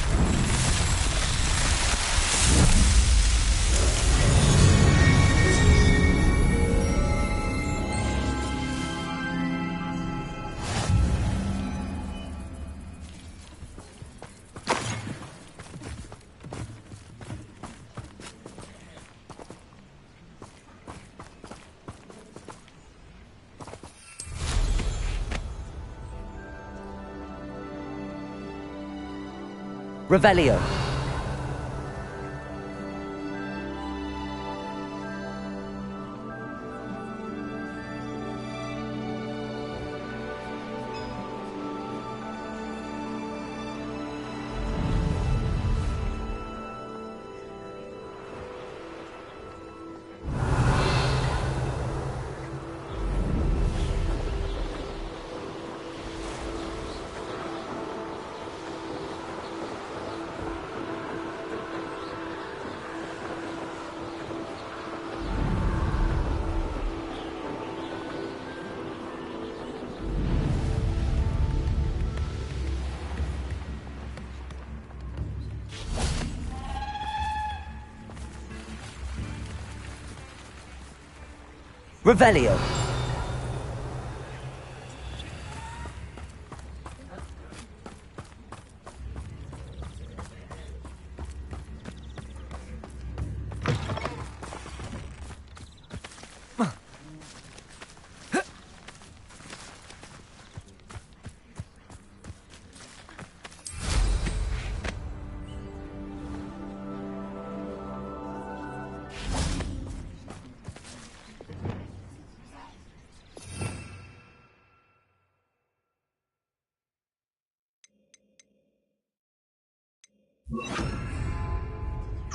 Revelio! Revelio.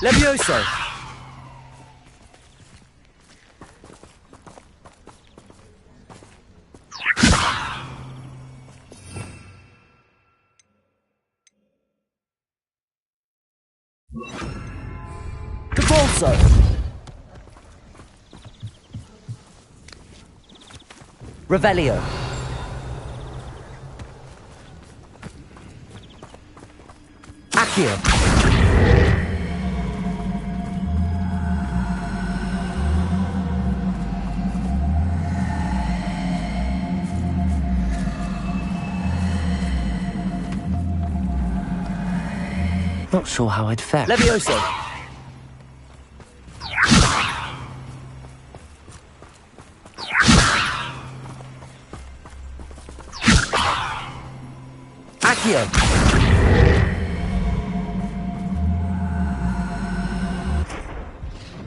Levioso! Capolso! Revelio! Accio! Not sure how I'd fare. Levioso! Accio!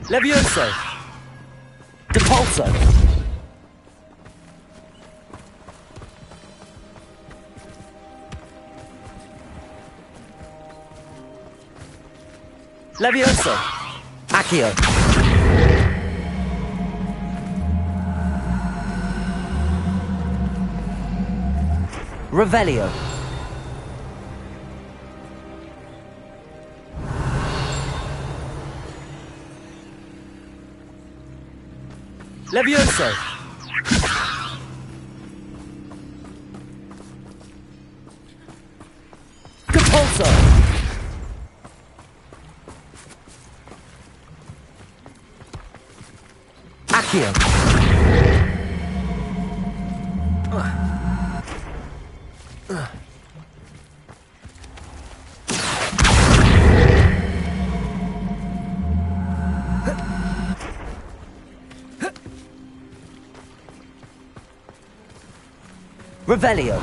Levioso! Depulso! Levioso! Accio! Revelio! Levioso! Depulso! Accio! Revelio!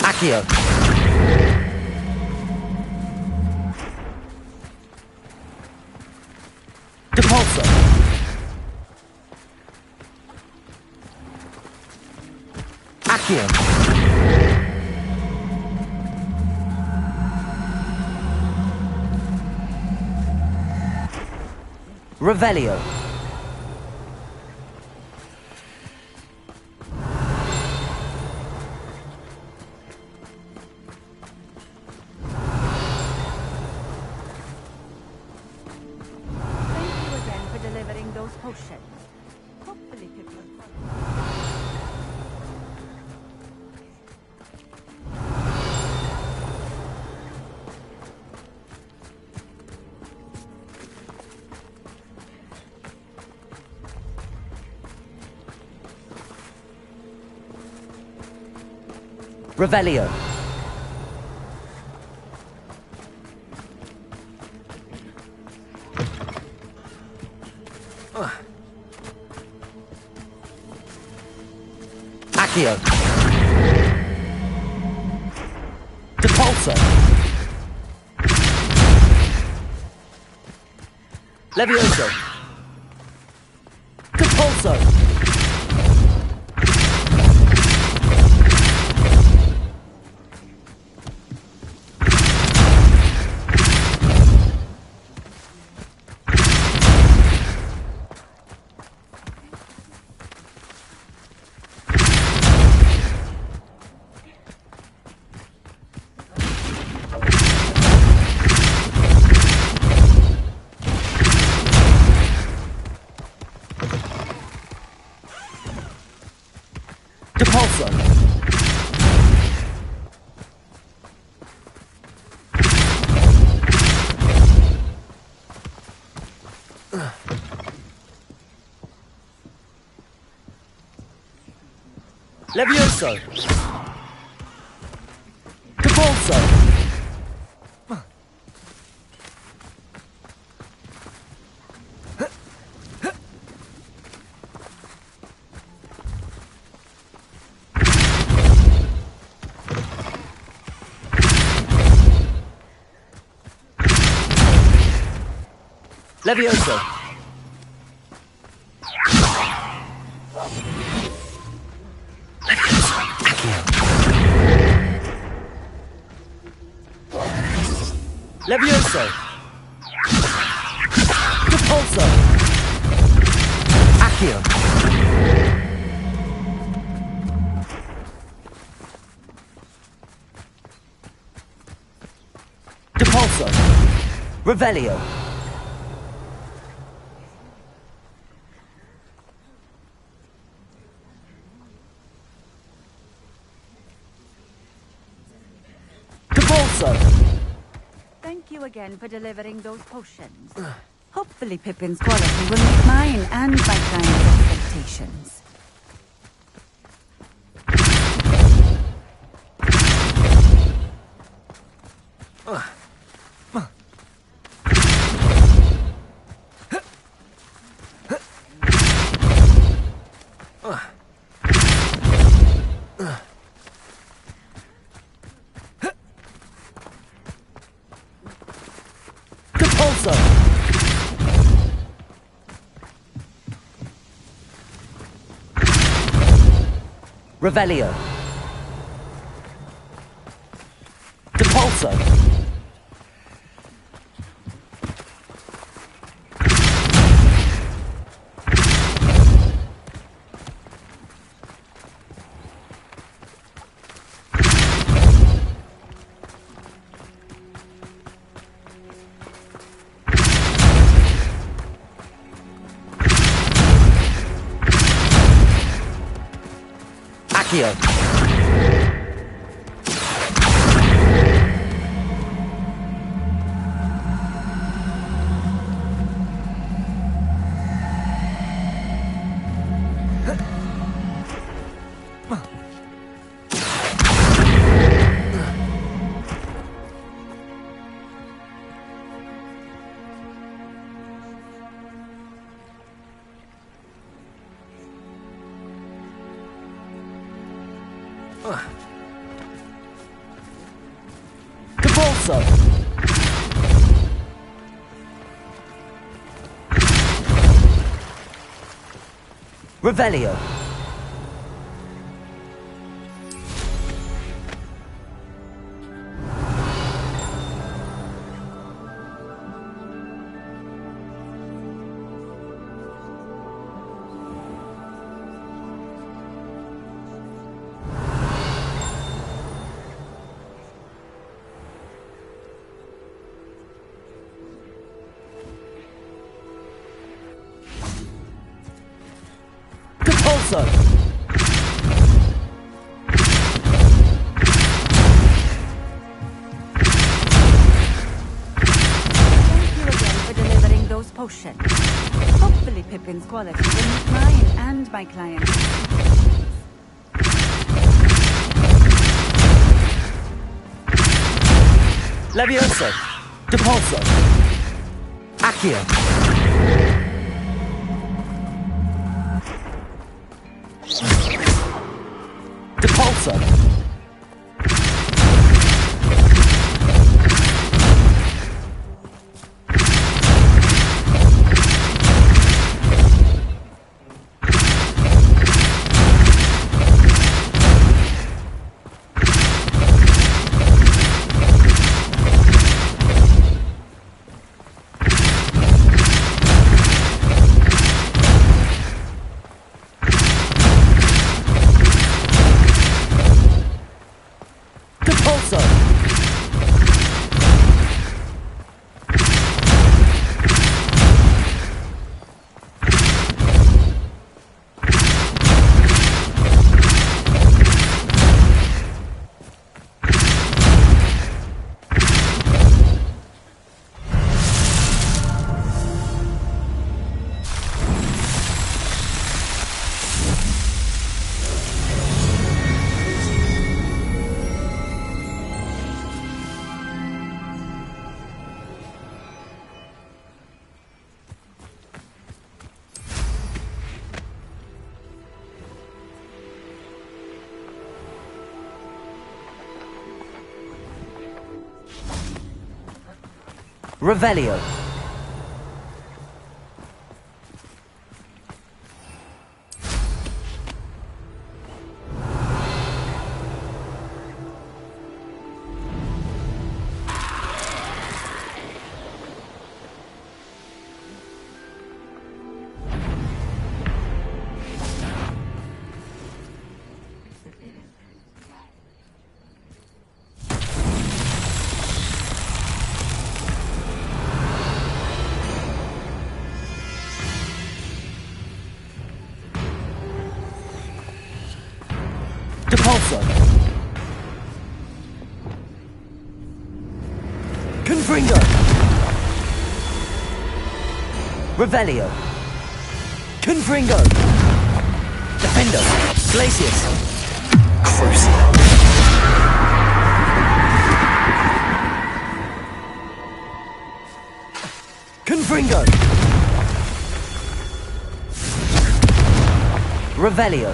Accio! Depulso! Accio! Revelio! Revelio! Accio! Depulso! Levioso! Depulso! Depulso! Levioso! Depulso! Levioso! Levioso! Depulso! Accio! Depulso! Revelio! Depulso! Thank you again for delivering those potions. Hopefully Pippin's quality will meet mine and my client's expectations. Depulso! Revelio! Depulso! Accio! Depulso! Revelio! Depulso! Thank you again for delivering those potions. Hopefully Pippin's quality will meet mine and my client's. Levioso! Depulso! Accio! Depulso! Revelio. Depulso. Confringo. Revelio. Confringo. Defendo. Glacius. Crucio. Confringo. Revelio.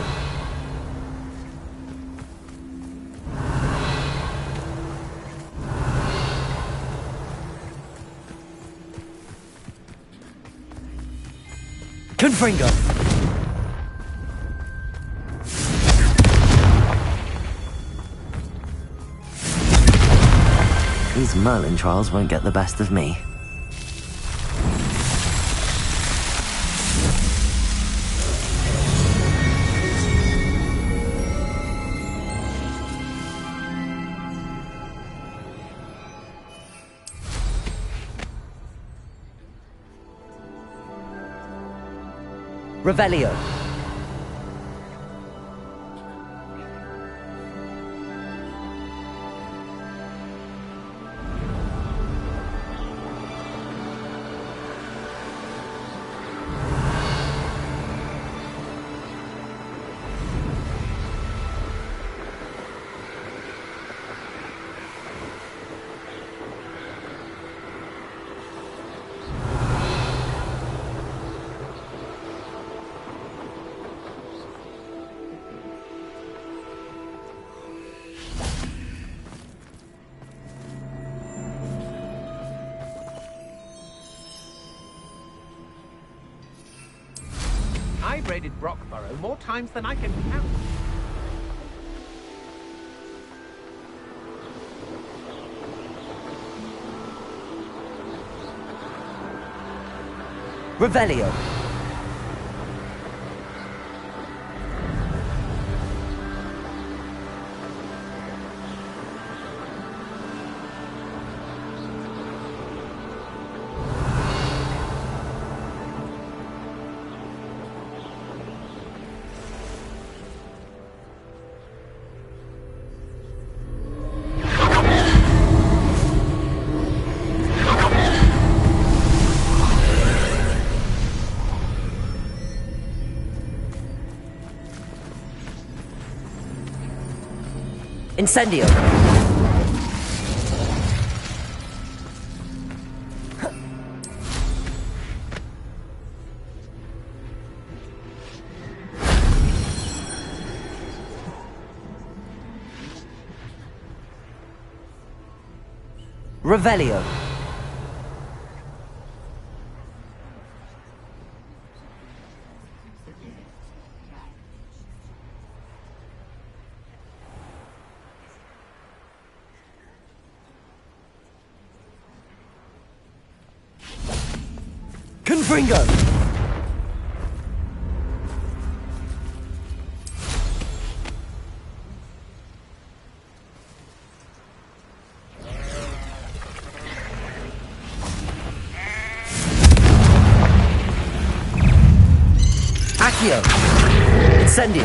Confringo. These Merlin trials won't get the best of me. Revelio. I've raided Brockborough more times than I can count. Revelio. Incendio. Revelio. Confringo. Accio. Incendio.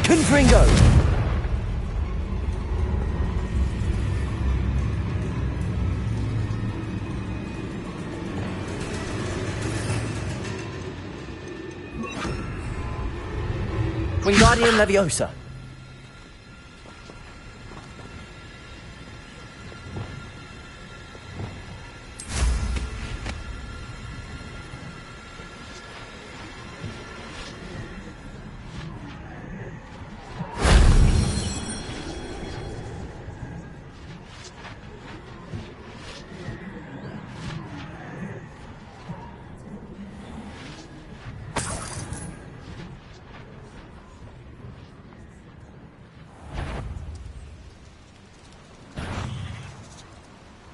Confringo. Wingardium Leviosa.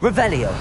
Revelio.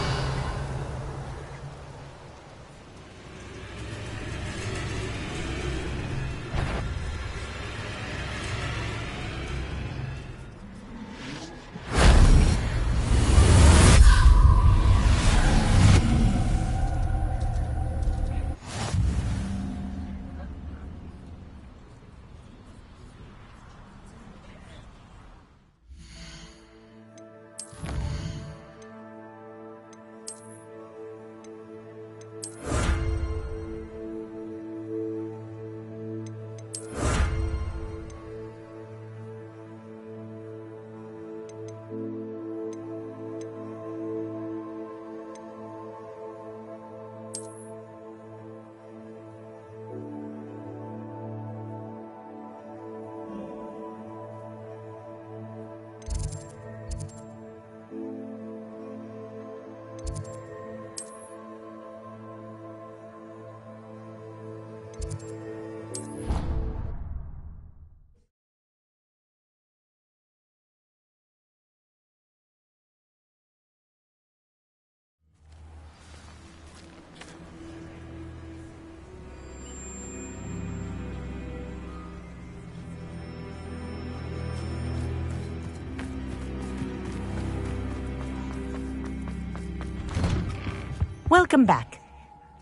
Welcome back.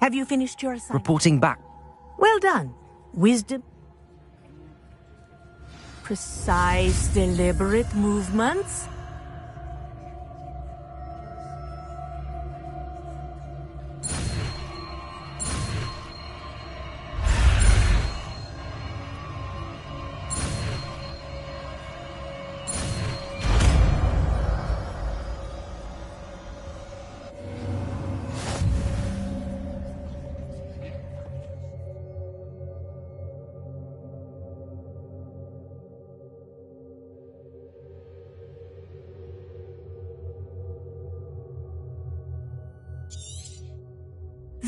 Have you finished your assignment? Reporting back. Well done. Wisdom. Precise, deliberate movements.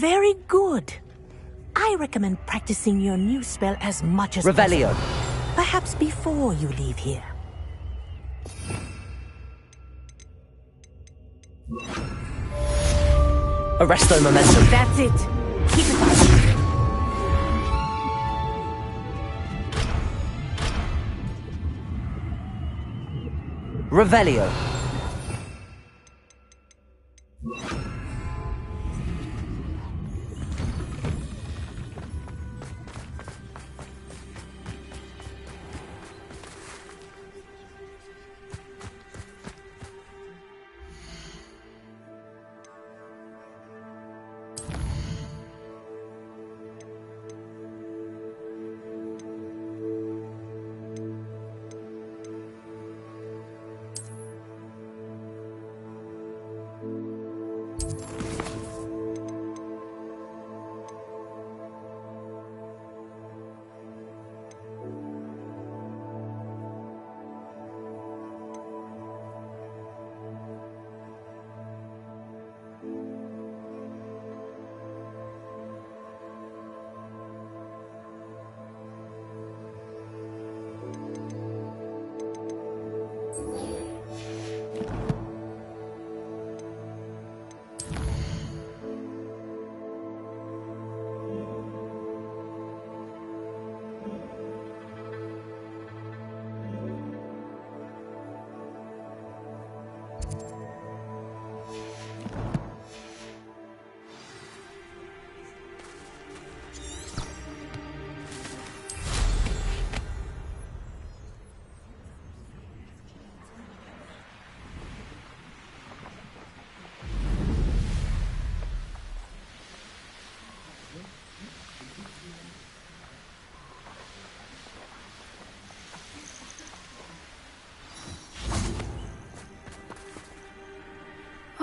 Very good. I recommend practicing your new spell as much as Revelio. possible. Perhaps before you leave here. Arresto momentum. That's it. Keep it up. Revelio.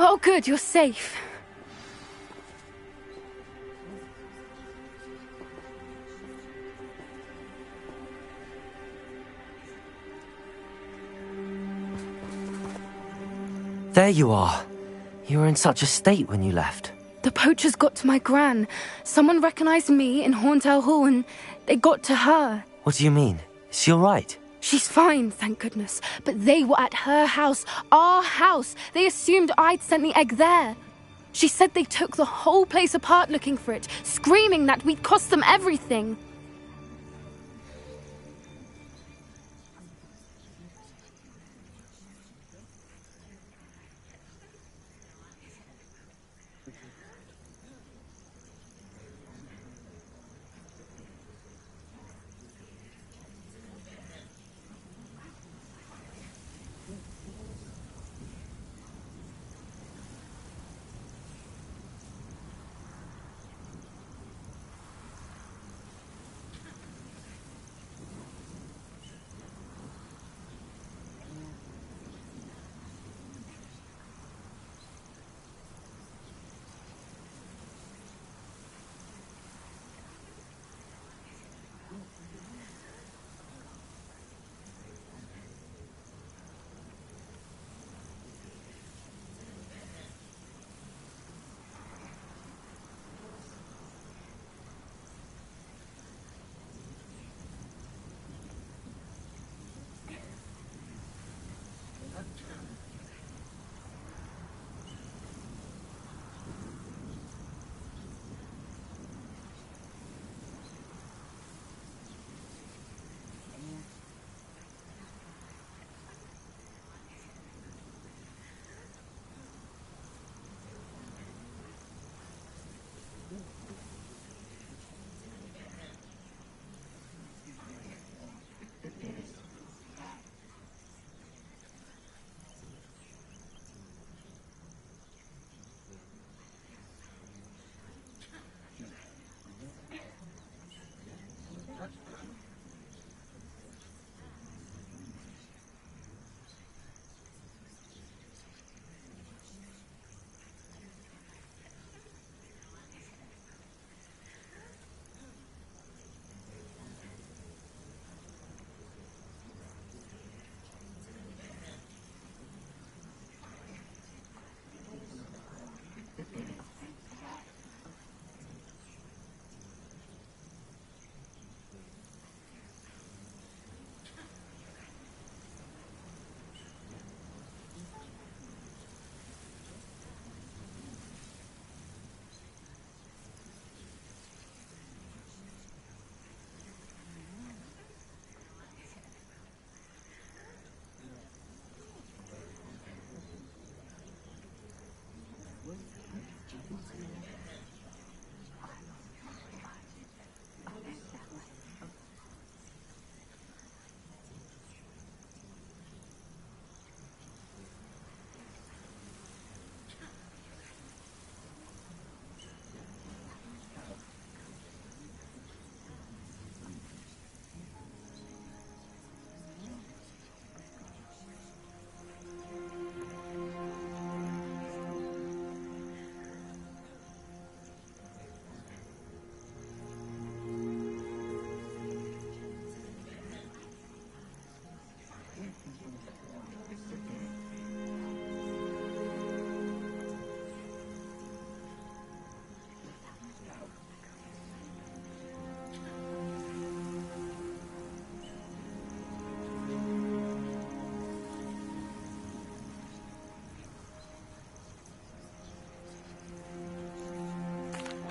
Oh, good, you're safe. There you are. You were in such a state when you left. The poachers got to my gran. Someone recognized me in Hauntel Hall and they got to her. What do you mean? Is she all right? She's fine, thank goodness. But they were at her house, our house. They assumed I'd sent the egg there. She said they took the whole place apart looking for it, screaming that we'd cost them everything.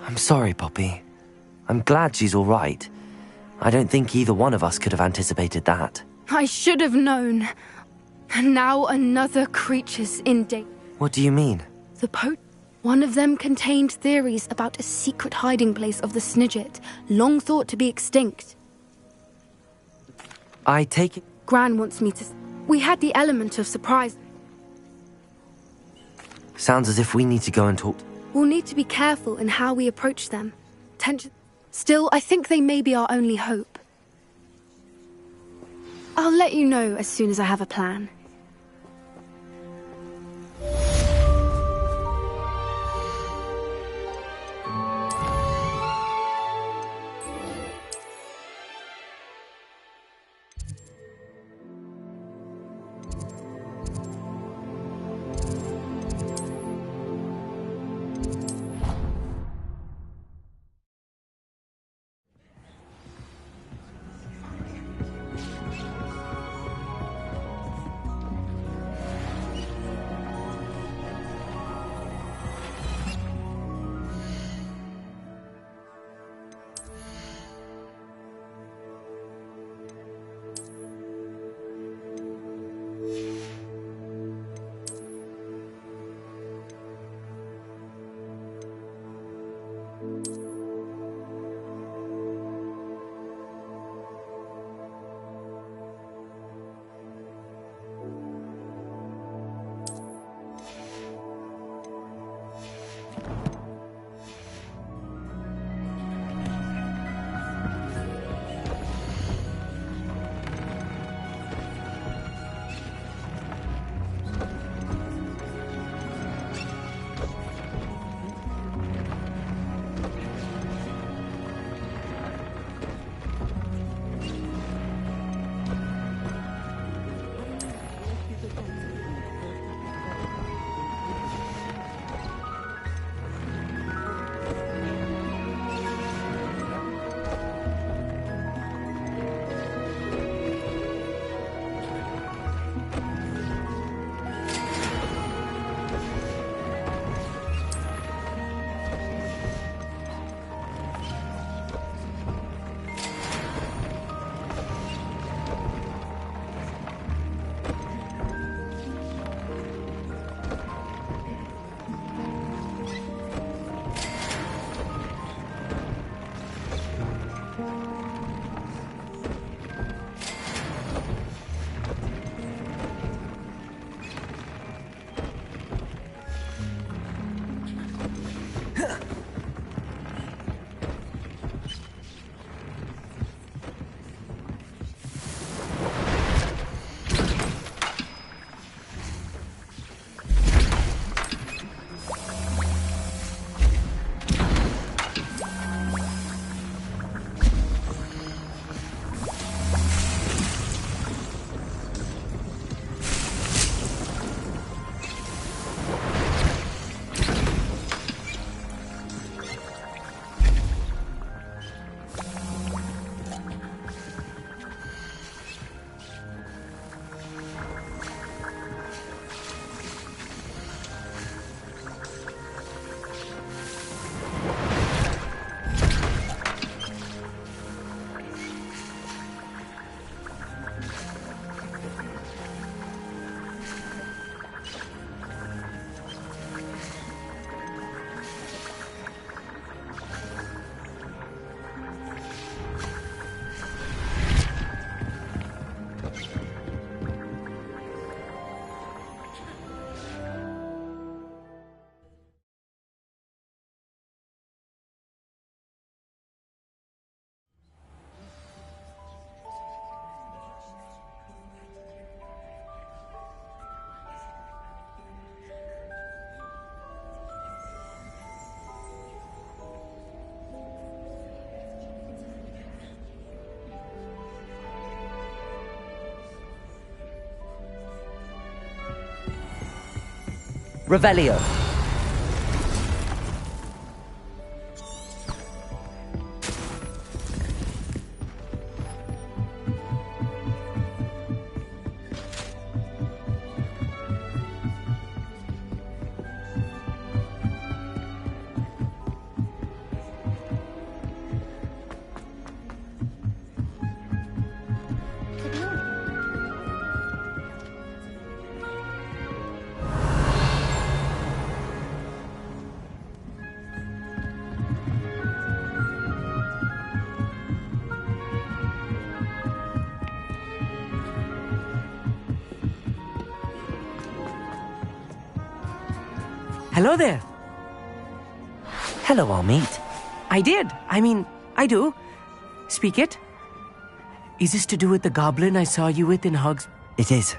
I'm sorry, Poppy. I'm glad she's all right. I don't think either one of us could have anticipated that. I should have known. And now another creature's in danger. What do you mean? One of them contained theories about a secret hiding place of the Snidget, long thought to be extinct. I take it... Gran wants me to... We had the element of surprise. Sounds as if we need to go and talk... We'll need to be careful in how we approach them. Still, I think they may be our only hope. I'll let you know as soon as I have a plan. Revelio. Hello there. Hello, Amit. I did. I do. Speak it. Is this to do with the goblin I saw you with in Hogs? It is.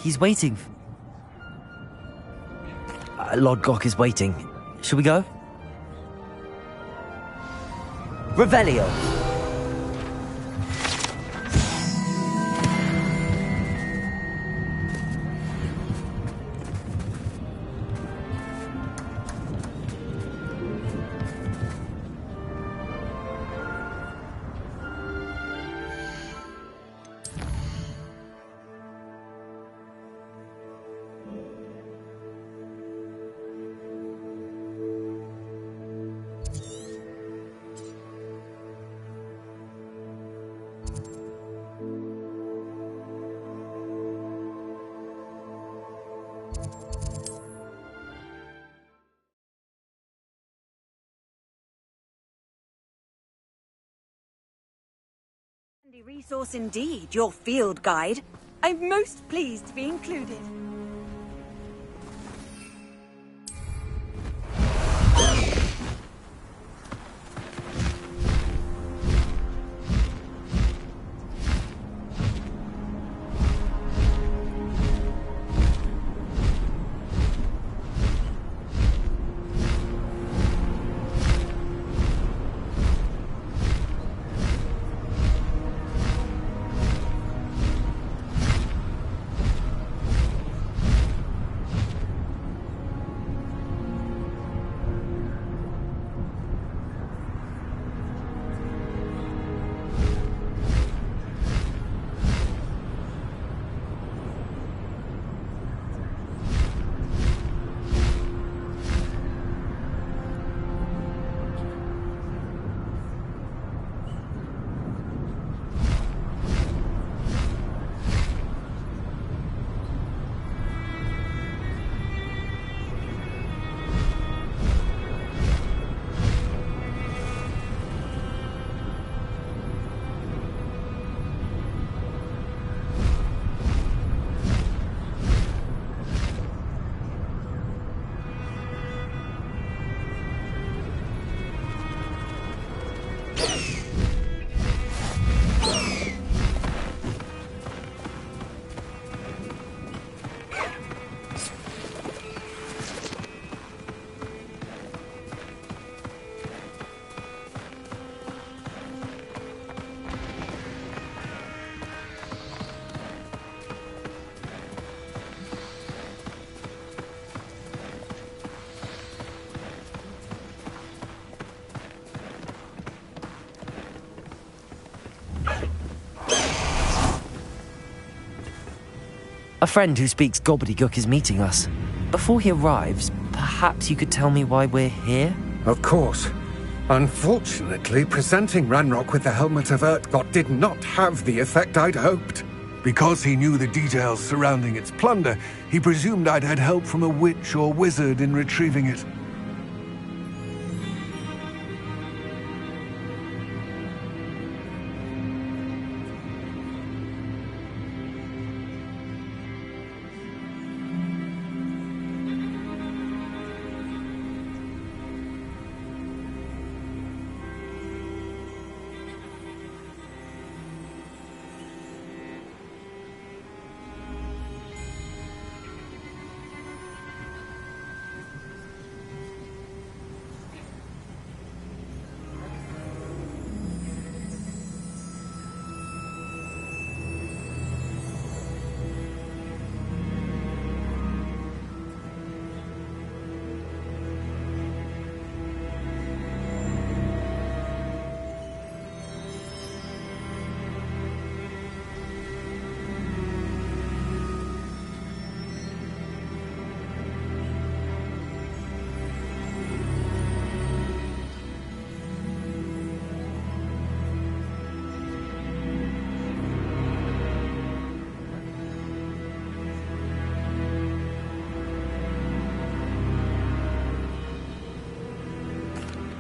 He's waiting. Lord Gok is waiting. Shall we go? Revelio. Handy resource indeed, your field guide. I'm most pleased to be included. A friend who speaks gobbledygook is meeting us. Before he arrives, perhaps you could tell me why we're here? Of course. Unfortunately, presenting Ranrock with the Helmet of Urtkot did not have the effect I'd hoped. Because he knew the details surrounding its plunder, he presumed I'd had help from a witch or wizard in retrieving it.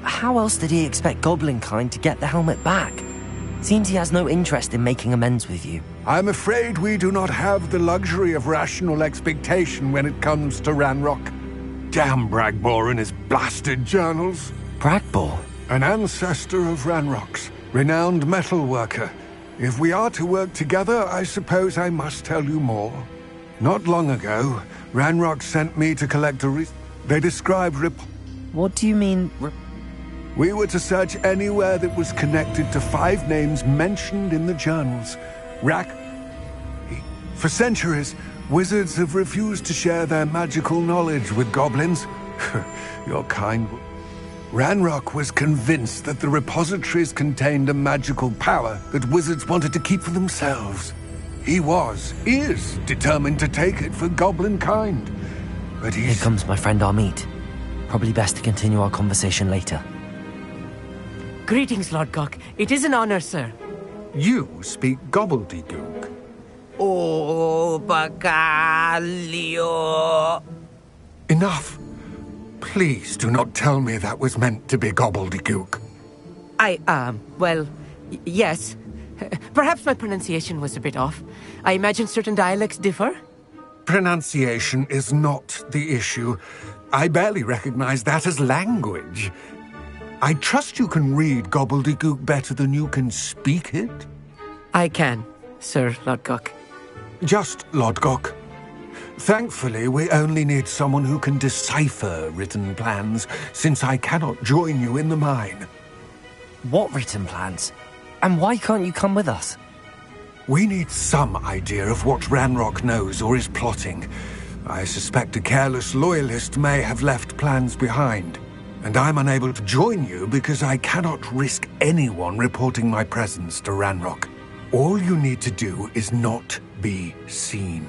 how else did he expect Goblinkind to get the helmet back? Seems he has no interest in making amends with you. I'm afraid we do not have the luxury of rational expectation when it comes to Ranrock. Damn Bragbor and his blasted journals. Bragbor? An ancestor of Ranrock's, renowned metal worker. If we are to work together, I suppose I must tell you more. Not long ago, Ranrock sent me to collect they described What do you mean, We were to search anywhere that was connected to 5 names mentioned in the journals. For centuries, wizards have refused to share their magical knowledge with goblins. Your kind... Ranrock was convinced that the repositories contained a magical power that wizards wanted to keep for themselves. He is determined to take it for Goblinkind. But Here comes my friend Amit. Probably best to continue our conversation later. Greetings, Lord Gok. It is an honor, sir. You speak gobbledygook. Oh, Bacalio. Enough. Please do not tell me that was meant to be gobbledygook. Yes. Perhaps my pronunciation was a bit off. I imagine certain dialects differ? Pronunciation is not the issue. I barely recognize that as language. I trust you can read gobbledygook better than you can speak it? I can, Sir Lodgok. Just Lodgok. Thankfully, we only need someone who can decipher written plans, since I cannot join you in the mine. What written plans? And why can't you come with us? We need some idea of what Ranrock knows or is plotting. I suspect a careless loyalist may have left plans behind. And I'm unable to join you because I cannot risk anyone reporting my presence to Ranrock. All you need to do is not be seen.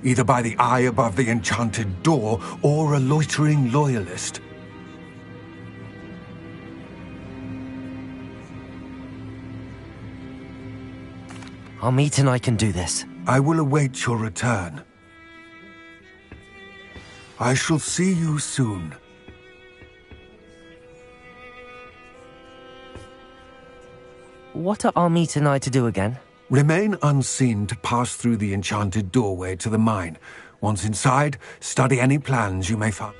Either by the eye above the enchanted door, or a loitering loyalist. Amit and I can do this. I will await your return. I shall see you soon. What are Amit and I to do again? Remain unseen to pass through the enchanted doorway to the mine. Once inside, study any plans you may find.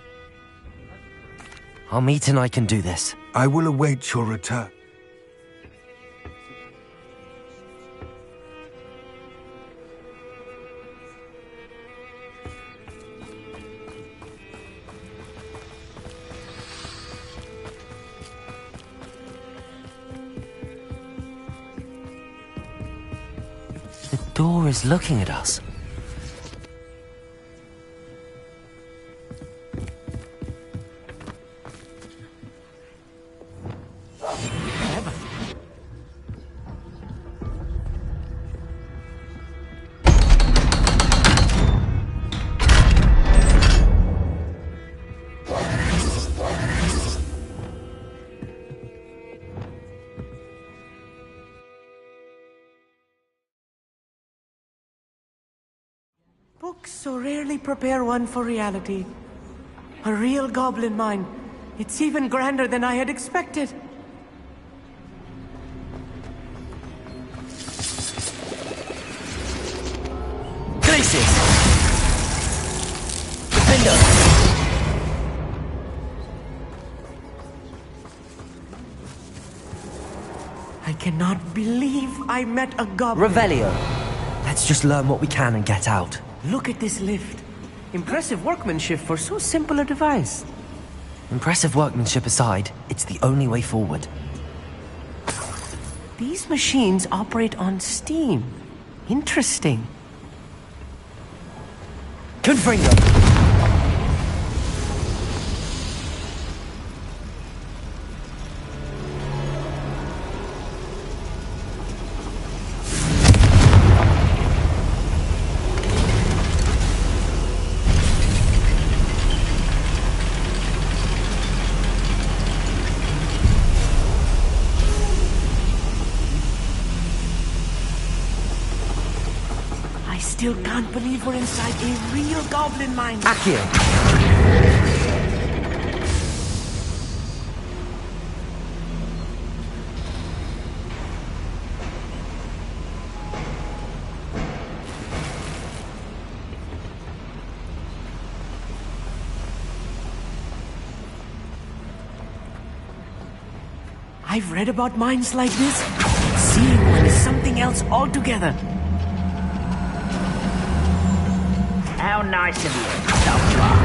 Amit and I can do this. I will await your return. The door is looking at us. Books so rarely prepare one for reality. A real goblin mine. It's even grander than I had expected. Glaciers! Defender! I cannot believe I met a goblin. Revelio. Let's just learn what we can and get out. Look at this lift. Impressive workmanship for so simple a device. Impressive workmanship aside, it's the only way forward. These machines operate on steam. Interesting. Confringo! I still can't believe we're inside a real goblin mine. Accio! I've read about mines like this. Seeing one is something else altogether. How nice of you, so far.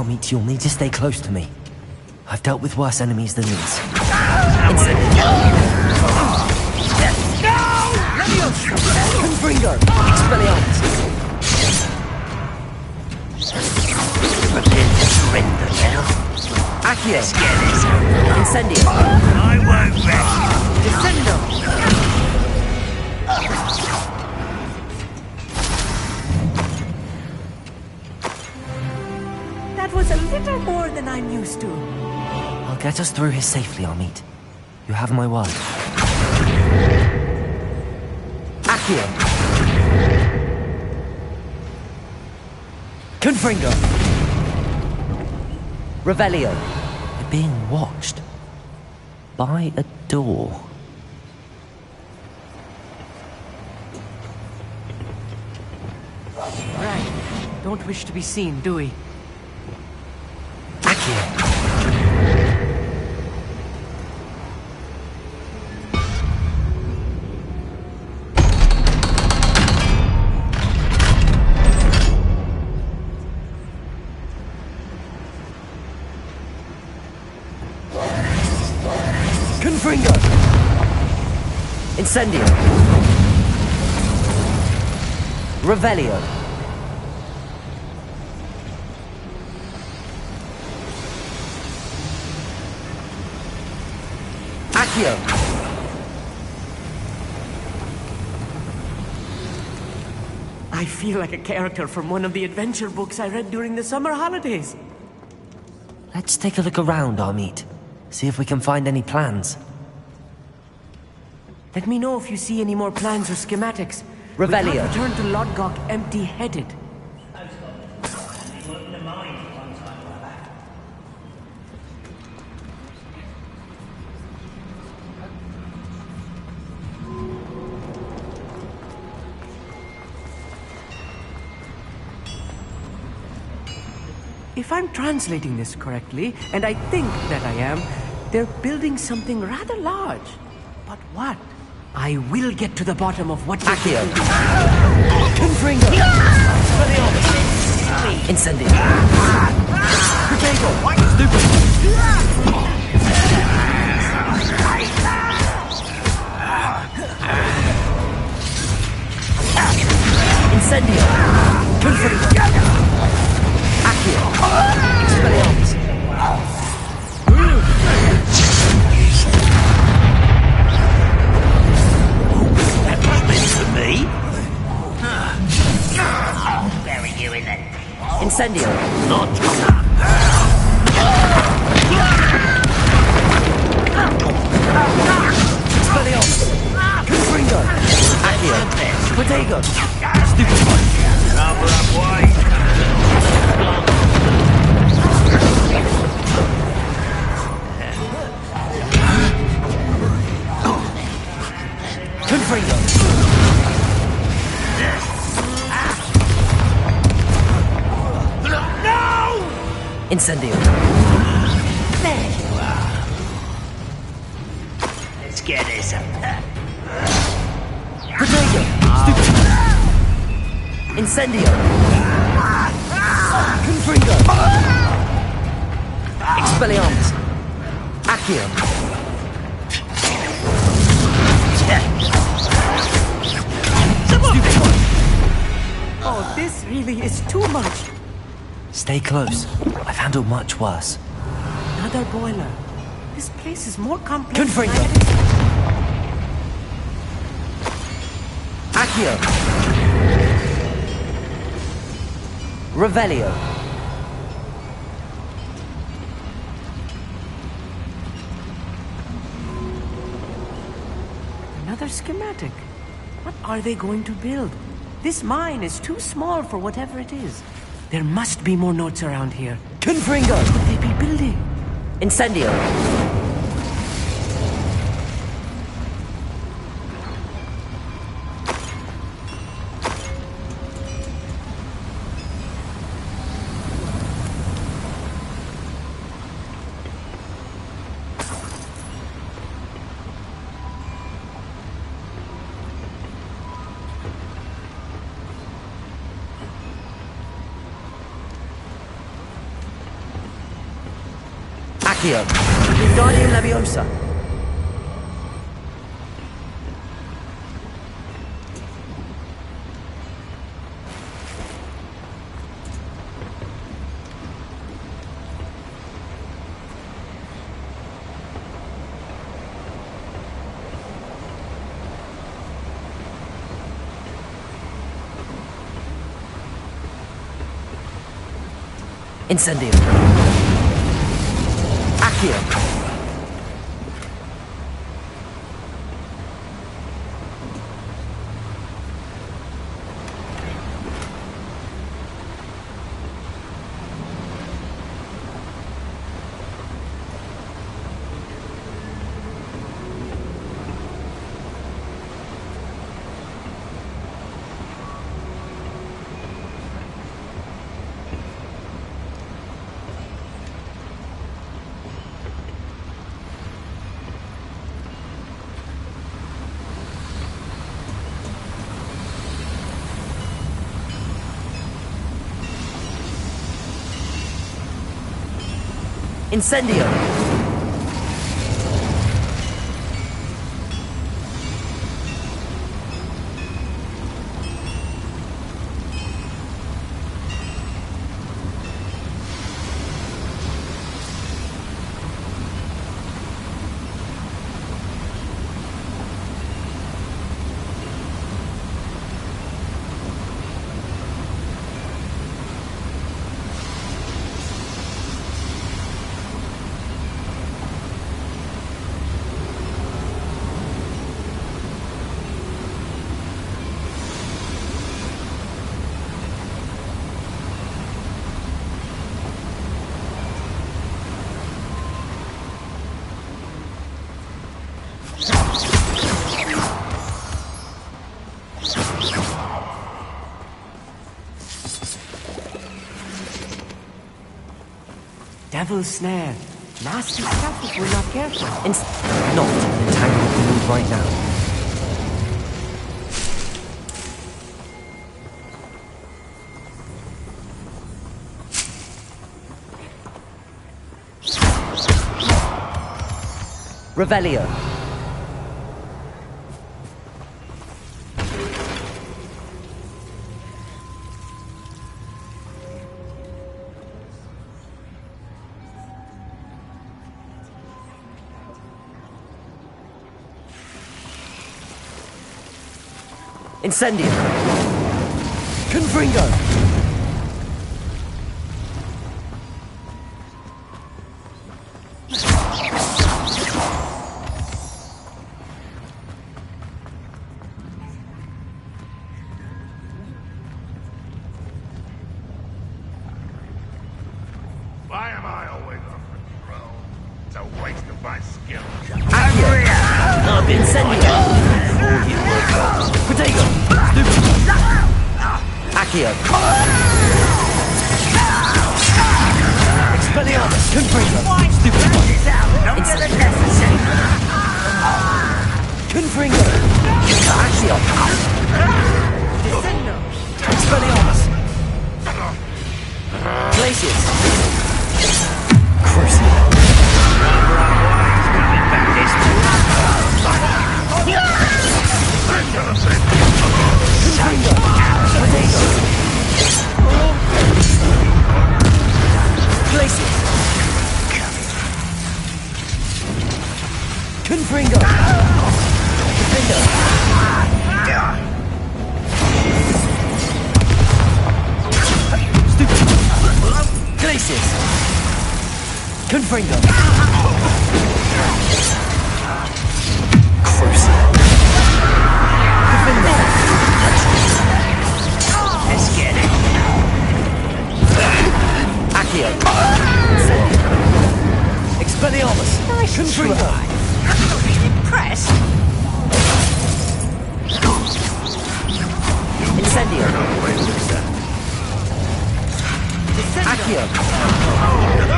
Amit, you'll need to stay close to me. I've dealt with worse enemies than these. Confringo! Expelliarmus! Prepare to surrender now. Accio! Let's get this. Incendio! I won't rest. Descendo! That was a little more than I'm used to. I'll get us through here safely, Amit. You have my word. Accio! Confringo! Revelio! We're being watched. By a door. Right. Don't wish to be seen, do we? Accio! Confringo! Incendio! Revelio! Accio! I feel like a character from one of the adventure books I read during the summer holidays. Let's take a look around, Amit. See if we can find any plans. Let me know if you see any more plans or schematics. Revelio. We can't return to Lodgok empty-headed. If I'm translating this correctly, and I think that I am, they're building something rather large. But what? I will get to the bottom of what they're Accio! building. Confringo! Incendio! Potato! Stupid! Incendio! Confringo! Accio! Expelliarmus! That was meant for me. I'll bury you in the... Incendio! Not Expelliarmus! Confringo! Accio! Potato! Stupid one! Cover up wide. Confringo! No! Incendio! There you are. Let's get this up there. Potato! Stupid! Incendio! Confringo! Expelliarmus! Accio! Stupid one! Oh, this really is too much. Stay close. I've handled much worse. Another boiler. This place is more complex. Confringo! Accio! Revelio! Another schematic. What are they going to build? This mine is too small for whatever it is. There must be more notes around here. Confringo! What could they be building? Incendio! Accio. Wingardium Leviosa. Incendio. Accio. Incendio! Devil's snare. Nasty stuff if we're not careful. Not entangled the mood right now. Revelio. Incendio. Confringo. Why am I always on patrol? It's a waste of my skill. Incendio. Potato. Accio. Expelliarmus. Confringo. Stupid one. Incendio. Confringo. Accio. Expelliarmus. Glacius. Crucible. Confringo! Confringo! Stupid! Glacius! Confringo! Crucible! Confringo! Let's get it! Accio! Expelliarmus! Nice Confringo! Press. Incendio. Accio.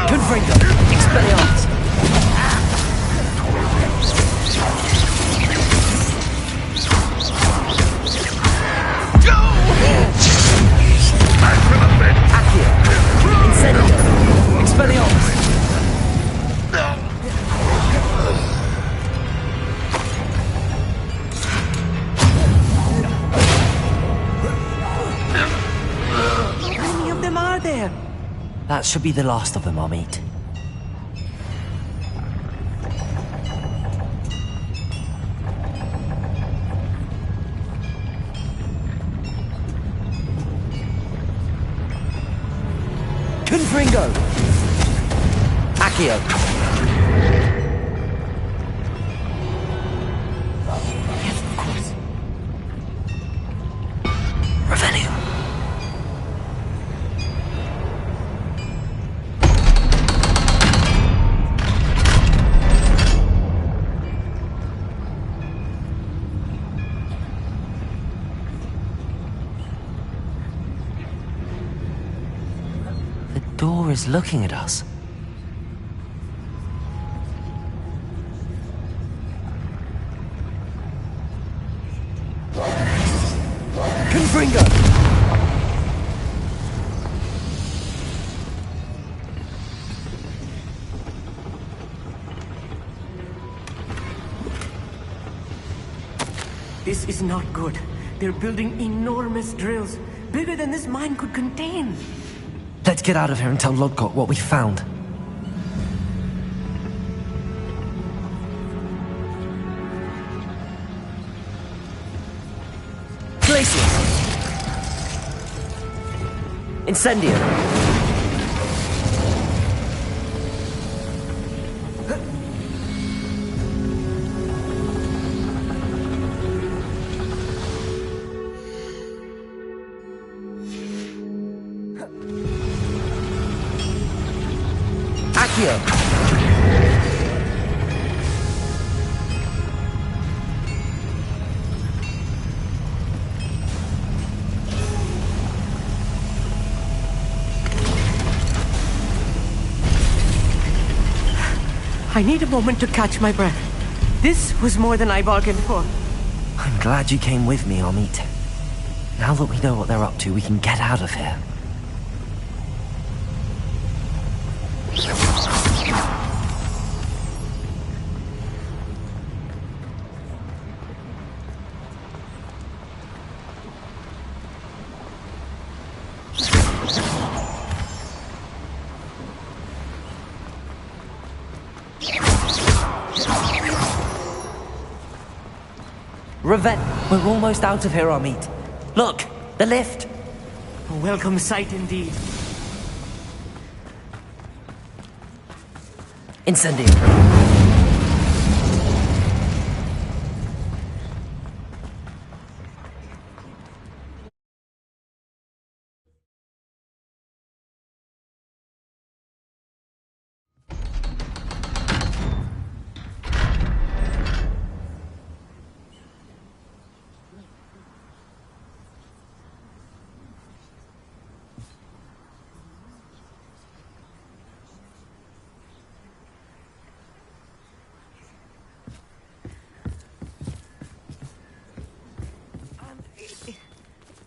Confringo. Expelliarmus. Accio. Incendio. Expelliarmus. there? That should be the last of them, Amit. Confringo! Accio! Yes, of course. Revelio. The door is looking at us. Confringo! This is not good. They're building enormous drills, bigger than this mine could contain. Let's get out of here and tell Lodgok what we found. Glacius! Incendio! Accio! I need a moment to catch my breath. This was more than I bargained for. I'm glad you came with me, Amit. Now that we know what they're up to, we can get out of here. Revet, we're almost out of here, Amit. Look, the lift. A welcome sight indeed. Incendio.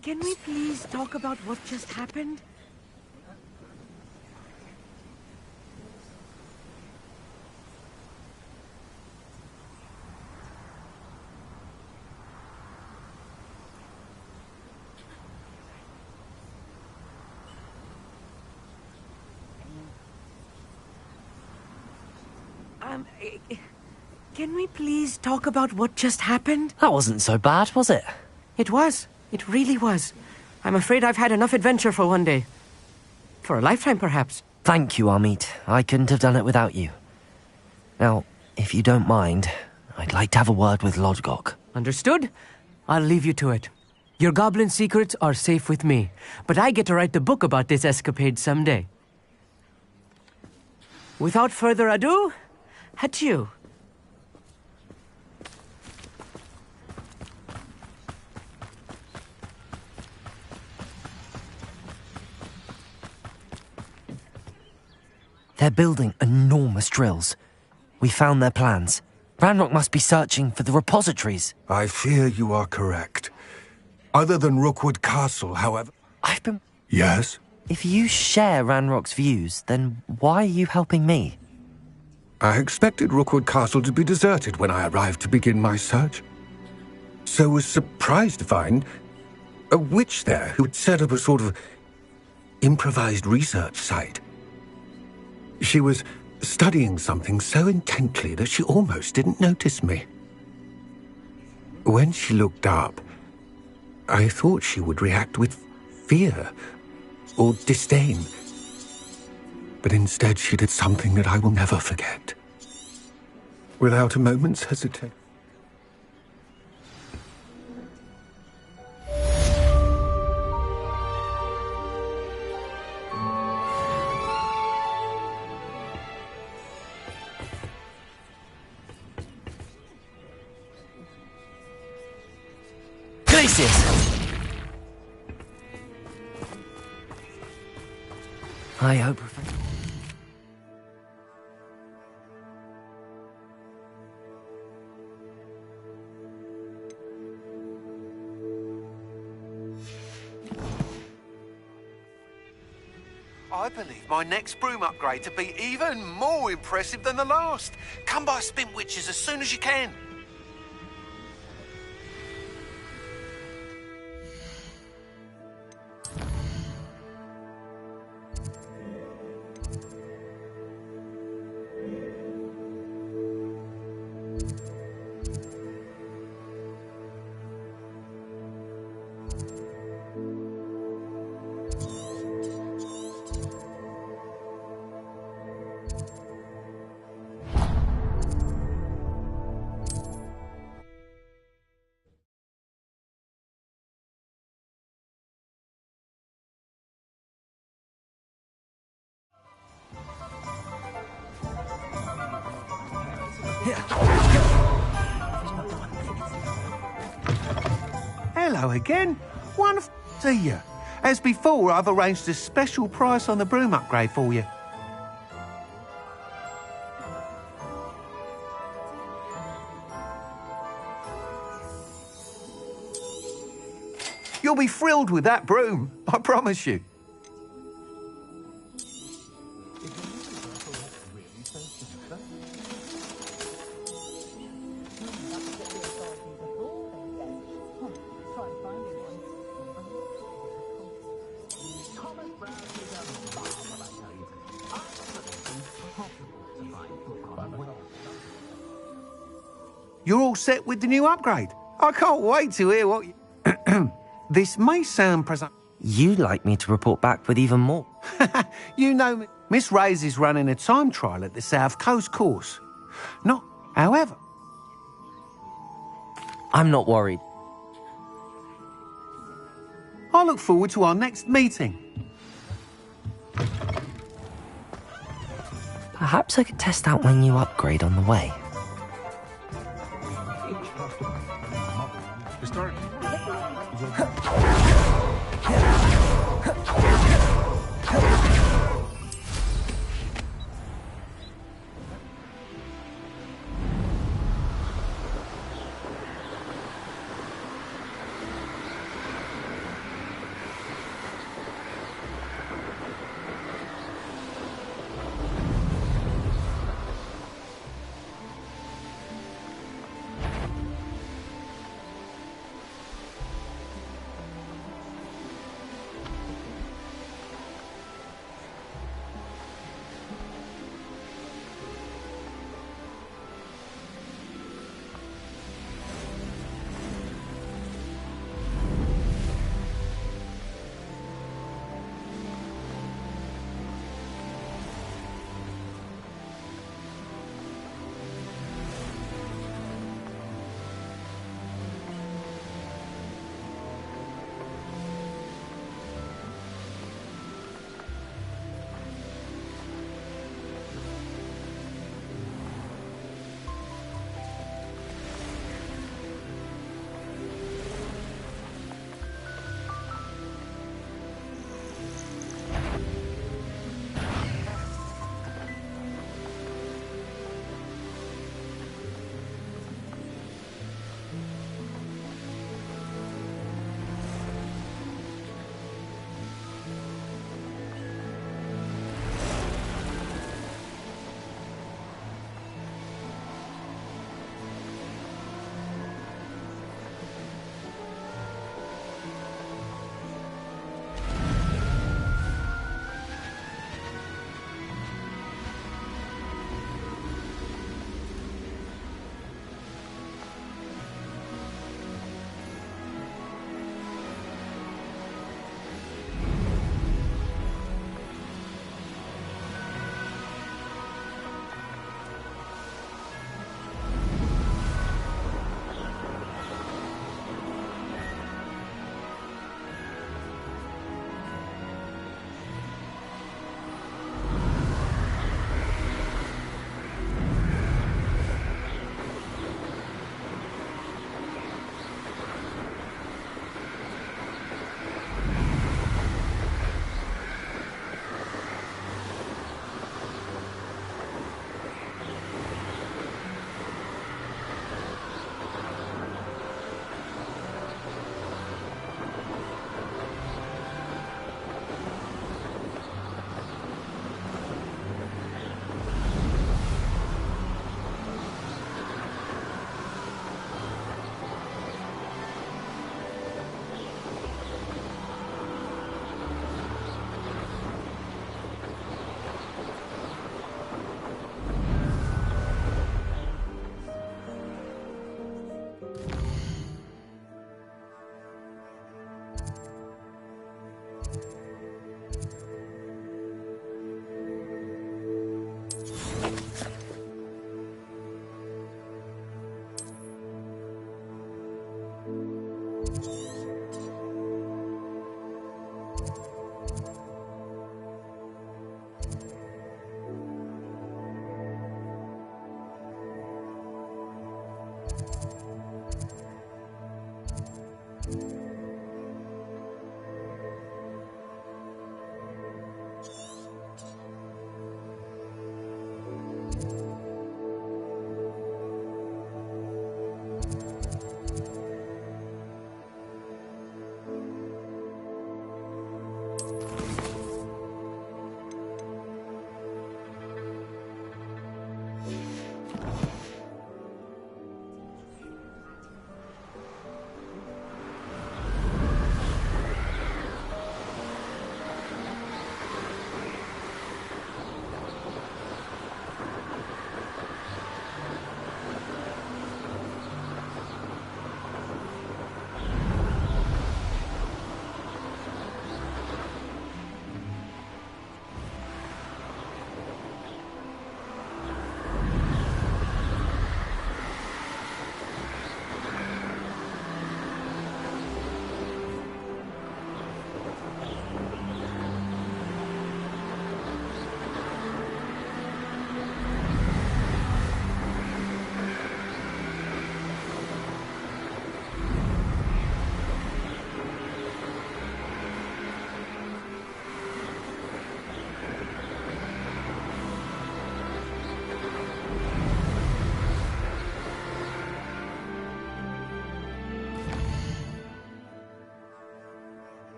Can we please talk about what just happened? Can we please talk about what just happened? That wasn't so bad, was it? It was. It really was. I'm afraid I've had enough adventure for one day. For a lifetime, perhaps. Thank you, Amit. I couldn't have done it without you. Now, if you don't mind, I'd like to have a word with Lodgok. Understood? I'll leave you to it. Your goblin secrets are safe with me, but I get to write the book about this escapade someday. Without further ado, adieu. They're building enormous drills. We found their plans. Ranrock must be searching for the repositories. I fear you are correct. Other than Rookwood Castle, however... I've been... Yes? If you share Ranrock's views, then why are you helping me? I expected Rookwood Castle to be deserted when I arrived to begin my search. So was surprised to find a witch there who had set up a sort of improvised research site. She was studying something so intently that she almost didn't notice me. When she looked up, I thought she would react with fear or disdain. But instead she did something that I will never forget. Without a moment's hesitation. I hope... I believe my next broom upgrade to be even more impressive than the last. Come by Spin Witches as soon as you can. Hello again. Wonderful to see you. As before, I've arranged a special price on the broom upgrade for you. You'll be thrilled with that broom, I promise you. You're all set with the new upgrade. I can't wait to hear what you... This may sound You'd like me to report back with even more. You know, Miss Reyes is running a time trial at the South Coast course. Not, however... I'm not worried. I look forward to our next meeting. Perhaps I could test out my new upgrade on the way.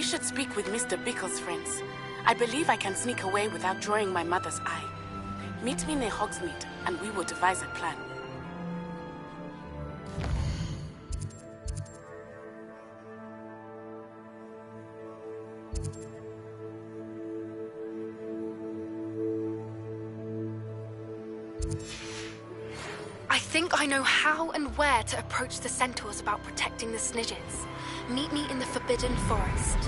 We should speak with Mr. Bickle's friends. I believe I can sneak away without drawing my mother's eye. Meet me near Hogsmeade, and we will devise a plan. I think I know how and where to approach the centaurs about protecting the Snidgets. Meet me in the Forbidden Forest.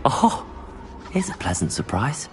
Oh, here's a pleasant surprise.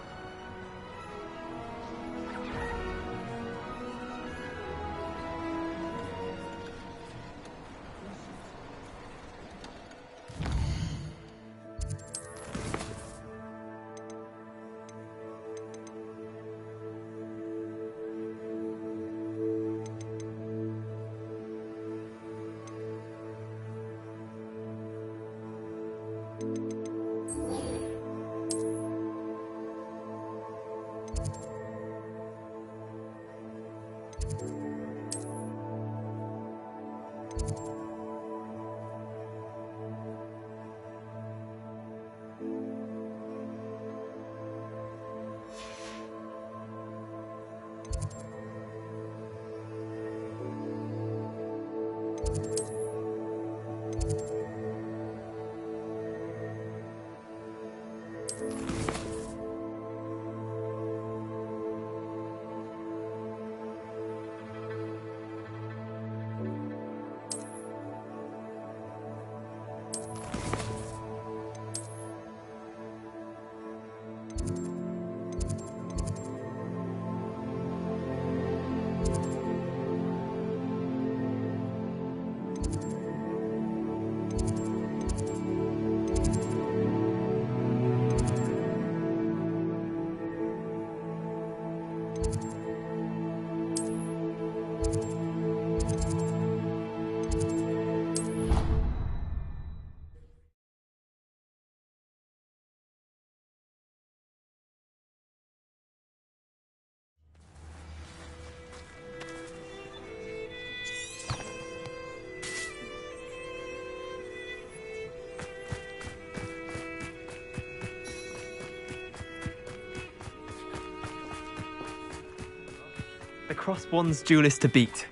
The crossbond's duelist to beat.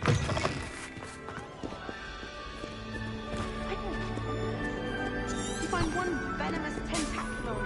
You find one venomous tentacle.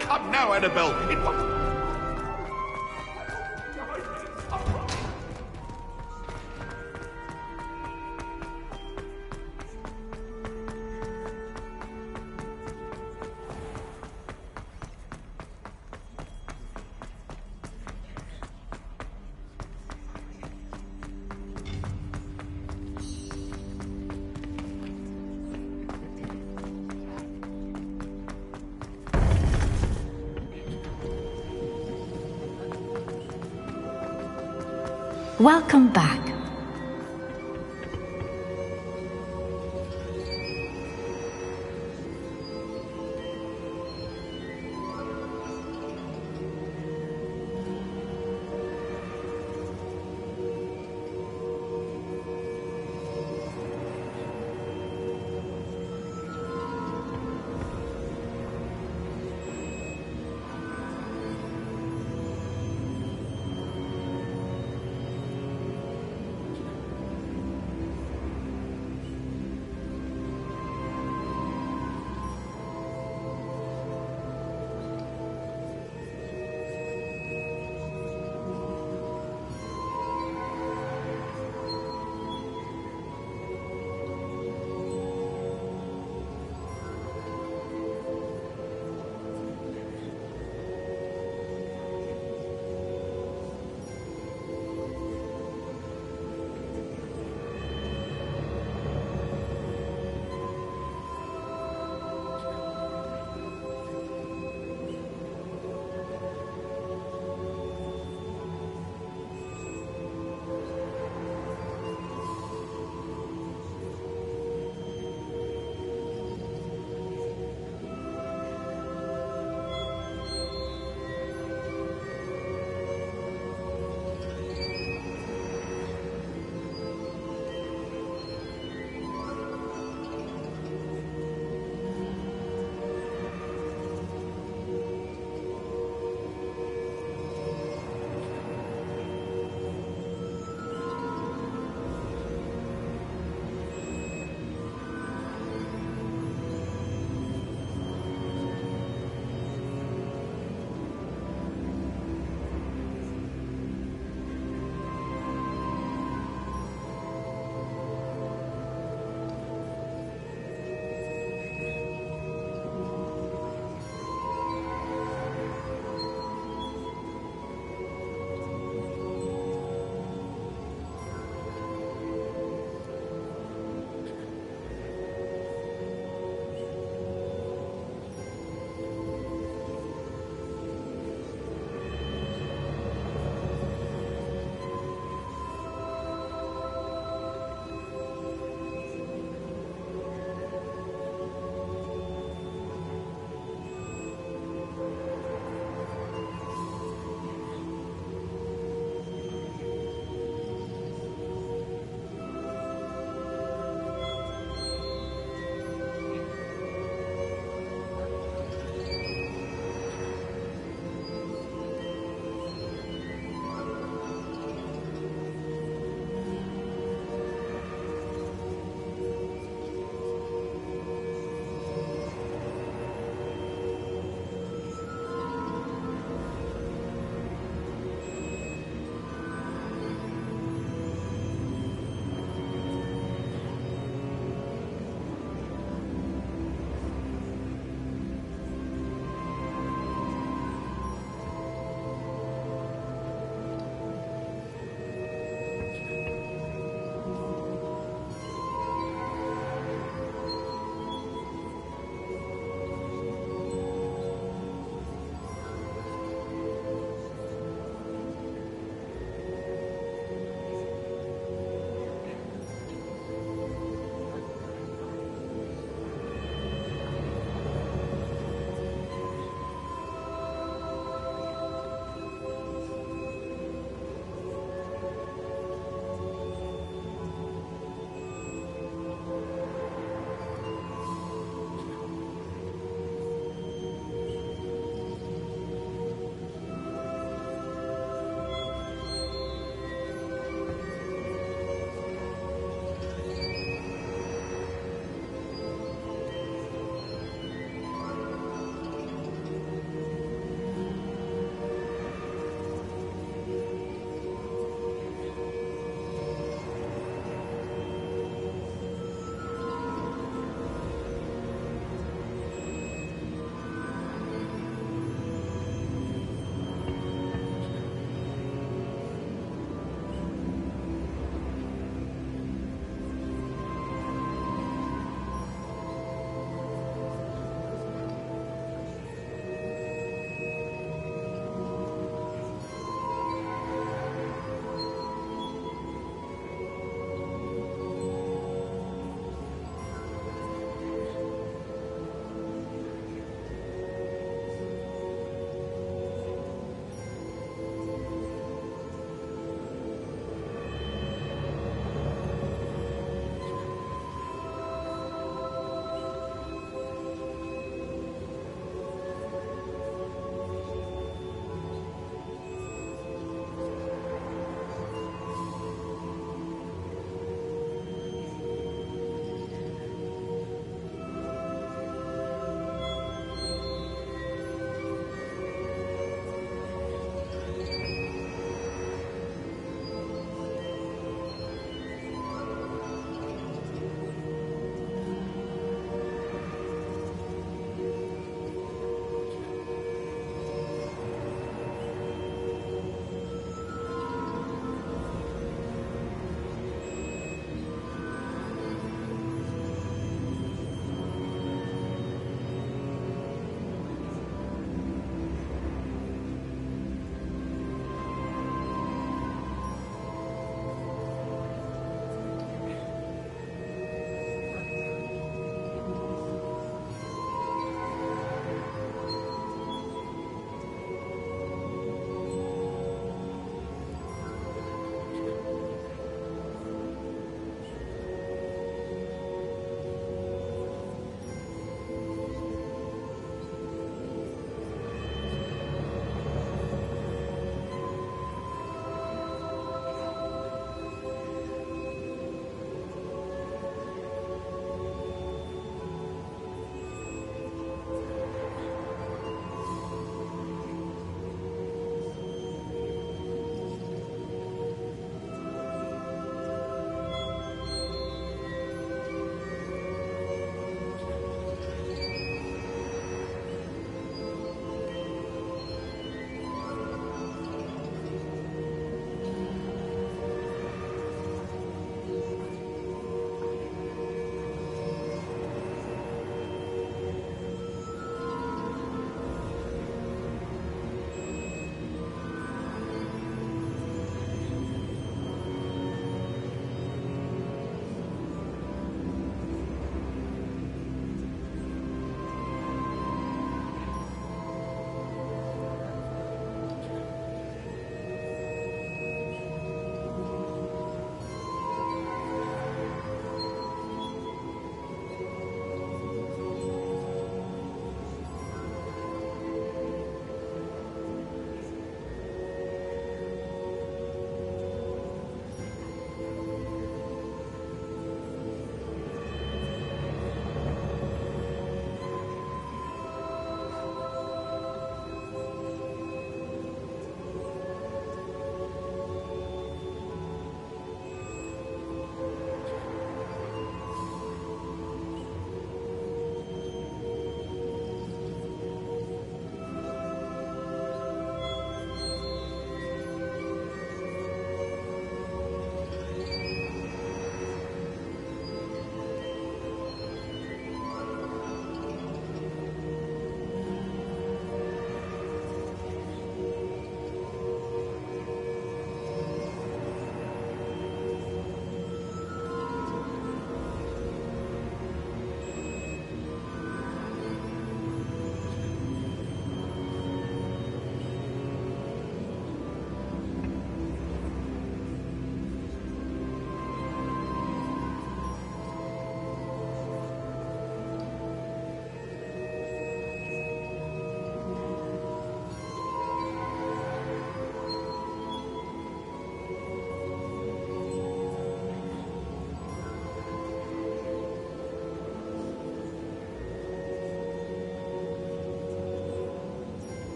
Come now, Annabelle. It was... Welcome back.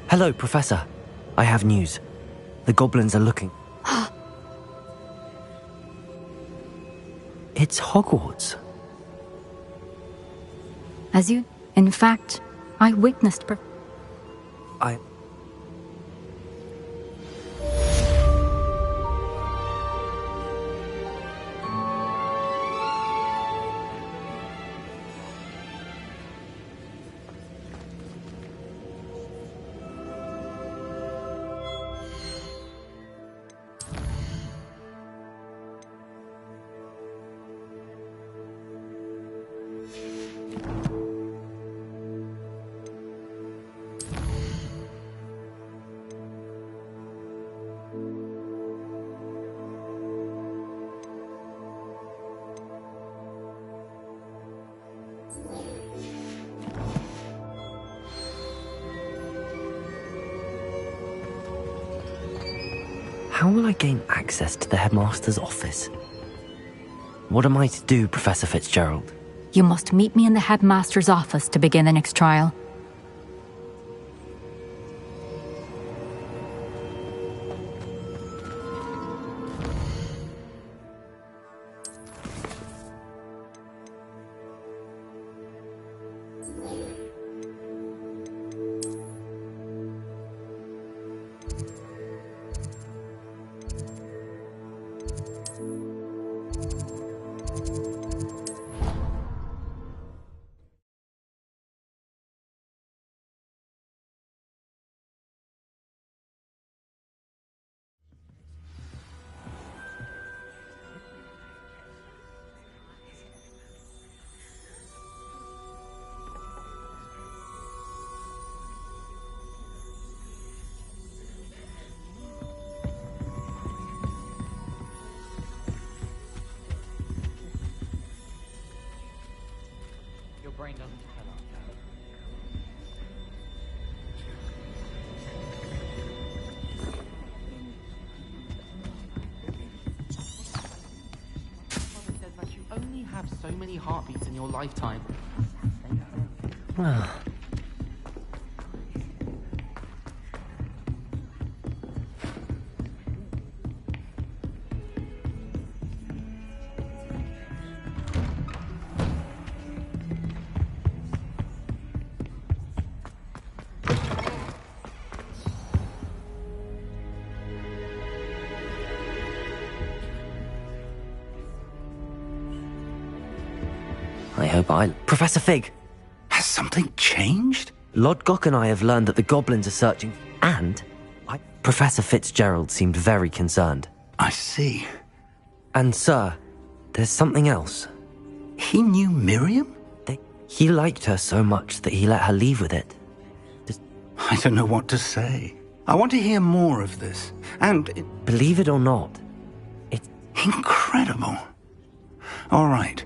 Hello, Professor. I have news. The goblins are looking. It's Hogwarts. As you... In fact, I witnessed... How will I gain access to the headmaster's office? What am I to do, Professor Fitzgerald? You must meet me in the headmaster's office to begin the next trial. Brain doesn't develop. Father says that you only have so many heartbeats in your lifetime. I hope Professor Fig! Has something changed? Lodgok and I have learned that the goblins are searching, and Professor Fitzgerald seemed very concerned. I see. And, sir, there's something else. He knew Miriam? He liked her so much that he let her leave with it. I don't know what to say. I want to hear more of this. And... Believe it or not, it's... Incredible. All right.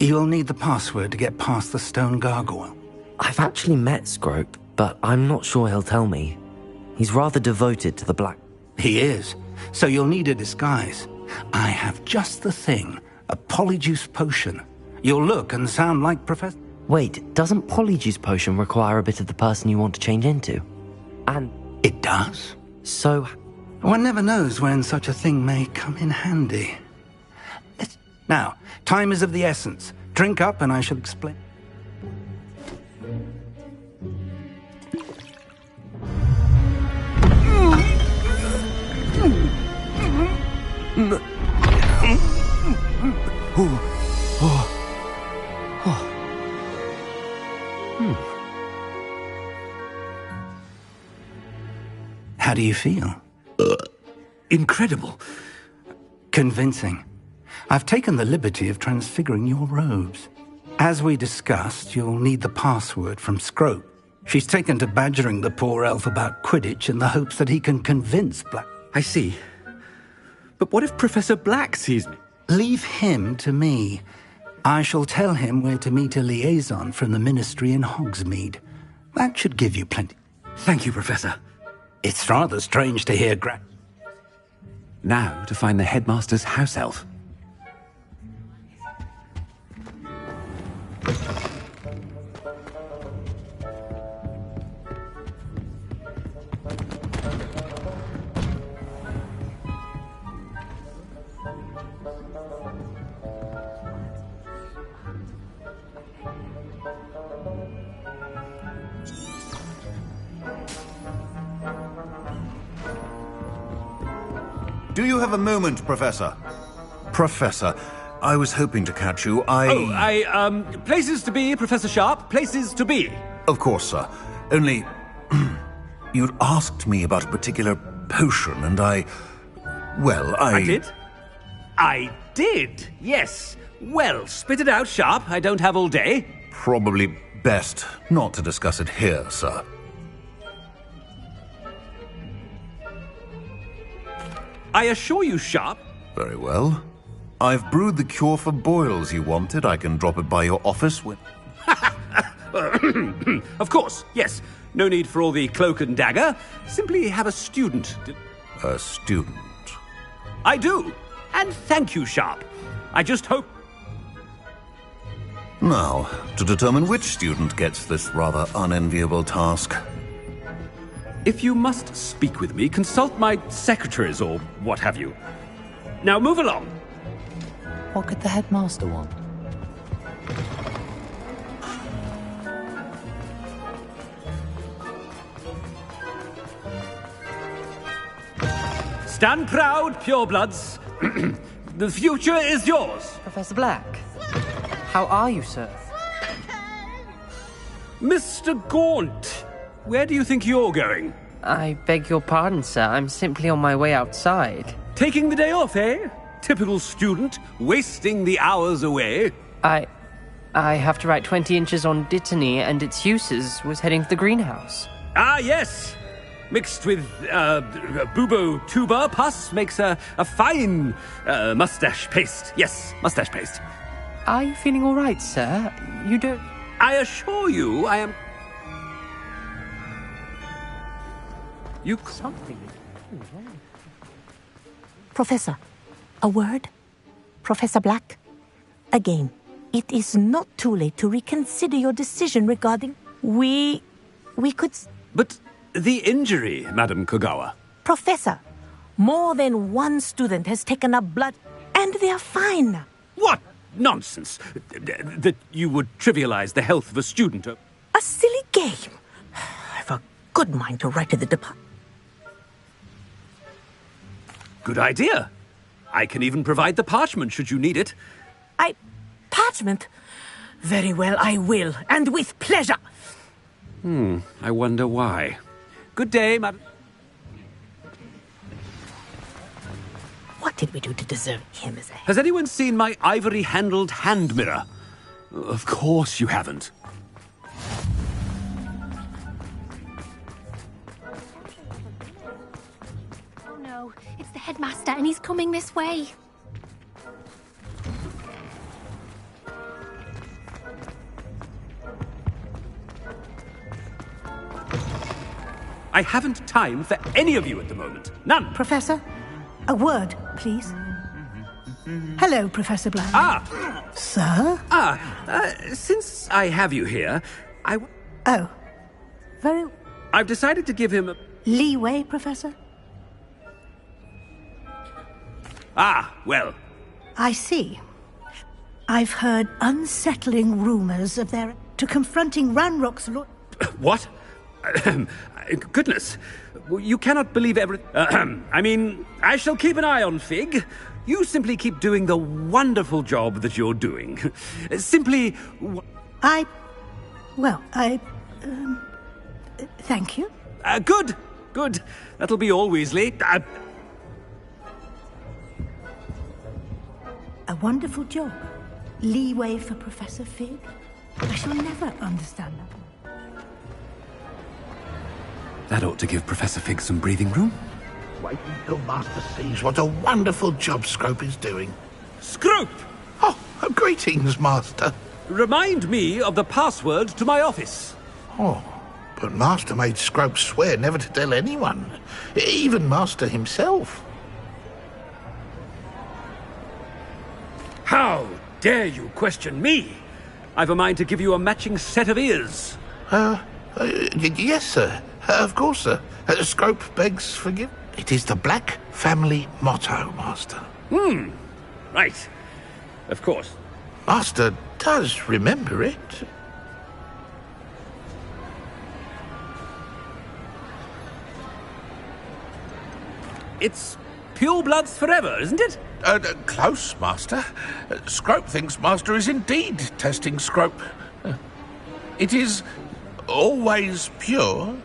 You'll need the password to get past the stone gargoyle. I've actually met Scrope, but I'm not sure he'll tell me. He's rather devoted to the black... He is. So you'll need a disguise. I have just the thing. A polyjuice potion. You'll look and sound like Professor... Wait, doesn't polyjuice potion require a bit of the person you want to change into? And... It does. So... One never knows when such a thing may come in handy. Now, time is of the essence. Drink up and I shall explain. How do you feel? Incredible. Convincing. I've taken the liberty of transfiguring your robes. As we discussed, you'll need the password from Scrope. She's taken to badgering the poor elf about Quidditch in the hopes that he can convince Black... I see. But what if Professor Black sees me? Leave him to me. I shall tell him where to meet a liaison from the Ministry in Hogsmeade. That should give you plenty. Thank you, Professor. It's rather strange to hear Now to find the headmaster's house elf. Do you have a moment, Professor? Professor, I was hoping to catch you. Places to be, Professor Sharp. Places to be. Of course, sir. Only... you'd asked me about a particular potion, and I did? I did, yes. Well, spit it out, Sharp. I don't have all day. Probably best not to discuss it here, sir. I assure you, Sharp. Very well. I've brewed the cure for boils you wanted. I can drop it by your office when... Of course, yes. No need for all the cloak and dagger. Simply have a student. A student? I do. And thank you, Sharp. I just hope... Now, to determine which student gets this rather unenviable task. If you must speak with me, consult my secretaries or what have you. Now move along. What could the headmaster want? Stand proud, purebloods. The future is yours. Professor Black, how are you, sir? Mr. Gaunt, where do you think you're going? I beg your pardon, sir. I'm simply on my way outside. Taking the day off, eh? Typical student, wasting the hours away. I have to write 20 inches on Dittany and its uses. Was heading to the greenhouse. Ah, yes. Mixed with bubo tuber pus makes a fine mustache paste. Yes, mustache paste. Are you feeling all right, sir? You don't... I assure you, I am... You... Something... Professor, a word? Professor Black? Again, it is not too late to reconsider your decision regarding... We could... But the injury, Madam Kogawa. Professor, more than one student has taken up blood, and they are fine. What nonsense! That you would trivialize the health of a student. A silly game. I've a good mind to write to the department. Good idea. I can even provide the parchment should you need it. Parchment? Very well, I will, and with pleasure. I wonder why. Good day, madam. What did we do to deserve him as a... Has anyone seen my ivory-handled hand mirror? Of course you haven't. Oh no, it's the headmaster and he's coming this way. I haven't time for any of you at the moment. None. Professor, a word, please. Hello, Professor Black. Sir? Since I have you here, Oh, very... I've decided to give him a... Leeway, Professor? Well. I see. I've heard unsettling rumors of their... to confronting Ranrock's... What? Goodness. You cannot believe every... I mean, I shall keep an eye on Fig. You simply keep doing the wonderful job that you're doing. Simply... Thank you. Good. Good. That'll be all, Weasley. A wonderful job. Leeway for Professor Fig. I shall never understand that. That ought to give Professor Fig some breathing room. Wait until Master sees what a wonderful job Scrope is doing. Scrope! Oh, greetings, Master. Remind me of the password to my office. Oh, but Master made Scrope swear never to tell anyone, even Master himself. How dare you question me? I've a mind to give you a matching set of ears. Yes, sir. Of course, sir. Scrope begs forgive. It is the Black family motto, Master. Right. Of course. Master does remember it. It's purebloods forever, isn't it? Close, Master. Scrope thinks Master is indeed testing Scrope. It is always pure.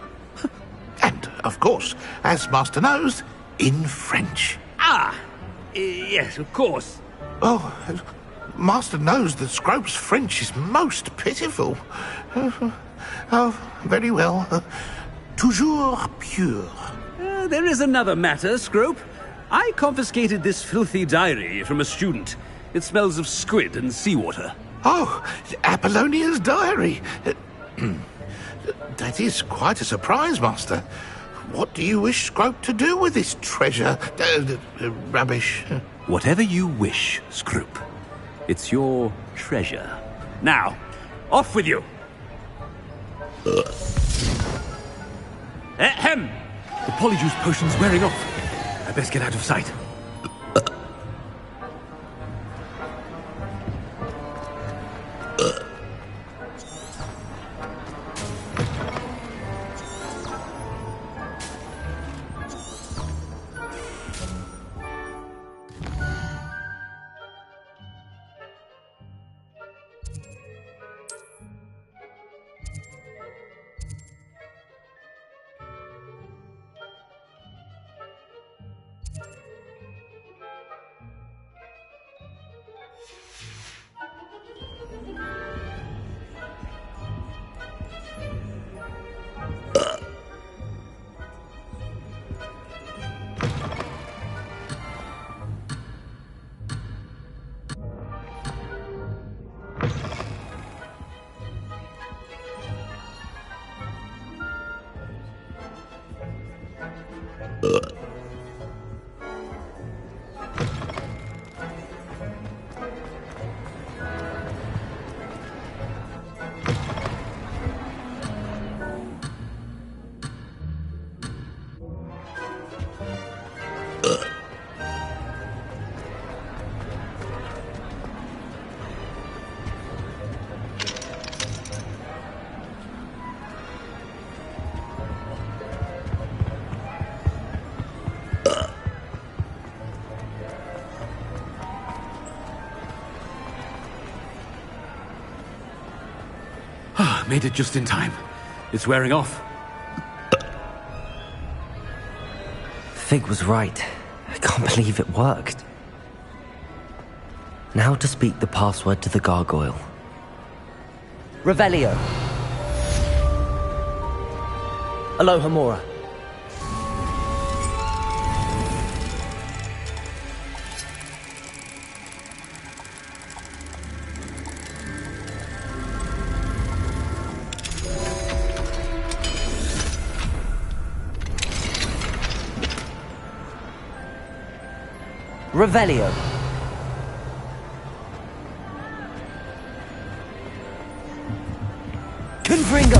And, of course, as Master knows, in French. Ah! Yes, of course. Oh, Master knows that Scrope's French is most pitiful. Oh, very well. Toujours pure. There is another matter, Scrope. I confiscated this filthy diary from a student. It smells of squid and seawater. Oh, Apollonia's diary. That is quite a surprise, Master. What do you wish Scrope to do with this treasure? Rubbish. Whatever you wish, Scrope. It's your treasure. Now, off with you. Ahem! The polyjuice potion's wearing off. I best get out of sight. Made it just in time. It's wearing off. Fig was right. I can't believe it worked. Now to speak the password to the gargoyle. Revelio. Aloha Mora. Revelio. Confringo.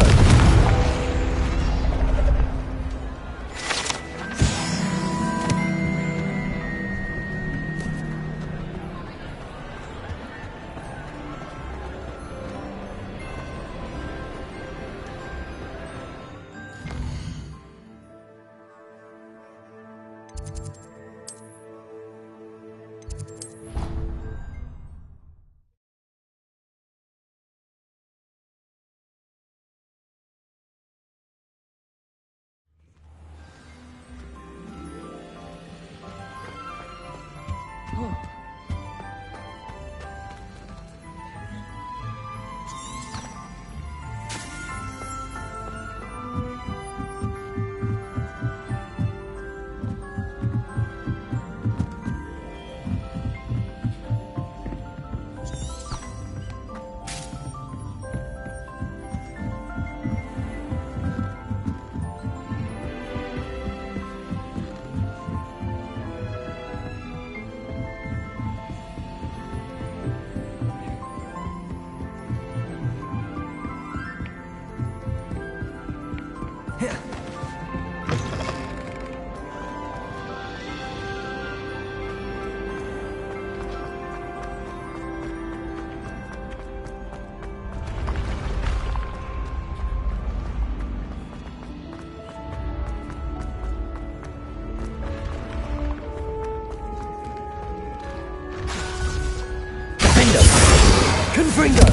Confringo!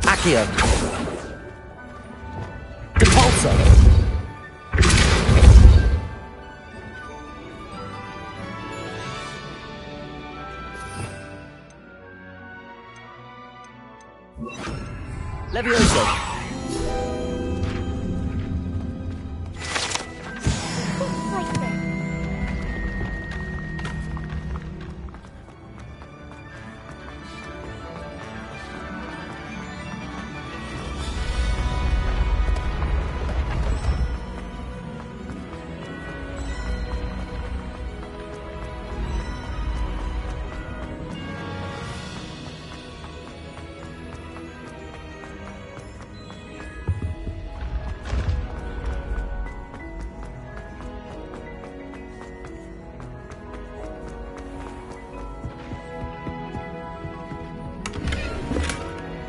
Accio! Depulso! Levioso!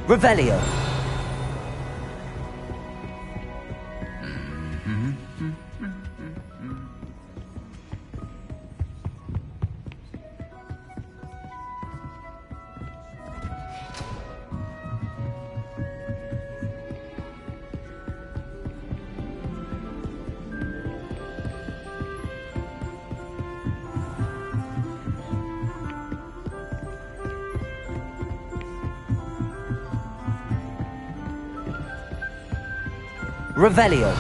Revelio. Revelio.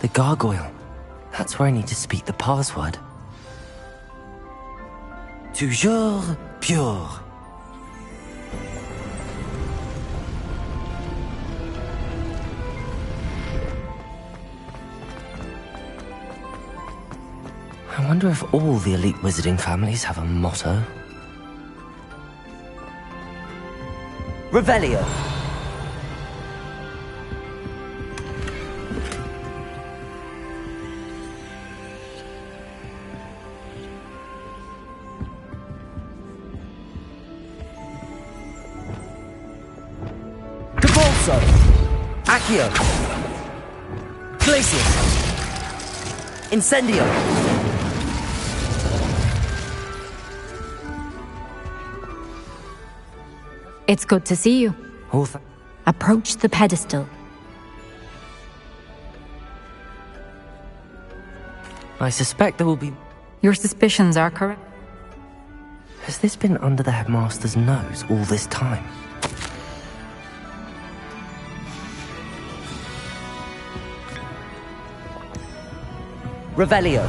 The gargoyle. That's where I need to speak the password. Toujours pure. I wonder if all the elite wizarding families have a motto. Revelio. Accio! Glacius! Incendio! It's good to see you. Approach the pedestal. I suspect there will be... Your suspicions are correct. Has this been under the headmaster's nose all this time? Revelio.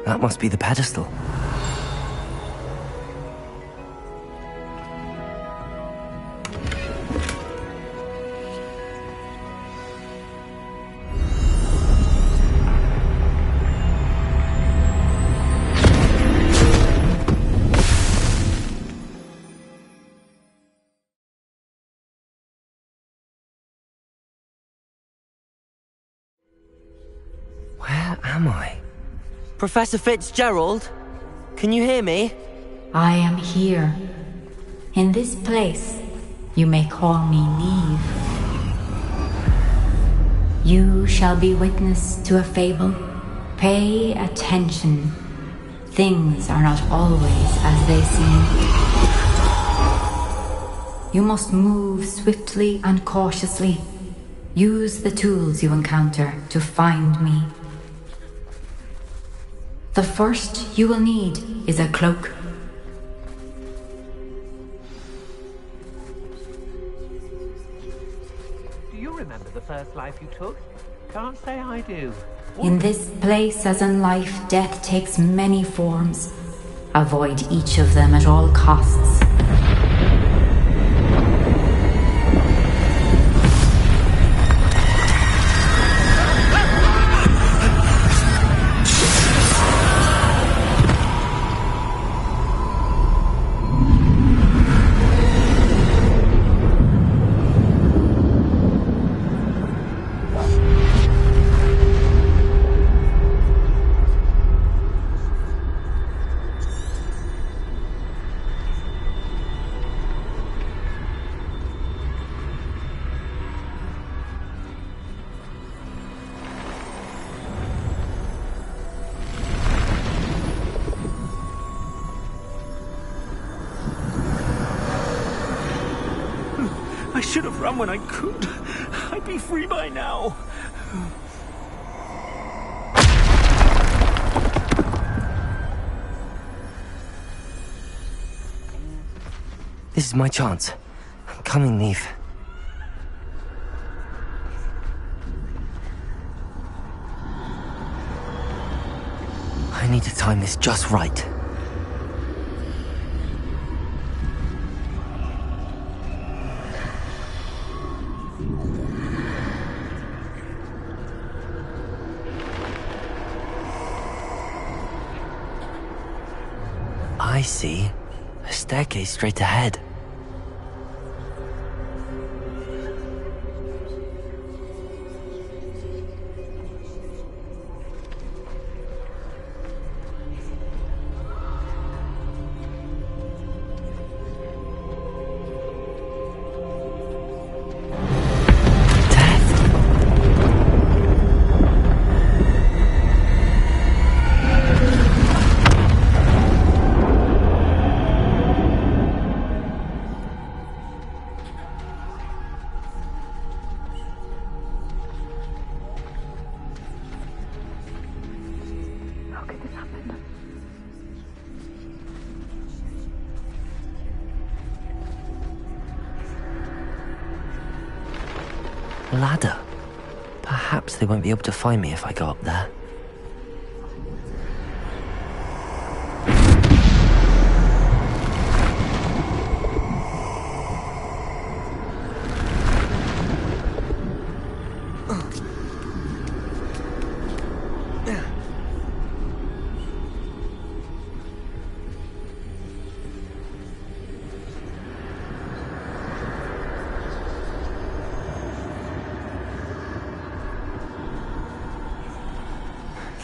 That must be the pedestal. Where am I? Professor Fitzgerald? Can you hear me? I am here. In this place, you may call me Neve. You shall be witness to a fable. Pay attention. Things are not always as they seem. You must move swiftly and cautiously. Use the tools you encounter to find me. The first you will need is a cloak. Do you remember the first life you took? Can't say I do. In this place, as in life, death takes many forms. Avoid each of them at all costs. I should have run when I could. I'd be free by now. This is my chance. I'm coming, Neve. I need to time this just right. I see. A staircase straight ahead. Ladder. Perhaps they won't be able to find me if I go up there.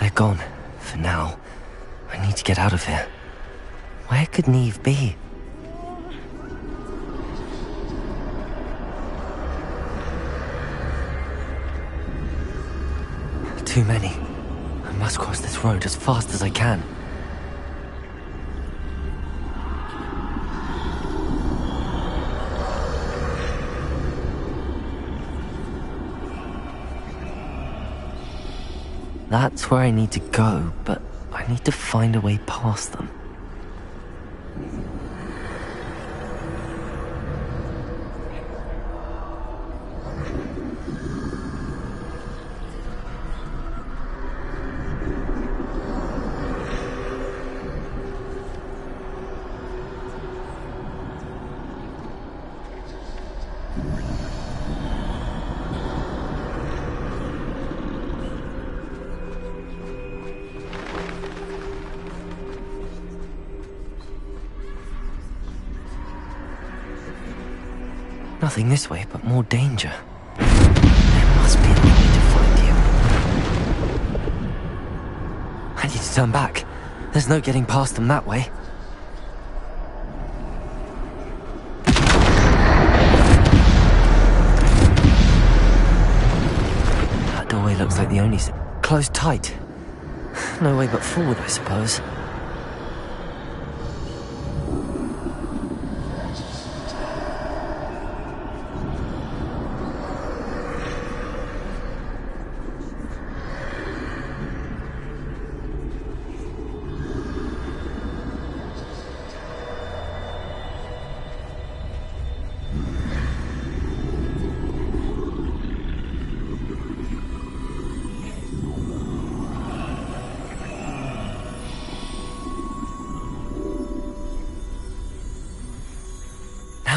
They're gone, for now. I need to get out of here. Where could Neve be? Too many. I must cross this road as fast as I can. That's where I need to go, but I need to find a way past them. Nothing this way, but more danger. There must be a way to find you. I need to turn back. There's no getting past them that way. That doorway looks like the only... closed tight. No way but forward, I suppose.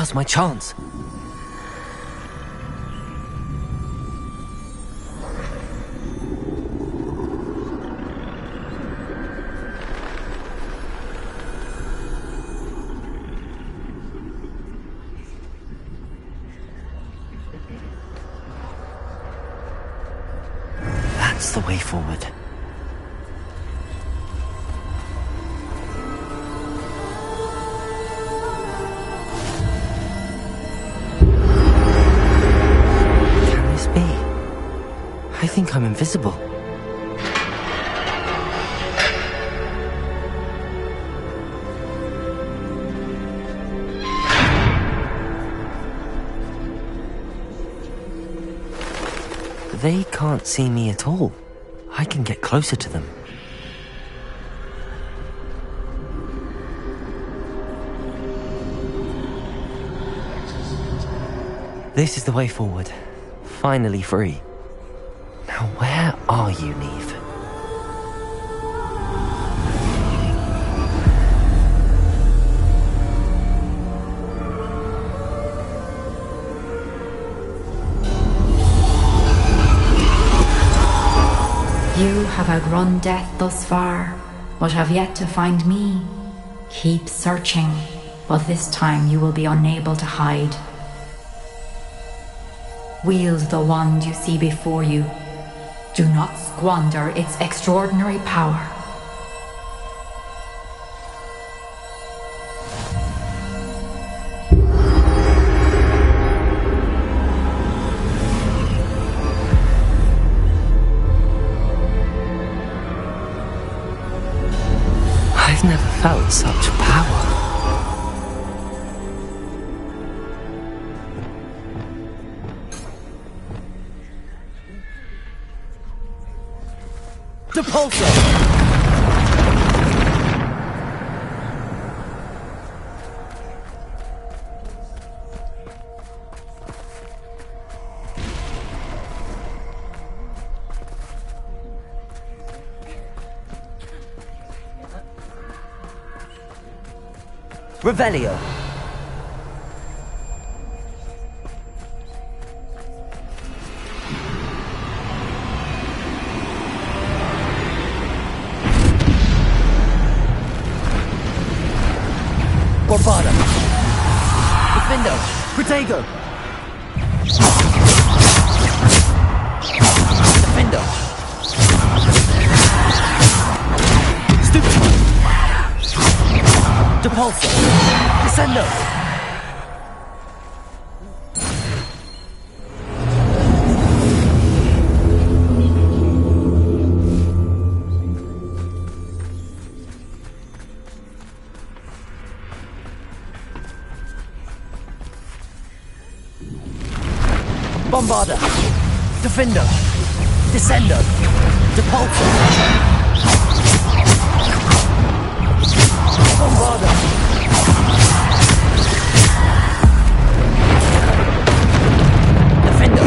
Now's my chance. That's the way forward. Can this be? I think I'm invisible. They can't see me at all. I can get closer to them. This is the way forward. Finally free. Now where are you, Neve? You have outrun death thus far, but have yet to find me. Keep searching, but this time you will be unable to hide. Wield the wand you see before you. Do not squander its extraordinary power. I've never felt such power. Depulso! Revelio. Bombada. Defendo. Protego. Defendo. Stupid. Depulso. Descendo. Bombada. Defendo. Descendo. Depulso. Bombada. Defendo.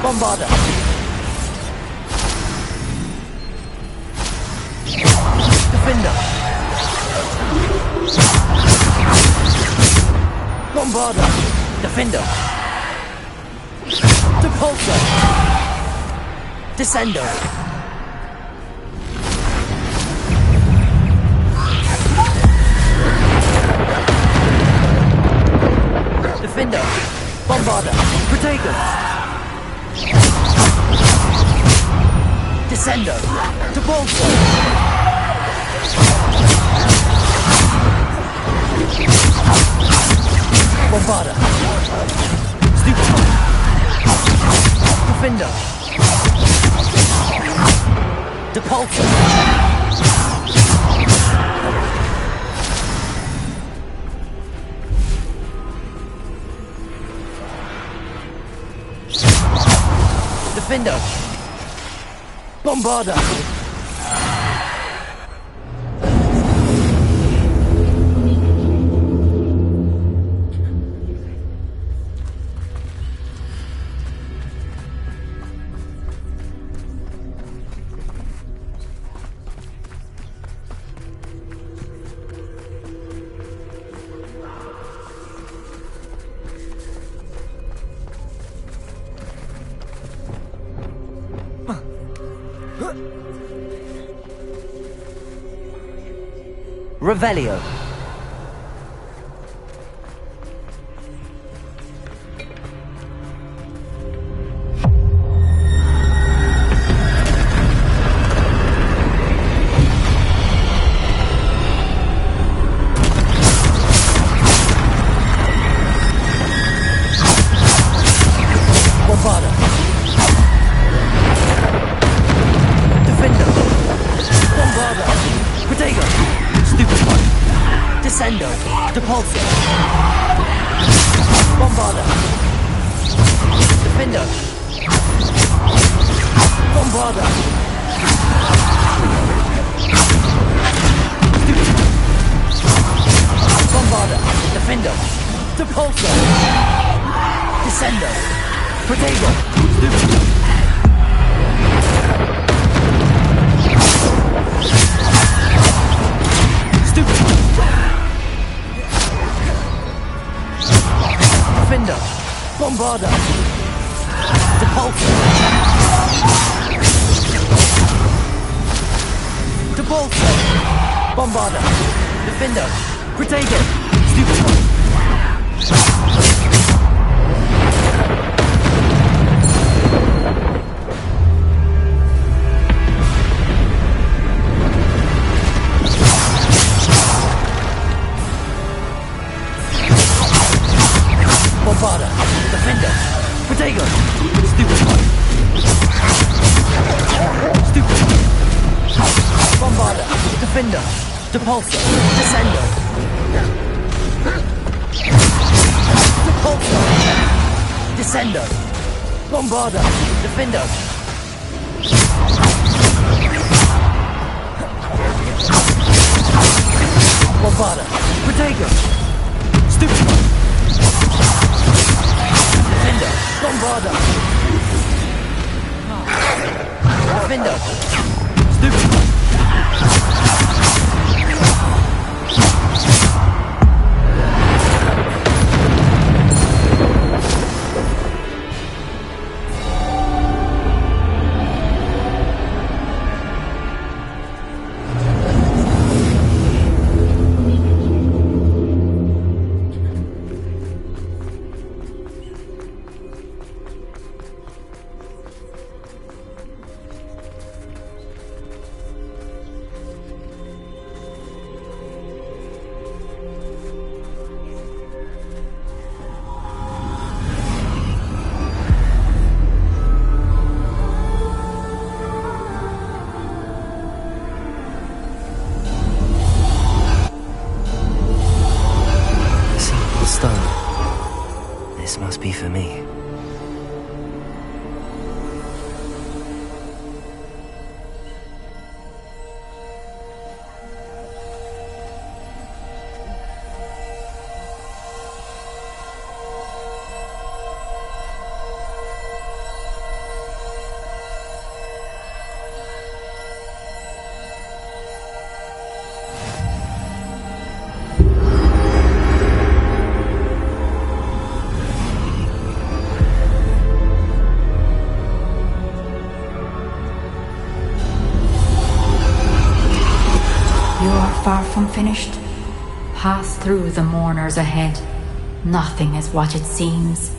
Bombada. Defendo. Bombada. Defendo. Depulso. Descendo. Defendo. Bombada. Protego. Descendo. Depulso. Bombada. Stupid. Defendo. Depulso. Defendo. Bombada. Revelio. Depulso. Bombarda. Defender. Bombarda. Bombarda. Defender. Depulso. Descendo. Protego. Defender. Bombarda. Depulso. Depulso. Bombarda. Defender. Protego. Stupid. Bombarda, Defender, Protego, Stupid. Stupid. Bombarda, Defender, Depulso, Descendo. Depulso, Descendo. Bombarda, Defender. Bombarda, Protego, Stupid. Defender, Bombarda. Defender, Stupid. This must be for me. Far from finished, pass through the mourners ahead. Nothing is what it seems.